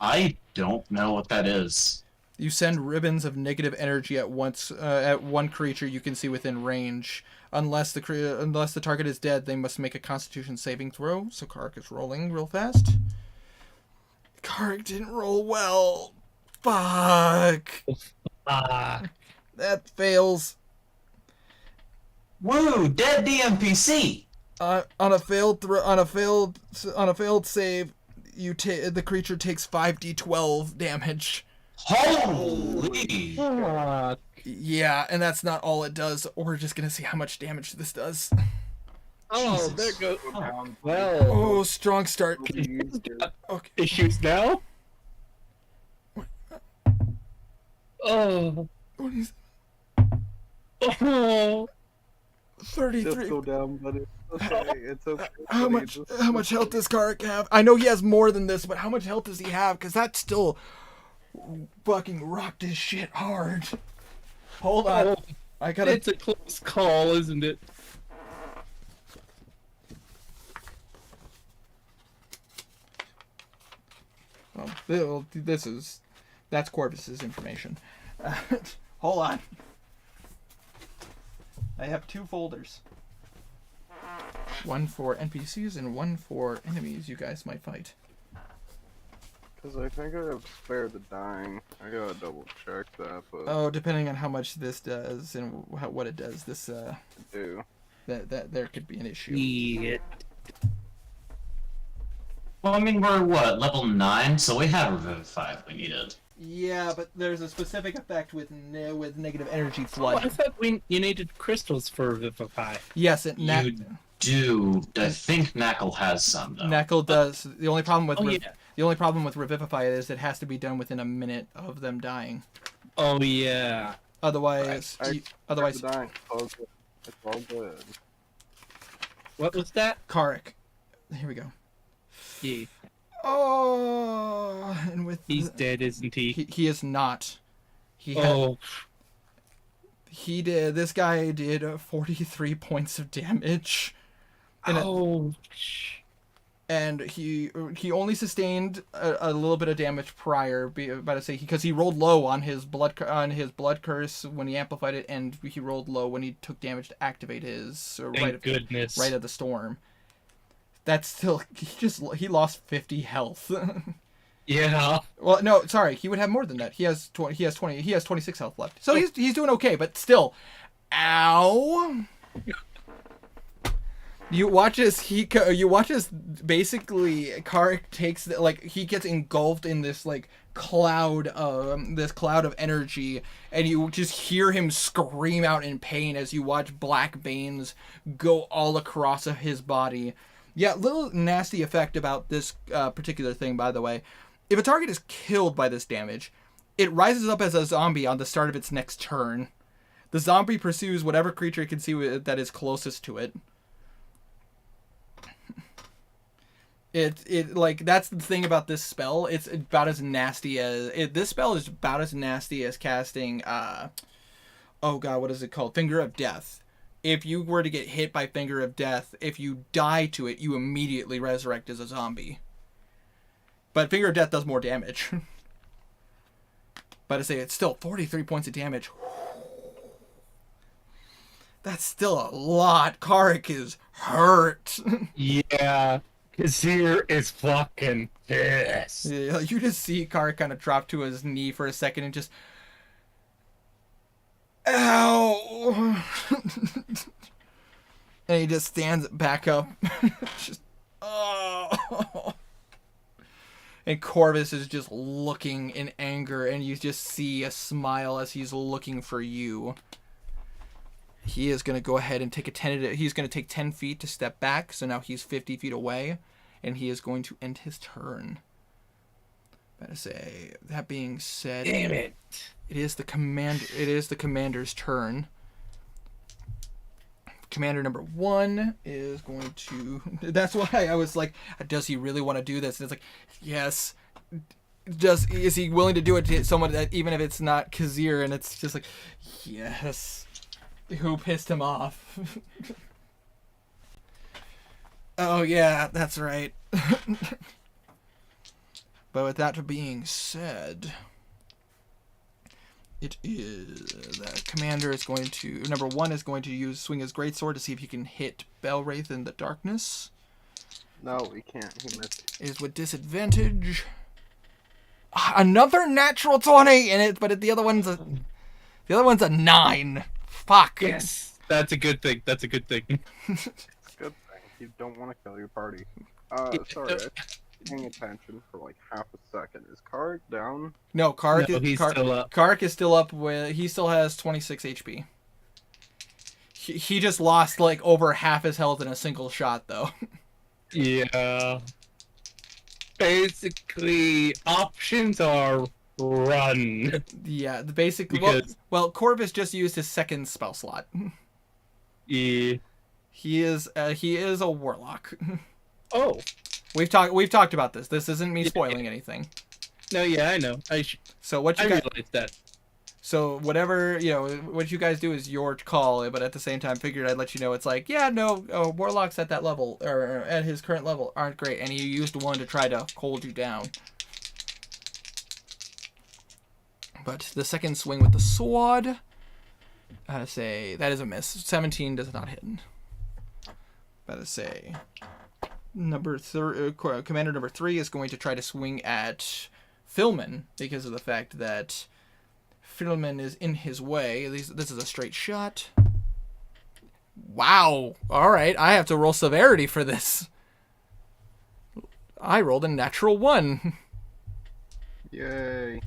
Speaker 8: I don't know what that is.
Speaker 1: You send ribbons of negative energy at one creature you can see within range. Unless the target is dead, they must make a Constitution saving throw. So Karik is rolling real fast. Karik didn't roll well. Fuck. That fails.
Speaker 8: Woo! Dead DMPC.
Speaker 1: On a failed save, the creature takes 5d12 damage.
Speaker 8: Holy!
Speaker 3: Fuck.
Speaker 1: Yeah, and that's not all it does. We're just gonna see how much damage this does.
Speaker 3: Oh,
Speaker 8: Jesus.
Speaker 3: there goes.
Speaker 6: Down
Speaker 3: Well,
Speaker 1: Oh, strong start. Okay.
Speaker 3: issues now? Oh.
Speaker 1: What is...
Speaker 3: Oh,
Speaker 1: 33.
Speaker 6: Just go down, buddy. Okay, it's okay.
Speaker 1: How
Speaker 6: buddy,
Speaker 1: much?
Speaker 6: just-
Speaker 1: How much health does Karik have? I know he has more than this, but how much health does he have? Cause that still fucking rocked his shit hard. Hold on,
Speaker 3: oh,
Speaker 1: I gotta.
Speaker 3: it's a close call, isn't it?
Speaker 1: That's Corvus's information. Hold on. I have 2 folders. One for NPCs and one for enemies you guys might fight.
Speaker 6: Cause I think I have spare the dying. I gotta double check that, but
Speaker 1: Oh, depending on how much this does and what it does,
Speaker 6: I do.
Speaker 1: that there could be an issue.
Speaker 3: Yeah.
Speaker 8: Well, I mean, we're what, level 9? So we have Revivify if we need it.
Speaker 1: Yeah, but there's a specific effect with negative energy
Speaker 3: Oh,
Speaker 1: flood.
Speaker 3: I thought you needed crystals for Vivify.
Speaker 1: Yes, it
Speaker 8: You do. I think Knackle has some, though.
Speaker 1: Knackle does. The only problem with
Speaker 3: Oh, yeah.
Speaker 1: the only problem with Revivify is it has to be done within a minute of them dying.
Speaker 3: Oh, yeah.
Speaker 1: Otherwise,
Speaker 6: I-
Speaker 1: otherwise,
Speaker 6: The dying. It's all good. It's all good.
Speaker 3: What was that?
Speaker 1: Karik. Here we go.
Speaker 3: Yeah.
Speaker 1: Oh, and with
Speaker 3: He's dead, isn't he?
Speaker 1: he is not.
Speaker 3: Oh,
Speaker 1: He did. This guy did 43 points of damage. And
Speaker 3: oh.
Speaker 1: and he only sustained a little bit of damage prior, about to say, because he rolled low on his blood curse when he amplified it, and he rolled low when he took damage to activate his
Speaker 3: Thank goodness.
Speaker 1: Rite of the Storm. That's still he lost 50 health.
Speaker 3: Yeah.
Speaker 1: Well, no, sorry, he would have more than that. He has 26 health left. So he's doing okay, but still, ow. You watch as basically Karik takes he gets engulfed in this cloud of energy, and you just hear him scream out in pain as you watch black veins go all across his body. Yeah, little nasty effect about this particular thing, by the way. If a target is killed by this damage, it rises up as a zombie on the start of its next turn. The zombie pursues whatever creature it can see that is closest to it. That's the thing about this spell. It's about as nasty as this spell is about as nasty as casting oh god, what is it called? Finger of Death. If you were to get hit by Finger of Death, if you die to it, you immediately resurrect as a zombie. But Finger of Death does more damage. But I say it's still 43 points of damage. That's still a lot. Karik is hurt.
Speaker 3: Yeah. Kazir is fucking pissed.
Speaker 1: Yeah, you just see Karik kind of drop to his knee for a second and just... Ow! And he just stands back up. Just... Oh! And Corvus is just looking in anger, and you just see a smile as he's looking for you. He is going to go ahead and take he's going to take 10 feet to step back, so now he's 50 feet away, and he is going to end his turn. Better say, that being said,
Speaker 3: Damn it.
Speaker 1: It is the commander's turn. Commander number 1 is going to... That's why I was like, does he really want to do this? And it's like, yes. Is he willing to do it to someone that, even if it's not Kazir? And it's just like, yes. Who pissed him off? Oh yeah, that's right. But with that being said... It is the commander is going to number 1 is going to swing his greatsword to see if he can hit Belwraith in the darkness.
Speaker 6: No, he can't. He missed.
Speaker 1: Is with disadvantage. Another natural 20 in it, but the other one's a 9. Fuck.
Speaker 3: Yes. That's a good thing. That's a good thing.
Speaker 6: Good thing. You don't want to kill your party. Sorry. I was paying attention for like half a second. Is Karik down?
Speaker 1: No, Karik
Speaker 3: he's still up.
Speaker 1: Karik is still up he still has 26 HP. He just lost over half his health in a single shot though.
Speaker 3: Yeah. Basically, options are run.
Speaker 1: Yeah, basically.
Speaker 3: Because-
Speaker 1: Well, Corvus just used his second spell slot.
Speaker 3: Yeah.
Speaker 1: He is a warlock.
Speaker 3: Oh.
Speaker 1: We've talked about this. This isn't me spoiling anything.
Speaker 3: No, yeah, I know.
Speaker 1: So what
Speaker 3: I
Speaker 1: you guys,
Speaker 3: realized that.
Speaker 1: so whatever, what you guys do is your call, but at the same time figured I'd let you know it's like, yeah, no, warlocks at that level or at his current level aren't great, and he used one to try to hold you down. But the second swing with the sword, I gotta say, that is a miss. 17 does not hit. Gotta say, commander number 3 is going to try to swing at Philman because of the fact that Philman is in his way. This is a straight shot. Wow. All right, I have to roll severity for this. I rolled a natural 1.
Speaker 6: Yay.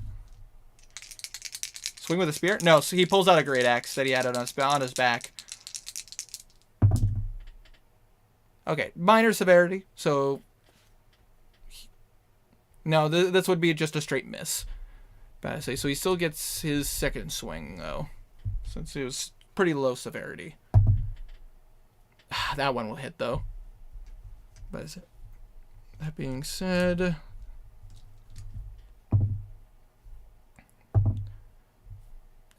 Speaker 1: Swing with a spear? No, so he pulls out a great axe that he had on his back. Okay, minor severity. So, no, this would be just a straight miss. But I say, so he still gets his second swing though, since it was pretty low severity. That one will hit though. But that being said,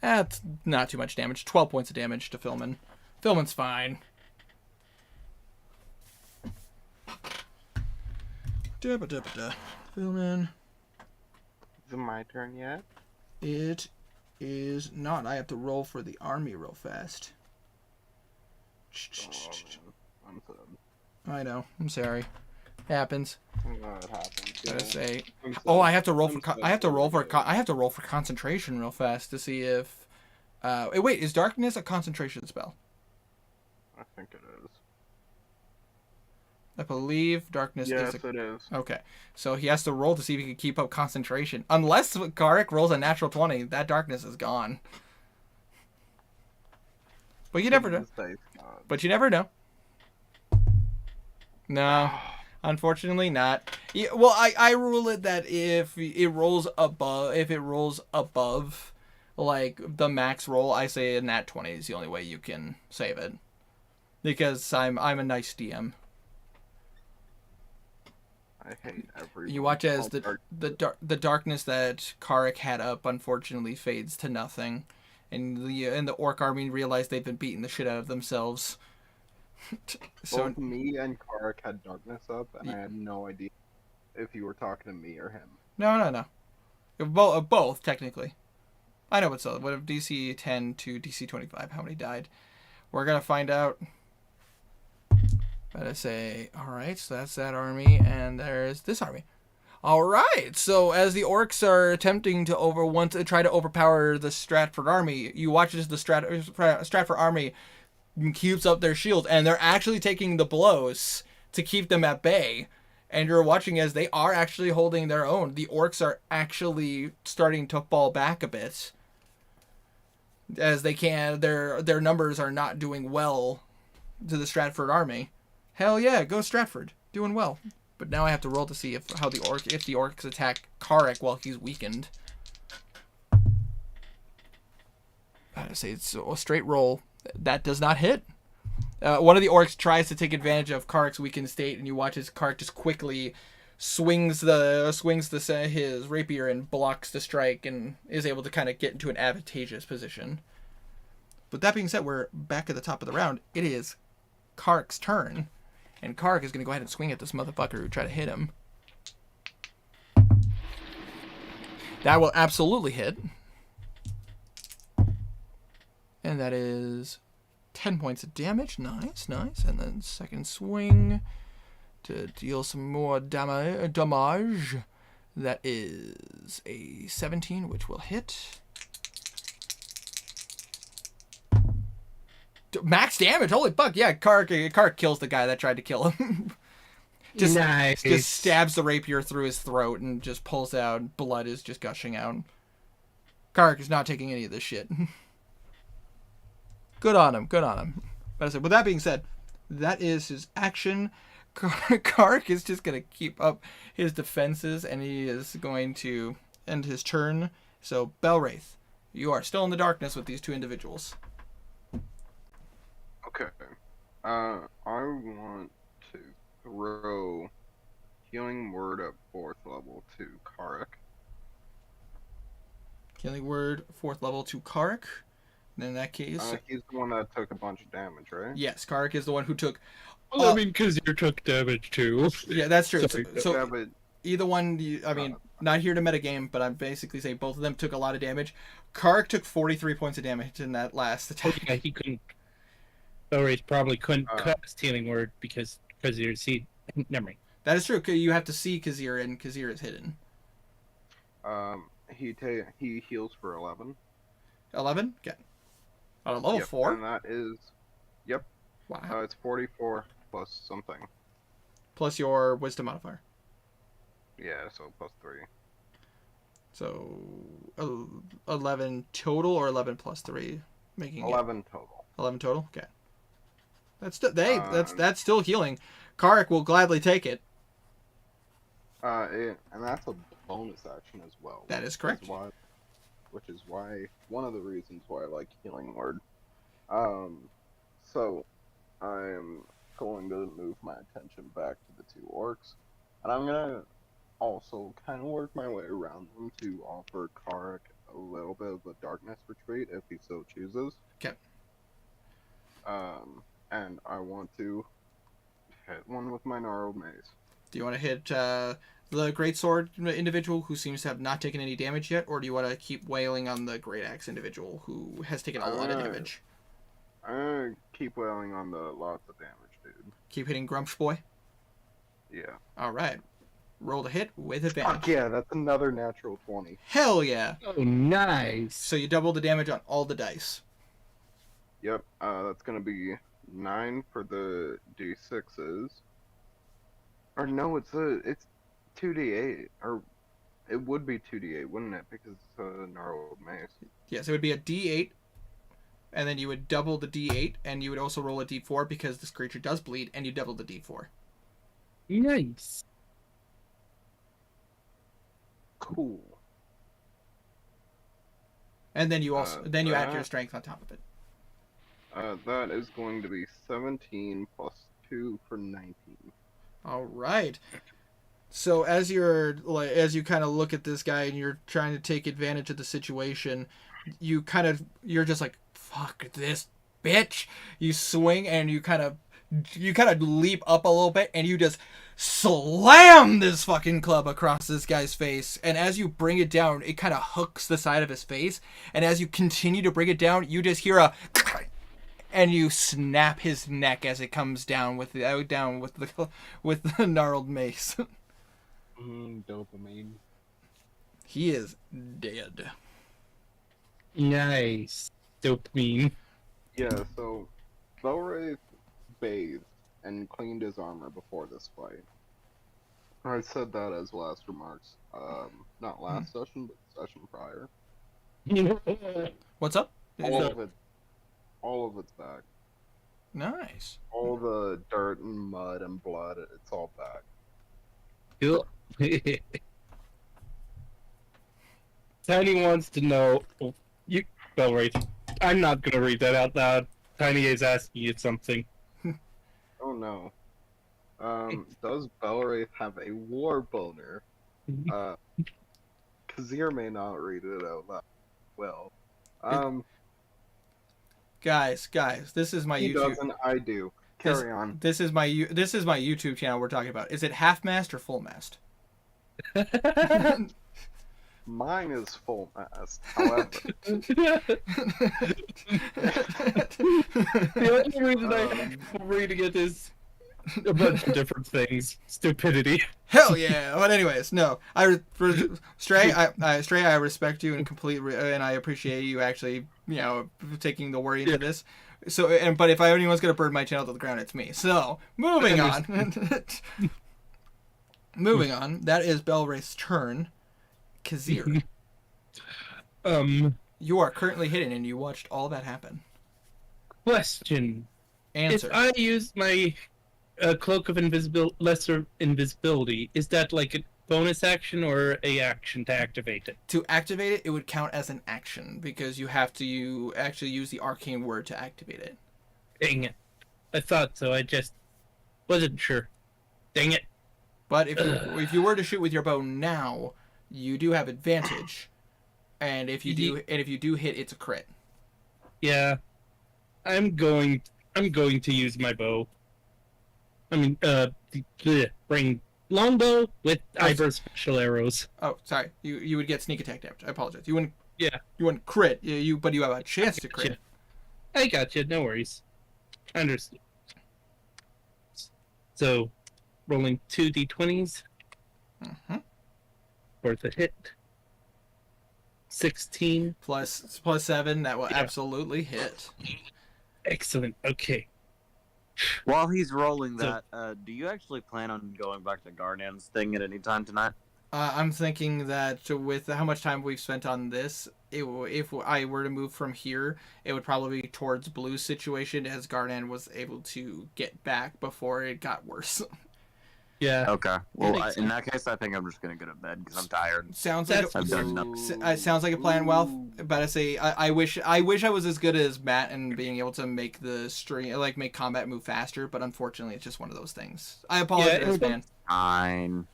Speaker 1: that's not too much damage. 12 points of damage to Philman. Philman's fine. Philman.
Speaker 6: Is it my turn yet?
Speaker 1: It is not. I have to roll for the army real fast.
Speaker 6: I'm sad.
Speaker 1: I know. I'm sorry. Happens.
Speaker 6: It happens.
Speaker 1: Gotta say.
Speaker 6: I'm sad.
Speaker 1: Oh, I have to roll for.
Speaker 6: I'm sad
Speaker 1: I have to roll for.
Speaker 6: for you.
Speaker 1: I have to roll for concentration real fast to see if. Wait, is darkness a concentration spell?
Speaker 6: I think it is.
Speaker 1: I believe darkness
Speaker 6: Yes,
Speaker 1: is.
Speaker 6: it is.
Speaker 1: Okay, so he has to roll to see if he can keep up concentration. Unless Karek rolls a natural 20, that darkness is gone. But you never know. But you never know. No, unfortunately not. Yeah, well, I rule it that if it rolls above, like the max roll, I say a nat 20 is the only way you can save it, because I'm a nice DM.
Speaker 6: I hate everyone.
Speaker 1: You watch as
Speaker 6: All
Speaker 1: the darkness that Karek had up unfortunately fades to nothing, and the orc army realize they've been beating the shit out of themselves. So
Speaker 6: Both me and Karek had darkness up, and I had no idea if you were talking to me or him.
Speaker 1: no. Both technically. I know what's up. What if DC 10 to DC 25? How many died? We're gonna find out. But I say, all right, so that's that army, and there's this army. All right, so as the orcs are attempting to try to overpower the Stratford army, you watch as the Stratford army keeps up their shield, and they're actually taking the blows to keep them at bay. And you're watching as they are actually holding their own. The orcs are actually starting to fall back a bit, as they can. Their numbers are not doing well to the Stratford army. Hell yeah, go Stratford, doing well. But now I have to roll to see if the orcs attack Karek while he's weakened. I say it's a straight roll. That does not hit. One of the orcs tries to take advantage of Karek's weakened state, and you watch as Karek just quickly swings his rapier and blocks the strike, and is able to kind of get into an advantageous position. But that being said, we're back at the top of the round. It is Karek's turn, and Karek is going to go ahead and swing at this motherfucker who tried to hit him. That will absolutely hit. And that is 10 points of damage. Nice. And then second swing to deal some more damage. That is a 17, which will hit. Max damage. Holy fuck. Yeah, Kark kills the guy that tried to kill him.
Speaker 3: Nice.
Speaker 1: Just stabs the rapier through his throat and just pulls out. Blood is just gushing out. Kark is not taking any of this shit. Good on him. But I said, with that being said, that is his action. Kark is just going to keep up his defenses, and he is going to his turn. So Belwraith, you are still in the darkness with these two individuals.
Speaker 6: Okay. I want to throw Healing Word at 4th level to Karik.
Speaker 1: Healing Word 4th level to Karik. And in that case,
Speaker 6: He's the one that took a bunch of damage, right?
Speaker 1: yes, Karik is the one who took.
Speaker 3: Well, I mean, Kazir took damage too.
Speaker 1: Yeah, that's true.
Speaker 3: Sorry.
Speaker 1: So
Speaker 6: Yeah, but
Speaker 1: either one, I mean, not here to metagame, but I'm basically saying both of them took a lot of damage. Karik took 43 points of damage in that last attack.
Speaker 3: Yeah, he couldn't. Belwraith probably couldn't cast Healing Word because Kazir see. Never mind.
Speaker 1: That is true. You have to see Kazir, and Kazir is hidden.
Speaker 6: he heals for 11.
Speaker 1: 11? Okay. On a level
Speaker 6: Yep,
Speaker 1: 4?
Speaker 6: And that is, yep.
Speaker 1: Wow.
Speaker 6: It's 44 plus something.
Speaker 1: Plus your wisdom modifier.
Speaker 6: Yeah, so plus 3.
Speaker 1: So 11 total or 11 plus 3, making
Speaker 6: 11 total.
Speaker 1: 11 total. Okay. That's still healing. Karik will gladly take it.
Speaker 6: And that's a bonus action as well.
Speaker 1: That is correct.
Speaker 6: Which is why one of the reasons why I like Healing Word. So I'm going to move my attention back to the 2 orcs, and I'm gonna also kind of work my way around them to offer Karik a little bit of a darkness retreat if he so chooses.
Speaker 1: Okay.
Speaker 6: And I want to hit one with my gnarled mace.
Speaker 1: Do you want to hit the greatsword individual who seems to have not taken any damage yet, or do you want to keep wailing on the great axe individual who has taken a lot of damage?
Speaker 6: I'm gonna keep wailing on the lots of damage, dude.
Speaker 1: Keep hitting Grumsh Boy?
Speaker 6: Yeah.
Speaker 1: Alright. Roll to hit with advantage.
Speaker 6: Fuck yeah, that's another natural 20.
Speaker 1: Hell yeah!
Speaker 3: Oh, nice.
Speaker 1: So you double the damage on all the dice.
Speaker 6: Yep, that's gonna be 9 for the D6s. Or no, it's 2d8. Or it would be 2d8, wouldn't it? Because it's a gnarled mace.
Speaker 1: Yes, it would be a D8, and then you would double the D8, and you would also roll a D4 because this creature does bleed, and you double the D4.
Speaker 3: Nice.
Speaker 6: Cool.
Speaker 1: And then you also add your
Speaker 6: that-
Speaker 1: strength on top of it.
Speaker 6: That is going to be 17 plus 2 for 19.
Speaker 1: All right. So as you kind of look at this guy and you're trying to take advantage of the situation, you're just like, fuck this bitch. You swing and you kind of leap up a little bit and you just slam this fucking club across this guy's face. And as you bring it down, it kind of hooks the side of his face. And as you continue to bring it down, you just hear a and you snap his neck as it comes down with the gnarled mace.
Speaker 6: Dopamine.
Speaker 1: He is dead.
Speaker 3: Nice. Dopamine.
Speaker 6: Yeah, so Belwraith bathed and cleaned his armor before this fight. I said that as last remarks. Not last session, but the session prior.
Speaker 1: What's up?
Speaker 6: All of it's back.
Speaker 1: Nice.
Speaker 6: All the dirt and mud and blood, it's all back.
Speaker 3: Cool. Tiny wants to know. Belwraith. I'm not gonna read that out loud. Tiny is asking you something.
Speaker 6: Oh no. Does Belwraith have a war boner? Kazir may not read it out loud. Well,
Speaker 1: Guys, this is my
Speaker 6: he
Speaker 1: YouTube.
Speaker 6: doesn't. I do. Carry on.
Speaker 1: This is my YouTube channel we're talking about. Is it half mast or full mast?
Speaker 6: Mine is full mast. However,
Speaker 3: The only reason I'm reading it is a bunch of different things. Stupidity.
Speaker 1: Hell yeah! But anyways, no. Stray, I respect you and and I appreciate you actually, taking the worry into this. So, but if anyone's gonna burn my channel to the ground, it's me. So, moving on. Moving on. That is Belwraith's turn. Kazir, you are currently hidden, and you watched all that happen.
Speaker 3: Question.
Speaker 1: Answer.
Speaker 3: If I use my cloak of lesser invisibility, is that like bonus action or a action to activate it?
Speaker 1: To activate it, it would count as an action because you have to actually use the arcane word to activate it.
Speaker 3: Dang it. I thought so. I just wasn't sure. Dang it.
Speaker 1: But if you were to shoot with your bow now, you do have advantage, and if you do hit, it's a crit.
Speaker 3: Yeah. I'm going to use my bow. I mean, bring longbow with Ivar's special arrows.
Speaker 1: Oh, sorry. You would get sneak attack damage. I apologize. You wouldn't.
Speaker 3: Yeah.
Speaker 1: You wouldn't crit. But you have a chance to crit.
Speaker 3: I got you. No worries. Understood. So, rolling 2d20s. Worth a hit. 16.
Speaker 1: Plus 7. That will absolutely hit.
Speaker 3: Excellent. Okay.
Speaker 2: While he's rolling that, do you actually plan on going back to Garnan's thing at any time tonight?
Speaker 1: I'm thinking that with how much time we've spent on this, if I were to move from here, it would probably be towards Blue's situation, as Garnan was able to get back before it got worse.
Speaker 3: Yeah.
Speaker 2: Okay. Well, in that case, I think I'm just gonna go to bed because I'm tired.
Speaker 1: Sounds like
Speaker 2: I've done enough.
Speaker 1: sounds like a plan. Well, but I say I wish I was as good as Matt and being able to make the string make combat move faster, but unfortunately, it's just one of those things. I apologize, man.
Speaker 2: Fine.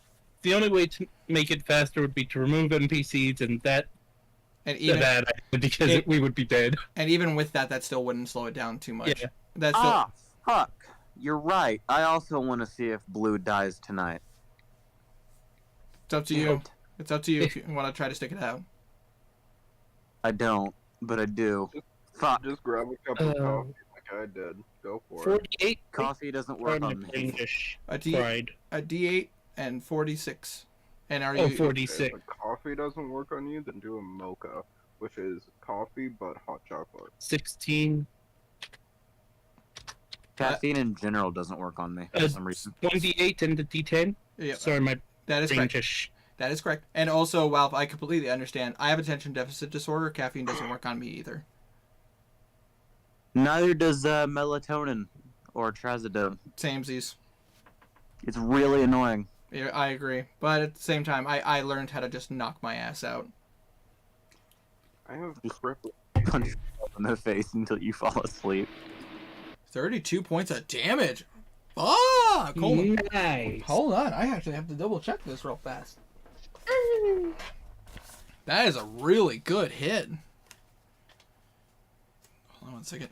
Speaker 3: The only way to make it faster would be to remove NPCs, and that
Speaker 1: And even
Speaker 3: bad idea because we would be dead.
Speaker 1: and even with that still wouldn't slow it down too much.
Speaker 3: Yeah.
Speaker 1: That's still,
Speaker 2: Fuck. You're right. I also want to see if Blue dies tonight.
Speaker 1: it's up to you. It's up to you if you want to try to stick it out.
Speaker 2: I don't, but I do. Fuck.
Speaker 6: Just grab a cup of coffee like I did. Go for it.
Speaker 3: 48.
Speaker 2: Coffee doesn't work on me.
Speaker 3: English.
Speaker 1: A D8 and 46. And are
Speaker 3: Oh,
Speaker 1: you
Speaker 3: 46.
Speaker 6: If coffee doesn't work on you, then do a mocha, which is coffee but hot chocolate.
Speaker 3: 16.
Speaker 2: Caffeine in general doesn't work on me for some reason.
Speaker 3: 1d8 and the d10.
Speaker 1: Yeah,
Speaker 3: Sorry, my
Speaker 1: that is correct.
Speaker 3: English.
Speaker 1: That is correct. And also, while I completely understand, I have attention deficit disorder. Caffeine doesn't work on me either.
Speaker 2: Neither does melatonin or trazodone.
Speaker 1: Samesies.
Speaker 2: It's really annoying.
Speaker 1: Yeah, I agree. But at the same time, I learned how to just knock my ass out.
Speaker 6: I have crippling.
Speaker 2: Punch yourself in the face until you fall asleep.
Speaker 1: 32 points of damage. Fuck!
Speaker 3: Nice.
Speaker 1: Hold on. I actually have to double check this real fast. That is a really good hit. Hold on 1 second.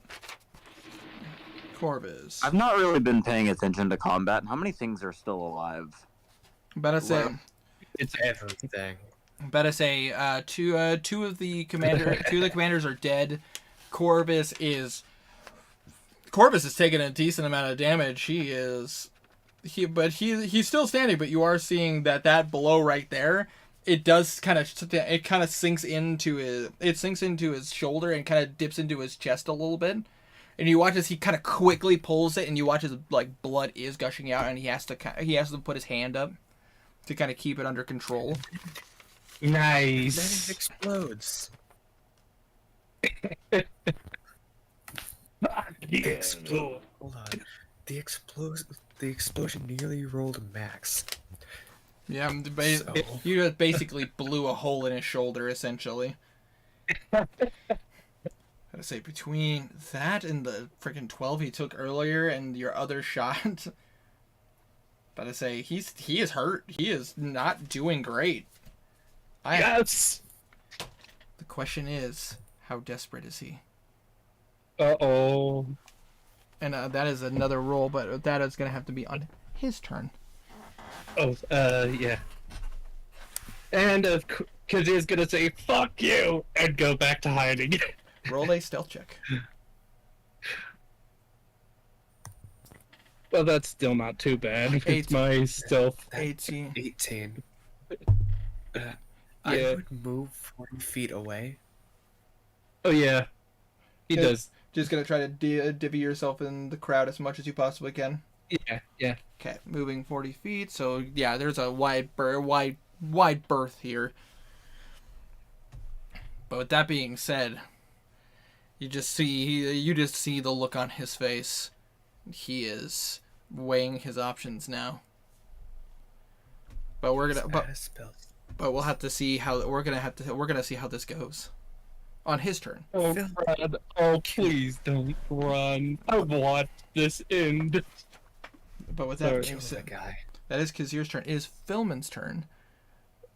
Speaker 1: Corvus.
Speaker 2: I've not really been paying attention to combat. How many things are still alive?
Speaker 1: Better say.
Speaker 3: It's
Speaker 7: Everything.
Speaker 1: Better say. Two of the commanders are dead. Corvus is taking a decent amount of damage. He's still standing, but you are seeing that blow right there. It does kind of sinks into his shoulder and kind of dips into his chest a little bit. And you watch as he kind of quickly pulls it, and you watch as blood is gushing out, and he has to put his hand up to kind of keep it under control.
Speaker 3: nice.
Speaker 7: Then it explodes.
Speaker 3: Explode.
Speaker 7: Hold on. The explosion nearly rolled max.
Speaker 1: Yeah,
Speaker 7: So-
Speaker 1: you just basically blew a hole in his shoulder, essentially. I'd say between that and the freaking 12 he took earlier and your other shot, but I say he is hurt. He is not doing great.
Speaker 3: Yes.
Speaker 1: The question is, how desperate is he?
Speaker 3: Uh-oh.
Speaker 1: And that is another roll, but that is going to have to be on his turn.
Speaker 3: Oh, yeah. And because he's gonna say "fuck you" and go back to hiding.
Speaker 1: Roll a stealth check.
Speaker 3: Well, that's still not too bad. It's my stealth.
Speaker 1: 18.
Speaker 7: 18.
Speaker 3: Yeah.
Speaker 7: I would move 40 feet away.
Speaker 3: Oh yeah, he
Speaker 1: Yeah.
Speaker 3: does.
Speaker 1: Just going to try to divvy yourself in the crowd as much as you possibly can.
Speaker 3: Yeah.
Speaker 1: Okay, moving 40 feet. So yeah, there's a wide berth here. But with that being said, you just see the look on his face. He is weighing his options now. But we're gonna
Speaker 7: Badass spells.
Speaker 1: but we'll have to see how we're gonna see how this goes on his turn.
Speaker 3: Oh,
Speaker 7: Phil-
Speaker 3: Brad, oh, please don't run. I want this end.
Speaker 1: But with
Speaker 3: Sorry.
Speaker 1: that
Speaker 7: Kill
Speaker 1: being
Speaker 7: the
Speaker 1: said,
Speaker 7: guy.
Speaker 1: that is Kazir's turn. It is Philman's turn.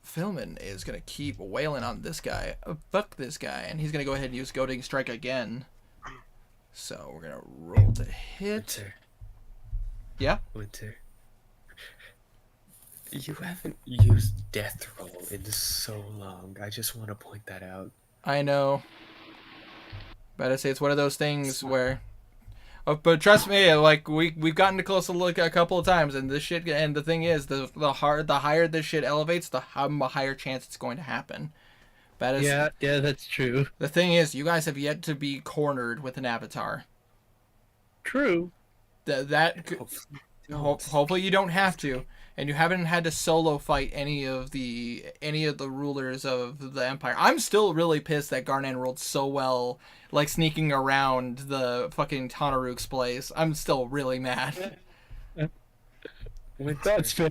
Speaker 1: Philman is gonna keep wailing on this guy. Fuck this guy, and he's gonna go ahead and use Goading Strike again. So we're gonna roll to hit.
Speaker 7: Winter.
Speaker 1: Yeah?
Speaker 7: Winter. You haven't used Death Roll in so long. I just want to point that out.
Speaker 1: I know. But I say it's one of those things where. Oh, but trust me, like we've gotten a close look a couple of times, and this shit. And the thing is, the higher this shit elevates, the higher chance it's going to happen. But as,
Speaker 3: Yeah, that's true.
Speaker 1: the thing is, you guys have yet to be cornered with an avatar.
Speaker 3: True.
Speaker 1: Hopefully you don't have to, and you haven't had to solo fight any of the rulers of the empire. I'm still really pissed that Garnan rolled so well, like sneaking around the fucking Tanaruk's place. I'm still really mad.
Speaker 7: Winter,
Speaker 3: That's fair.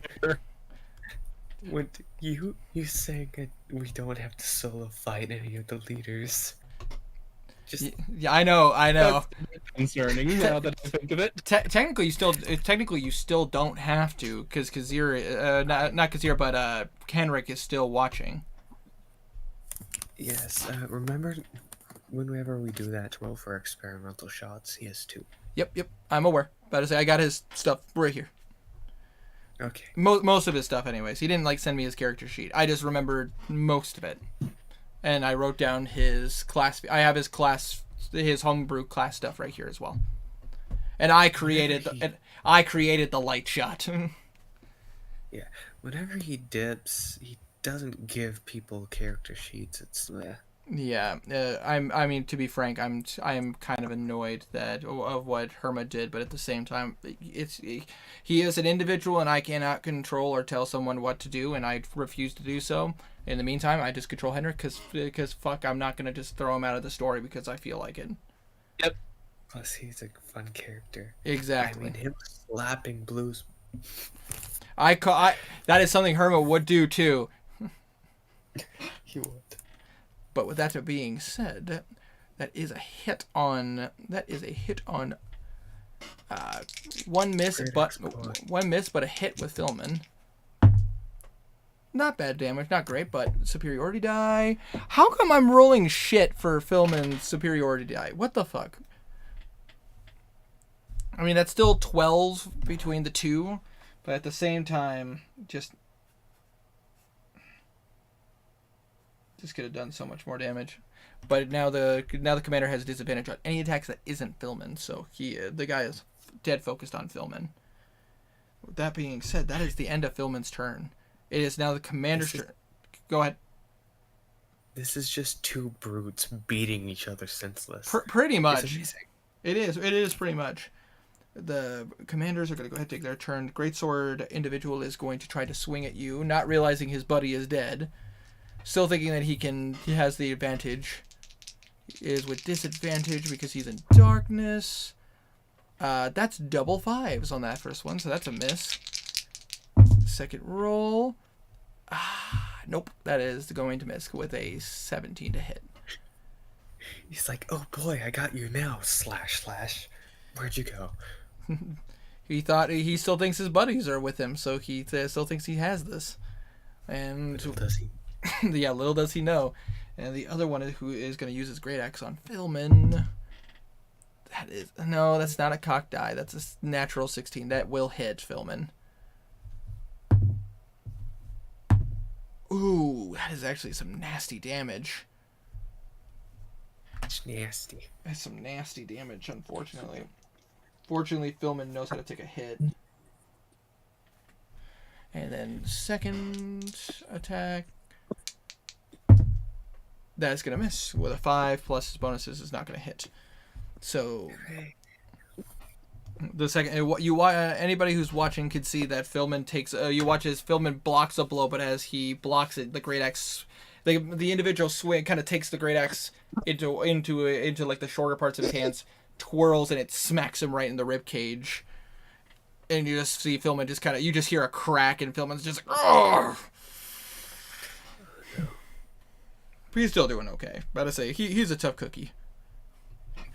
Speaker 7: Winter, you saying that we don't have to solo fight any of the leaders. Just
Speaker 1: Yeah, I know.
Speaker 3: That's concerning now that I think of it.
Speaker 1: Technically, you still don't have to, because Kazir, not Kazir, but Kenrick is still watching.
Speaker 7: yes. Remember, whenever we do that roll for experimental shots, he has 2.
Speaker 1: Yep. I'm aware. But I say I got his stuff right here.
Speaker 7: Okay.
Speaker 1: Most of his stuff, anyways. He didn't like send me his character sheet. I just remembered most of it, and I wrote down his class. I have his homebrew class stuff right here as well. And I created the light shot.
Speaker 7: Yeah. Whenever he dips, he doesn't give people character sheets. It's
Speaker 1: Yeah, I mean, to be frank, I am kind of annoyed of what Herma did, but at the same time, he is an individual, and I cannot control or tell someone what to do, and I refuse to do so. In the meantime, I just control Henrik because fuck, I'm not gonna just throw him out of the story because I feel like it.
Speaker 7: Plus, he's a fun character.
Speaker 1: Exactly.
Speaker 7: I mean, him slapping Blues.
Speaker 1: That is something Herma would do too.
Speaker 7: He would.
Speaker 1: But with that being said, that is a hit on one miss, but a hit with Philman. Not bad damage, not great, but superiority die. How come I'm rolling shit for Philman's superiority die? What the fuck? I mean, that's still 12 between the two, but at the same time, just could have done so much more damage. But now the commander has a disadvantage on any attacks that isn't Philman, so the guy is dead focused on Philman. With that being said, that is the end of Philman's turn. It is now the commander's turn. Go ahead.
Speaker 7: This is just 2 brutes beating each other senseless.
Speaker 1: Pretty much.
Speaker 7: It's amazing.
Speaker 1: It is pretty much. The commanders are going to go ahead and take their turn. Greatsword individual is going to try to swing at you, not realizing his buddy is dead. Still thinking that he has the advantage. He is with disadvantage because he's in darkness. That's double 5s on that first one, so that's a miss. Second roll. Nope, that is going to miss with a 17 to hit.
Speaker 7: He's like, oh boy, I got you now, slash. Where'd you go?
Speaker 1: He still thinks his buddies are with him, so he still thinks he has this. And
Speaker 7: Little does he.
Speaker 1: yeah, little does he know. And the other one who is going to use his great axe on Philman. That's not a cocked die. That's a natural 16. That will hit Philman. Ooh, that is actually some nasty damage.
Speaker 7: It's nasty.
Speaker 1: That's some nasty damage, unfortunately. Fortunately, Philman knows how to take a hit. And then second attack. That's going to miss with a 5 plus his bonuses is not going to hit. So the second anybody who's watching could see that Philman takes you watch as Philman blocks a blow, but as he blocks it, the great axe, the individual swing kind of takes the great axe into like the shorter parts of his hands, twirls, and it smacks him right in the rib cage. And you just see Philman just you just hear a crack, and Philman's just like, oh. But he's still doing okay. About to say, he's a tough cookie.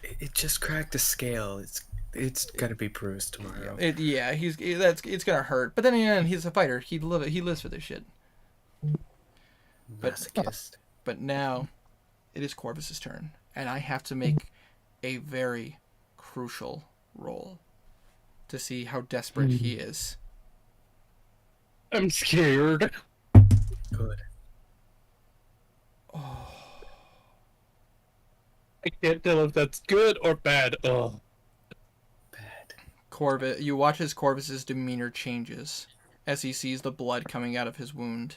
Speaker 7: It just cracked a scale. It's gonna be bruised tomorrow.
Speaker 1: It's gonna hurt. But then again, he's a fighter. He lives for this shit.
Speaker 7: Masochist.
Speaker 1: But now, it is Corvus's turn, and I have to make a very crucial roll to see how desperate he is.
Speaker 3: I'm scared.
Speaker 7: Good.
Speaker 1: Oh.
Speaker 3: I can't tell if that's good or bad. Oh.
Speaker 7: Bad.
Speaker 1: Corvus, you watch as Corvus's demeanor changes as he sees the blood coming out of his wound.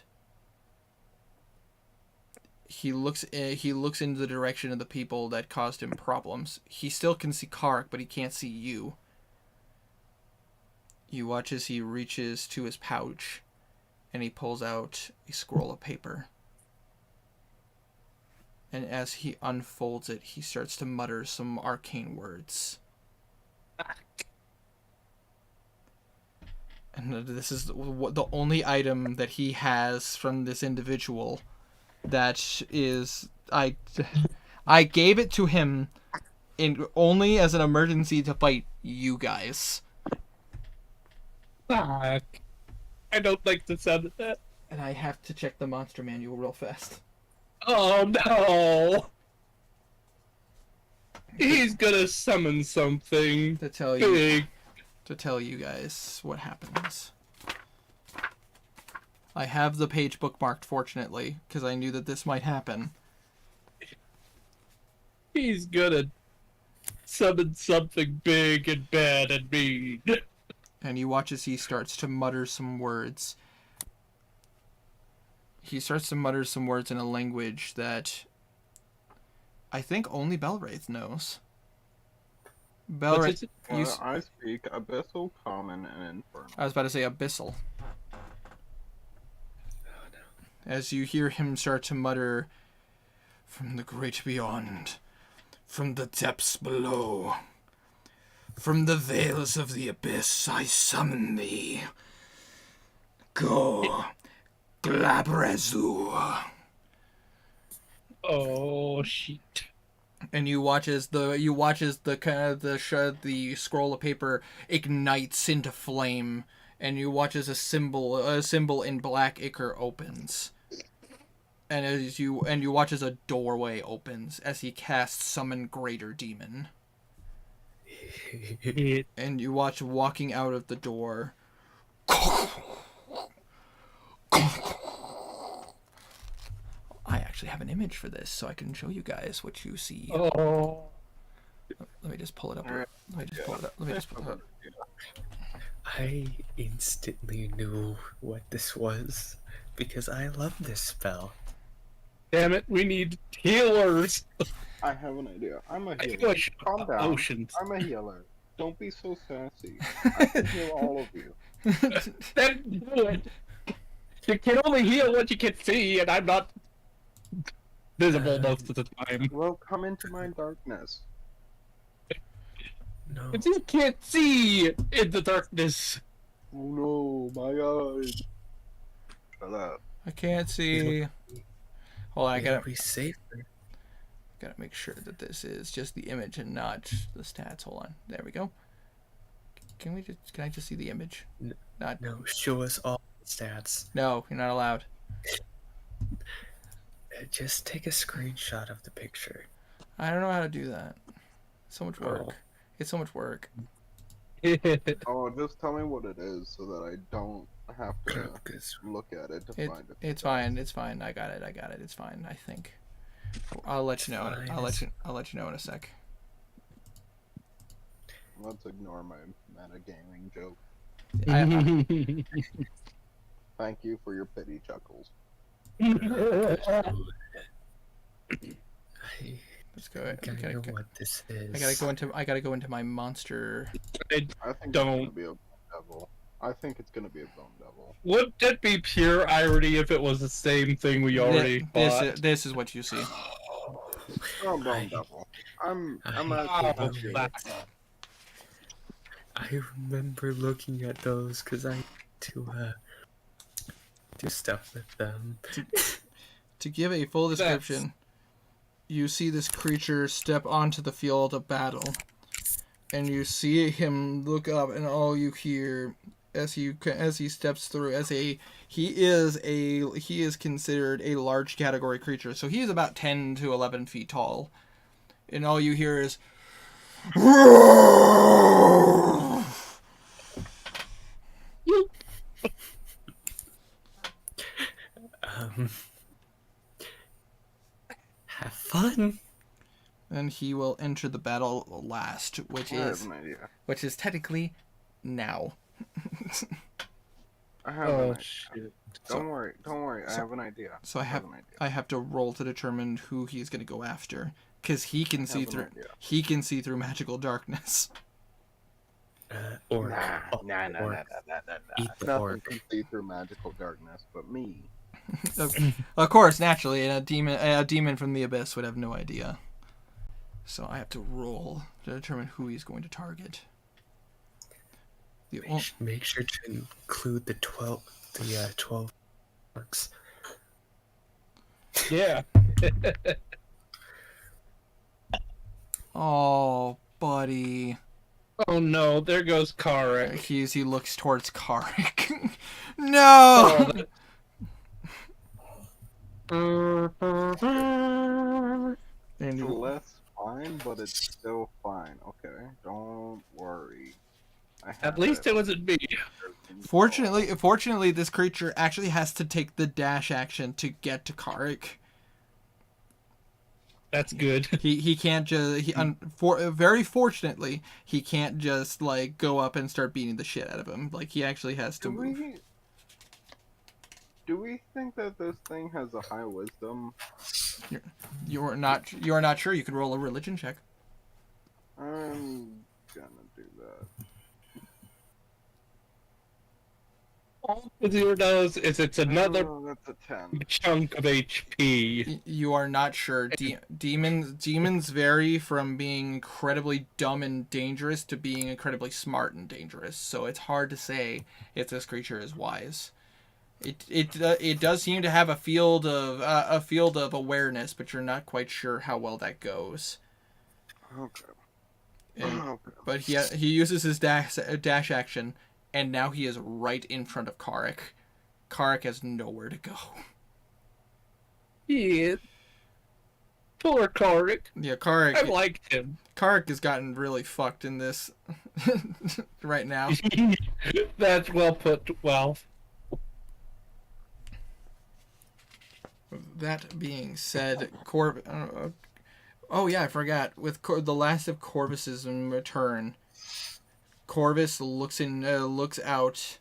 Speaker 1: He looks into the direction of the people that caused him problems. He still can see Kark, but he can't see you. You watch as he reaches to his pouch, and he pulls out a scroll of paper. And as he unfolds it, he starts to mutter some arcane words. And this is the only item that he has from this individual that is... I gave it to him only as an emergency to fight you guys.
Speaker 3: Fuck. I don't like the sound of that.
Speaker 1: And I have to check the monster manual real fast.
Speaker 3: Oh no! He's gonna summon something
Speaker 1: To tell you...
Speaker 3: big.
Speaker 1: To tell you guys what happens. I have the page bookmarked, fortunately, because I knew that this might happen.
Speaker 3: He's gonna summon something big and bad and mean.
Speaker 1: And you watch as he starts to mutter some words. He starts to mutter some words in a language that I think only Belwraith knows. Belwraith,
Speaker 6: I speak Abyssal, Common, and Infernal.
Speaker 1: I was about to say Abyssal. As you hear him start to mutter, "From the great beyond, from the depths below, from the veils of the abyss, I summon thee. Go, Glabrezu."
Speaker 3: Oh shit!
Speaker 1: And you watch as the scroll of paper ignites into flame, and you watch as a symbol in black ichor opens. And you watch as a doorway opens as he casts Summon Greater Demon. And you watch walking out of the door. I actually have an image for this, so I can show you guys what you see.
Speaker 3: Oh.
Speaker 1: Let me just pull it up. Let me just pull it up.
Speaker 7: I instantly knew what this was because I love this spell.
Speaker 3: Damn it! We need healers.
Speaker 6: I have an idea. I'm a
Speaker 3: I think
Speaker 6: healer.
Speaker 3: I should
Speaker 6: Calm down.
Speaker 3: Oceans.
Speaker 6: I'm a healer. Don't be so sassy. I can heal all of you.
Speaker 3: Then do it. You can only heal what you can see, and I'm not visible most of the time.
Speaker 6: Well, come into my darkness.
Speaker 7: No.
Speaker 3: But you can't see in the darkness.
Speaker 6: Oh no, my eyes. Shut up.
Speaker 1: I can't see. Hold on, I
Speaker 7: It'll
Speaker 1: gotta
Speaker 7: be safer.
Speaker 1: make sure that this is just the image and not the stats. Hold on. There we go. Can I just see the image? Not.
Speaker 7: No, show us all the stats.
Speaker 1: No, you're not allowed.
Speaker 7: Just take a screenshot of the picture.
Speaker 1: I don't know how to do that. So much work.
Speaker 7: Oh.
Speaker 1: It's so much work.
Speaker 6: Oh, just tell me what it is so that I don't have to look at it to find it.
Speaker 1: It's fine. It's fine. I got it. It's fine. I think. I'll let you know. I'll let you know in a sec.
Speaker 6: Let's ignore my metagaming joke.
Speaker 1: I,
Speaker 6: Thank you for your pity chuckles.
Speaker 1: let's go.
Speaker 7: I know what this is.
Speaker 1: I gotta go into my monster.
Speaker 6: I think it's gonna be a bone devil. I think it's gonna be a bone devil.
Speaker 3: Would it be pure irony if it was the same thing we already bought?
Speaker 1: This is what you see.
Speaker 6: Oh, bone devil. I'm
Speaker 3: Oh,
Speaker 6: actually
Speaker 7: I remember looking at those because I to do stuff with them.
Speaker 1: To give a full description, you see this creature step onto the field of battle, and you see him look up, and all you hear as he steps through he is considered a large category creature, so he is about 10 to 11 feet tall, and all you hear is
Speaker 7: Have fun.
Speaker 1: and he will enter the battle last, which
Speaker 6: I have
Speaker 1: is
Speaker 6: an idea.
Speaker 1: technically now.
Speaker 6: I have an
Speaker 3: Oh
Speaker 6: idea.
Speaker 3: shit!
Speaker 6: Don't worry. I have an idea.
Speaker 1: So
Speaker 6: an idea.
Speaker 1: I have to roll to determine who he's going to go after, because he can see
Speaker 6: have an
Speaker 1: through
Speaker 6: idea.
Speaker 1: he can see through magical darkness.
Speaker 7: Orc.
Speaker 6: Nah.
Speaker 7: Eat the
Speaker 6: Nothing
Speaker 7: orc.
Speaker 6: can see through magical darkness, but me.
Speaker 1: Of course, naturally, and a demon from the abyss would have no idea. So I have to roll to determine who he's going to target.
Speaker 7: Make sure to include the 12 orcs.
Speaker 3: Yeah.
Speaker 1: Oh, buddy.
Speaker 3: Oh no! There goes Karik.
Speaker 1: He looks towards Karik. No. And
Speaker 6: It's less fine, but it's still fine. Okay, don't worry.
Speaker 3: At least it wasn't me.
Speaker 1: Fortunately, this creature actually has to take the dash action to get to Karik.
Speaker 3: That's good.
Speaker 1: He can't just very fortunately he can't just like go up and start beating the shit out of him. Like he actually has to move.
Speaker 6: Do we think that this thing has a high wisdom?
Speaker 1: You're not sure. You can roll a religion check.
Speaker 6: I'm gonna do that.
Speaker 3: All Zero knows is it's another
Speaker 6: Oh, that's a 10.
Speaker 3: chunk of HP.
Speaker 1: You are not sure. Demons vary from being incredibly dumb and dangerous to being incredibly smart and dangerous. So it's hard to say if this creature is wise. It does seem to have a field of awareness, but you're not quite sure how well that goes.
Speaker 6: Okay.
Speaker 1: But he uses his dash action, and now he is right in front of Karik. Karik has nowhere to go.
Speaker 3: Yeah. Poor Karik.
Speaker 1: Yeah, Karik.
Speaker 3: I liked him.
Speaker 1: Karik has gotten really fucked in this right now.
Speaker 3: That's well put. Well.
Speaker 1: That being said, oh yeah, I forgot. With the last of Corvus's return, Corvus looks out,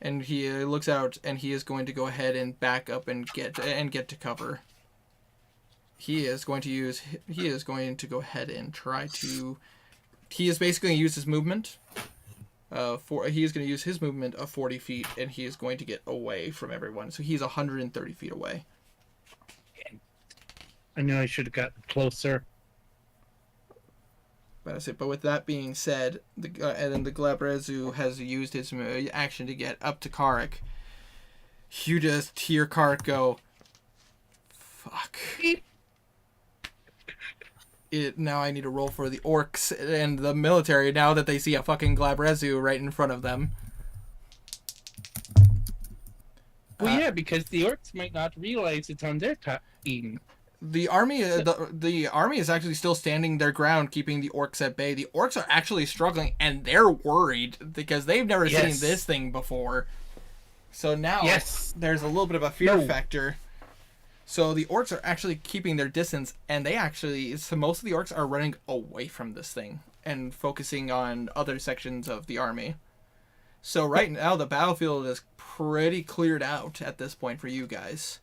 Speaker 1: and he is going to go ahead and back up and get to cover. He is going to go ahead and try to. He is basically going to use his movement. He is going to use his movement of 40 feet, and he is going to get away from everyone. So he's 130 feet away.
Speaker 3: I knew I should have gotten closer.
Speaker 1: That's it. But with that being said, and then the Glabrezu has used his action to get up to Karik. You just hear Karik go, "Fuck." Now I need to roll for the orcs and the military now that they see a fucking Glabrezu right in front of them.
Speaker 3: Well, yeah, because the orcs might not realize it's on their team.
Speaker 1: The army is actually still standing their ground, keeping the orcs at bay. The orcs are actually struggling, and they're worried because they've never seen this thing before. So now there's a little bit of a fear factor. So the orcs are actually keeping their distance, and most of the orcs are running away from this thing and focusing on other sections of the army. So right now the battlefield is pretty cleared out at this point for you guys.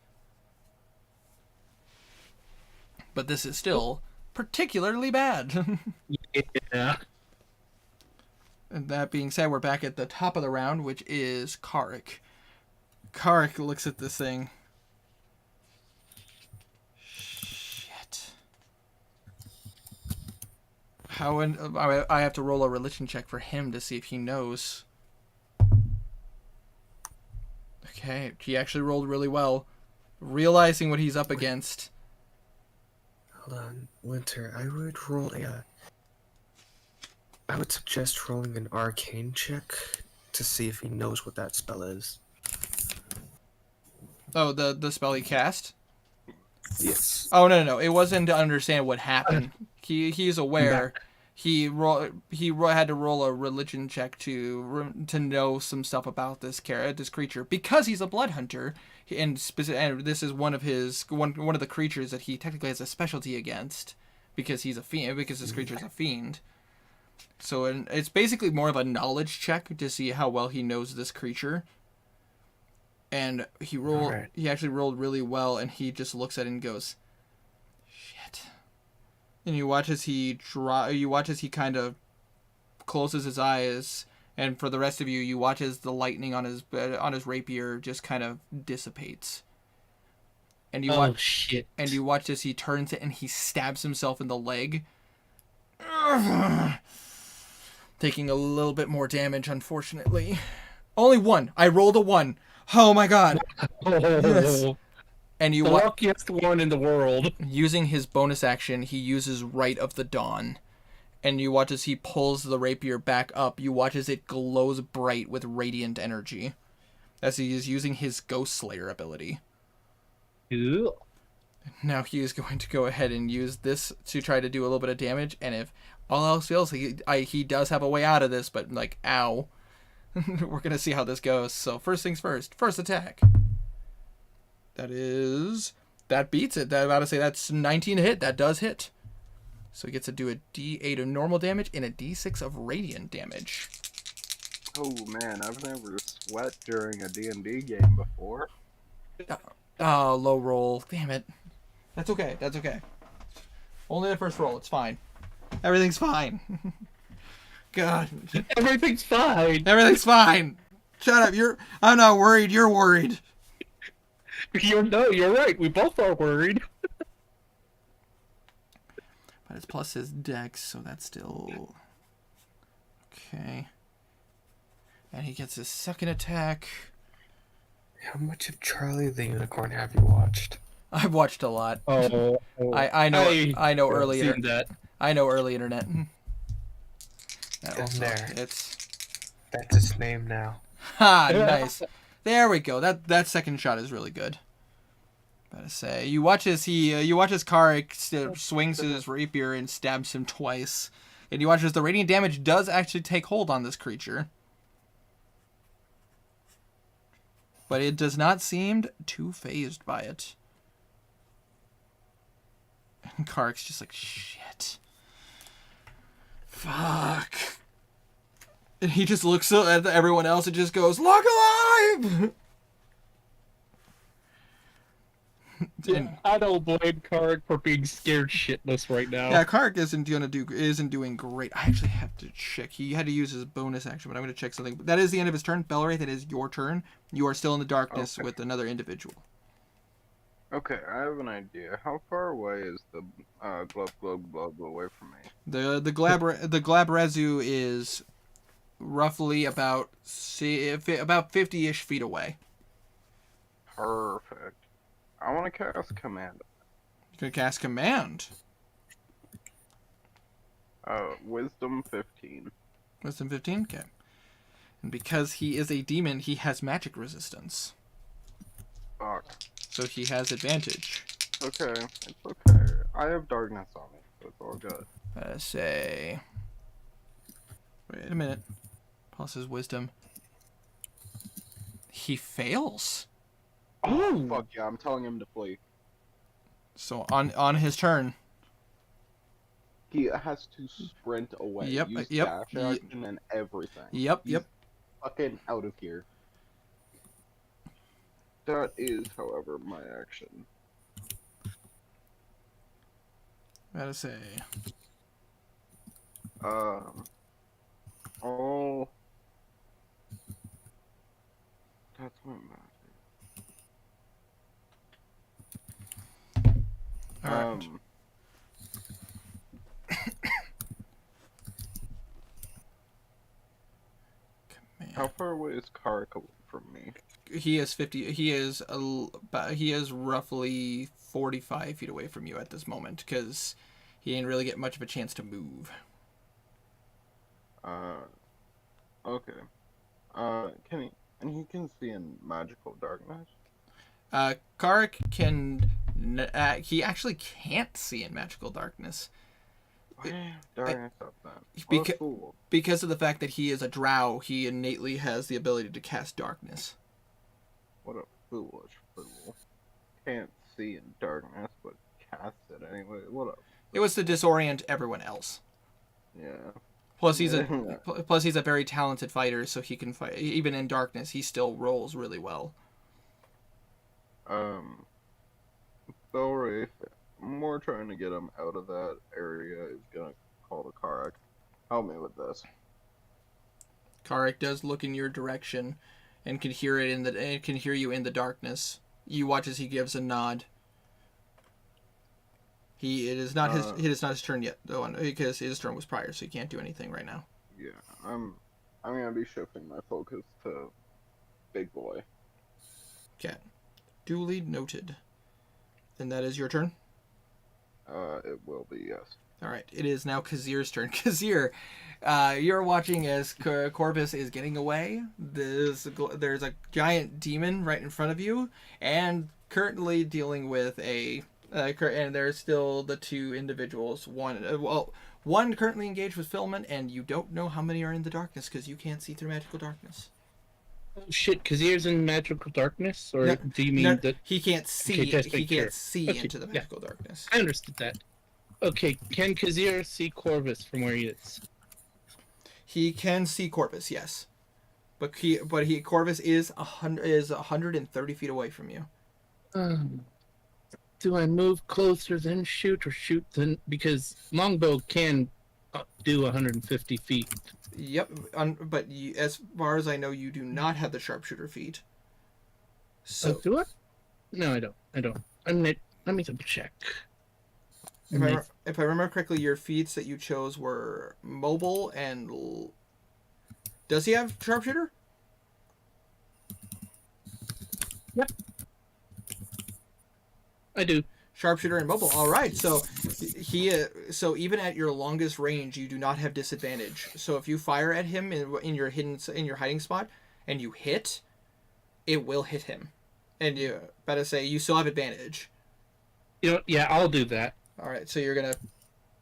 Speaker 1: But this is still particularly bad.
Speaker 3: Yeah.
Speaker 1: And that being said, we're back at the top of the round, which is Karik. Karik looks at this thing. Shit. I have to roll a religion check for him to see if he knows. Okay, he actually rolled really well, realizing what he's up against.
Speaker 7: Hold on, Winter. I would suggest rolling an arcane check to see if he knows what that spell is.
Speaker 1: Oh, the spell he cast?
Speaker 7: Yes.
Speaker 1: Oh, no. It wasn't to understand what happened. He's aware. He had to roll a religion check to know some stuff about this creature because he's a blood hunter, and this is one of the creatures that he technically has a specialty against because he's a fiend, because this creature is a fiend. So it's basically more of a knowledge check to see how well he knows this creature. And he actually rolled really well, and he just looks at it and goes, "Shit." And you watch as he kind of closes his eyes, and for the rest of you, you watch as the lightning on his rapier just kind of dissipates. And you watch as he turns it and he stabs himself in the leg, taking a little bit more damage, unfortunately. Only one. I rolled a 1. Oh my god. Yes. And
Speaker 3: the luckiest one in the world.
Speaker 1: Using his bonus action, he uses Rite of the Dawn. And you watch as he pulls the rapier back up. You watch as it glows bright with radiant energy. As he is using his Ghost Slayer ability.
Speaker 3: Ew.
Speaker 1: Now he is going to go ahead and use this to try to do a little bit of damage. And if all else fails, he does have a way out of this. But, like, ow. We're going to see how this goes. So first things first. First attack. That beats it. I'm about to say that's 19 to hit. That does hit. So he gets to do a D8 of normal damage and a D6 of radiant damage.
Speaker 6: Oh man, I've never sweat during a D&D game before.
Speaker 1: Oh, low roll. Damn it. That's okay. Only the first roll. It's fine. Everything's fine. God.
Speaker 3: Everything's fine.
Speaker 1: Everything's fine. Shut up. I'm not worried. You're worried.
Speaker 3: You're right. We both are worried.
Speaker 1: But it's plus his dex, so that's still okay. And he gets his second attack.
Speaker 7: How much of Charlie the Unicorn have you watched?
Speaker 1: I've watched a lot.
Speaker 3: Oh,
Speaker 1: I know early
Speaker 3: seen that.
Speaker 1: I know early internet.
Speaker 7: That's his name now.
Speaker 1: Ha, nice. There we go. That second shot is really good. Gotta say, you watch as Karik swings his rapier and stabs him twice, and you watch as the radiant damage does actually take hold on this creature, but it does not seem too phased by it. And Karik's just like, shit, fuck. And he just looks at everyone else and just goes, "Look alive!"
Speaker 3: I don't blame Karik for being scared shitless right now.
Speaker 1: Yeah, Karik isn't doing great. I actually have to check. He had to use his bonus action, but I'm going to check something. That is the end of his turn. Belwraith, it is your turn. You are still in the darkness with another individual.
Speaker 6: Okay, I have an idea. How far away is the glub away from me?
Speaker 1: The Glabrezu is roughly about 50-ish feet away.
Speaker 6: Perfect. I want to cast Command.
Speaker 1: You can cast Command.
Speaker 6: Wisdom 15.
Speaker 1: Wisdom 15? Okay. And because he is a demon, he has magic resistance.
Speaker 6: Fuck.
Speaker 1: So he has advantage.
Speaker 6: Okay, it's okay. I have darkness on me, so it's all good.
Speaker 1: Say... Wait a minute. Plus his wisdom. He fails.
Speaker 6: Oh, fuck yeah, I'm telling him to flee.
Speaker 1: So on his turn.
Speaker 6: He has to sprint away.
Speaker 1: Yep,
Speaker 6: Use
Speaker 1: yep.
Speaker 6: dash action and everything.
Speaker 1: Yep.
Speaker 6: Fucking out of here. That is, however, my action.
Speaker 1: Gotta say.
Speaker 6: Oh. That's my magic.
Speaker 1: Alright.
Speaker 6: How far away is Karik from me?
Speaker 1: He is 50. He is he is roughly 45 feet away from you at this moment because he didn't really get much of a chance to move.
Speaker 6: Okay. Can he? And he can see in magical darkness.
Speaker 1: Karik can. He actually can't see in magical darkness.
Speaker 6: Darkness up then.
Speaker 1: Because,
Speaker 6: What a fool.
Speaker 1: because of the fact that he is a drow, he innately has the ability to cast darkness.
Speaker 6: What a foolish fool. Can't see in darkness, but casts it anyway. What a.
Speaker 1: It was to disorient everyone else.
Speaker 6: Yeah.
Speaker 1: Plus, he's a very talented fighter, so he can fight even in darkness. He still rolls really well.
Speaker 6: Belwraith, more trying to get him out of that area, is gonna call the Karak. Help me with this.
Speaker 1: Karik does look in your direction, and can hear you in the darkness. You watch as he gives a nod. It is not his turn yet though, because his turn was prior, so he can't do anything right now.
Speaker 6: Yeah, I'm gonna be shifting my focus to Big Boy.
Speaker 1: Okay, duly noted. And that is your turn.
Speaker 6: It will be, yes.
Speaker 1: All right, it is now Kazir's turn. Kazir, you're watching as Corvus is getting away. There's a giant demon right in front of you, and currently dealing with and there's still the two individuals. One currently engaged with filament, and you don't know how many are in the darkness because you can't see through magical darkness.
Speaker 3: Oh, shit, Kazir's in magical darkness? Or
Speaker 1: No,
Speaker 3: do you mean that...
Speaker 1: He can't see.
Speaker 3: Okay, just
Speaker 1: He
Speaker 3: make
Speaker 1: can't
Speaker 3: sure.
Speaker 1: see
Speaker 3: Okay,
Speaker 1: into the
Speaker 3: yeah.
Speaker 1: magical darkness.
Speaker 3: I understood that. Okay, can Kazir see Corvus from where he is?
Speaker 1: He can see Corvus, yes, but Corvus is 130 feet away from you.
Speaker 3: Do I move closer then shoot, or shoot then... Because longbow can do 150 feet.
Speaker 1: Yep, but as far as I know, you do not have the sharpshooter feat. So
Speaker 3: Do I? No, I don't. Let me double check.
Speaker 1: if I remember correctly, your feats that you chose were mobile and... Does he have sharpshooter?
Speaker 3: Yep. I do.
Speaker 1: Sharpshooter and mobile. All right. So so even at your longest range, you do not have disadvantage. So if you fire at him in your hiding spot and you hit, it will hit him. And you better say you still have advantage.
Speaker 3: Yeah, I'll do that.
Speaker 1: All right. So you're gonna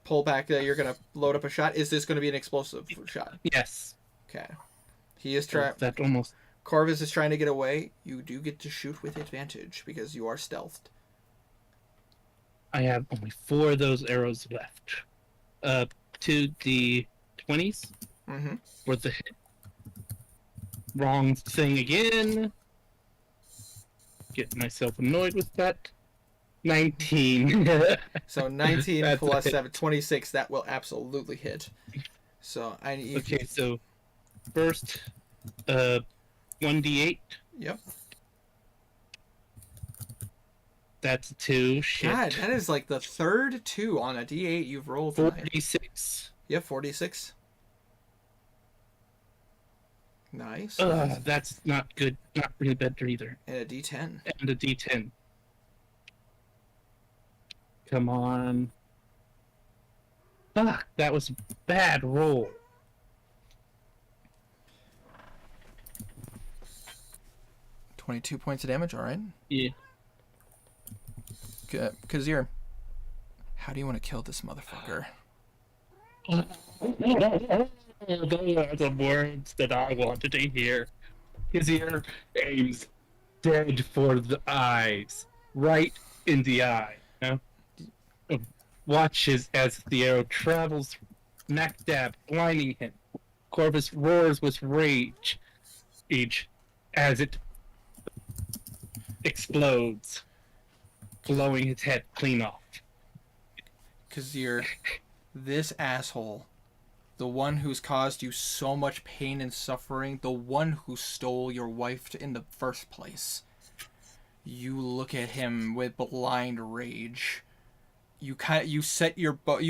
Speaker 1: pull back. You're gonna load up a shot. Is this gonna be an explosive shot?
Speaker 3: Yes.
Speaker 1: Okay. He is trying.
Speaker 3: That almost...
Speaker 1: Corvus is trying to get away. You do get to shoot with advantage because you are stealthed.
Speaker 3: I have only 4 of those arrows left. To the 20s.
Speaker 1: Mm-hmm.
Speaker 3: For the hit. Wrong thing again. Get myself annoyed with that. 19.
Speaker 1: So 19
Speaker 3: That's
Speaker 1: plus
Speaker 3: it.
Speaker 1: 7, 26. That will absolutely hit. So I need.
Speaker 3: Okay, so first, 1d8.
Speaker 1: Yep.
Speaker 3: That's a 2. Shit.
Speaker 1: God, that is like the third 2 on a D8 you've rolled tonight.
Speaker 3: 46.
Speaker 1: Yep, 46. Nice.
Speaker 3: That's not good. Not really better either.
Speaker 1: And a D10.
Speaker 3: And a d10. Come on. Fuck, that was a bad roll.
Speaker 1: $22 points of damage. All right.
Speaker 3: Yeah.
Speaker 1: Good. Kazir, how do you want to kill this motherfucker?
Speaker 3: Those are the words that I wanted to hear. His ear aims dead for the eyes. Right in the eye. Huh? Watches as the arrow travels smack dab, blinding him. Corvus roars with rage as it explodes, blowing his head clean off.
Speaker 1: Kazir, this asshole, the one who's caused you so much pain and suffering, the one who stole your wife in the first place. You look at him with blind rage. You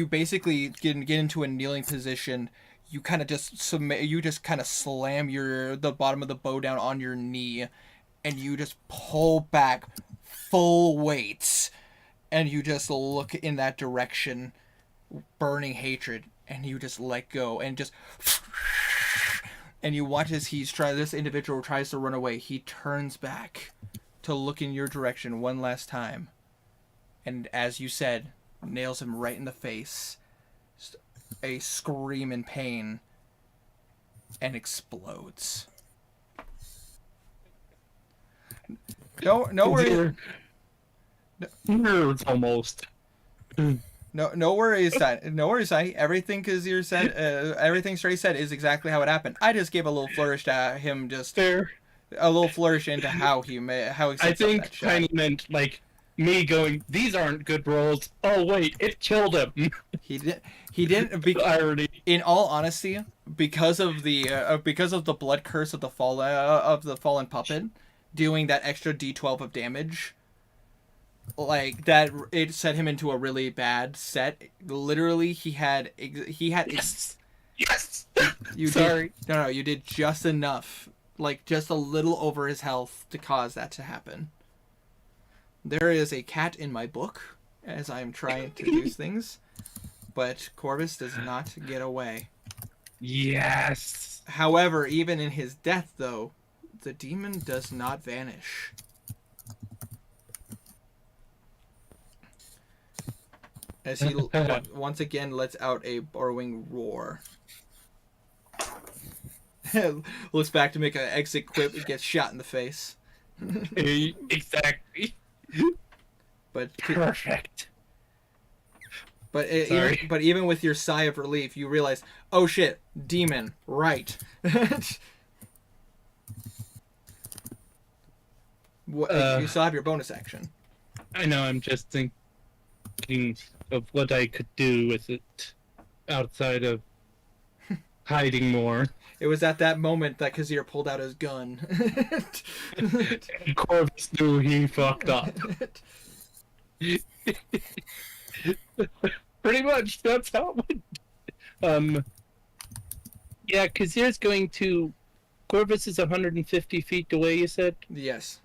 Speaker 1: basically get into a kneeling position. you kind of just slam the bottom of the bow down on your knee, and you just pull back full weight, and you just look in that direction, burning hatred, and you just let go, and just, and you watch as this individual tries to run away. He turns back to look in your direction one last time, and as you said, nails him right in the face. A scream in pain, and explodes. No worries.
Speaker 3: It's almost.
Speaker 1: No worries, son. No worries, son. Everything everything Stray said is exactly how it happened. I just gave a little flourish to him, just
Speaker 3: Fair.
Speaker 1: a little flourish into how he
Speaker 3: I think Tiny meant like me going, these aren't good rolls. Oh wait, it killed him.
Speaker 1: He didn't.
Speaker 3: Irony.
Speaker 1: In all honesty, because of the blood curse of the fallen puppet, doing that extra D12 of damage, like that, it set him into a really bad set. Literally, he had
Speaker 3: Yes. Yes.
Speaker 1: Sorry. No, you did just enough, like just a little over his health to cause that to happen. There is a cat in my book as I am trying to do things, but Corvus does not get away.
Speaker 3: Yes.
Speaker 1: However, even in his death, though, the demon does not vanish. As he once again lets out a burrowing roar. Looks back to make an exit quip and gets shot in the face.
Speaker 3: Exactly.
Speaker 1: But
Speaker 3: Perfect.
Speaker 1: But even with your sigh of relief, you realize, oh shit, demon, right? You still have your bonus action.
Speaker 3: I know. I'm just thinking of what I could do with it outside of hiding more.
Speaker 1: It was at that moment that Kazir pulled out his gun.
Speaker 3: And Corvus knew he fucked up. Pretty much, that's how it went. Yeah, Kazir's going to... Corvus is 150 feet away, you said?
Speaker 1: Yes.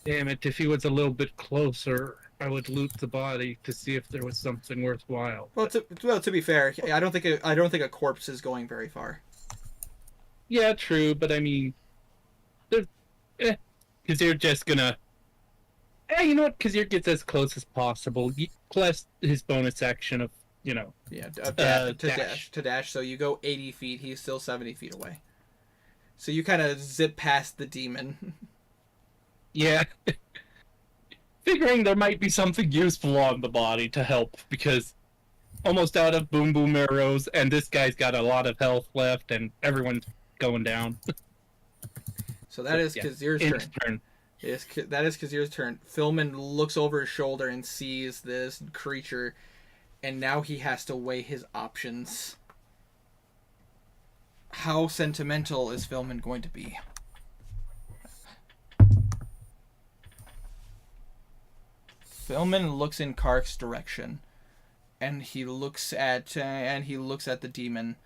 Speaker 3: Damn it, if he was a little bit closer, I would loot the body to see if there was something worthwhile.
Speaker 1: Well, to be fair, I don't think a corpse is going very far.
Speaker 3: Yeah, true, but I mean... Kazir just gonna... you know what? Kazir gets as close as possible, plus his bonus action of,
Speaker 1: Yeah, to dash. So you go 80 feet. He's still 70 feet away. So you kind of zip past the demon.
Speaker 3: Yeah. Figuring there might be something useful on the body to help, because almost out of boom boom arrows, and this guy's got a lot of health left, and everyone's going down.
Speaker 1: So that is Kazir's turn. That is Kazir's turn. Philman looks over his shoulder and sees this creature, and now he has to weigh his options. How sentimental is Philman going to be? Philman looks in Kark's direction, and he looks at the demon.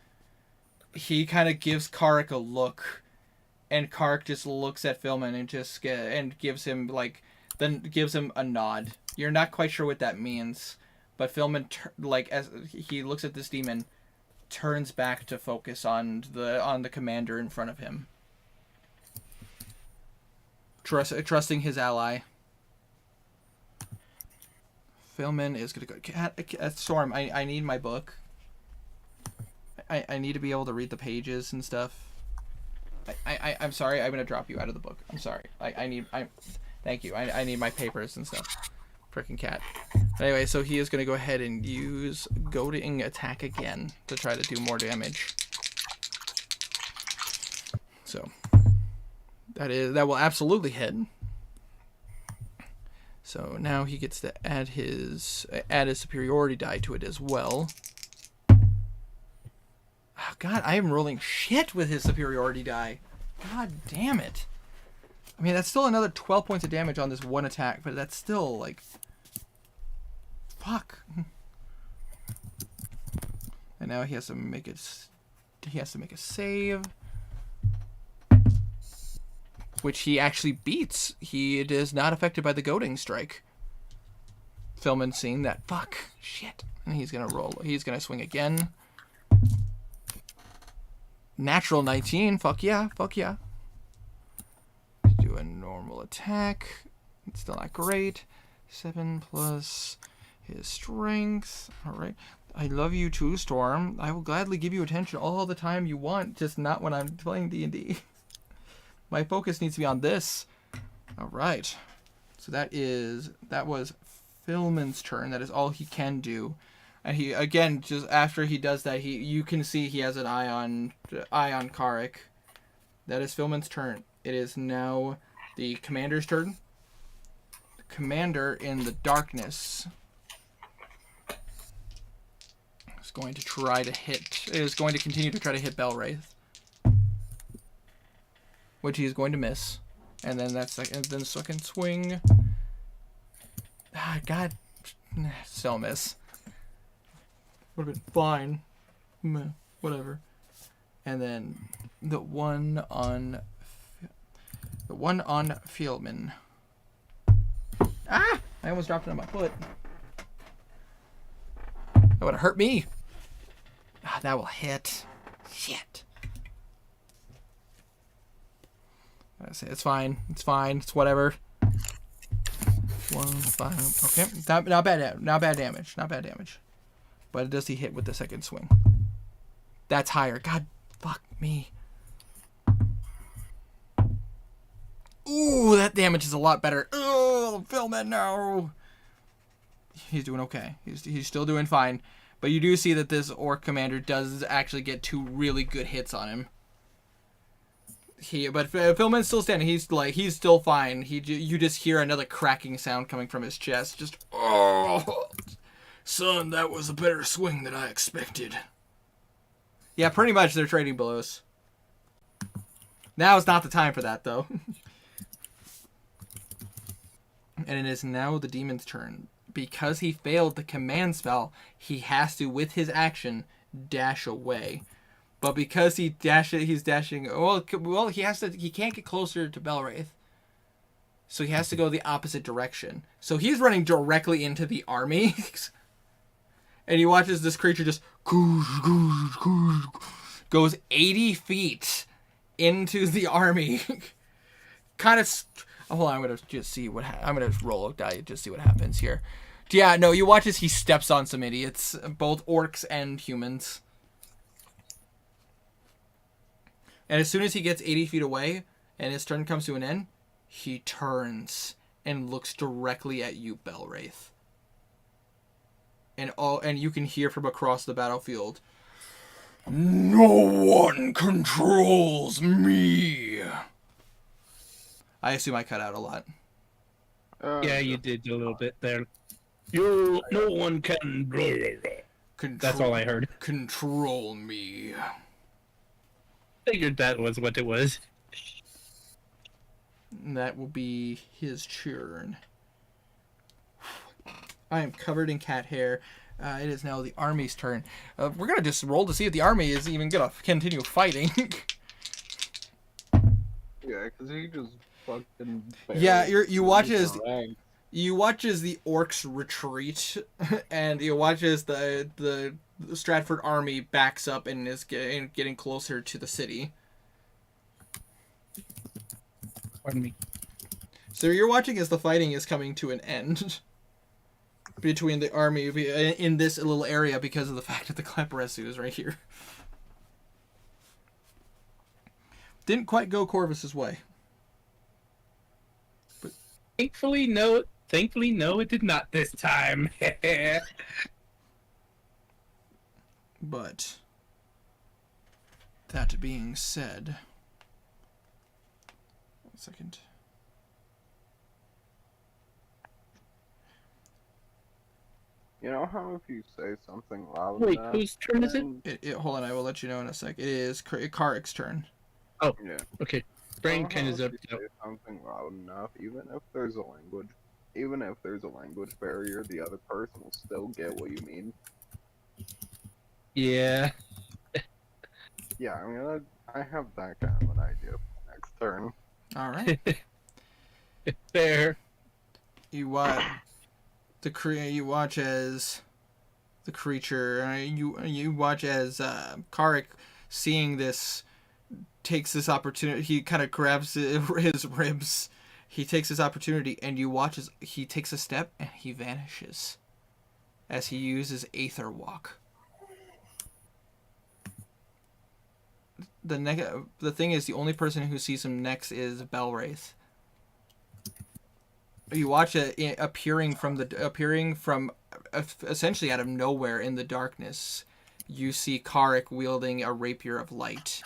Speaker 1: He kind of gives Kark a look, and Kark just looks at Philman and gives him a nod. You're not quite sure what that means, but Philman, as he looks at this demon, turns back to focus on the commander in front of him, trusting his ally. Philman is gonna go. Storm, I need my book. I need to be able to read the pages and stuff. I'm sorry. I'm gonna drop you out of the book. I'm sorry. Thank you. I need my papers and stuff. Frickin' cat. Anyway, so he is gonna go ahead and use goading attack again to try to do more damage. So that will absolutely hit. So now he gets to add his superiority die to it as well. Oh, God, I am rolling shit with his superiority die. God damn it. I mean, that's still another 12 points of damage on this one attack, but that's still, like... Fuck. And now he has to make it. He has to make a save, which he actually beats. He is not affected by the goading strike. Philman seeing that, fuck, shit, and he's gonna roll. He's gonna swing again. Natural 19. Fuck yeah. Fuck yeah. Do a normal attack. It's still not great. 7 plus his strength. All right. I love you too, Storm. I will gladly give you attention all the time you want, just not when I'm playing D&D. My focus needs to be on this. All right. So that was Philman's turn. That is all he can do. And he, again, just after he does that, you can see he has an eye on Karik. That is Philman's turn. It is now the commander's turn. The commander in the darkness is going to try to hit. Is going to continue to try to hit Belwraith, which he is going to miss. And then then second swing. Ah, God, still miss. Would have been fine. Meh, whatever. And then the one on Fieldman. Ah! I almost dropped it on my foot. That would have hurt me. Ah, that will hit. Shit. I say it's fine. It's fine. It's whatever. 1, 5. Okay. Not bad. Not bad damage. Not bad damage. But does he hit with the second swing? That's higher. God, fuck me. Ooh, that damage is a lot better. Oh, Philman, no. He's doing okay. He's still doing fine. But you do see that this orc commander does actually get 2 really good hits on him. But Philman's still standing. He's still fine. You just hear another cracking sound coming from his chest. Just oh.
Speaker 4: Son, that was a better swing than I expected.
Speaker 1: Yeah, pretty much they're trading blows. Now is not the time for that, though. And it is now the demon's turn. Because he failed the command spell, he has to, with his action, dash away. But because he's dashing. Well, he has to. He can't get closer to Belwraith, so he has to go the opposite direction. So he's running directly into the army. And he watches this creature just goes 80 feet into the army. Kind of. Hold on, I'm gonna just see what. I'm gonna roll a die just see what happens here. Yeah, no, you watch as he steps on some idiots, both orcs and humans. And as soon as he gets 80 feet away and his turn comes to an end, he turns and looks directly at you, Belwraith. And you can hear from across the battlefield, "No one controls me." I assume I cut out a lot.
Speaker 3: Yeah, you did a little bit there. No one can. That's all I heard.
Speaker 1: Control me.
Speaker 3: Figured that was what it was.
Speaker 1: That will be his turn. I am covered in cat hair. It is now the army's turn. We're gonna just roll to see if the army is even gonna continue fighting.
Speaker 6: Yeah, because he just fucking.
Speaker 1: Yeah, you watch as the orcs retreat, and you watch as the Stratford army backs up and is getting closer to the city.
Speaker 3: Pardon me.
Speaker 1: So you're watching as the fighting is coming to an end between the army in this little area because of the fact that the Kleperesu is right here. Didn't quite go Corvus's way. But
Speaker 3: Thankfully, no, it did not this time.
Speaker 1: But that being said, 1 second.
Speaker 6: You know how if you say something loud
Speaker 3: Wait,
Speaker 6: enough,
Speaker 3: whose turn is it?
Speaker 1: Hold on, I will let you know in a sec. It is Karik's turn.
Speaker 3: Oh,
Speaker 6: Yeah.
Speaker 3: okay. Brain
Speaker 6: You know
Speaker 3: kind
Speaker 6: how
Speaker 3: of
Speaker 6: if
Speaker 3: up.
Speaker 6: you say something loud enough, even if there's a language barrier, the other person will still get what you mean.
Speaker 3: Yeah.
Speaker 6: Yeah, I have that kind of an idea for next turn.
Speaker 1: All right.
Speaker 3: Fair.
Speaker 1: You watch You watch as the creature. You watch as Karik, seeing this, takes this opportunity. He kind of grabs his ribs. He takes this opportunity, and you watch as he takes a step and he vanishes as he uses Aether Walk. The thing is, the only person who sees him next is Belwraith. You watch it appearing from essentially out of nowhere in the darkness. You see Karik wielding a rapier of light,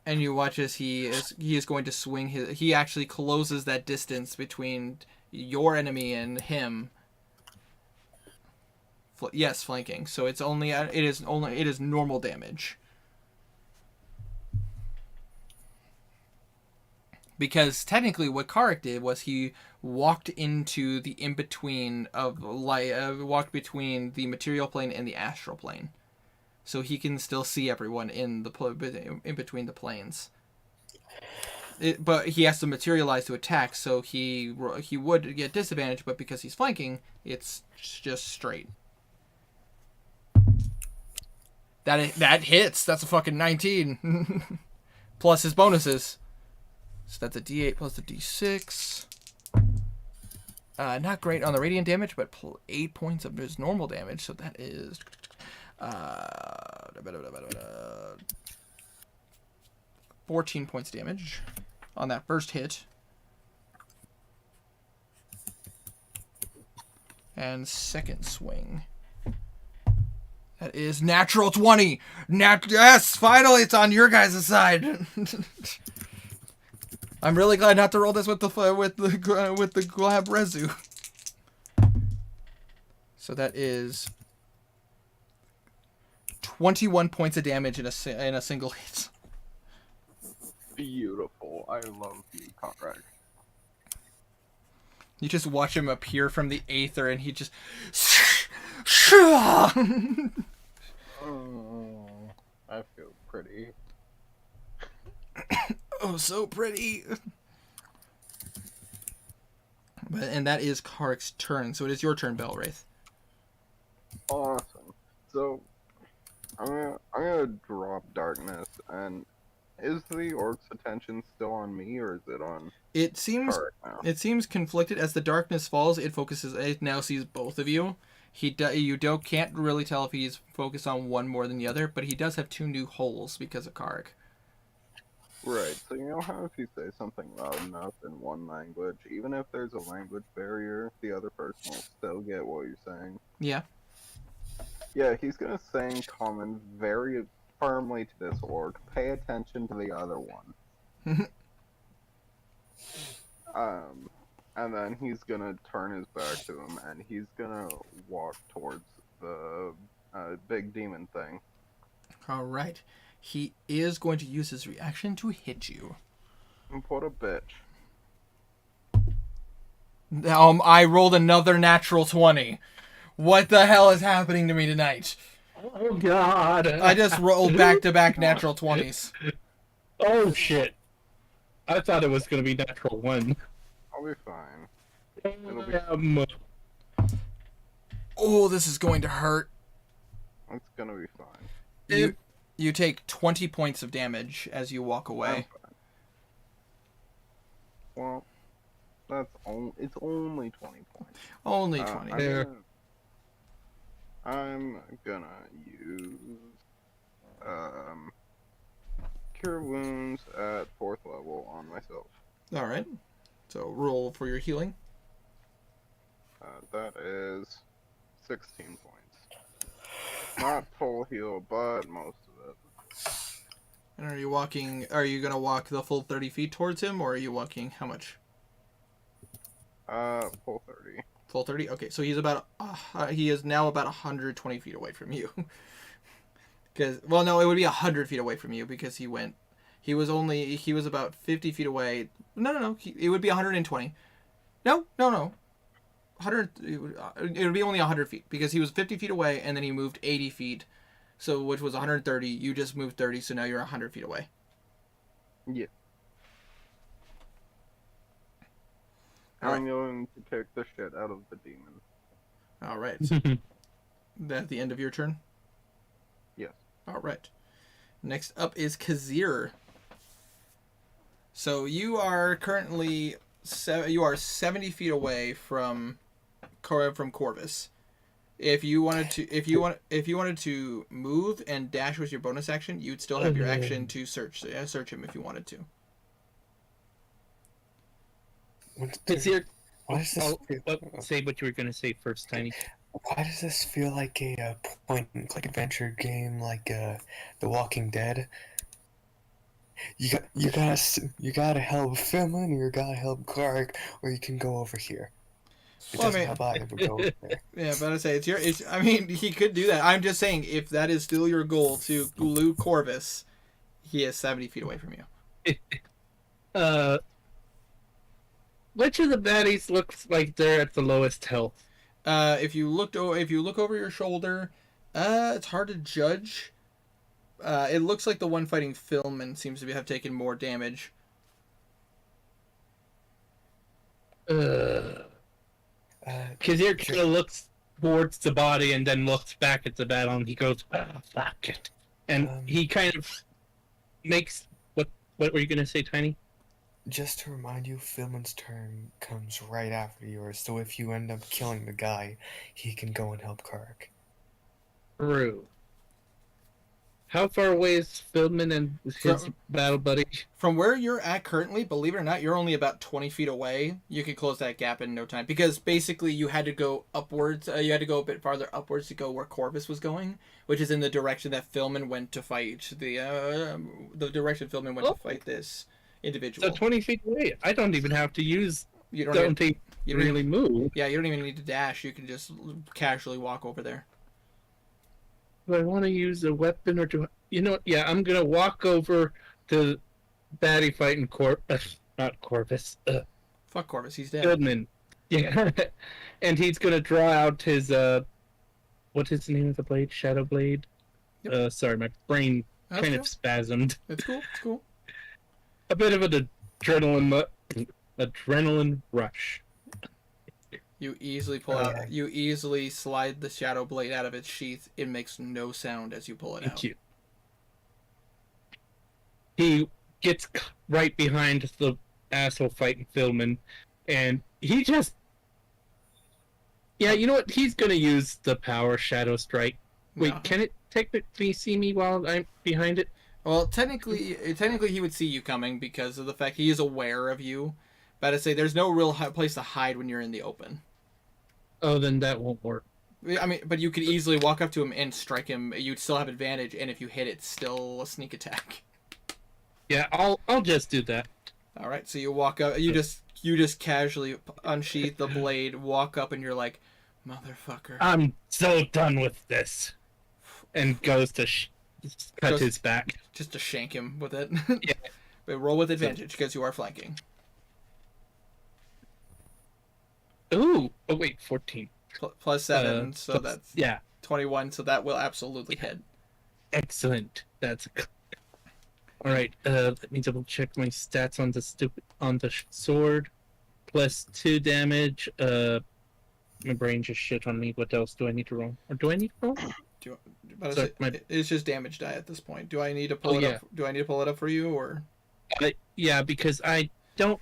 Speaker 1: and you watch as he is going to swing his. He actually closes that distance between your enemy and him. Yes, flanking. So it is normal damage. Because technically, what Karik did was he walked into the in-between of light, walked between the material plane and the astral plane, so he can still see everyone in between the planes. But he has to materialize to attack, so he would get disadvantage. But because he's flanking, it's just straight. That hits. That's a fucking 19, plus his bonuses. So that's a D8 plus a D6. Not great on the radiant damage, but 8 points of his normal damage. So that is 14 points damage on that first hit. And second swing. That is natural 20. Yes, finally it's on your guys' side. I'm really glad not to roll this with the Glab Rezu. So that is 21 points of damage in a single hit.
Speaker 6: Beautiful. I love you, Conrad.
Speaker 1: You just watch him appear from the aether, and he just.
Speaker 6: Oh, I feel pretty.
Speaker 1: Oh, so pretty. And that is Karik's turn. So it is your turn, Belwraith.
Speaker 6: Awesome. So I'm gonna drop darkness. And is the orc's attention still on me, or is it on?
Speaker 1: It seems
Speaker 6: Karik now?
Speaker 1: it seems conflicted. As the darkness falls, it now sees both of you. Can't really tell if he's focused on one more than the other, but he does have 2 new holes because of Karik.
Speaker 6: Right, so you know how if you say something loud enough in one language, even if there's a language barrier, the other person will still get what you're saying?
Speaker 1: Yeah.
Speaker 6: Yeah, he's gonna say in common very firmly to this orc, pay attention to the other one. And then he's gonna turn his back to him, and he's gonna walk towards the big demon thing.
Speaker 1: All right. He is going to use his reaction to hit you.
Speaker 6: What a bitch.
Speaker 1: I rolled another natural 20. What the hell is happening to me tonight?
Speaker 3: Oh god.
Speaker 1: I just rolled back-to-back natural 20s.
Speaker 3: Oh shit. I thought it was gonna be natural 1.
Speaker 6: I'll be fine. It'll be...
Speaker 1: Oh, this is going to hurt.
Speaker 6: It's gonna be fine.
Speaker 1: You take 20 points of damage as you walk away.
Speaker 6: Well, it's only 20 points.
Speaker 1: Only 20.
Speaker 6: I'm gonna use Cure Wounds at 4th level on myself.
Speaker 1: All right. So roll for your healing.
Speaker 6: That is 16 points. Not full heal, but most of it.
Speaker 1: And are you going to walk the full 30 feet towards him, or are you walking how much?
Speaker 6: Full 30.
Speaker 1: Full 30? Okay, so he is now about 120 feet away from you. It would be 100 feet away from you because he was about 50 feet away. No. It would be 120. No. it would be only 100 feet because he was 50 feet away and then he moved 80 feet, so which was 130. You just moved 30, so now you're 100 feet away.
Speaker 6: Yeah.
Speaker 1: All
Speaker 6: I'm going to kick the shit out of the demon.
Speaker 1: All right. That the end of your turn?
Speaker 6: Yes.
Speaker 1: All right. Next up is Kazir. So you are currently 70 feet away from Corvus. If you wanted to move and dash with your bonus action, you'd still have your action to search him if you wanted to.
Speaker 3: Kazir,
Speaker 7: Why does this
Speaker 3: say what you were going to say first, Tiny.
Speaker 7: Why does this feel like a point-and-click adventure game like The Walking Dead? You gotta help Philman, or you gotta help Clark, or you can go over here. It doesn't help either, but go over there.
Speaker 1: Yeah, but I say I mean, he could do that. I'm just saying, if that is still your goal to glue Corvus, he is 70 feet away from you.
Speaker 3: Which of the baddies looks like they're at the lowest health?
Speaker 1: If you look over your shoulder, it's hard to judge. It looks like the one fighting Philman seems to have taken more damage.
Speaker 3: Kazir kind of looks towards the body and then looks back at the battle, and he goes, fuck it. And he kind of makes... What were you going to say, Tiny?
Speaker 7: Just to remind you, Philman's turn comes right after yours, so if you end up killing the guy, he can go and help Kark.
Speaker 3: True. How far away is Philman and his battle buddy?
Speaker 1: From where you're at currently, believe it or not, you're only about 20 feet away. You can close that gap in no time. Because basically you had to go upwards. You had to go a bit farther upwards to go where Corvus was going, which is in the direction that Philman went to fight. The direction Philman went to fight this individual.
Speaker 3: So 20 feet away. I don't even have to use...
Speaker 1: You don't
Speaker 3: really move.
Speaker 1: Yeah, you don't even need to dash. You can just casually walk over there.
Speaker 3: Do I want to use a weapon, or do I... You know what? Yeah, I'm going to walk over to baddie fighting not Corvus.
Speaker 1: Fuck Corvus, he's dead.
Speaker 3: Goodman. Yeah. And he's going to draw out his... what is the name of the blade? Shadow Blade?
Speaker 1: Yep.
Speaker 3: Sorry, my brain
Speaker 1: That's
Speaker 3: kind
Speaker 1: cool.
Speaker 3: of spasmed.
Speaker 1: It's cool, it's cool.
Speaker 3: A bit of an adrenaline rush.
Speaker 1: You easily pull out. You easily slide the shadow blade out of its sheath. It makes no sound as you pull it out.
Speaker 3: Thank you. He gets right behind the asshole fighting Philman, and he just... Yeah, you know what? He's gonna use the power Shadow Strike. Wait,
Speaker 1: No.
Speaker 3: Can it technically see me while I'm behind it?
Speaker 1: Well, technically, he would see you coming because of the fact he is aware of you. But I'd say there's no real place to hide when you're in the open.
Speaker 3: Oh, then that won't work.
Speaker 1: I mean, but you could easily walk up to him and strike him. You'd still have advantage, and if you hit, it's still a sneak attack.
Speaker 3: Yeah, I'll just do that.
Speaker 1: All right, so you walk up. You just casually unsheath the blade, walk up, and you're like, "Motherfucker!"
Speaker 3: I'm so done with this, and goes to cut his back.
Speaker 1: Just to shank him with it.
Speaker 3: Yeah.
Speaker 1: But roll with advantage because you are flanking.
Speaker 3: Ooh! Oh wait, 14.
Speaker 1: Plus 7, so that's 21. So that will absolutely hit.
Speaker 3: Excellent. That's all right. Let me double check my stats on the sword. Plus 2 damage. My brain just shit on me. What else do I need to roll? Or do I need to roll?
Speaker 1: It's just damage die at this point. Do I need to pull it up? Do I need to pull it up for you, or?
Speaker 3: Yeah, because I don't.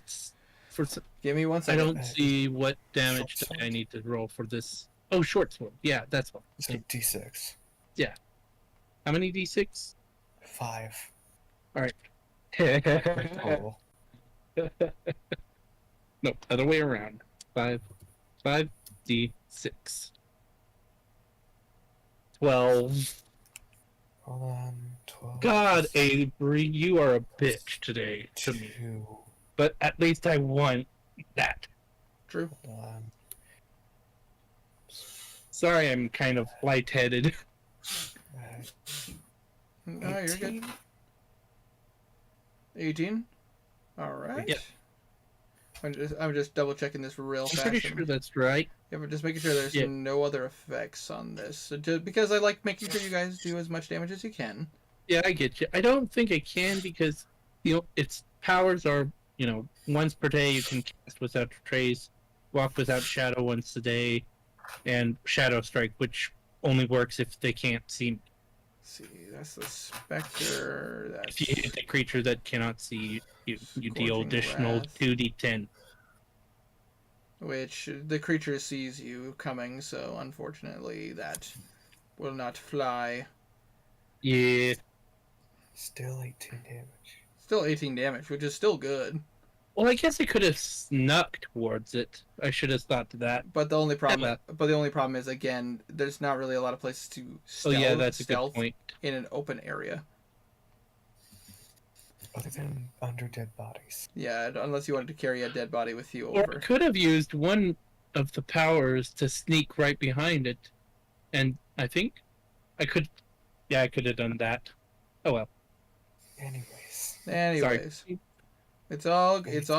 Speaker 1: Give me 1 second.
Speaker 3: I don't see what damage I need to roll for this. Oh, short sword. Yeah, that's one.
Speaker 7: It's like D6.
Speaker 3: Yeah. How many D6?
Speaker 7: 5.
Speaker 3: All right.
Speaker 7: Total.
Speaker 3: No, other way around. 5 D6. 12.
Speaker 7: Hold on. 12.
Speaker 3: God, Avery, you are a bitch today to me.
Speaker 7: 2.
Speaker 3: But at least I won that.
Speaker 1: True.
Speaker 7: Hold on.
Speaker 3: Sorry, I'm kind of lightheaded.
Speaker 1: No, you're good. 18. All right.
Speaker 3: Yeah.
Speaker 1: I'm just double checking this real
Speaker 3: I'm
Speaker 1: fast.
Speaker 3: pretty sure that's right.
Speaker 1: Yeah, but just making sure there's
Speaker 3: Yeah.
Speaker 1: no other effects on this. So just because I like making sure you guys do as much damage as you can.
Speaker 3: Yeah, I get you. I don't think I can because its powers are once per day you can cast without trace, walk without shadow once a day, and shadow strike, which only works if they can't see me.
Speaker 1: Let's see, that's the specter. That's
Speaker 3: If you hit a creature that cannot see you, you deal
Speaker 1: Scorching
Speaker 3: additional
Speaker 1: Wrath.
Speaker 3: 2d10.
Speaker 1: which the creature sees you coming. So unfortunately, that will not fly.
Speaker 3: Yeah.
Speaker 7: Still 18 damage.
Speaker 1: Still 18 damage, which is still good.
Speaker 3: Well, I guess I could have snuck towards it. I should have thought of that.
Speaker 1: But the only problem,
Speaker 3: Yeah.
Speaker 1: is again, there's not really a lot of places to
Speaker 3: Oh
Speaker 1: stealth,
Speaker 3: yeah, that's a good
Speaker 1: stealth
Speaker 3: point.
Speaker 1: in an open area.
Speaker 7: Other than under dead bodies.
Speaker 1: Yeah, unless you wanted to carry a dead body with you
Speaker 3: Or I
Speaker 1: over.
Speaker 3: could have used one of the powers to sneak right behind it, and I think I could. Yeah, I could have done that. Oh well.
Speaker 1: Anyways, it's all good. It's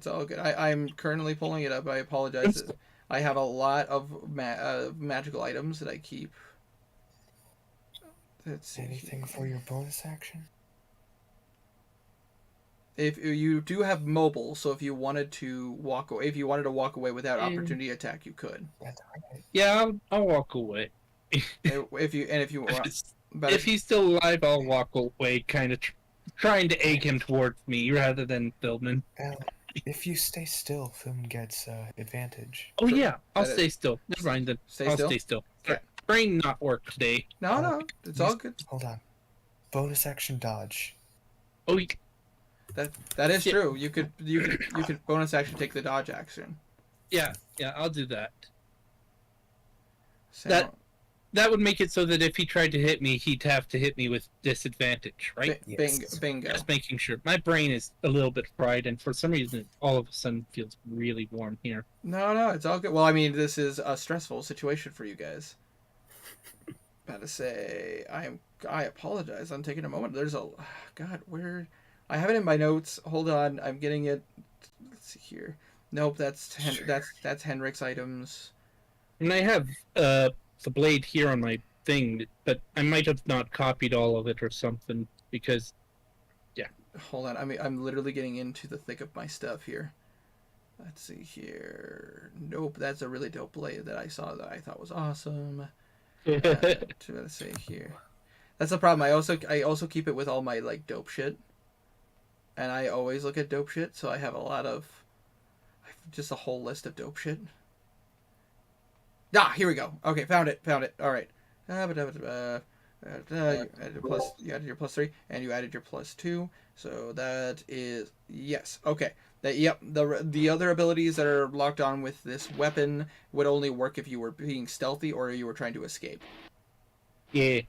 Speaker 1: all good. I'm currently pulling it up. I apologize. I have a lot of magical items that I keep. Let's see.
Speaker 7: Anything for your bonus action?
Speaker 1: If you do have mobile, so if you wanted to walk away, without opportunity attack, you could.
Speaker 7: That's right.
Speaker 3: Yeah, I'll walk away.
Speaker 1: If you but
Speaker 3: If he's still alive, I'll walk away, kind of trying to egg him towards me rather than Philman.
Speaker 7: Well, if you stay still, Film gets advantage.
Speaker 3: Oh
Speaker 1: Sure.
Speaker 3: yeah, I'll
Speaker 1: That
Speaker 3: stay still. Never mind then. I'll stay still.
Speaker 1: Okay.
Speaker 3: Brain not work today.
Speaker 1: no, it's all good.
Speaker 7: Hold on. Bonus action dodge.
Speaker 3: Oh,
Speaker 1: That is
Speaker 3: Yeah.
Speaker 1: true. You could bonus action take the dodge action.
Speaker 3: yeah, I'll do that.
Speaker 1: So,
Speaker 3: That would make it so that if he tried to hit me, he'd have to hit me with disadvantage, right?
Speaker 7: Yes.
Speaker 1: Bingo.
Speaker 3: Just making sure. My brain is a little bit fried, and for some reason, all of a sudden feels really warm here.
Speaker 1: No, it's all good. Well, I mean, this is a stressful situation for you guys. About to say, I apologize. I'm taking a moment. There's a God, where I have it in my notes. Hold on, I'm getting it. Let's see here. Nope, that's Henrik's items.
Speaker 3: And I have the blade here on my thing, but I might have not copied all of it or something because
Speaker 1: Hold on, I'm literally getting into the thick of my stuff here. Let's see here. Nope, that's a really dope blade that I saw that I thought was awesome. Let's see here. That's the problem. I also keep it with all my like dope shit, and I always look at dope shit. So I have just a whole list of dope shit. Ah, here we go. Okay, found it. All right. You added your +3, and you added your +2. So that is yes. Okay. Yep. The other abilities that are locked on with this weapon would only work if you were being stealthy or you were trying to escape.
Speaker 3: yeah.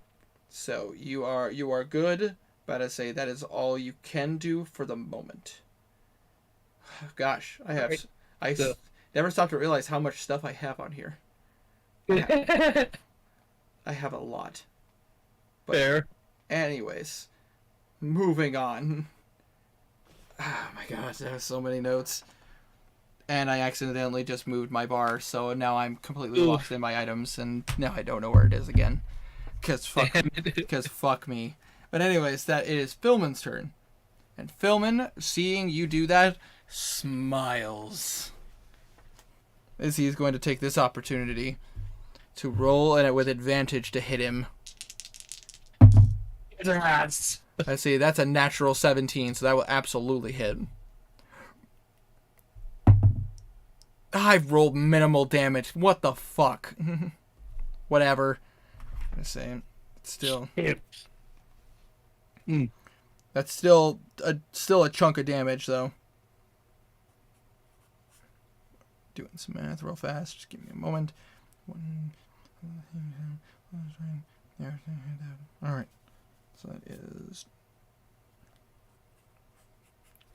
Speaker 1: So you are good, but I say that is all you can do for the moment. Gosh, I never stopped to realize how much stuff I have on here. I have a lot. But
Speaker 3: Fair.
Speaker 1: anyways, moving on. Oh my gosh, there are so many notes. And I accidentally just moved my bar, so now I'm completely
Speaker 3: Oof.
Speaker 1: lost in my items, and now I don't know where it is again. Because fuck me. But anyways, that it is Philman's turn. And Philman, seeing you do that, smiles. As he is going to take this opportunity to roll and with advantage to hit him. I see, that's a natural 17, so that will absolutely hit. I've rolled minimal damage. What the fuck? Whatever. I'm saying, still. That's still a chunk of damage, though. Doing some math real fast. Just give me a moment. All right. So that is.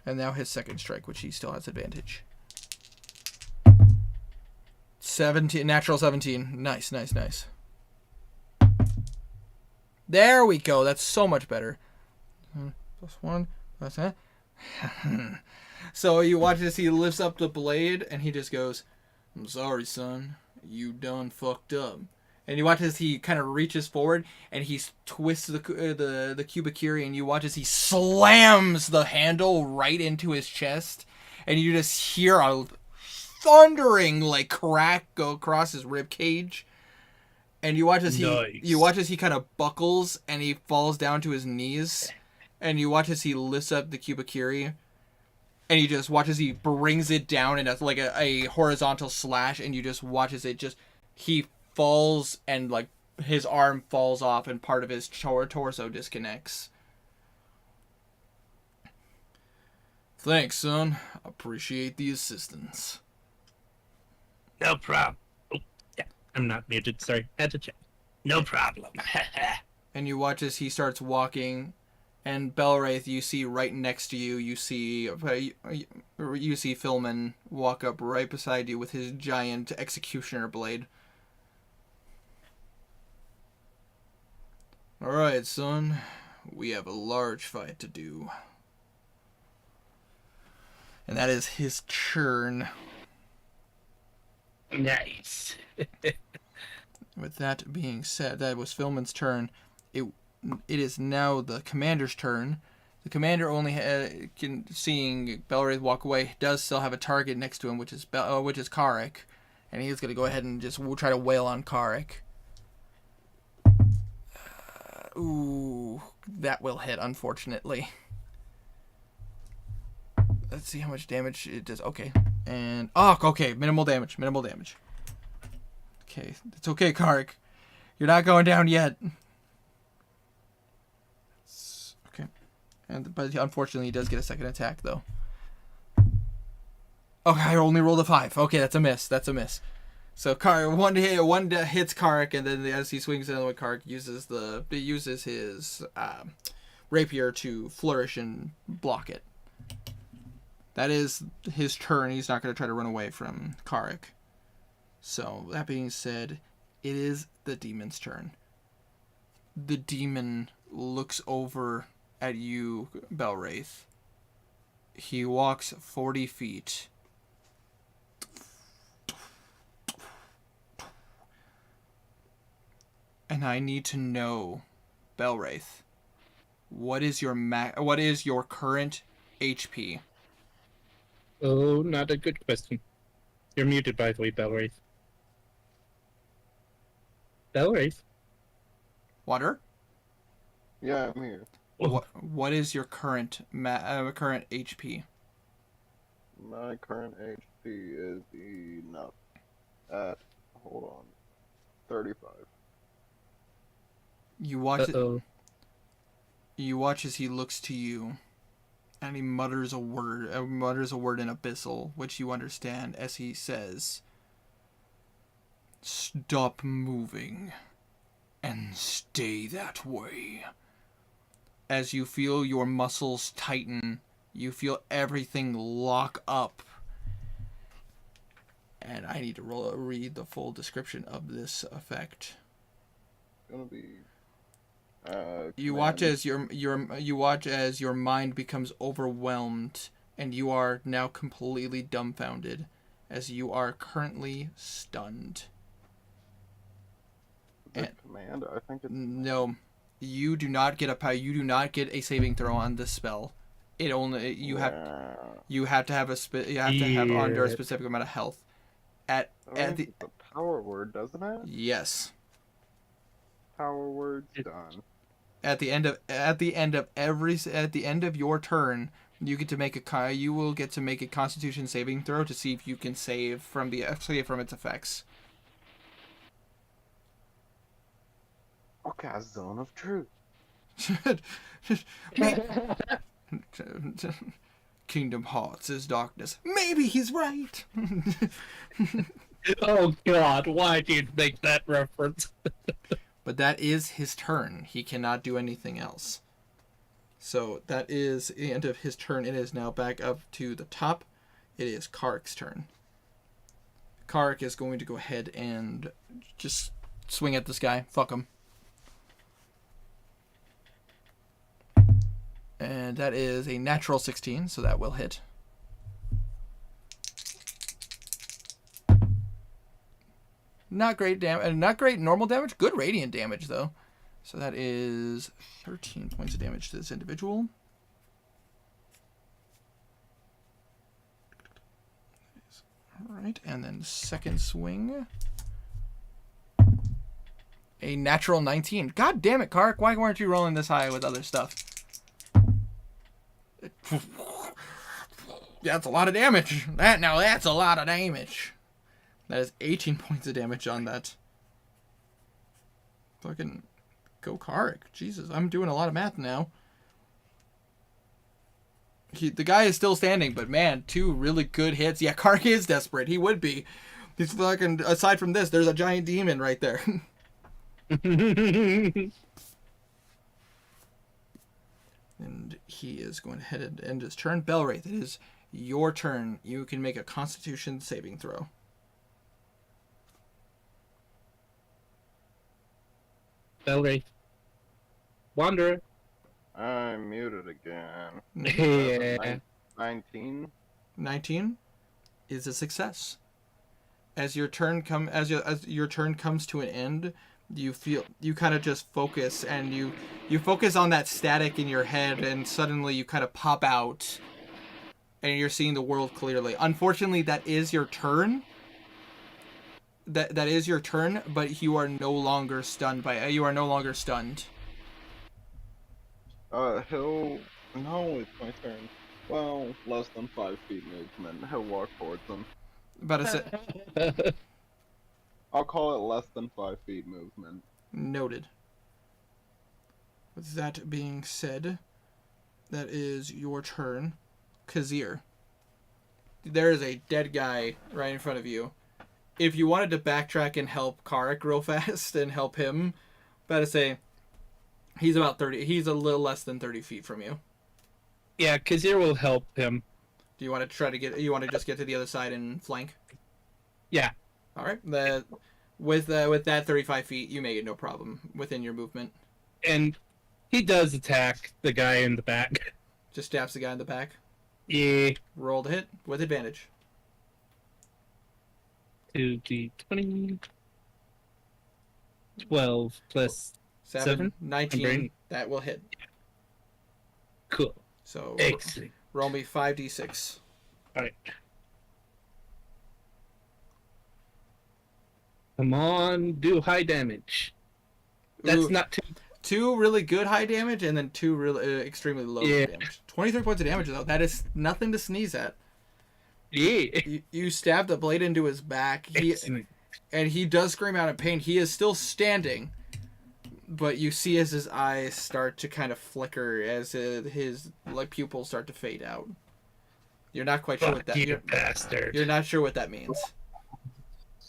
Speaker 1: And now his second strike, which he still has advantage. 17, natural 17. Nice. There we go. That's so much better. +1. That's it. So you watch as he lifts up the blade, and he just goes, "I'm sorry, son. You done fucked up." And you watch as he kind of reaches forward, and he twists the Kubikiri, and you watch as he slams the handle right into his chest, and you just hear a thundering like crack go across his rib cage. And you watch as he kind of buckles, and he falls down to his knees, and you watch as he lifts up the Kubikiri. And you just watch as he brings it down in a horizontal slash, and you just watch as he falls, and like his arm falls off and part of his torso disconnects. Thanks, son. Appreciate the assistance.
Speaker 3: No problem. Oh, yeah, I'm not muted. Sorry, had to check. No problem.
Speaker 1: And you watch as he starts walking. And Belwraith, you see right next to you, you see Philman walk up right beside you with his giant executioner blade. Alright, son. We have a large fight to do. And that is his turn.
Speaker 3: Nice.
Speaker 1: With that being said, that was Philman's turn. It is now the commander's turn. The commander only seeing Belwraith walk away does still have a target next to him, which is Karek, and he's gonna go ahead and just try to wail on Karek. Ooh, that will hit, unfortunately. Let's see how much damage it does. Okay, and okay, minimal damage. Okay, it's okay, Karek. You're not going down yet. But unfortunately, he does get a second attack, though. Okay, I only rolled a 5. Okay, that's a miss. So one hits Karek, and then as he swings another one, Karek uses his rapier to flourish and block it. That is his turn. He's not going to try to run away from Karek. So that being said, it is the demon's turn. The demon looks over at you, Belwraith. He walks 40 feet. And I need to know, Belwraith, what is your current HP?
Speaker 3: Oh, not a good question. You're muted, by the way, Belwraith. Belwraith?
Speaker 1: Water?
Speaker 6: Yeah, I'm here.
Speaker 1: What is your current HP?
Speaker 6: My current HP is enough at, hold on, 35.
Speaker 1: You watch You watch as he looks to you, and he mutters a word in Abyssal, which you understand as he says, "Stop moving, and stay that way." As you feel your muscles tighten, you feel everything lock up. And I need to read the full description of this effect.
Speaker 6: It's gonna be.
Speaker 1: You watch as your mind becomes overwhelmed, and you are now completely dumbfounded, as you are currently stunned.
Speaker 6: Command? I think it's.
Speaker 1: No, you do not get a saving throw on this spell. It only you have to have under a specific amount of health. At the
Speaker 6: a power word, doesn't it?
Speaker 1: Yes.
Speaker 6: Power word's done.
Speaker 1: At the end of your turn, you will get to make a Constitution saving throw to see if you can save from its effects.
Speaker 6: Okay, zone of truth.
Speaker 1: Kingdom Hearts is darkness. Maybe he's right.
Speaker 3: Oh God, why did you make that reference?
Speaker 1: But that is his turn. He cannot do anything else. So that is the end of his turn. It is now back up to the top. It is Karek's turn. Karek is going to go ahead and just swing at this guy. Fuck him. And that is a natural 16, so that will hit. Not great not great normal damage. Good radiant damage though. So that is 13 points of damage to this individual. All right, and then second swing. A natural 19. God damn it, Kark. Why weren't you rolling this high with other stuff? That's a lot of damage. That's a lot of damage. That is 18 points of damage on that. Fucking go Kark. Jesus, I'm doing a lot of math now. The guy is still standing, but man, 2 really good hits. Yeah, Kark is desperate. He would be. He's fucking, aside from this, there's a giant demon right there. And he is going ahead and end his turn. Belwraith, it is your turn. You can make a Constitution saving throw.
Speaker 3: Belwraith. Wanderer.
Speaker 6: I'm muted again.
Speaker 3: Yeah.
Speaker 6: 19.
Speaker 1: 19 is a success. As your turn comes to an end, you kind of just focus, and you focus on that static in your head, and suddenly you kind of pop out and you're seeing the world clearly. Unfortunately, that is your turn. That is your turn, but you are no longer stunned.
Speaker 6: No, it's my turn. Well, less than 5 feet movement. He'll walk towards them.
Speaker 1: But it's
Speaker 6: I'll call it less than 5 feet movement.
Speaker 1: noted. With that being said, that is your turn. Kazir. There is a dead guy right in front of you. If you wanted to backtrack and help Karek real fast and help him, better say he's about 30. He's a little less than 30 feet from you.
Speaker 3: Yeah, Kazir will help him.
Speaker 1: Do you want to try to get? You want to just get to the other side and flank?
Speaker 3: Yeah.
Speaker 1: All right. With that 35 feet, you make it no problem within your movement.
Speaker 3: And he does attack the guy in the back.
Speaker 1: Just stabs the guy in the back.
Speaker 3: Yeah.
Speaker 1: Roll to hit with advantage.
Speaker 3: 2d20. 12 plus
Speaker 1: 7, 19.
Speaker 3: brain.
Speaker 1: That will hit.
Speaker 3: Cool.
Speaker 1: So
Speaker 3: Excellent.
Speaker 1: roll me 5d6.
Speaker 3: Alright. Come on, do high damage. That's
Speaker 1: Ooh,
Speaker 3: not too...
Speaker 1: 2 really good high damage, and then 2 really extremely low damage. 23 points of damage, though. That is nothing to sneeze at.
Speaker 3: Yeah.
Speaker 1: You stab the blade into his back. And he does scream out in pain. He is still standing, but you see as his eyes start to kind of flicker, as his pupils start to fade out. You're not quite sure what that.
Speaker 3: You bastard.
Speaker 1: You're not sure what that means.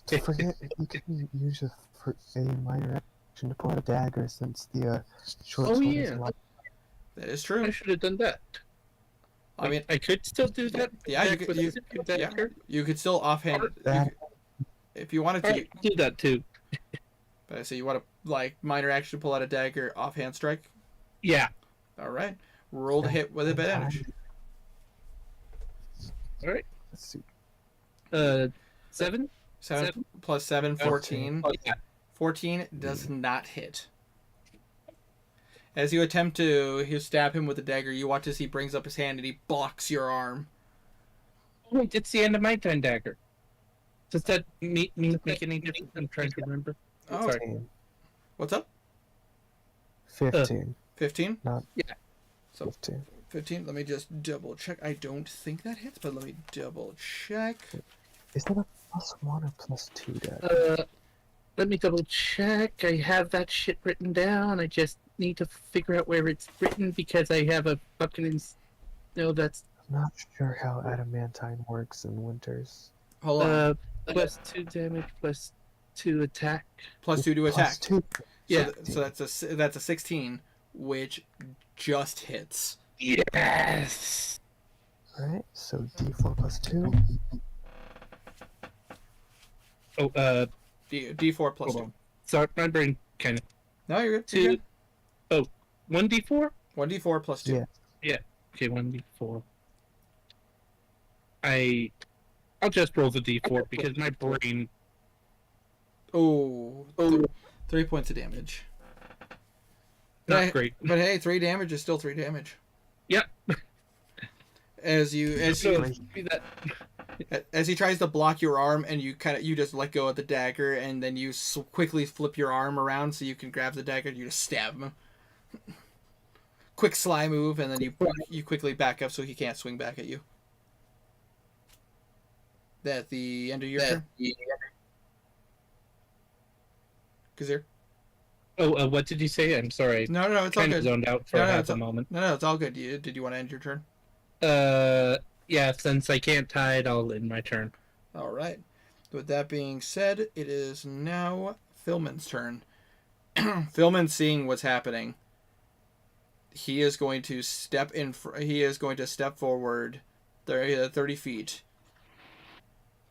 Speaker 7: Forget you can use a minor action to pull out a dagger since the short sword is light.
Speaker 1: That is true.
Speaker 3: I should have done that.
Speaker 1: I mean,
Speaker 3: I could still do that.
Speaker 1: Yeah, you could still offhand. If you wanted to,
Speaker 3: Right, do that too.
Speaker 1: But I say you want to minor action to pull out a dagger, offhand strike.
Speaker 3: Yeah.
Speaker 1: All right, roll to hit with advantage.
Speaker 3: All right.
Speaker 7: Let's see.
Speaker 3: 7.
Speaker 1: 7 plus 7, 14.
Speaker 3: Oh, yeah.
Speaker 1: 14 does not hit. As you attempt to stab him with the dagger, you watch as he brings up his hand and he blocks your arm.
Speaker 3: Wait, it's the end of my turn dagger. Does that make any difference? I'm trying to remember.
Speaker 1: Oh,
Speaker 3: Sorry.
Speaker 1: What's up?
Speaker 7: 15.
Speaker 1: 15?
Speaker 7: Not
Speaker 3: Yeah.
Speaker 1: So
Speaker 7: 15.
Speaker 1: 15. Let me just double check. I don't think that hits, but let me double check.
Speaker 7: Is that a +1 or +2 dagger?
Speaker 3: Let me double check. I have that shit written down. I just need to figure out where it's written because I have a fucking... No, that's...
Speaker 7: I'm not sure how adamantine works in winters.
Speaker 1: Hold on.
Speaker 3: +2 damage, +2 attack.
Speaker 1: Plus 2 to attack.
Speaker 7: +2.
Speaker 1: Yeah, so that's a 16, which just hits.
Speaker 3: Yes!
Speaker 7: Alright, so d4 +2.
Speaker 3: Oh,
Speaker 1: D4 plus
Speaker 3: hold
Speaker 1: 2.
Speaker 3: on. Sorry, my brain kind of...
Speaker 1: No, you're good.
Speaker 3: 2... Oh, 1d4?
Speaker 1: 1d4 plus 2.
Speaker 7: Yeah.
Speaker 3: Okay, 1d4. I'll just roll the d4 because my brain
Speaker 1: Oh, 3 points of damage.
Speaker 3: Not great.
Speaker 1: But hey, 3 damage is still 3 damage.
Speaker 3: Yep.
Speaker 1: As he tries to block your arm, and you just let go of the dagger, and then you quickly flip your arm around so you can grab the dagger. And you just stab him. Quick sly move, and then you quickly back up so he can't swing back at you. That the end of your turn. Kazir?
Speaker 3: Oh, what did you say? I'm sorry.
Speaker 1: No, it's all
Speaker 3: Kind
Speaker 1: good.
Speaker 3: of zoned out for half a moment.
Speaker 1: No, it's all good. Did you want to end your turn?
Speaker 3: Yeah, since I can't tide, I'll end my turn.
Speaker 1: All right. With that being said, it is now Philman's turn. Philman, seeing what's happening, he is going to step forward 30 feet,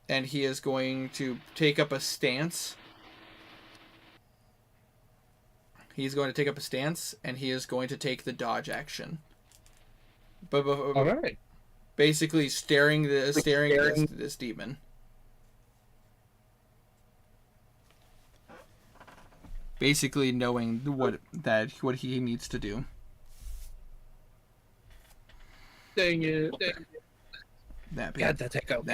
Speaker 1: and he is going to take up a stance. He's going to take up a stance, and he is going to take the dodge action.
Speaker 3: All right.
Speaker 1: Basically, staring this demon. Basically, knowing what he needs to do.
Speaker 3: Dang it.
Speaker 1: That
Speaker 3: God, that's echo.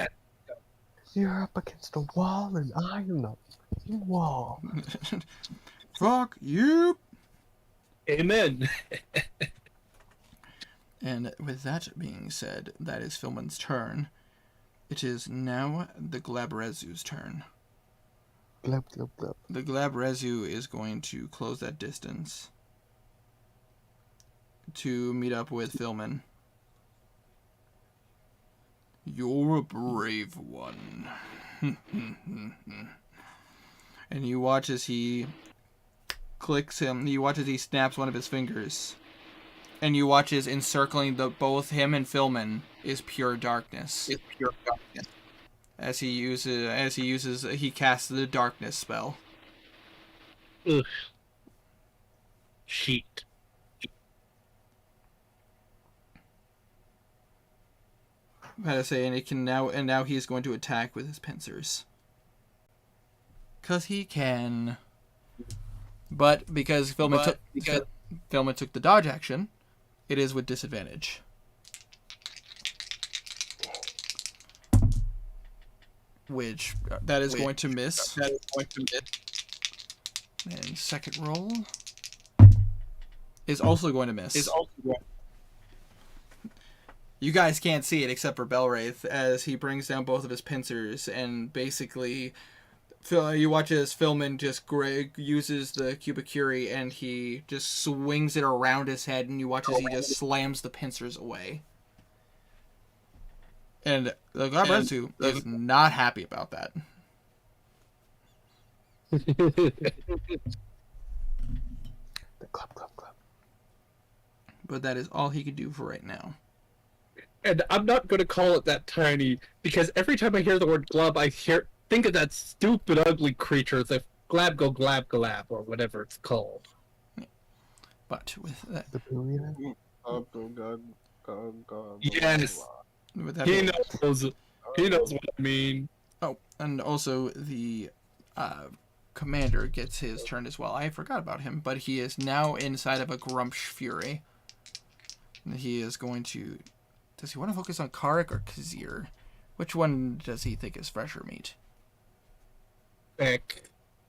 Speaker 7: You're up against a wall, and I am the wall.
Speaker 1: Fuck you.
Speaker 3: Amen.
Speaker 1: And with that being said, that is Philman's turn. It is now the Glabrezu's turn.
Speaker 7: Glub, glub, glub.
Speaker 1: The Glabrezu is going to close that distance to meet up with Philman. You're a brave one. And you watch as he clicks him. You watch as he snaps one of his fingers. And you watch as encircling both him and Philman is pure darkness. As he casts the darkness spell.
Speaker 3: Ugh. Sheet.
Speaker 1: I had to say, and now he is going to attack with his pincers. 'Cause he can. But because Philman took the dodge action, it is with disadvantage. Which that is going to miss. And second roll is also going to miss. You guys can't see it except for Belwraith as he brings down both of his pincers, and basically you watch as Philman just uses the Cubicuri and he just swings it around his head, and you watch as he just slams the pincers away. And the Glabrezu is not happy about that.
Speaker 7: The club, club, club.
Speaker 1: But that is all he can do for right now.
Speaker 3: And I'm not going to call it that tiny, because every time I hear the word glub, think of that stupid, ugly creature, the glab go glab glab, or whatever it's called.
Speaker 1: But with that,
Speaker 7: The Purina?
Speaker 3: Yes,
Speaker 1: with that
Speaker 3: he knows what I mean.
Speaker 1: Oh, and also the commander gets his turn as well. I forgot about him, but he is now inside of a Grumpsh Fury. And he is going to... Does he want to focus on Karik or Kazir? Which one does he think is fresher meat?
Speaker 3: Heck.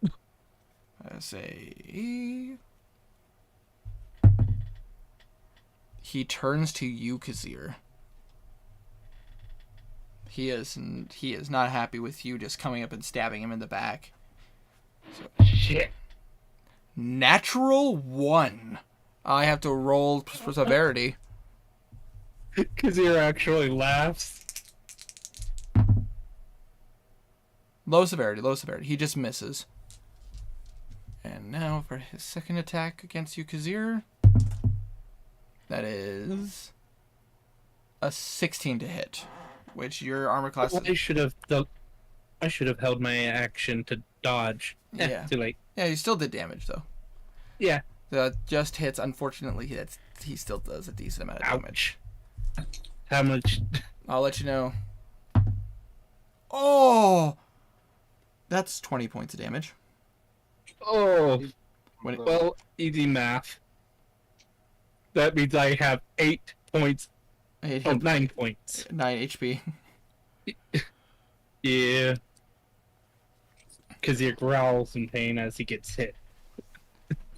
Speaker 1: I say... He turns to you, Kazir. He is not happy with you just coming up and stabbing him in the back. So,
Speaker 3: Shit.
Speaker 1: Natural 1. I have to roll for severity.
Speaker 3: Kazir actually laughs.
Speaker 1: Low severity. He just misses. And now for his second attack against you, Kazir. That is a 16 to hit, which your armor class is...
Speaker 3: I should have held my action to dodge.
Speaker 1: Yeah.
Speaker 3: Too late.
Speaker 1: Yeah, you still did damage, though.
Speaker 3: Yeah.
Speaker 1: The just hits, unfortunately, he still does a decent amount of damage.
Speaker 3: How much?
Speaker 1: I'll let you know. Oh! That's 20 points of damage.
Speaker 3: Oh,
Speaker 1: When-
Speaker 3: well, easy math. That means I have 8 points.
Speaker 1: Hit
Speaker 3: Oh,
Speaker 1: him
Speaker 3: 9 points.
Speaker 1: 9 HP.
Speaker 3: Yeah. Because he growls in pain as he gets hit.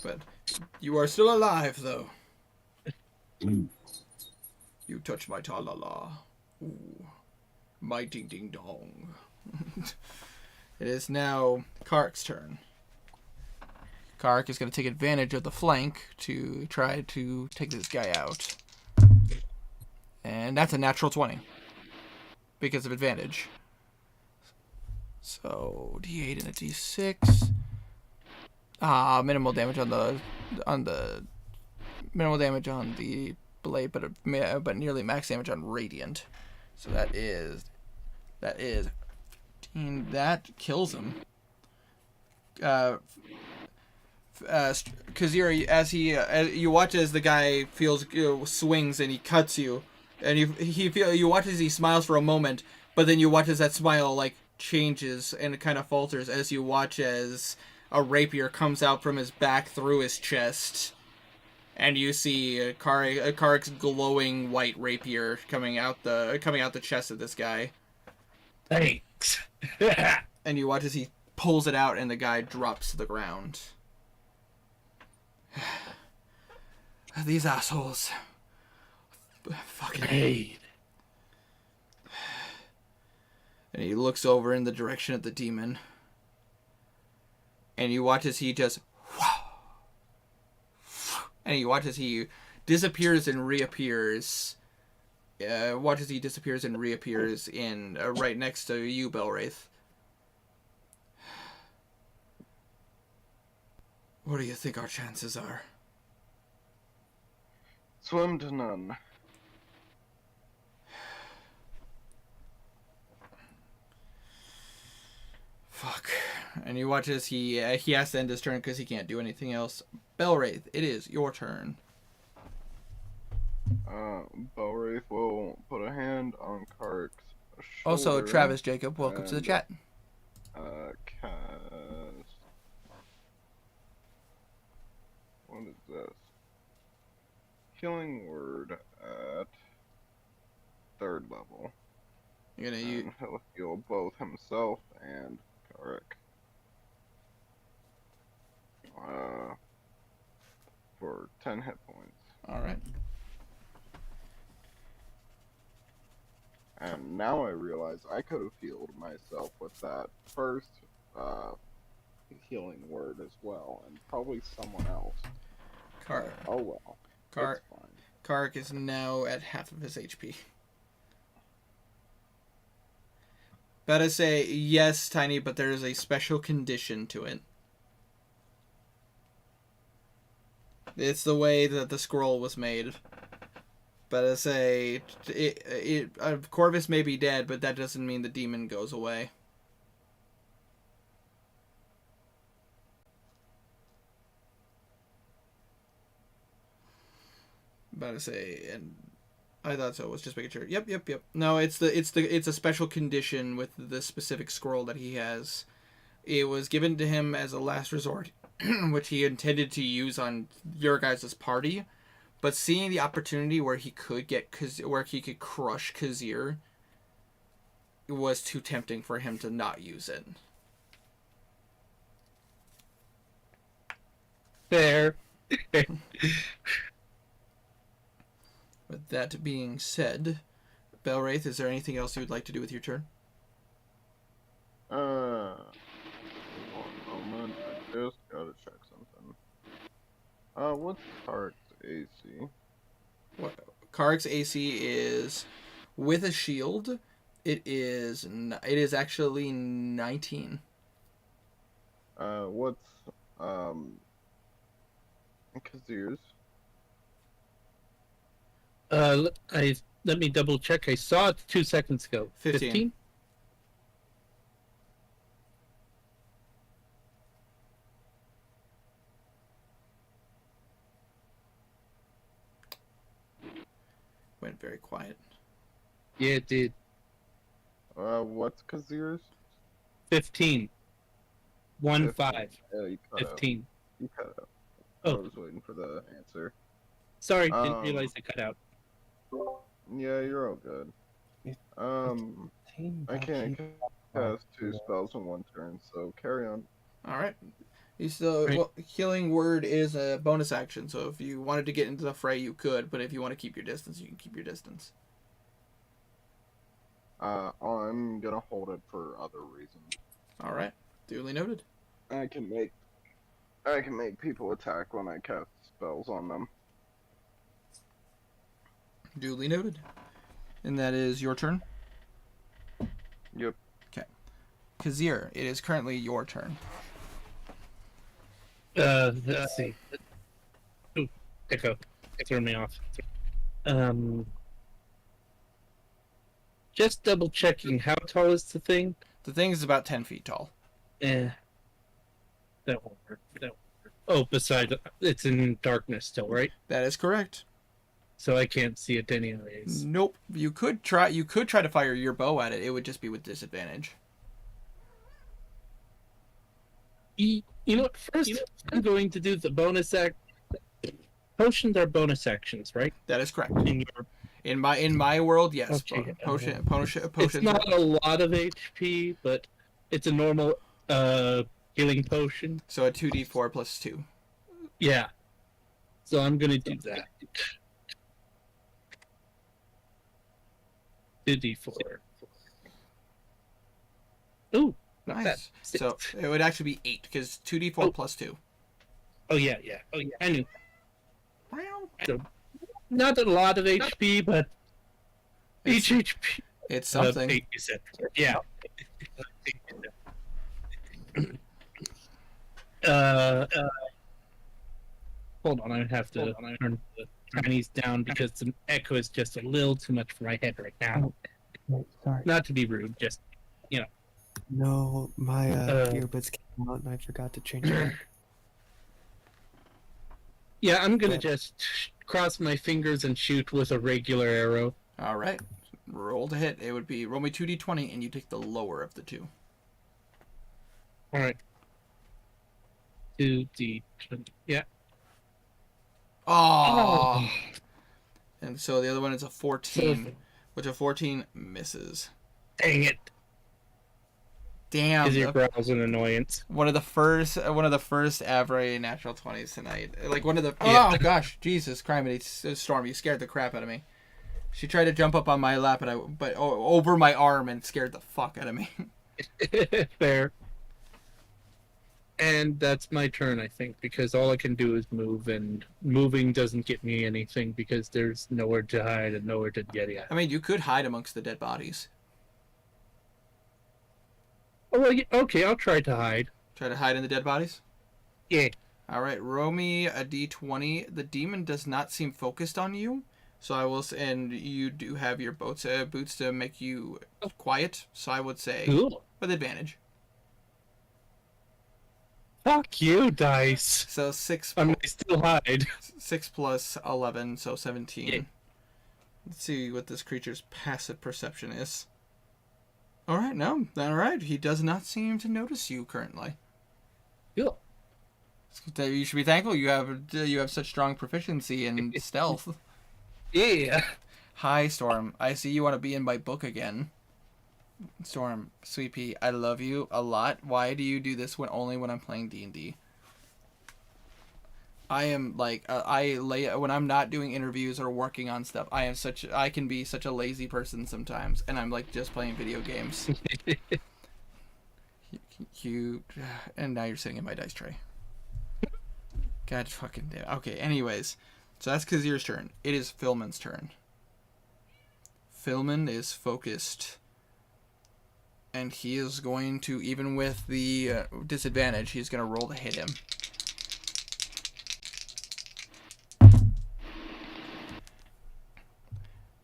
Speaker 1: But you are still alive, though. You touch my ta-la-la. Ooh. My ding-ding-dong. It is now Kark's turn. Kark is going to take advantage of the flank to try to take this guy out. And that's a natural 20. Because of advantage. So, D8 and a D6. Minimal damage on the minimal damage on the blade, but nearly max damage on radiant. So that is 15. That kills him. Kazira, as you watch as the guy swings and he cuts you, and you watch as he smiles for a moment, but then you watch as that smile like changes and it kind of falters as you watch as a rapier comes out from his back through his chest, and you see Karik's glowing white rapier coming out the chest of this guy.
Speaker 3: Thanks.
Speaker 1: And you watch as he pulls it out and the guy drops to the ground. These assholes. Fucking
Speaker 3: Great.
Speaker 1: And he looks over in the direction of the demon. And you watch as he just... And you watch as he disappears and reappears. Watch as he disappears and reappears in right next to you, Belwraith. What do you think our chances are?
Speaker 6: Swim to none.
Speaker 1: Fuck. And you watch as he has to end his turn because he can't do anything else. Belwraith, it is your turn.
Speaker 6: Belwraith will put a hand on Kark's shoulder.
Speaker 1: Also, Travis Jacob, welcome to the chat.
Speaker 6: Cast. What is this? Healing word at 3rd level.
Speaker 1: You're gonna use...
Speaker 6: And he'll heal both himself and Kark. For 10 hit points.
Speaker 1: Alright.
Speaker 6: And now I realize I could have healed myself with that first healing word as well, and probably someone else.
Speaker 1: Kark.
Speaker 6: Oh well.
Speaker 1: Kark.
Speaker 6: It's fine.
Speaker 1: Kark is now at half of his HP. Better say yes, Tiny, but there is a special condition to it. It's the way that the scroll was made. Better say Corvus may be dead, but that doesn't mean the demon goes away. About to say, and I thought so. I was just making sure. Yep. No, it's a special condition with the specific scroll that he has. It was given to him as a last resort, which he intended to use on your guys' party, but seeing the opportunity where he could crush Kazir, it was too tempting for him to not use it.
Speaker 3: Fair.
Speaker 1: With that being said, Belwraith, is there anything else you would like to do with your turn?
Speaker 6: One moment. I just gotta check something. What's Kark's AC?
Speaker 1: What Kark's AC is with a shield. It is actually 19.
Speaker 6: What's Kazir's?
Speaker 3: Let me double check. I saw it 2 seconds ago.
Speaker 1: 15. Went very quiet.
Speaker 3: Yeah, it did.
Speaker 6: What's Kazir's?
Speaker 3: 15. 1,
Speaker 6: 15.
Speaker 3: 5,
Speaker 6: Yeah, you cut out.
Speaker 3: 15.
Speaker 6: You cut out. I
Speaker 3: Oh,
Speaker 6: was waiting for the answer.
Speaker 3: sorry, didn't realize I cut out.
Speaker 6: Yeah, you're all good. I can't cast 2 spells in 1 turn, so carry on.
Speaker 1: All right. Well, Healing Word is a bonus action, so if you wanted to get into the fray, you could. But if you want to keep your distance, you can keep your distance.
Speaker 6: I'm gonna hold it for other reasons.
Speaker 1: All right. Duly noted.
Speaker 6: I can make people attack when I cast spells on them.
Speaker 1: Duly noted. And that is your turn?
Speaker 6: Yep.
Speaker 1: Okay. Kazir, it is currently your turn.
Speaker 3: Let's see. Ooh, echo. It threw me off. Just double checking. How tall is the thing?
Speaker 1: The thing is about 10 feet tall.
Speaker 3: That won't work. Oh, besides, it's in darkness still, right?
Speaker 1: That is correct.
Speaker 3: So I can't see it anyways.
Speaker 1: Nope. You could try to fire your bow at it. It would just be with disadvantage.
Speaker 3: You know what? First, I'm going to do the bonus act. Potions are bonus actions, right?
Speaker 1: That is correct.
Speaker 3: In
Speaker 1: In my world, yes.
Speaker 3: Okay.
Speaker 1: Potions.
Speaker 3: It's not a lot of HP, but it's a normal healing potion.
Speaker 1: So a 2d4 plus 2.
Speaker 3: Yeah. So I'm gonna do that. 2d4. Ooh.
Speaker 1: Nice. So it would actually be 8 because 2d4 plus 2.
Speaker 3: Oh yeah. I knew. So, not a lot of HP, but each HP.
Speaker 1: It's something.
Speaker 3: 8, you said. Yeah. Hold on, I have to turn the Chinese down because the echo is just a little too much for my head right now.
Speaker 7: Sorry.
Speaker 3: Not to be rude, just
Speaker 7: No, my earbuds came out and I forgot to change it.
Speaker 3: yeah. I'm gonna just cross my fingers and shoot with a regular arrow.
Speaker 1: All right. Roll to hit. It would be roll me 2d20 and you take the lower of the two.
Speaker 3: All right. 2d20. Yeah.
Speaker 1: Oh. And so the other one is a 14, which a 14 misses.
Speaker 3: Dang it!
Speaker 1: Damn.
Speaker 3: Because your growl's an annoyance.
Speaker 1: One of the first ever natural 20s tonight. Like one of the
Speaker 3: Yeah.
Speaker 1: Oh gosh, Jesus Christ, Storm, you scared the crap out of me. She tried to jump up on my lap but over my arm and scared the fuck out of me.
Speaker 3: Fair. And that's my turn, I think, because all I can do is move, and moving doesn't get me anything because there's nowhere to hide and nowhere to get at.
Speaker 1: I mean, you could hide amongst the dead bodies.
Speaker 3: Oh, well, yeah, okay, I'll try to hide.
Speaker 1: Try to hide in the dead bodies?
Speaker 3: Yeah.
Speaker 1: All right, roll me a d20. The demon does not seem focused on you, so I will. And you do have your boots to make you quiet. So I would say
Speaker 3: Cool.
Speaker 1: with advantage.
Speaker 3: Fuck you, dice.
Speaker 1: So 6.
Speaker 3: I still hide.
Speaker 1: 6 plus 11, so 17.
Speaker 3: Yeah.
Speaker 1: Let's see what this creature's passive perception is. All right, no, all right. He does not seem to notice you currently.
Speaker 3: Cool.
Speaker 1: You should be thankful you have such strong proficiency in stealth.
Speaker 3: Yeah.
Speaker 1: Hi, Storm. I see you want to be in my book again. Storm, Sweet Pea, I love you a lot. Why do you do this only when I'm playing D&D? I am like when I'm not doing interviews or working on stuff. I can be such a lazy person sometimes, and I'm like just playing video games. And now you're sitting in my dice tray. God fucking damn. Okay, anyways, so that's Kazir's turn. It is Philman's turn. Philman is focused. And he is going to, even with the disadvantage, he's going to roll to hit him.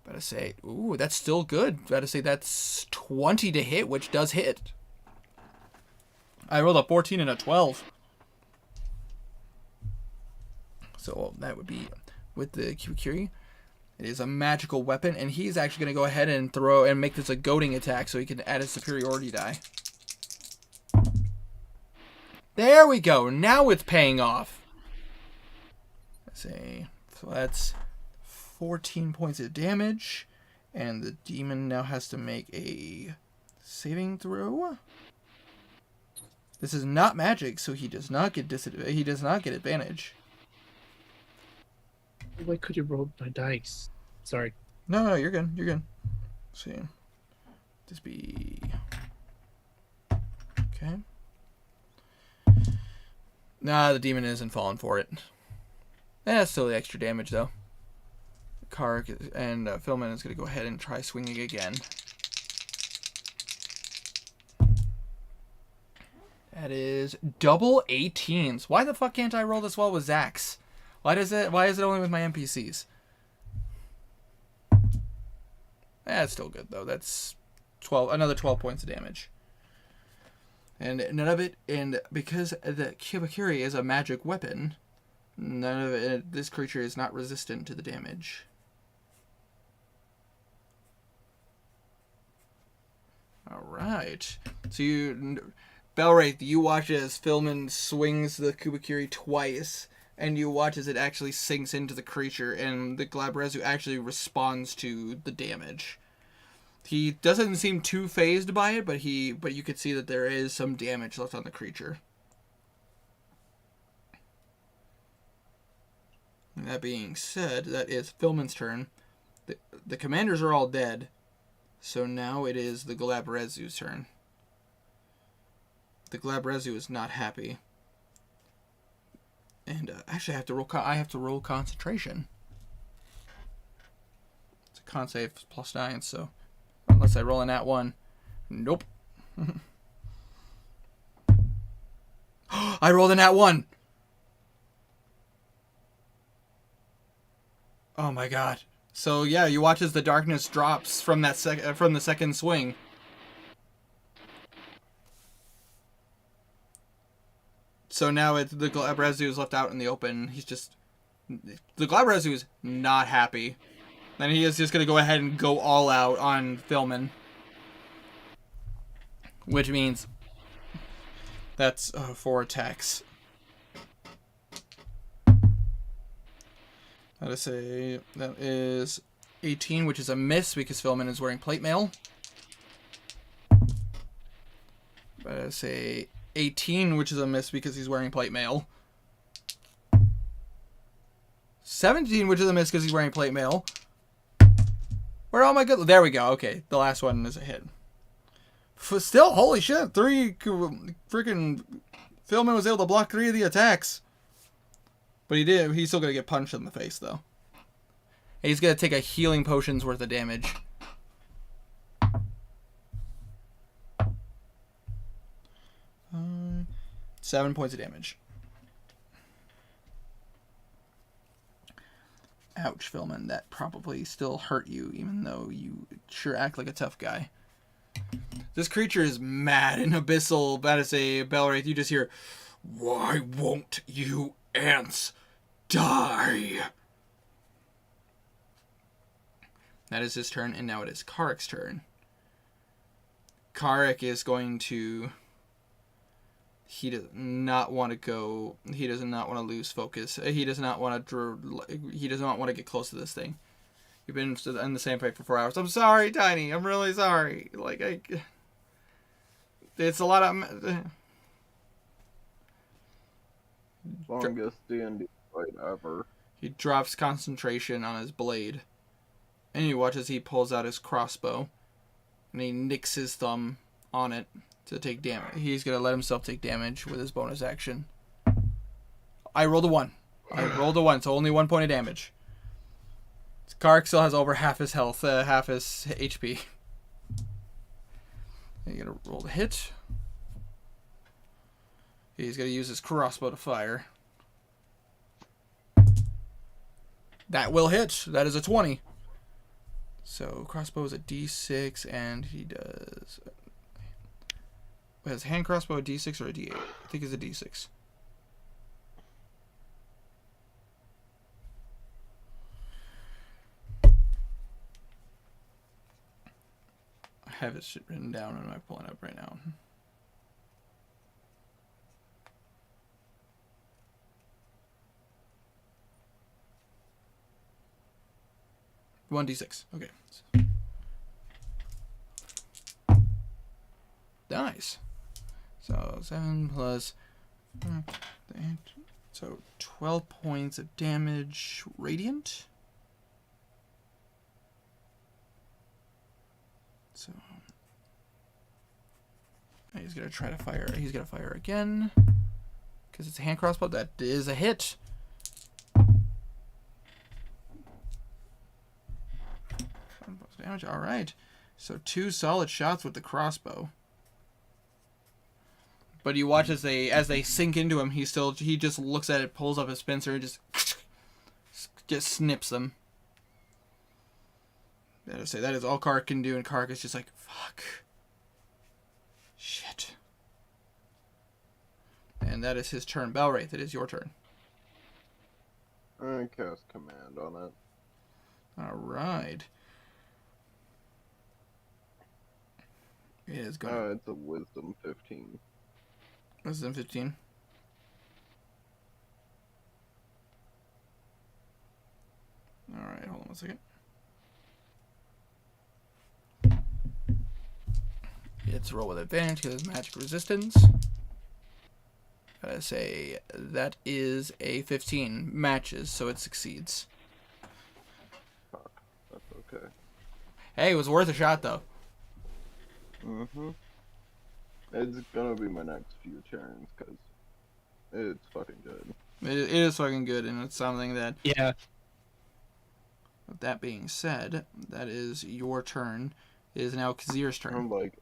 Speaker 1: Better say, ooh, that's still good. Better say that's 20 to hit, which does hit. I rolled a 14 and a 12. So that would be with the Kukiri. It is a magical weapon, and he's actually going to go ahead and throw and make this a goading attack so he can add a superiority die. There we go. Now it's paying off. Let's see. So that's 14 points of damage. And the demon now has to make a saving throw. This is not magic, so he does not get advantage.
Speaker 3: Why could you roll my dice? Sorry.
Speaker 1: No, you're good. You're good. Let's see. This be okay. Nah, the demon isn't falling for it. That's still the extra damage though. Kark and Philman is gonna go ahead and try swinging again. That is double 18s. Why the fuck can't I roll this well with Zax? Why is it only with my NPCs? That's still good though. That's another 12 points of damage. And none of it, and because the Kibakuri is a magic weapon, none of it, this creature is not resistant to the damage. Alright. So Belwraith, you watch as Philman swings the Kubakiri twice, and you watch as it actually sinks into the creature, and the Glabrezu actually responds to the damage. He doesn't seem too phased by it, but you could see that there is some damage left on the creature. And that being said, that is Philman's turn. The commanders are all dead, so now it is the Glabrezu's turn. The Glabrezu is not happy. And actually, I have to roll concentration. It's a con save +9, so unless I roll a nat 1, nope. I rolled a nat 1. Oh my god. So yeah, you watch as the darkness drops from that from the second swing. So now the Glabrezu is left out in the open. The Glabrezu is not happy. And he is just going to go ahead and go all out on Philman. Which means that's 4 attacks. That is 18, which is a miss because Philman is wearing plate mail. But I say 18, which is a miss because he's wearing plate mail. 17, which is a miss because he's wearing plate mail. Where are all my good? There we go. Okay, the last one is a hit. Still, holy shit! 3 freaking Philman was able to block 3 of the attacks. But he's still gonna get punched in the face though. And he's gonna take a healing potion's worth of damage. Uh, 7 points of damage. Ouch, Philman. That probably still hurt you, even though you sure act like a tough guy. This creature is mad and abyssal. About to say, Belwraith, you just hear, "Why won't you ants die?" That is his turn, and now it is Karek's turn. Karek is going to... He does not want to go... He does not want to lose focus. He does not want to get close to this thing. You've been in the same fight for 4 hours. I'm sorry, Tiny. I'm really sorry. It's a lot of...
Speaker 6: Longest D&D fight ever.
Speaker 1: He drops concentration on his blade. And you watch as he pulls out his crossbow. And he nicks his thumb on it to take damage. He's going to let himself take damage with his bonus action. I rolled a 1. So only 1 point of damage. Kark still has over half his health, half his HP. You're going to roll the hit. He's going to use his crossbow to fire. That will hit. That is a 20. So crossbow is a D6, and he does... Has hand crossbow a D6 or a D8? I think it's a D6. I have it written down, and I'm pulling it up right now. 1d6. Okay. Nice. So 7 plus. So 12 points of damage, radiant. So he's gonna try to fire. He's gonna fire again because it's a hand crossbow. That is a hit. Damage. All right. So 2 solid shots with the crossbow. But you watch as they sink into him, he just looks at it, pulls up his pincer, and just snips them. Gotta say, that is all Kark can do, and Kark is just like, fuck. Shit. And that is his turn. Belwraith, it is your turn.
Speaker 6: I cast command on it.
Speaker 1: Alright. It is going
Speaker 6: It's a wisdom 15.
Speaker 1: Wisdom 15. Alright, hold on 1 second. It's roll with advantage because it's magic resistance. Gotta say, that is a 15. Matches, so it succeeds.
Speaker 6: Fuck, that's okay.
Speaker 1: Hey, it was worth a shot, though.
Speaker 6: Mm-hmm. It's gonna be my next few turns, because it's fucking good.
Speaker 1: It is fucking good, and it's something that...
Speaker 3: Yeah.
Speaker 1: With that being said, that is your turn. It is now Kazir's turn.
Speaker 6: I'm like,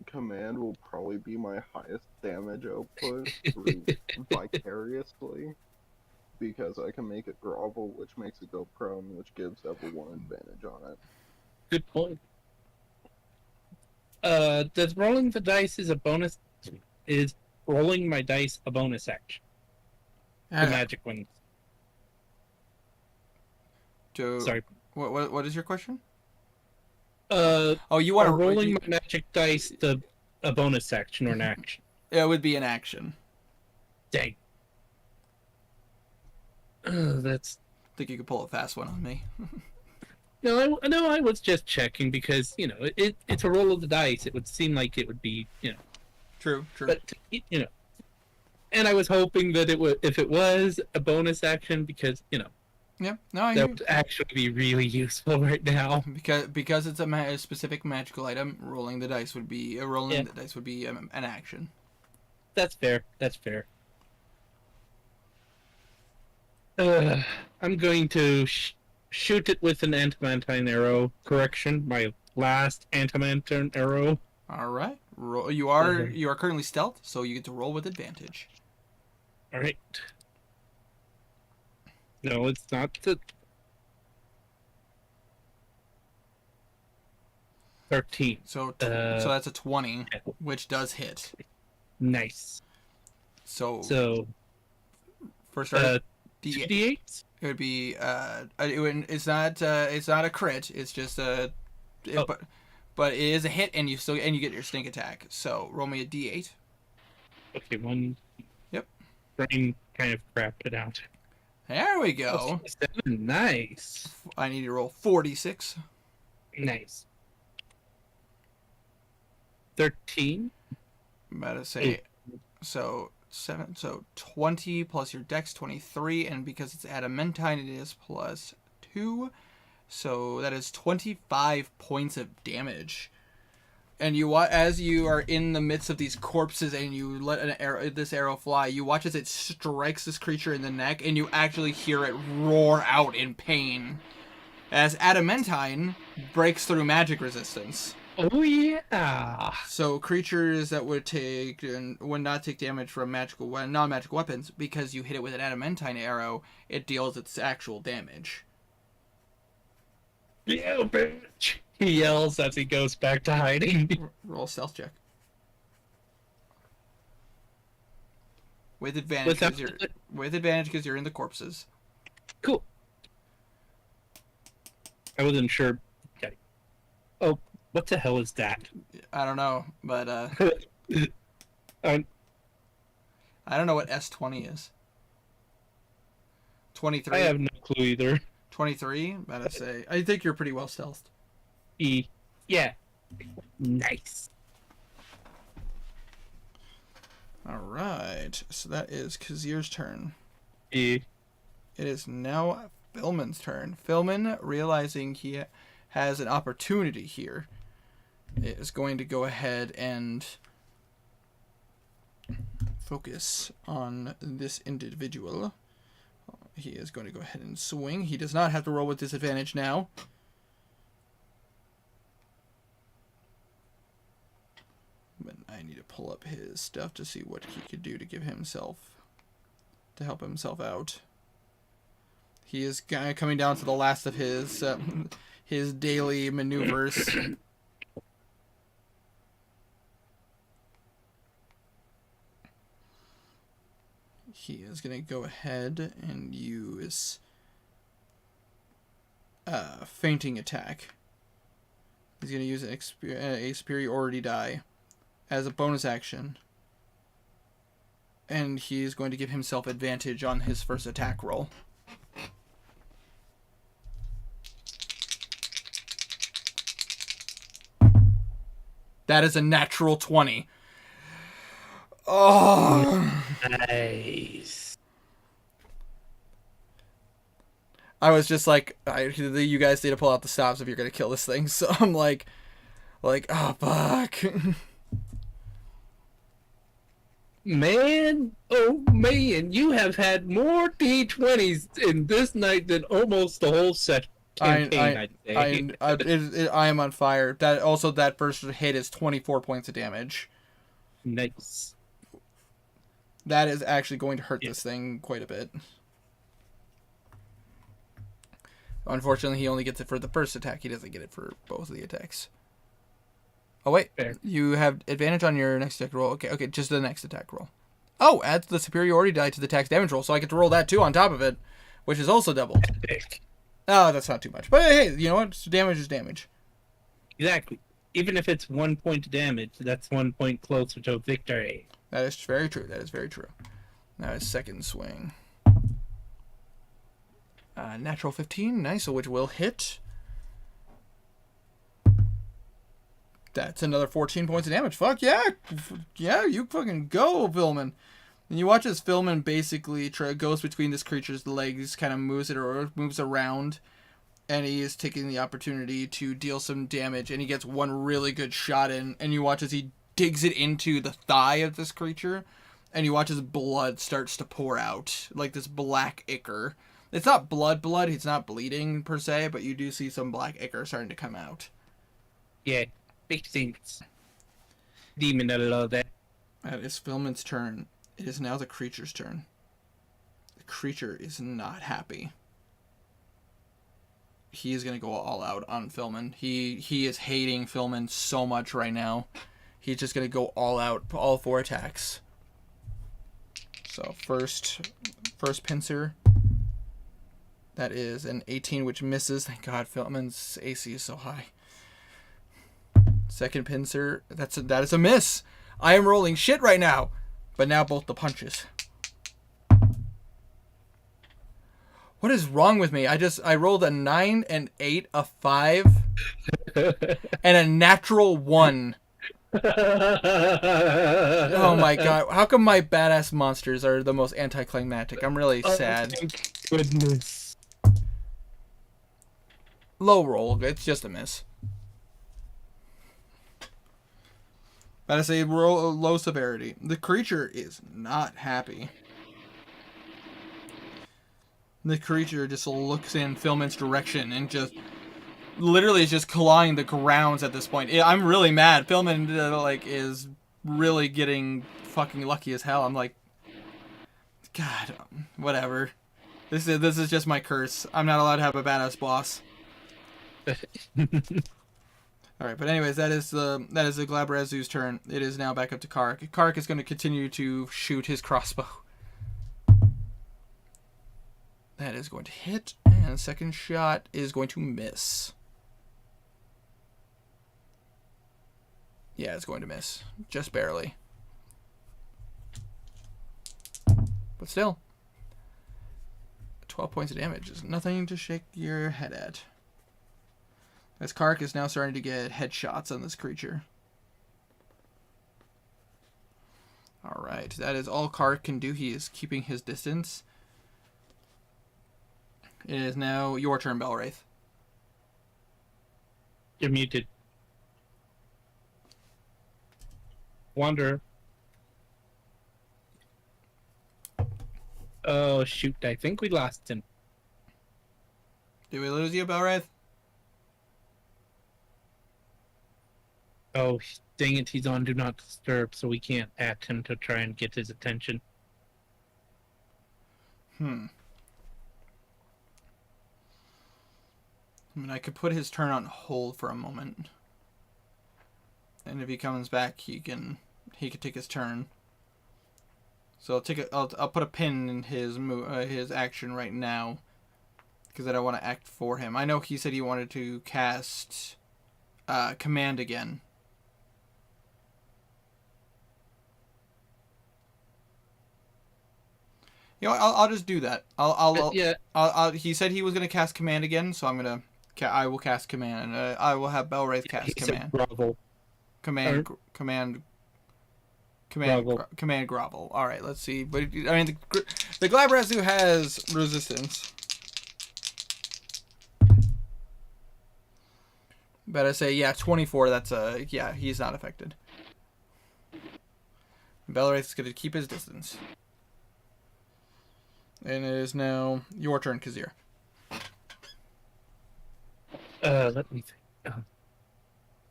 Speaker 6: command will probably be my highest damage output through vicariously, because I can make it grovel, which makes it go prone, which gives level 1 advantage on it.
Speaker 3: Good point. Does rolling the dice is a bonus? Is rolling my dice a bonus action? The magic ones. Sorry.
Speaker 1: What is your question?
Speaker 3: Oh,
Speaker 1: you want to
Speaker 3: rolling my magic dice a bonus action or an action?
Speaker 1: It would be an action.
Speaker 3: Dang. That's.
Speaker 1: I think you could pull a fast one on me.
Speaker 3: No, I was just checking because it's a roll of the dice. It would seem like it would be
Speaker 1: True.
Speaker 3: But and I was hoping that it would, if it was a bonus action, because
Speaker 1: Yeah, no, I
Speaker 3: that would actually be really useful right now.
Speaker 1: Because it's a specific magical item. Rolling the dice would be an action.
Speaker 3: That's fair. I'm going to shoot it with an adamantine arrow. Correction, my last adamantine arrow.
Speaker 1: All right. You are currently stealth, so you get to roll with advantage.
Speaker 3: All right. No, it's not the 13.
Speaker 1: So that's a 20, which does hit.
Speaker 3: Nice.
Speaker 1: So first start
Speaker 3: D8.
Speaker 1: It would be it's not a crit. It's just but it is a hit, and you get your stink attack. So roll me a D8.
Speaker 3: Okay, one.
Speaker 1: Yep.
Speaker 3: Brain kind of crapped it out.
Speaker 1: There we go.
Speaker 3: 7. Nice.
Speaker 1: I need to roll 46.
Speaker 3: Nice. 13.
Speaker 1: I'm about to say, so 7, so 20 plus your dex 23, and because it's adamantine, it is plus 2, so that is 25 points of damage. And as you are in the midst of these corpses and you let this arrow fly, you watch as it strikes this creature in the neck, and you actually hear it roar out in pain as adamantine breaks through magic resistance.
Speaker 3: Oh yeah.
Speaker 1: So creatures that would not take damage from non-magical weapons, because you hit it with an adamantine arrow, it deals its actual damage.
Speaker 3: Yeah, bitch. He yells as he goes back to hiding.
Speaker 1: Roll a stealth check. With advantage because you're in the corpses.
Speaker 3: Cool. I wasn't sure. Okay. Oh, what the hell is that?
Speaker 1: I don't know, but
Speaker 3: I
Speaker 1: don't know what S20 is. 23.
Speaker 3: I have no clue either.
Speaker 1: 23. About to say, I think you're pretty well stealthed.
Speaker 3: Yeah. Nice.
Speaker 1: All right, so that is Kazir's turn.
Speaker 3: E.
Speaker 1: It is now Philman's turn. Philman, realizing he has an opportunity here, is going to go ahead and focus on this individual. He is going to go ahead and swing. He does not have to roll with disadvantage now. But I need to pull up his stuff to see what he could do to help himself out. He is coming down to the last of his daily maneuvers. He is going to go ahead and use fainting attack. He's going to use a superiority die as a bonus action. And he's going to give himself advantage on his first attack roll. That is a natural 20. Oh,
Speaker 3: nice.
Speaker 1: I was just like, you guys need to pull out the stops if you're gonna kill this thing. So I'm like, oh fuck.
Speaker 3: Man, oh man, you have had more D20s in this night than almost the whole set campaign. I'd say.
Speaker 1: I am on fire. That first hit is 24 points of damage.
Speaker 3: Nice.
Speaker 1: That is actually going to hurt this thing quite a bit. Unfortunately, he only gets it for the first attack. He doesn't get it for both of the attacks. Oh, wait.
Speaker 3: Fair.
Speaker 1: You have advantage on your next attack roll. Okay, just the next attack roll. Oh, adds the superiority die to the attack damage roll, so I get to roll that too on top of it, which is also doubled. Oh, that's not too much. But hey, you know what? Damage is damage.
Speaker 3: Exactly. Even if it's 1 point of damage, that's 1 point closer to victory.
Speaker 1: That is very true. That is very true. Now his second swing. Natural 15. Nice, which will hit. That's another 14 points of damage. Fuck yeah. Yeah, you fucking go, Philman. And you watch as Philman basically goes between this creature's legs, kind of moves it or moves around, and he is taking the opportunity to deal some damage, and he gets one really good shot in, and you watch as he digs it into the thigh of this creature, and you watch as blood starts to pour out, like this black ichor. It's not blood, he's not bleeding per se, but you do see some black ichor starting to come out.
Speaker 3: Yeah, big things. Demon, I love that.
Speaker 1: That is Philman's turn. It is now the creature's turn. The creature is not happy. He is going to go all out on Philman. He is hating Philman so much right now. He's just going to go all out, all 4 attacks. So first pincer. That is an 18, which misses. Thank God, Philman's AC is so high. Second pincer. That is a miss. I am rolling shit right now. But now both the punches. What is wrong with me? I rolled a 9, an 8, a 5, and a natural 1. Oh my god. How come my badass monsters are the most anticlimactic? I'm really sad.
Speaker 3: Thank goodness.
Speaker 1: Low roll. It's just a miss. But I say roll low severity. The creature is not happy. The creature just looks in Philman's direction and just literally is just clawing the grounds at this point. I'm really mad. Philman is really getting fucking lucky as hell. I'm like, God, whatever. This is just my curse. I'm not allowed to have a badass boss. All right, but anyways, that is the Glabrezu's turn. It is now back up to Kark. Kark is going to continue to shoot his crossbow. That is going to hit, and the second shot is going to miss. Yeah, it's going to miss. Just barely. But still. 12 points of damage is nothing to shake your head at. As Kark is now starting to get headshots on this creature. Alright, that is all Kark can do. He is keeping his distance. It is now your turn, Belwraith.
Speaker 3: You're muted. Wander. Oh, shoot. I think we lost him.
Speaker 1: Did we lose you, Belwraith?
Speaker 3: Oh, dang it. He's on Do Not Disturb, so we can't at him to try and get his attention.
Speaker 1: I mean, I could put his turn on hold for a moment. And if he comes back, he could take his turn. So I'll put a pin in his action right now, because I don't want to act for him. I know he said he wanted to cast command again. You know, I'll just do that. He said he was gonna cast command again, so I will cast command, and I will have Belwraith cast command.
Speaker 3: Grovel.
Speaker 1: Command
Speaker 3: Grovel.
Speaker 1: command grovel. All right, let's see. But I mean, the Glabrazu has resistance. But I say, yeah, 24. That's yeah, he's not affected. Belwraith's gonna keep his distance. And it is now your turn, Kazir.
Speaker 3: Let me think.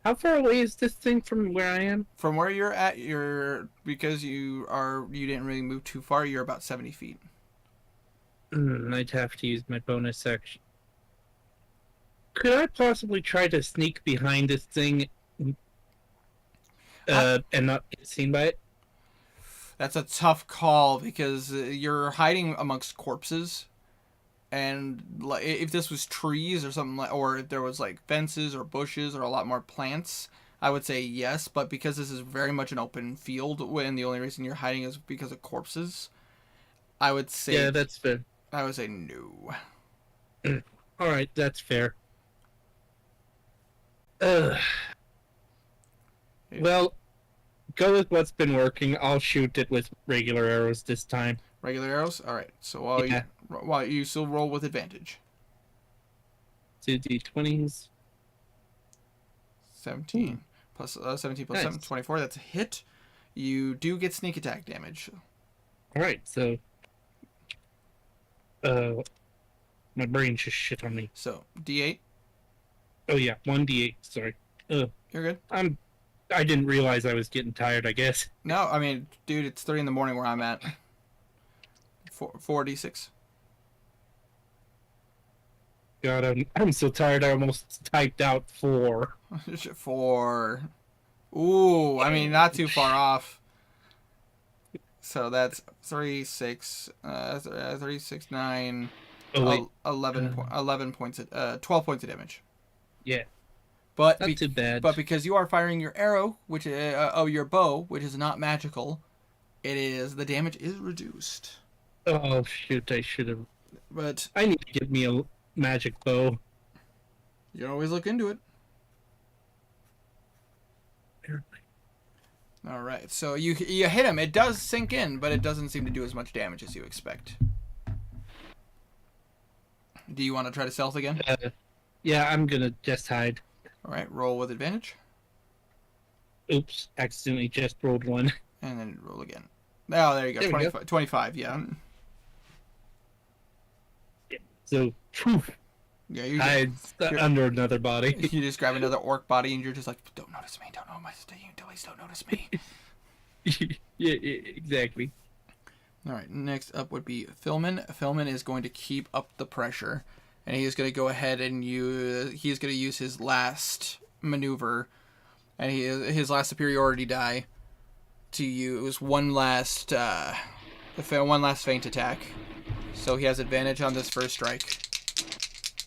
Speaker 3: How far away is this thing from where I am?
Speaker 1: From where you're at, because you didn't really move too far. You're about 70 feet.
Speaker 3: I'd have to use my bonus action. Could I possibly try to sneak behind this thing, and not get seen by it?
Speaker 1: That's a tough call because you're hiding amongst corpses, and if this was trees or something or if there was like fences or bushes or a lot more plants, I would say yes. But because this is very much an open field, and the only reason you're hiding is because of corpses, I would say
Speaker 3: yeah, that's fair.
Speaker 1: I would say no.
Speaker 3: All right, that's fair. Well, go with what's been working. I'll shoot it with regular arrows this time.
Speaker 1: Regular arrows? Alright, so while you still roll with advantage.
Speaker 3: 2d20s.
Speaker 1: 17 plus 17 plus
Speaker 3: Nice.
Speaker 1: 7, 24. That's a hit. You do get sneak attack damage.
Speaker 3: Alright, so... my brain just shit on me.
Speaker 1: So, D8.
Speaker 3: Oh yeah, 1d8, sorry.
Speaker 1: You're good.
Speaker 3: I didn't realize I was getting tired, I guess.
Speaker 1: No, I mean, dude, it's 3 in the morning where I'm at. 4d6.
Speaker 3: God, I'm so tired I almost typed out 4.
Speaker 1: 4. Ooh, I mean, not too far off. So that's 3, 6, 3, 6, 9,
Speaker 3: Oh, wait.
Speaker 1: 11 points, 12 points of damage.
Speaker 3: Yeah.
Speaker 1: But
Speaker 3: Not too bad.
Speaker 1: But because you are firing your arrow, which your bow, which is not magical, the damage is reduced.
Speaker 3: Oh, shoot, I should have...
Speaker 1: But
Speaker 3: I need to get me a magic bow.
Speaker 1: you can always look into it. All right, so you hit him. It does sink in, but it doesn't seem to do as much damage as you expect. Do you want to try to stealth again?
Speaker 3: Yeah, I'm gonna just hide.
Speaker 1: All right, roll with advantage.
Speaker 3: Oops, accidentally just rolled 1.
Speaker 1: And then roll again. Oh, there you go.
Speaker 3: There we go.
Speaker 1: 25, yeah.
Speaker 3: So, phew,
Speaker 1: Yeah, you
Speaker 3: hide under another body.
Speaker 1: you just grab another orc body and you're just like, don't notice me, please don't notice me.
Speaker 3: yeah, exactly.
Speaker 1: All right, next up would be Philman. Philman is going to keep up the pressure, and he is going to go ahead and he's going to use his last maneuver, and his last superiority die to use one last feint attack. So he has advantage on this first strike,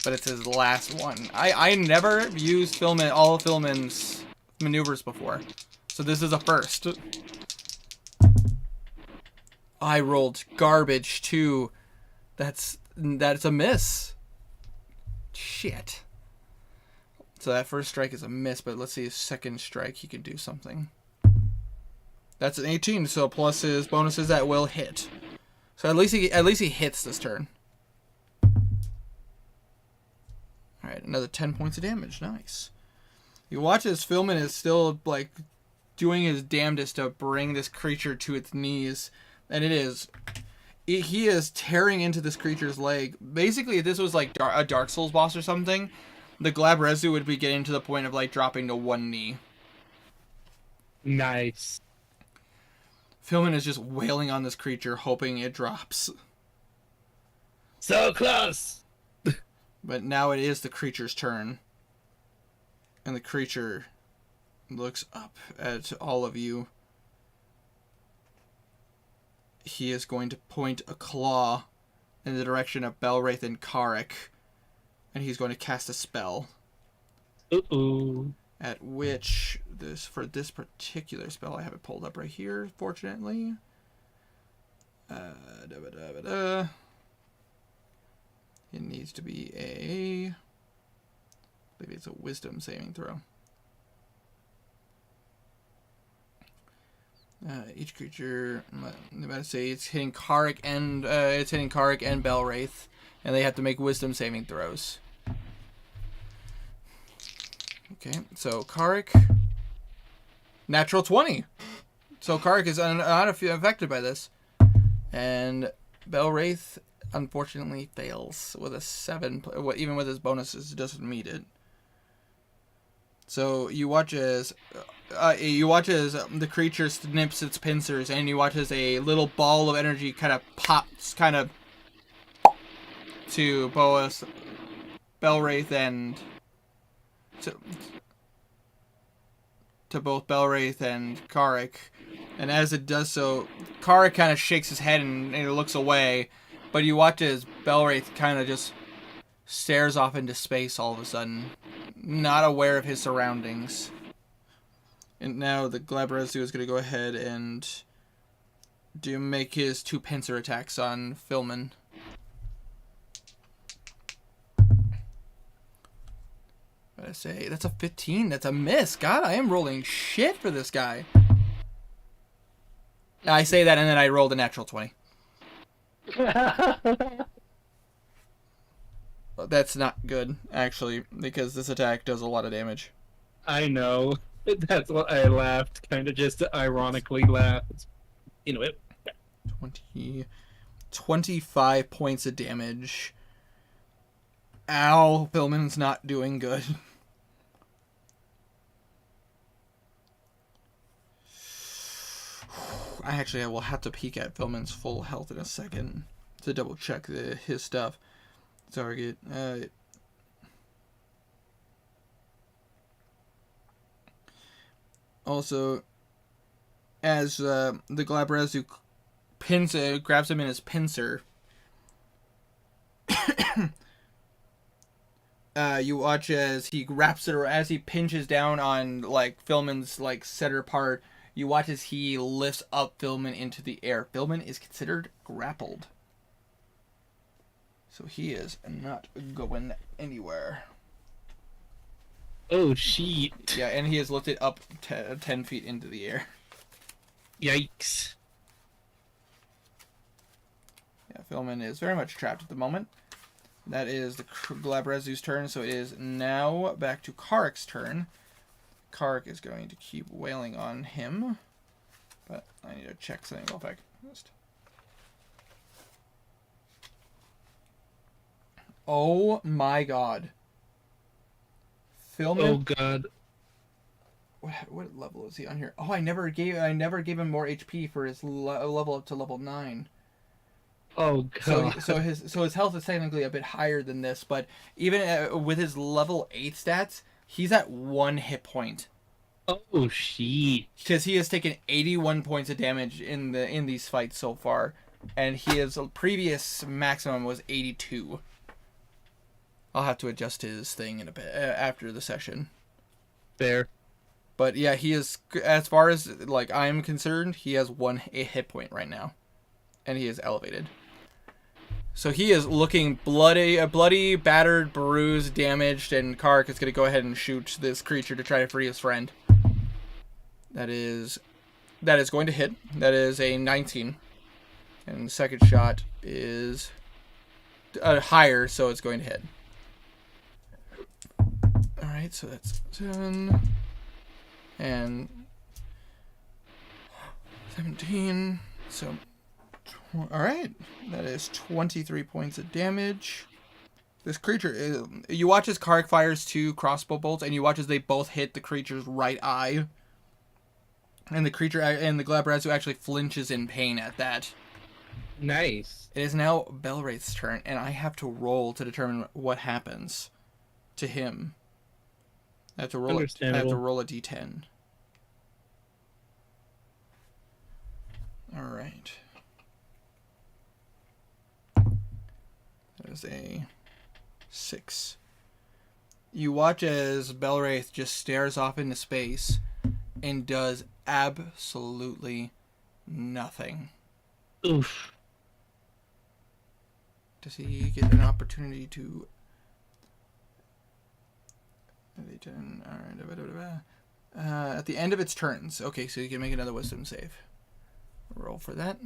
Speaker 1: but it's his last one. I never used all of Philman's maneuvers before, so this is a first. I rolled garbage too. That's That's a miss. Shit. So that first strike is a miss, but let's see his second strike. He can do something. That's an 18, so plus his bonuses that will hit. So at least he hits this turn. All right, another 10 points of damage. Nice. You watch as Philman is still like doing his damnedest to bring this creature to its knees, and he is tearing into this creature's leg. Basically, if this was like a Dark Souls boss or something, the Glabrezu would be getting to the point of like dropping to one knee.
Speaker 3: Nice.
Speaker 1: Philman is just wailing on this creature, hoping it drops.
Speaker 3: So close!
Speaker 1: But now it is the creature's turn. And the creature looks up at all of you. He is going to point a claw in the direction of Belwraith and Karek. And he's going to cast a spell.
Speaker 3: Uh-oh. At
Speaker 1: which, for this particular spell, I have it pulled up right here, fortunately. It needs to be I believe it's a wisdom saving throw. Each creature, I'm about to say it's hitting Karek and Belwraith, and they have to make wisdom saving throws. Okay, so Karek, natural 20. So Karek is not affected by this, and Belwraith unfortunately fails with a 7. Even with his bonuses, it doesn't meet it. So you watch as the creature snips its pincers, and you watch as a little ball of energy kind of pops, to both Belwraith and to both Belwraith and Karek. And as it does so, Karek kind of shakes his head and it looks away, but you watch as Belwraith kind of just stares off into space all of a sudden, not aware of his surroundings. And now the Glabrezu is going to go ahead and make his 2 pincer attacks on Philman. I say that's a 15. That's a miss. God, I am rolling shit for this guy. I say that and then I rolled a natural 20. That's not good, actually, because this attack does a lot of damage.
Speaker 3: I know. That's what I laughed. Kind of just ironically laughed. You know it.
Speaker 1: 25 points of damage. Ow, Philman's not doing good. I will have to peek at Philman's full health in a second to double check his stuff. Target. Also, as the Glabrezu grabs him in his pincer, you watch as he wraps it, or as he pinches down on Philman's center part. You watch as he lifts up Philman into the air. Philman is considered grappled. So he is not going anywhere.
Speaker 3: Oh, shit.
Speaker 1: Yeah, and he is lifted up 10 feet into the air.
Speaker 3: Yikes.
Speaker 1: Yeah, Philman is very much trapped at the moment. That is the Glabrezu's turn, so it is now back to Karek's turn. Karek is going to keep wailing on him, but I need to check something real quick. Oh my god. Philman.
Speaker 3: Oh god.
Speaker 1: What level is he on here? Oh, I never gave him more HP for his level up to level 9.
Speaker 3: Oh god.
Speaker 1: So his health is technically a bit higher than this, but even with his level 8 stats, he's at 1 hit point.
Speaker 3: Oh shit.
Speaker 1: Because he has taken 81 points of damage in these fights so far, and his previous maximum was 82. I'll have to adjust his thing in a bit after the session.
Speaker 3: Fair.
Speaker 1: But yeah, he is, as far as I'm concerned, he has 1 hit point right now, and he is elevated. So he is looking bloody, battered, bruised, damaged, and Kark is going to go ahead and shoot this creature to try to free his friend. That is going to hit. That is a 19. And the second shot is higher, so it's going to hit. Alright, so that's 7. And 17. So, alright. That is 23 points of damage. This creature, you watch as Kark fires 2 crossbow bolts, and you watch as they both hit the creature's right eye. And the creature, and the Glabrazu actually flinches in pain at that.
Speaker 3: Nice.
Speaker 1: It is now Belwraith's turn, and I have to roll to determine what happens to him. I have to roll a d10. Alright. That is a 6. You watch as Belwraith just stares off into space and does absolutely nothing.
Speaker 3: Oof.
Speaker 1: Does he get an opportunity to... at the end of its turns. Okay, so you can make another wisdom save. Roll for that.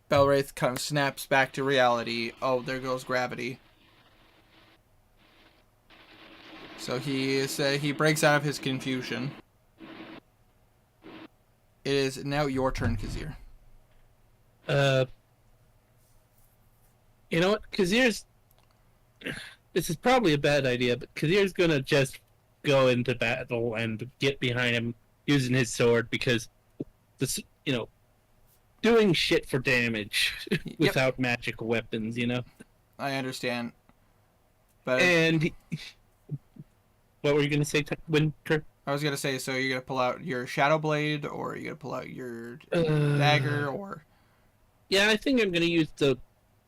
Speaker 1: Belwraith kind of snaps back to reality. Oh, there goes gravity. So he breaks out of his confusion. It is now your turn, Kazir.
Speaker 3: You know what? Kazir's... This is probably a bad idea, but Kazir's gonna just go into battle and get behind him using his sword because this, doing shit for damage without magical weapons,
Speaker 1: I understand. But
Speaker 3: And what were you gonna say, Winter?
Speaker 1: I was gonna say, so you're gonna pull out your Shadow Blade, or you're gonna pull out your dagger, or...
Speaker 3: Yeah, I think I'm gonna use the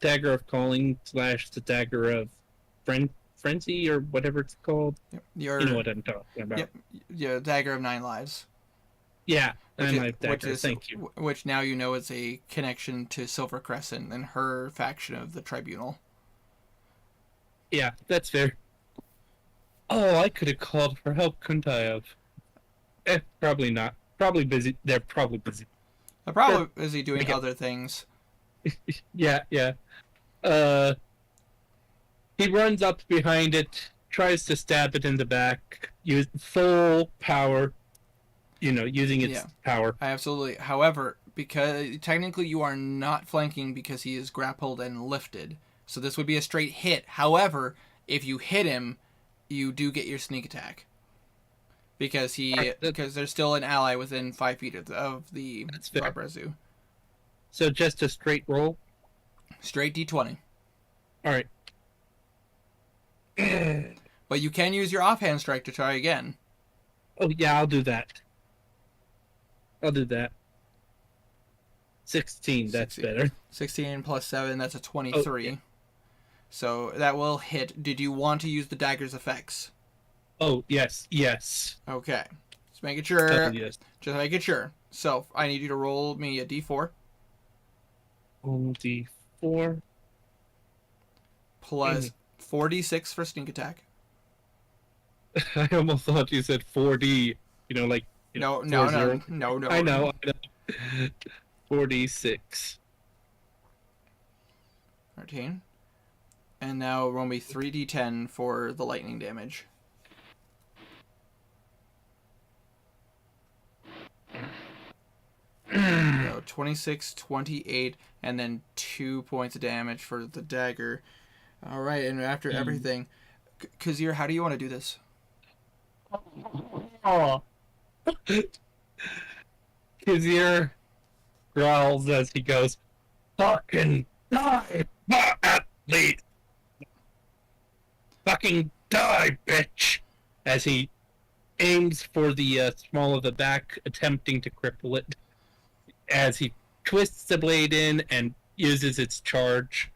Speaker 3: Dagger of Calling / the Dagger of Frenzy, or whatever it's called.
Speaker 1: You
Speaker 3: know what I'm talking about.
Speaker 1: Yep, yeah, Dagger of 9 Lives.
Speaker 3: Yeah, Dagger, thank you.
Speaker 1: Which now you know is a connection to Silver Crescent and her faction of the Tribunal.
Speaker 3: Yeah, that's fair. Oh, I could have called for help, couldn't I have? Probably not. Probably busy. They're probably busy.
Speaker 1: They're probably busy doing other things.
Speaker 3: Yeah. He runs up behind it, tries to stab it in the back, use full power, using its power.
Speaker 1: Absolutely. However, because technically you are not flanking because he is grappled and lifted. So this would be a straight hit. However, if you hit him, you do get your sneak attack. Because there's still an ally within 5 feet of the Glabrazu.
Speaker 3: So just a straight roll?
Speaker 1: Straight D20.
Speaker 3: Alright.
Speaker 1: But you can use your offhand strike to try again.
Speaker 3: Oh, yeah, I'll do that. 16, that's
Speaker 1: 16.
Speaker 3: better.
Speaker 1: 16 plus 7, that's a 23. Oh, yeah. So that will hit. Did you want to use the dagger's effects?
Speaker 3: Oh, yes.
Speaker 1: Okay. Just making sure.
Speaker 3: Yes.
Speaker 1: Just making sure. So I need you to roll me a D4.
Speaker 3: D4.
Speaker 1: Plus 4d6 for sneak attack.
Speaker 3: I almost thought you said 4D.
Speaker 1: No.
Speaker 3: I know. 4d6.
Speaker 1: 13. And now roll me 3d10 for the lightning damage. So 26, 28, and then 2 points of damage for the dagger. All right, and after everything, Kazir, how do you want to do this?
Speaker 3: Oh. Kazir growls as he goes, "Fucking die, athlete! Fucking die, bitch!" As he aims for the small of the back, attempting to cripple it. As he twists the blade in and uses its charge.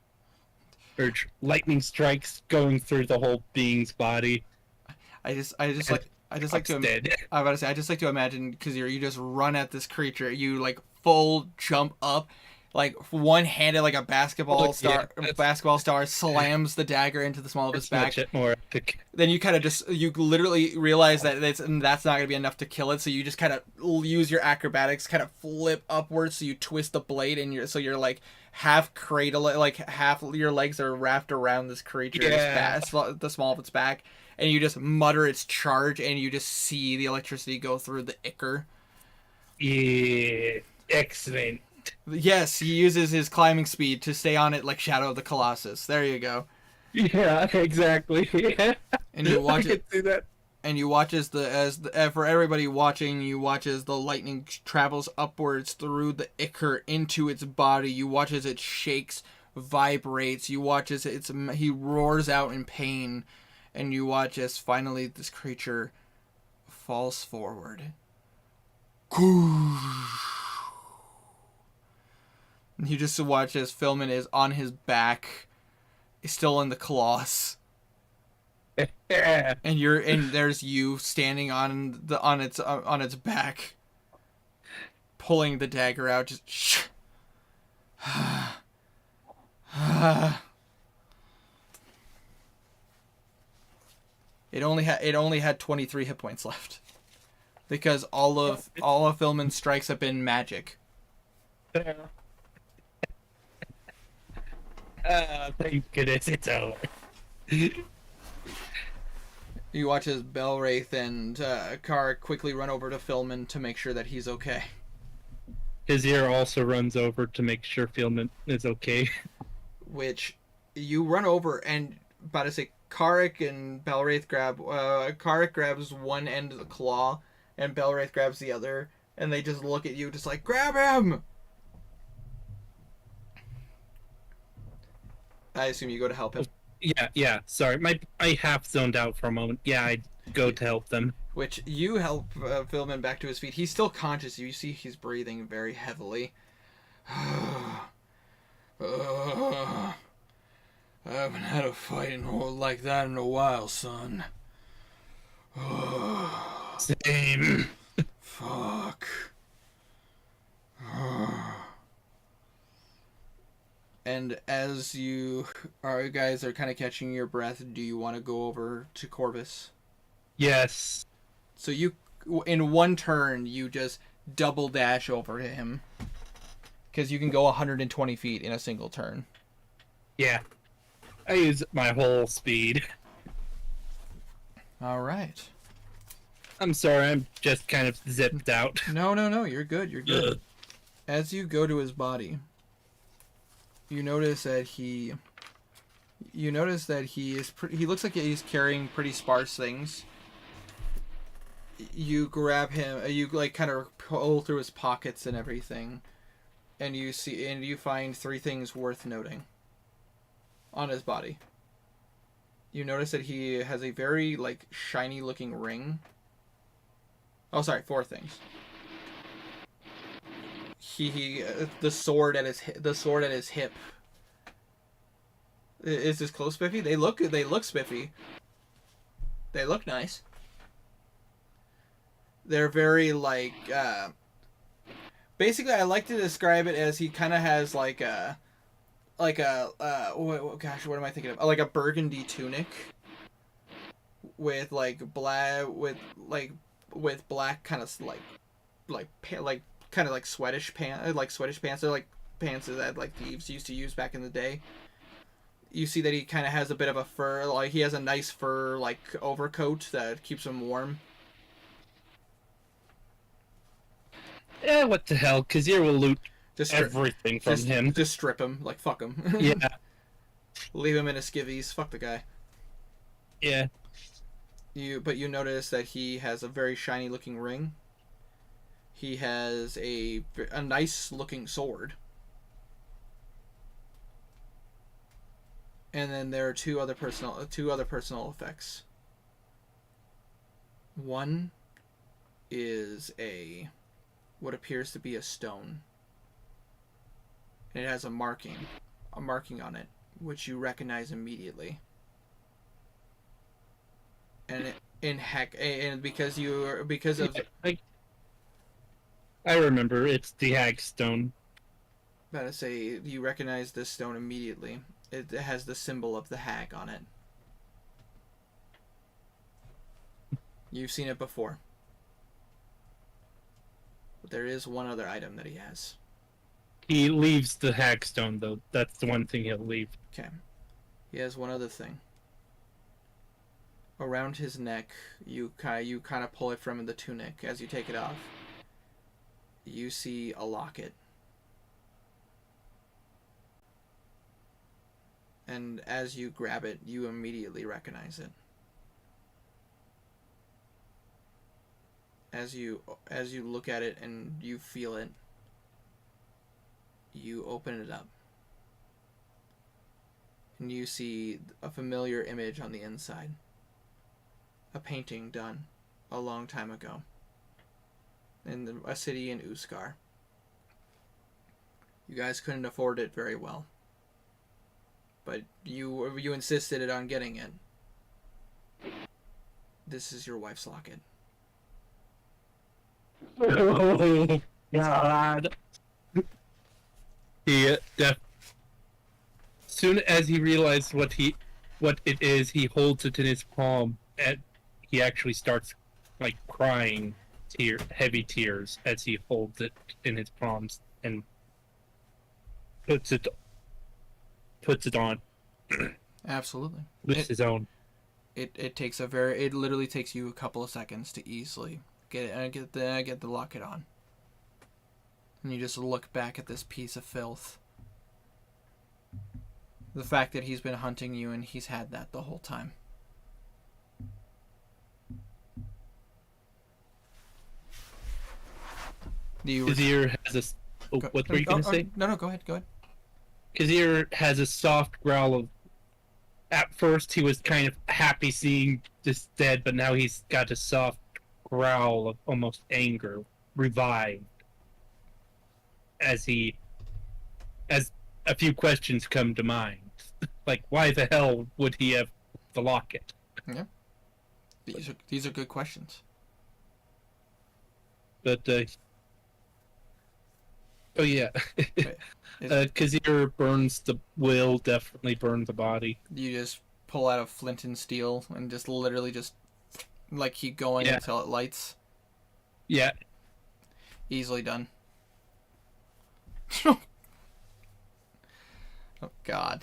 Speaker 3: Lightning strikes going through the whole being's body.
Speaker 1: I just like to imagine, Kazir, you just run at this creature, you full jump up, like one-handed, like a basketball
Speaker 3: yeah,
Speaker 1: star slams the dagger into the small of his
Speaker 3: It's
Speaker 1: back.
Speaker 3: much more epic.
Speaker 1: Then you kind of you literally realize that that's not gonna be enough to kill it, so you just kind of use your acrobatics, kind of flip upwards, so you twist the blade, and you're like half cradle, like half your legs are wrapped around this creature's back, the small of its back, and you just mutter its charge, and you just see the electricity go through the ichor.
Speaker 3: Yeah, excellent.
Speaker 1: Yes, he uses his climbing speed to stay on it like Shadow of the Colossus. There you go.
Speaker 3: Yeah, exactly. Yeah.
Speaker 1: And you watch
Speaker 3: I
Speaker 1: it.
Speaker 3: can see that.
Speaker 1: And you watch for everybody watching, you watch as the lightning travels upwards through the ichor into its body. You watch as it shakes, vibrates. You watch as he roars out in pain, and you watch as finally this creature falls forward. And you just watch as Philman is on his back, still in the coloss. And there's you standing on its back, pulling the dagger out. Just shh. It only had 23 hit points left, because all of Philman's strikes have been magic.
Speaker 3: Thank goodness it's over.
Speaker 1: You watch as Belwraith and Kara quickly run over to Philman to make sure that he's okay.
Speaker 3: His ear also runs over to make sure Philman is okay.
Speaker 1: Which you run over and about to say Karik and Belwraith grab. Karik grabs one end of the claw, and Belwraith grabs the other, and they just look at you, just like, grab him. I assume you go to help him.
Speaker 3: Yeah. Sorry, I half zoned out for a moment. Yeah, I go to help them.
Speaker 1: Which you help Philman back to his feet. He's still conscious. You see he's breathing very heavily. I haven't had a fight like that in a while, son.
Speaker 3: Same.
Speaker 1: Fuck. And as you guys are kind of catching your breath, do you want to go over to Corvus?
Speaker 3: Yes.
Speaker 1: So you, in one turn, you just double dash over to him. Because you can go 120 feet in a single turn.
Speaker 3: Yeah. I use my whole speed.
Speaker 1: Alright.
Speaker 3: I'm sorry, I'm just kind of zipped out.
Speaker 1: No, you're good, you're good. As you go to his body, you notice that he he looks like he's carrying pretty sparse things. You grab him, you like kind of pull through his pockets and everything, and you find three things worth noting on his body. You notice that he has a very like shiny looking ring. Oh, sorry, four things. The sword at his hip. Is this close spiffy? They look spiffy. They look nice. They're very like basically I like to describe it as he kind of has what am I thinking of? Like a burgundy tunic with black kind of like sweatish pants. They're like pants that like thieves used to use back in the day. You see that he kind of has a bit of a fur, like he has a nice fur like overcoat that keeps him warm.
Speaker 3: Yeah, what the hell? Kazir will loot everything from him.
Speaker 1: Just strip him, like fuck him.
Speaker 3: Yeah.
Speaker 1: Leave him in his skivvies. Fuck the guy.
Speaker 3: Yeah.
Speaker 1: But you notice that he has a very shiny looking ring. He has a nice looking sword. And then there are two other personal effects. One is what appears to be a stone. And it has a marking on it, which you recognize immediately. And because of
Speaker 3: I remember, it's the Hagstone.
Speaker 1: About to say, you recognize this stone immediately. It has the symbol of the hag on it. You've seen it before. But there is one other item that he has.
Speaker 3: He leaves the hagstone, though. That's the one thing he'll leave.
Speaker 1: Okay. He has one other thing. Around his neck, you kind of pull it from the tunic as you take it off. You see a locket. And as you grab it, you immediately recognize it. As you look at it and you feel it, you open it up. And you see a familiar image on the inside. A painting done a long time ago in a city in Uskar. You guys couldn't afford it very well, but you insisted on getting it. This is your wife's locket.
Speaker 3: Oh God! He soon as he realized what it is, he holds it in his palm, and he actually starts like crying, heavy tears as he holds it in his palms and puts it on
Speaker 1: Absolutely.
Speaker 3: with his own.
Speaker 1: It takes it literally takes you a couple of seconds to easily get the locket on. And you just look back at this piece of filth. The fact that he's been hunting you and he's had that the whole time.
Speaker 3: Kazir has a. What were you going to say?
Speaker 1: No, go ahead.
Speaker 3: Kazir has a soft growl of. At first, he was kind of happy seeing this dead, but now he's got a soft growl of almost anger, revived. As a few questions come to mind. Like, why the hell would he have the locket?
Speaker 1: Yeah. These are good questions.
Speaker 3: But, oh yeah.
Speaker 1: Wait,
Speaker 3: Kazir will definitely burn the body.
Speaker 1: you just pull out a flint and steel and just literally just like keep going until it lights.
Speaker 3: Yeah.
Speaker 1: Easily done. Oh God.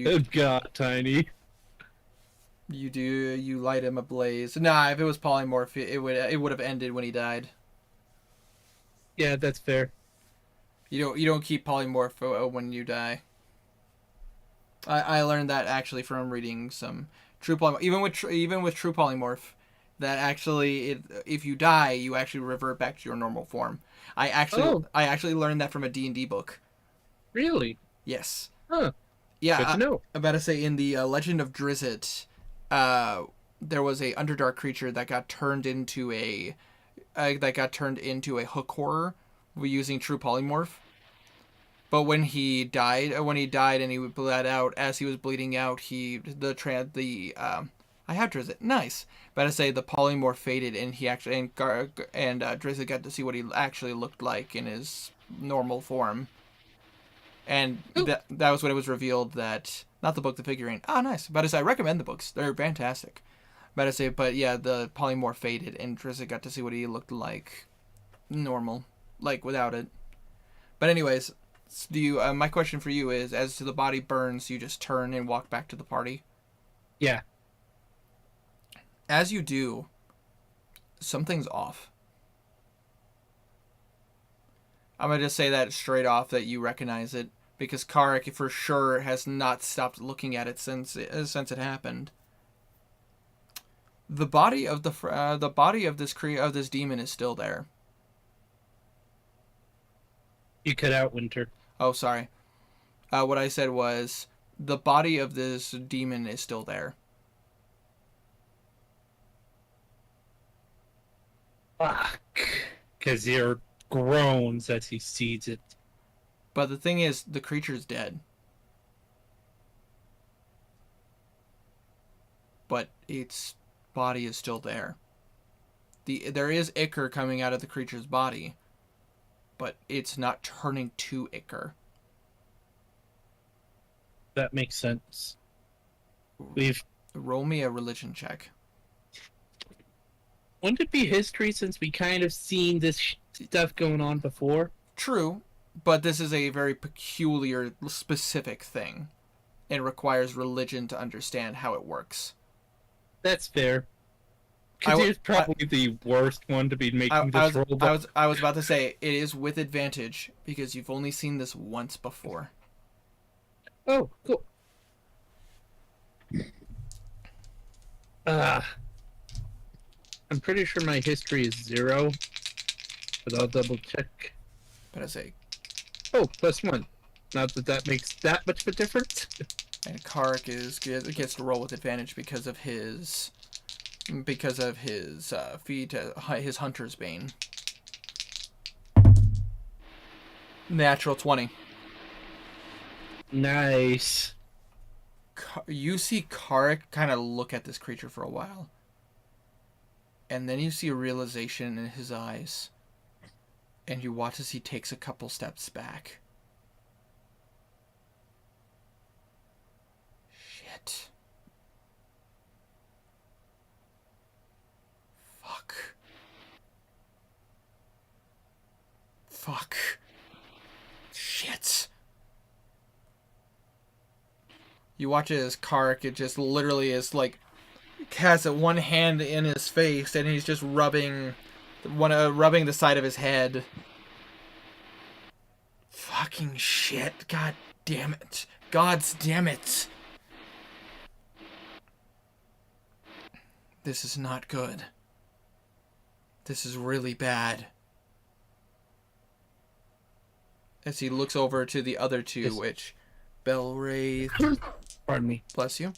Speaker 3: Oh God, Tiny.
Speaker 1: You light him ablaze. Nah, if it was polymorph, it would have ended when he died.
Speaker 3: Yeah, that's fair.
Speaker 1: You don't keep polymorph when you die. I learned that actually from reading some true polymorph. Even with true polymorph, that actually if you die, you actually revert back to your normal form. I actually learned that from a D&D book.
Speaker 3: Really?
Speaker 1: Yes.
Speaker 3: Huh.
Speaker 1: Yeah.
Speaker 3: Good to know.
Speaker 1: I'm about to say in the Legend of Drizzt, there was a Underdark creature that got turned into a hook horror using true polymorph. But when he died and he bled out, as he was bleeding out, I have Drizzt. Nice. But to say the polymorph faded, and he actually Drizzt got to see what he actually looked like in his normal form. And that was when it was revealed that not the book, the figurine. Oh, nice. But as I recommend the books, they're fantastic. But yeah, the polymorph faded, and Drizzt got to see what he looked like normal, like without it. But anyways, my question for you is, as to the body burns, you just turn and walk back to the party?
Speaker 3: Yeah.
Speaker 1: As you do, something's off. I'm going to just say that straight off that you recognize it, because Karek for sure has not stopped looking at it since it happened. The body of this demon is still there.
Speaker 3: You cut out Winter.
Speaker 1: Oh, sorry. What I said was the body of this demon is still there.
Speaker 3: Fuck. Kazir groans as he sees it.
Speaker 1: But the thing is, the creature's dead. But its body is still there. There is ichor coming out of the creature's body. but it's not turning to ichor.
Speaker 3: That makes sense.
Speaker 1: Roll me a religion check.
Speaker 3: Wouldn't it be history since we kind of seen this stuff going on before?
Speaker 1: True, but this is a very peculiar, specific thing. It requires religion to understand how it works.
Speaker 3: That's fair. Because he's probably the worst one to be making this roll.
Speaker 1: I was about to say, it is with advantage, because you've only seen this once before.
Speaker 3: Oh, cool. I'm pretty sure my history is 0, but I'll double check.
Speaker 1: But I say,
Speaker 3: oh, +1. Not that that makes that much of a difference.
Speaker 1: And Kark gets to roll with advantage because of his feat, his hunter's bane. Natural 20.
Speaker 3: Nice.
Speaker 1: You see Kark kind of look at this creature for a while. And then you see a realization in his eyes. And you watch as he takes a couple steps back. Shit. Fuck. Shit. You watch it as Kark, it just literally is like, has one hand in his face and he's just rubbing the side of his head. Fucking shit. God damn it. God's damn it. This is not good. This is really bad. As he looks over to the other two, which Belwraith,
Speaker 3: pardon me,
Speaker 1: bless you.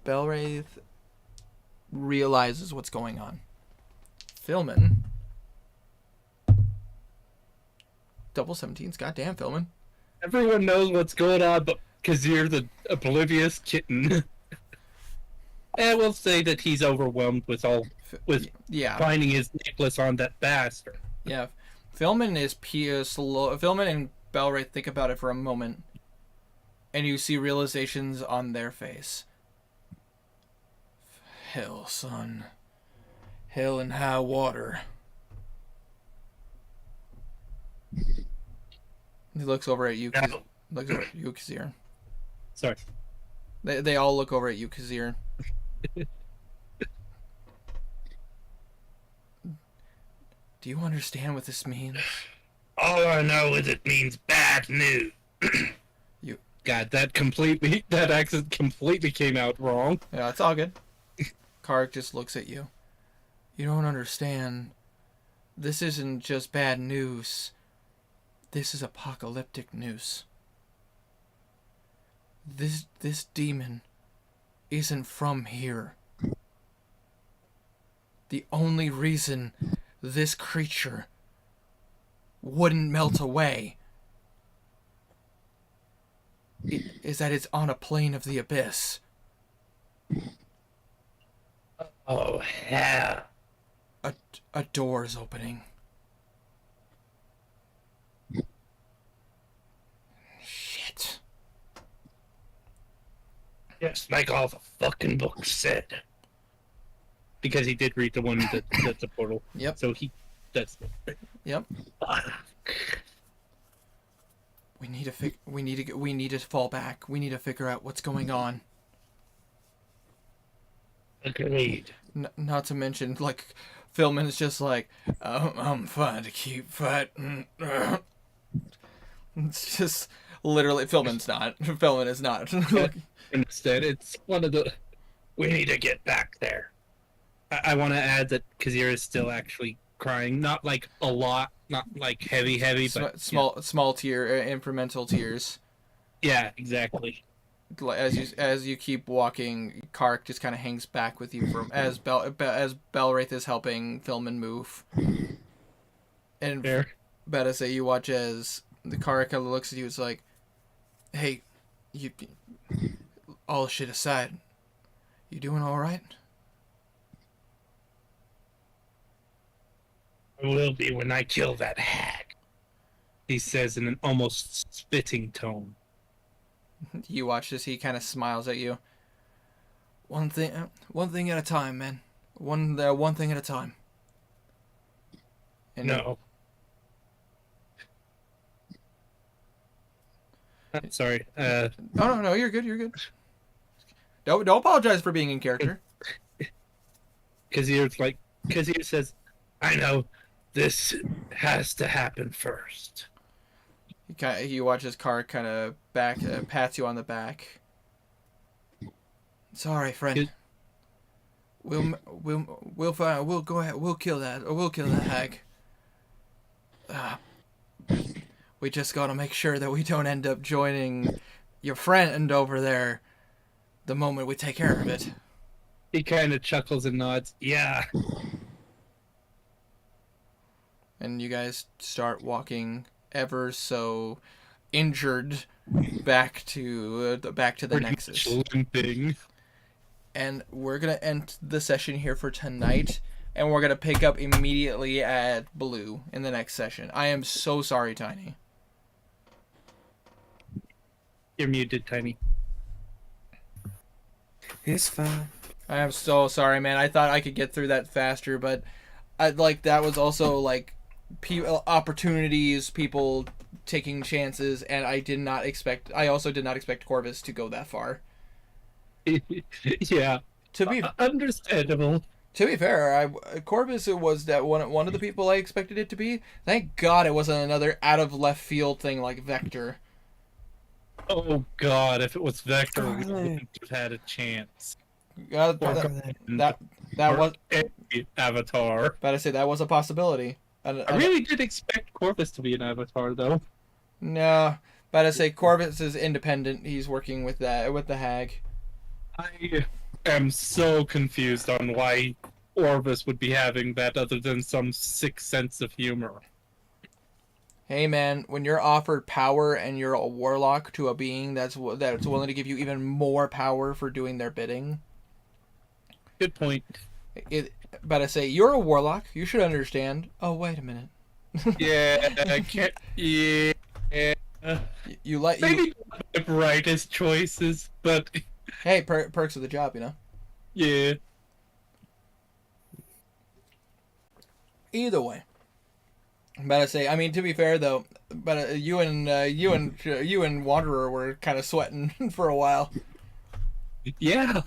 Speaker 1: Belwraith realizes what's going on. Philman. Double 17s, goddamn Philman.
Speaker 3: Everyone knows what's going on, but because you're the oblivious kitten. And we'll say that he's overwhelmed with finding his necklace on that bastard.
Speaker 1: Yeah, Philman Philman and Belwraith think about it for a moment, and you see realizations on their face. Hell, son. Hell and high water. He looks over at you. Looks over at you, Kazir.
Speaker 3: Sorry.
Speaker 1: They all look over at you, Kazir. Do you understand what this means?
Speaker 3: All I know is it means bad news. God, that accent completely came out wrong.
Speaker 1: Yeah, it's all good. Kark just looks at you. You don't understand. This isn't just bad news. This is apocalyptic news. This demon isn't from here. The only reason this creature wouldn't melt away is that it's on a plane of the abyss.
Speaker 3: Oh, hell.
Speaker 1: A door is opening. Shit.
Speaker 3: Yes, like all the fucking books said. Because he did read the one that's a portal.
Speaker 1: Yep.
Speaker 3: So that's.
Speaker 1: Yep. We need to fall back. We need to figure out what's going on.
Speaker 3: Agreed.
Speaker 1: Not to mention, like, Philman is just like, I'm fine to keep fighting. It's just literally Philman's not. Philman is not.
Speaker 3: Instead, it's one of the. We need to get back there. I want to add that Kazir is still actually crying, not like a lot, not like heavy, but
Speaker 1: small tear, incremental tears.
Speaker 3: Yeah, exactly.
Speaker 1: As you keep walking, Kark just kind of hangs back with you as Belwraith is helping Philman move. And
Speaker 3: Fair.
Speaker 1: Better say you watch as the Kark looks at you. It's like, hey, you. All shit aside, you doing all right?
Speaker 3: I will be when I kill that hag. he says in an almost spitting tone.
Speaker 1: You watch as he kind of smiles at you. One thing at a time, man. One thing at a time. And
Speaker 3: No. Sorry.
Speaker 1: No, you're good. You're good. Don't apologize for being in character.
Speaker 3: Kazir says, I know this has to happen first.
Speaker 1: You watch his car kind of pats you on the back. Sorry, friend. We'll go ahead. We'll kill that hag. We just gotta make sure that we don't end up joining your friend over there the moment we take care of it.
Speaker 3: He kind of chuckles and nods. Yeah.
Speaker 1: And you guys start walking ever so injured back to the Nexus.
Speaker 3: Limping.
Speaker 1: And we're gonna end the session here for tonight, and we're gonna pick up immediately at Blue in the next session. I am so sorry, Tiny.
Speaker 3: You're muted, Tiny.
Speaker 7: It's fine.
Speaker 1: I am so sorry, man. I thought I could get through that faster, but that was also like opportunities, people taking chances, and I also did not expect Corvus to go that far.
Speaker 3: Yeah.
Speaker 1: To be
Speaker 3: understandable.
Speaker 1: To be fair, Corvus was that one of the people I expected it to be. Thank God it wasn't another out of left field thing like Vector.
Speaker 3: Oh God! If it was Vector, we wouldn't have had a chance.
Speaker 1: That was
Speaker 3: Avatar.
Speaker 1: But I say that was a possibility.
Speaker 3: I really did expect Corvus to be an Avatar, though.
Speaker 1: No, but I say Corvus is independent. He's working with the hag.
Speaker 3: I am so confused on why Corvus would be having that, other than some sick sense of humor.
Speaker 1: Hey man, when you're offered power and you're a warlock to a being that's willing to give you even more power for doing their bidding.
Speaker 3: Good point.
Speaker 1: But I say you're a warlock. You should understand. Oh wait a minute.
Speaker 3: Yeah, I can't. Yeah. Maybe not the rightest choices, but
Speaker 1: hey, perks of the job, you know.
Speaker 3: Yeah.
Speaker 1: Either way. But I say, I mean, to be fair though, but you and Wanderer were kind of sweating for a while.
Speaker 3: Yeah.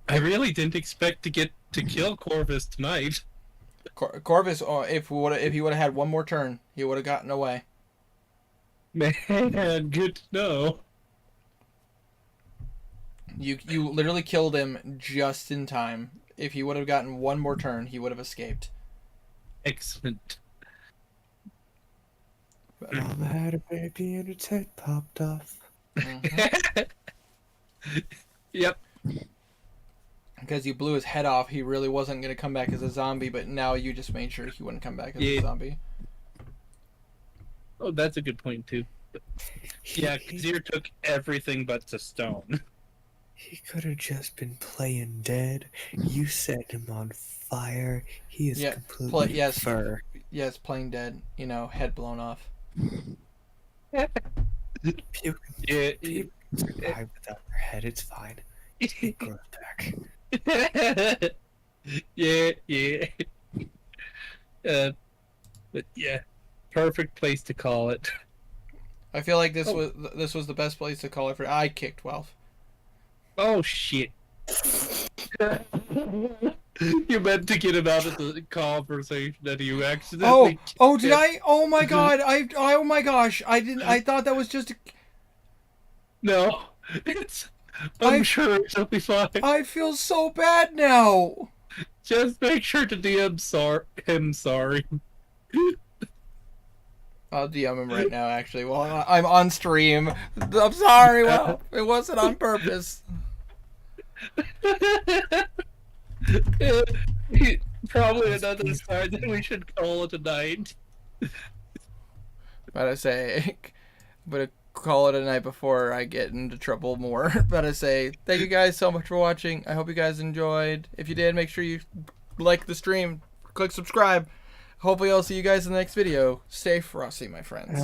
Speaker 3: I really didn't expect to get to kill Corvus tonight.
Speaker 1: Corvus, if he would have had one more turn, he would have gotten away.
Speaker 3: Man, good to know.
Speaker 1: You literally killed him just in time. If he would have gotten one more turn, he would have escaped.
Speaker 3: Excellent.
Speaker 7: Mama had a baby and its head popped off.
Speaker 1: Mm-hmm.
Speaker 3: Yep.
Speaker 1: Because you blew his head off, he really wasn't going to come back as a zombie, but now you just made sure he wouldn't come back as a zombie.
Speaker 3: Oh, that's a good point, too. Yeah, Kazir took everything but the stone.
Speaker 7: He could have just been playing dead. You set him on fire. He is completely fur.
Speaker 1: Yes, playing dead. You know, head blown off.
Speaker 7: Puke.
Speaker 3: Yeah.
Speaker 7: Survive without your head. It's fine. It grows back.
Speaker 3: Yeah. But yeah, perfect place to call it.
Speaker 1: I feel like this was the best place to call it for. I kicked Welf.
Speaker 3: Oh shit! You meant to get him out of the conversation, that you accidentally.
Speaker 1: Oh, did I? Oh my god! Oh my gosh! I didn't. I thought that was just.
Speaker 3: No, I'm sure it'll be fine.
Speaker 1: I feel so bad now.
Speaker 3: Just make sure to DM him sorry.
Speaker 1: I'll DM him right now, actually. Well, I'm on stream. I'm sorry. Well, it wasn't on purpose.
Speaker 3: Probably another sign that we should call it a night.
Speaker 1: But I say, I'm gonna call it a night before I get into trouble more. But I say, thank you guys so much for watching. I hope you guys enjoyed. If you did, make sure you like the stream, click subscribe. hopefully I'll see you guys in the next video. Stay frosty, my friends.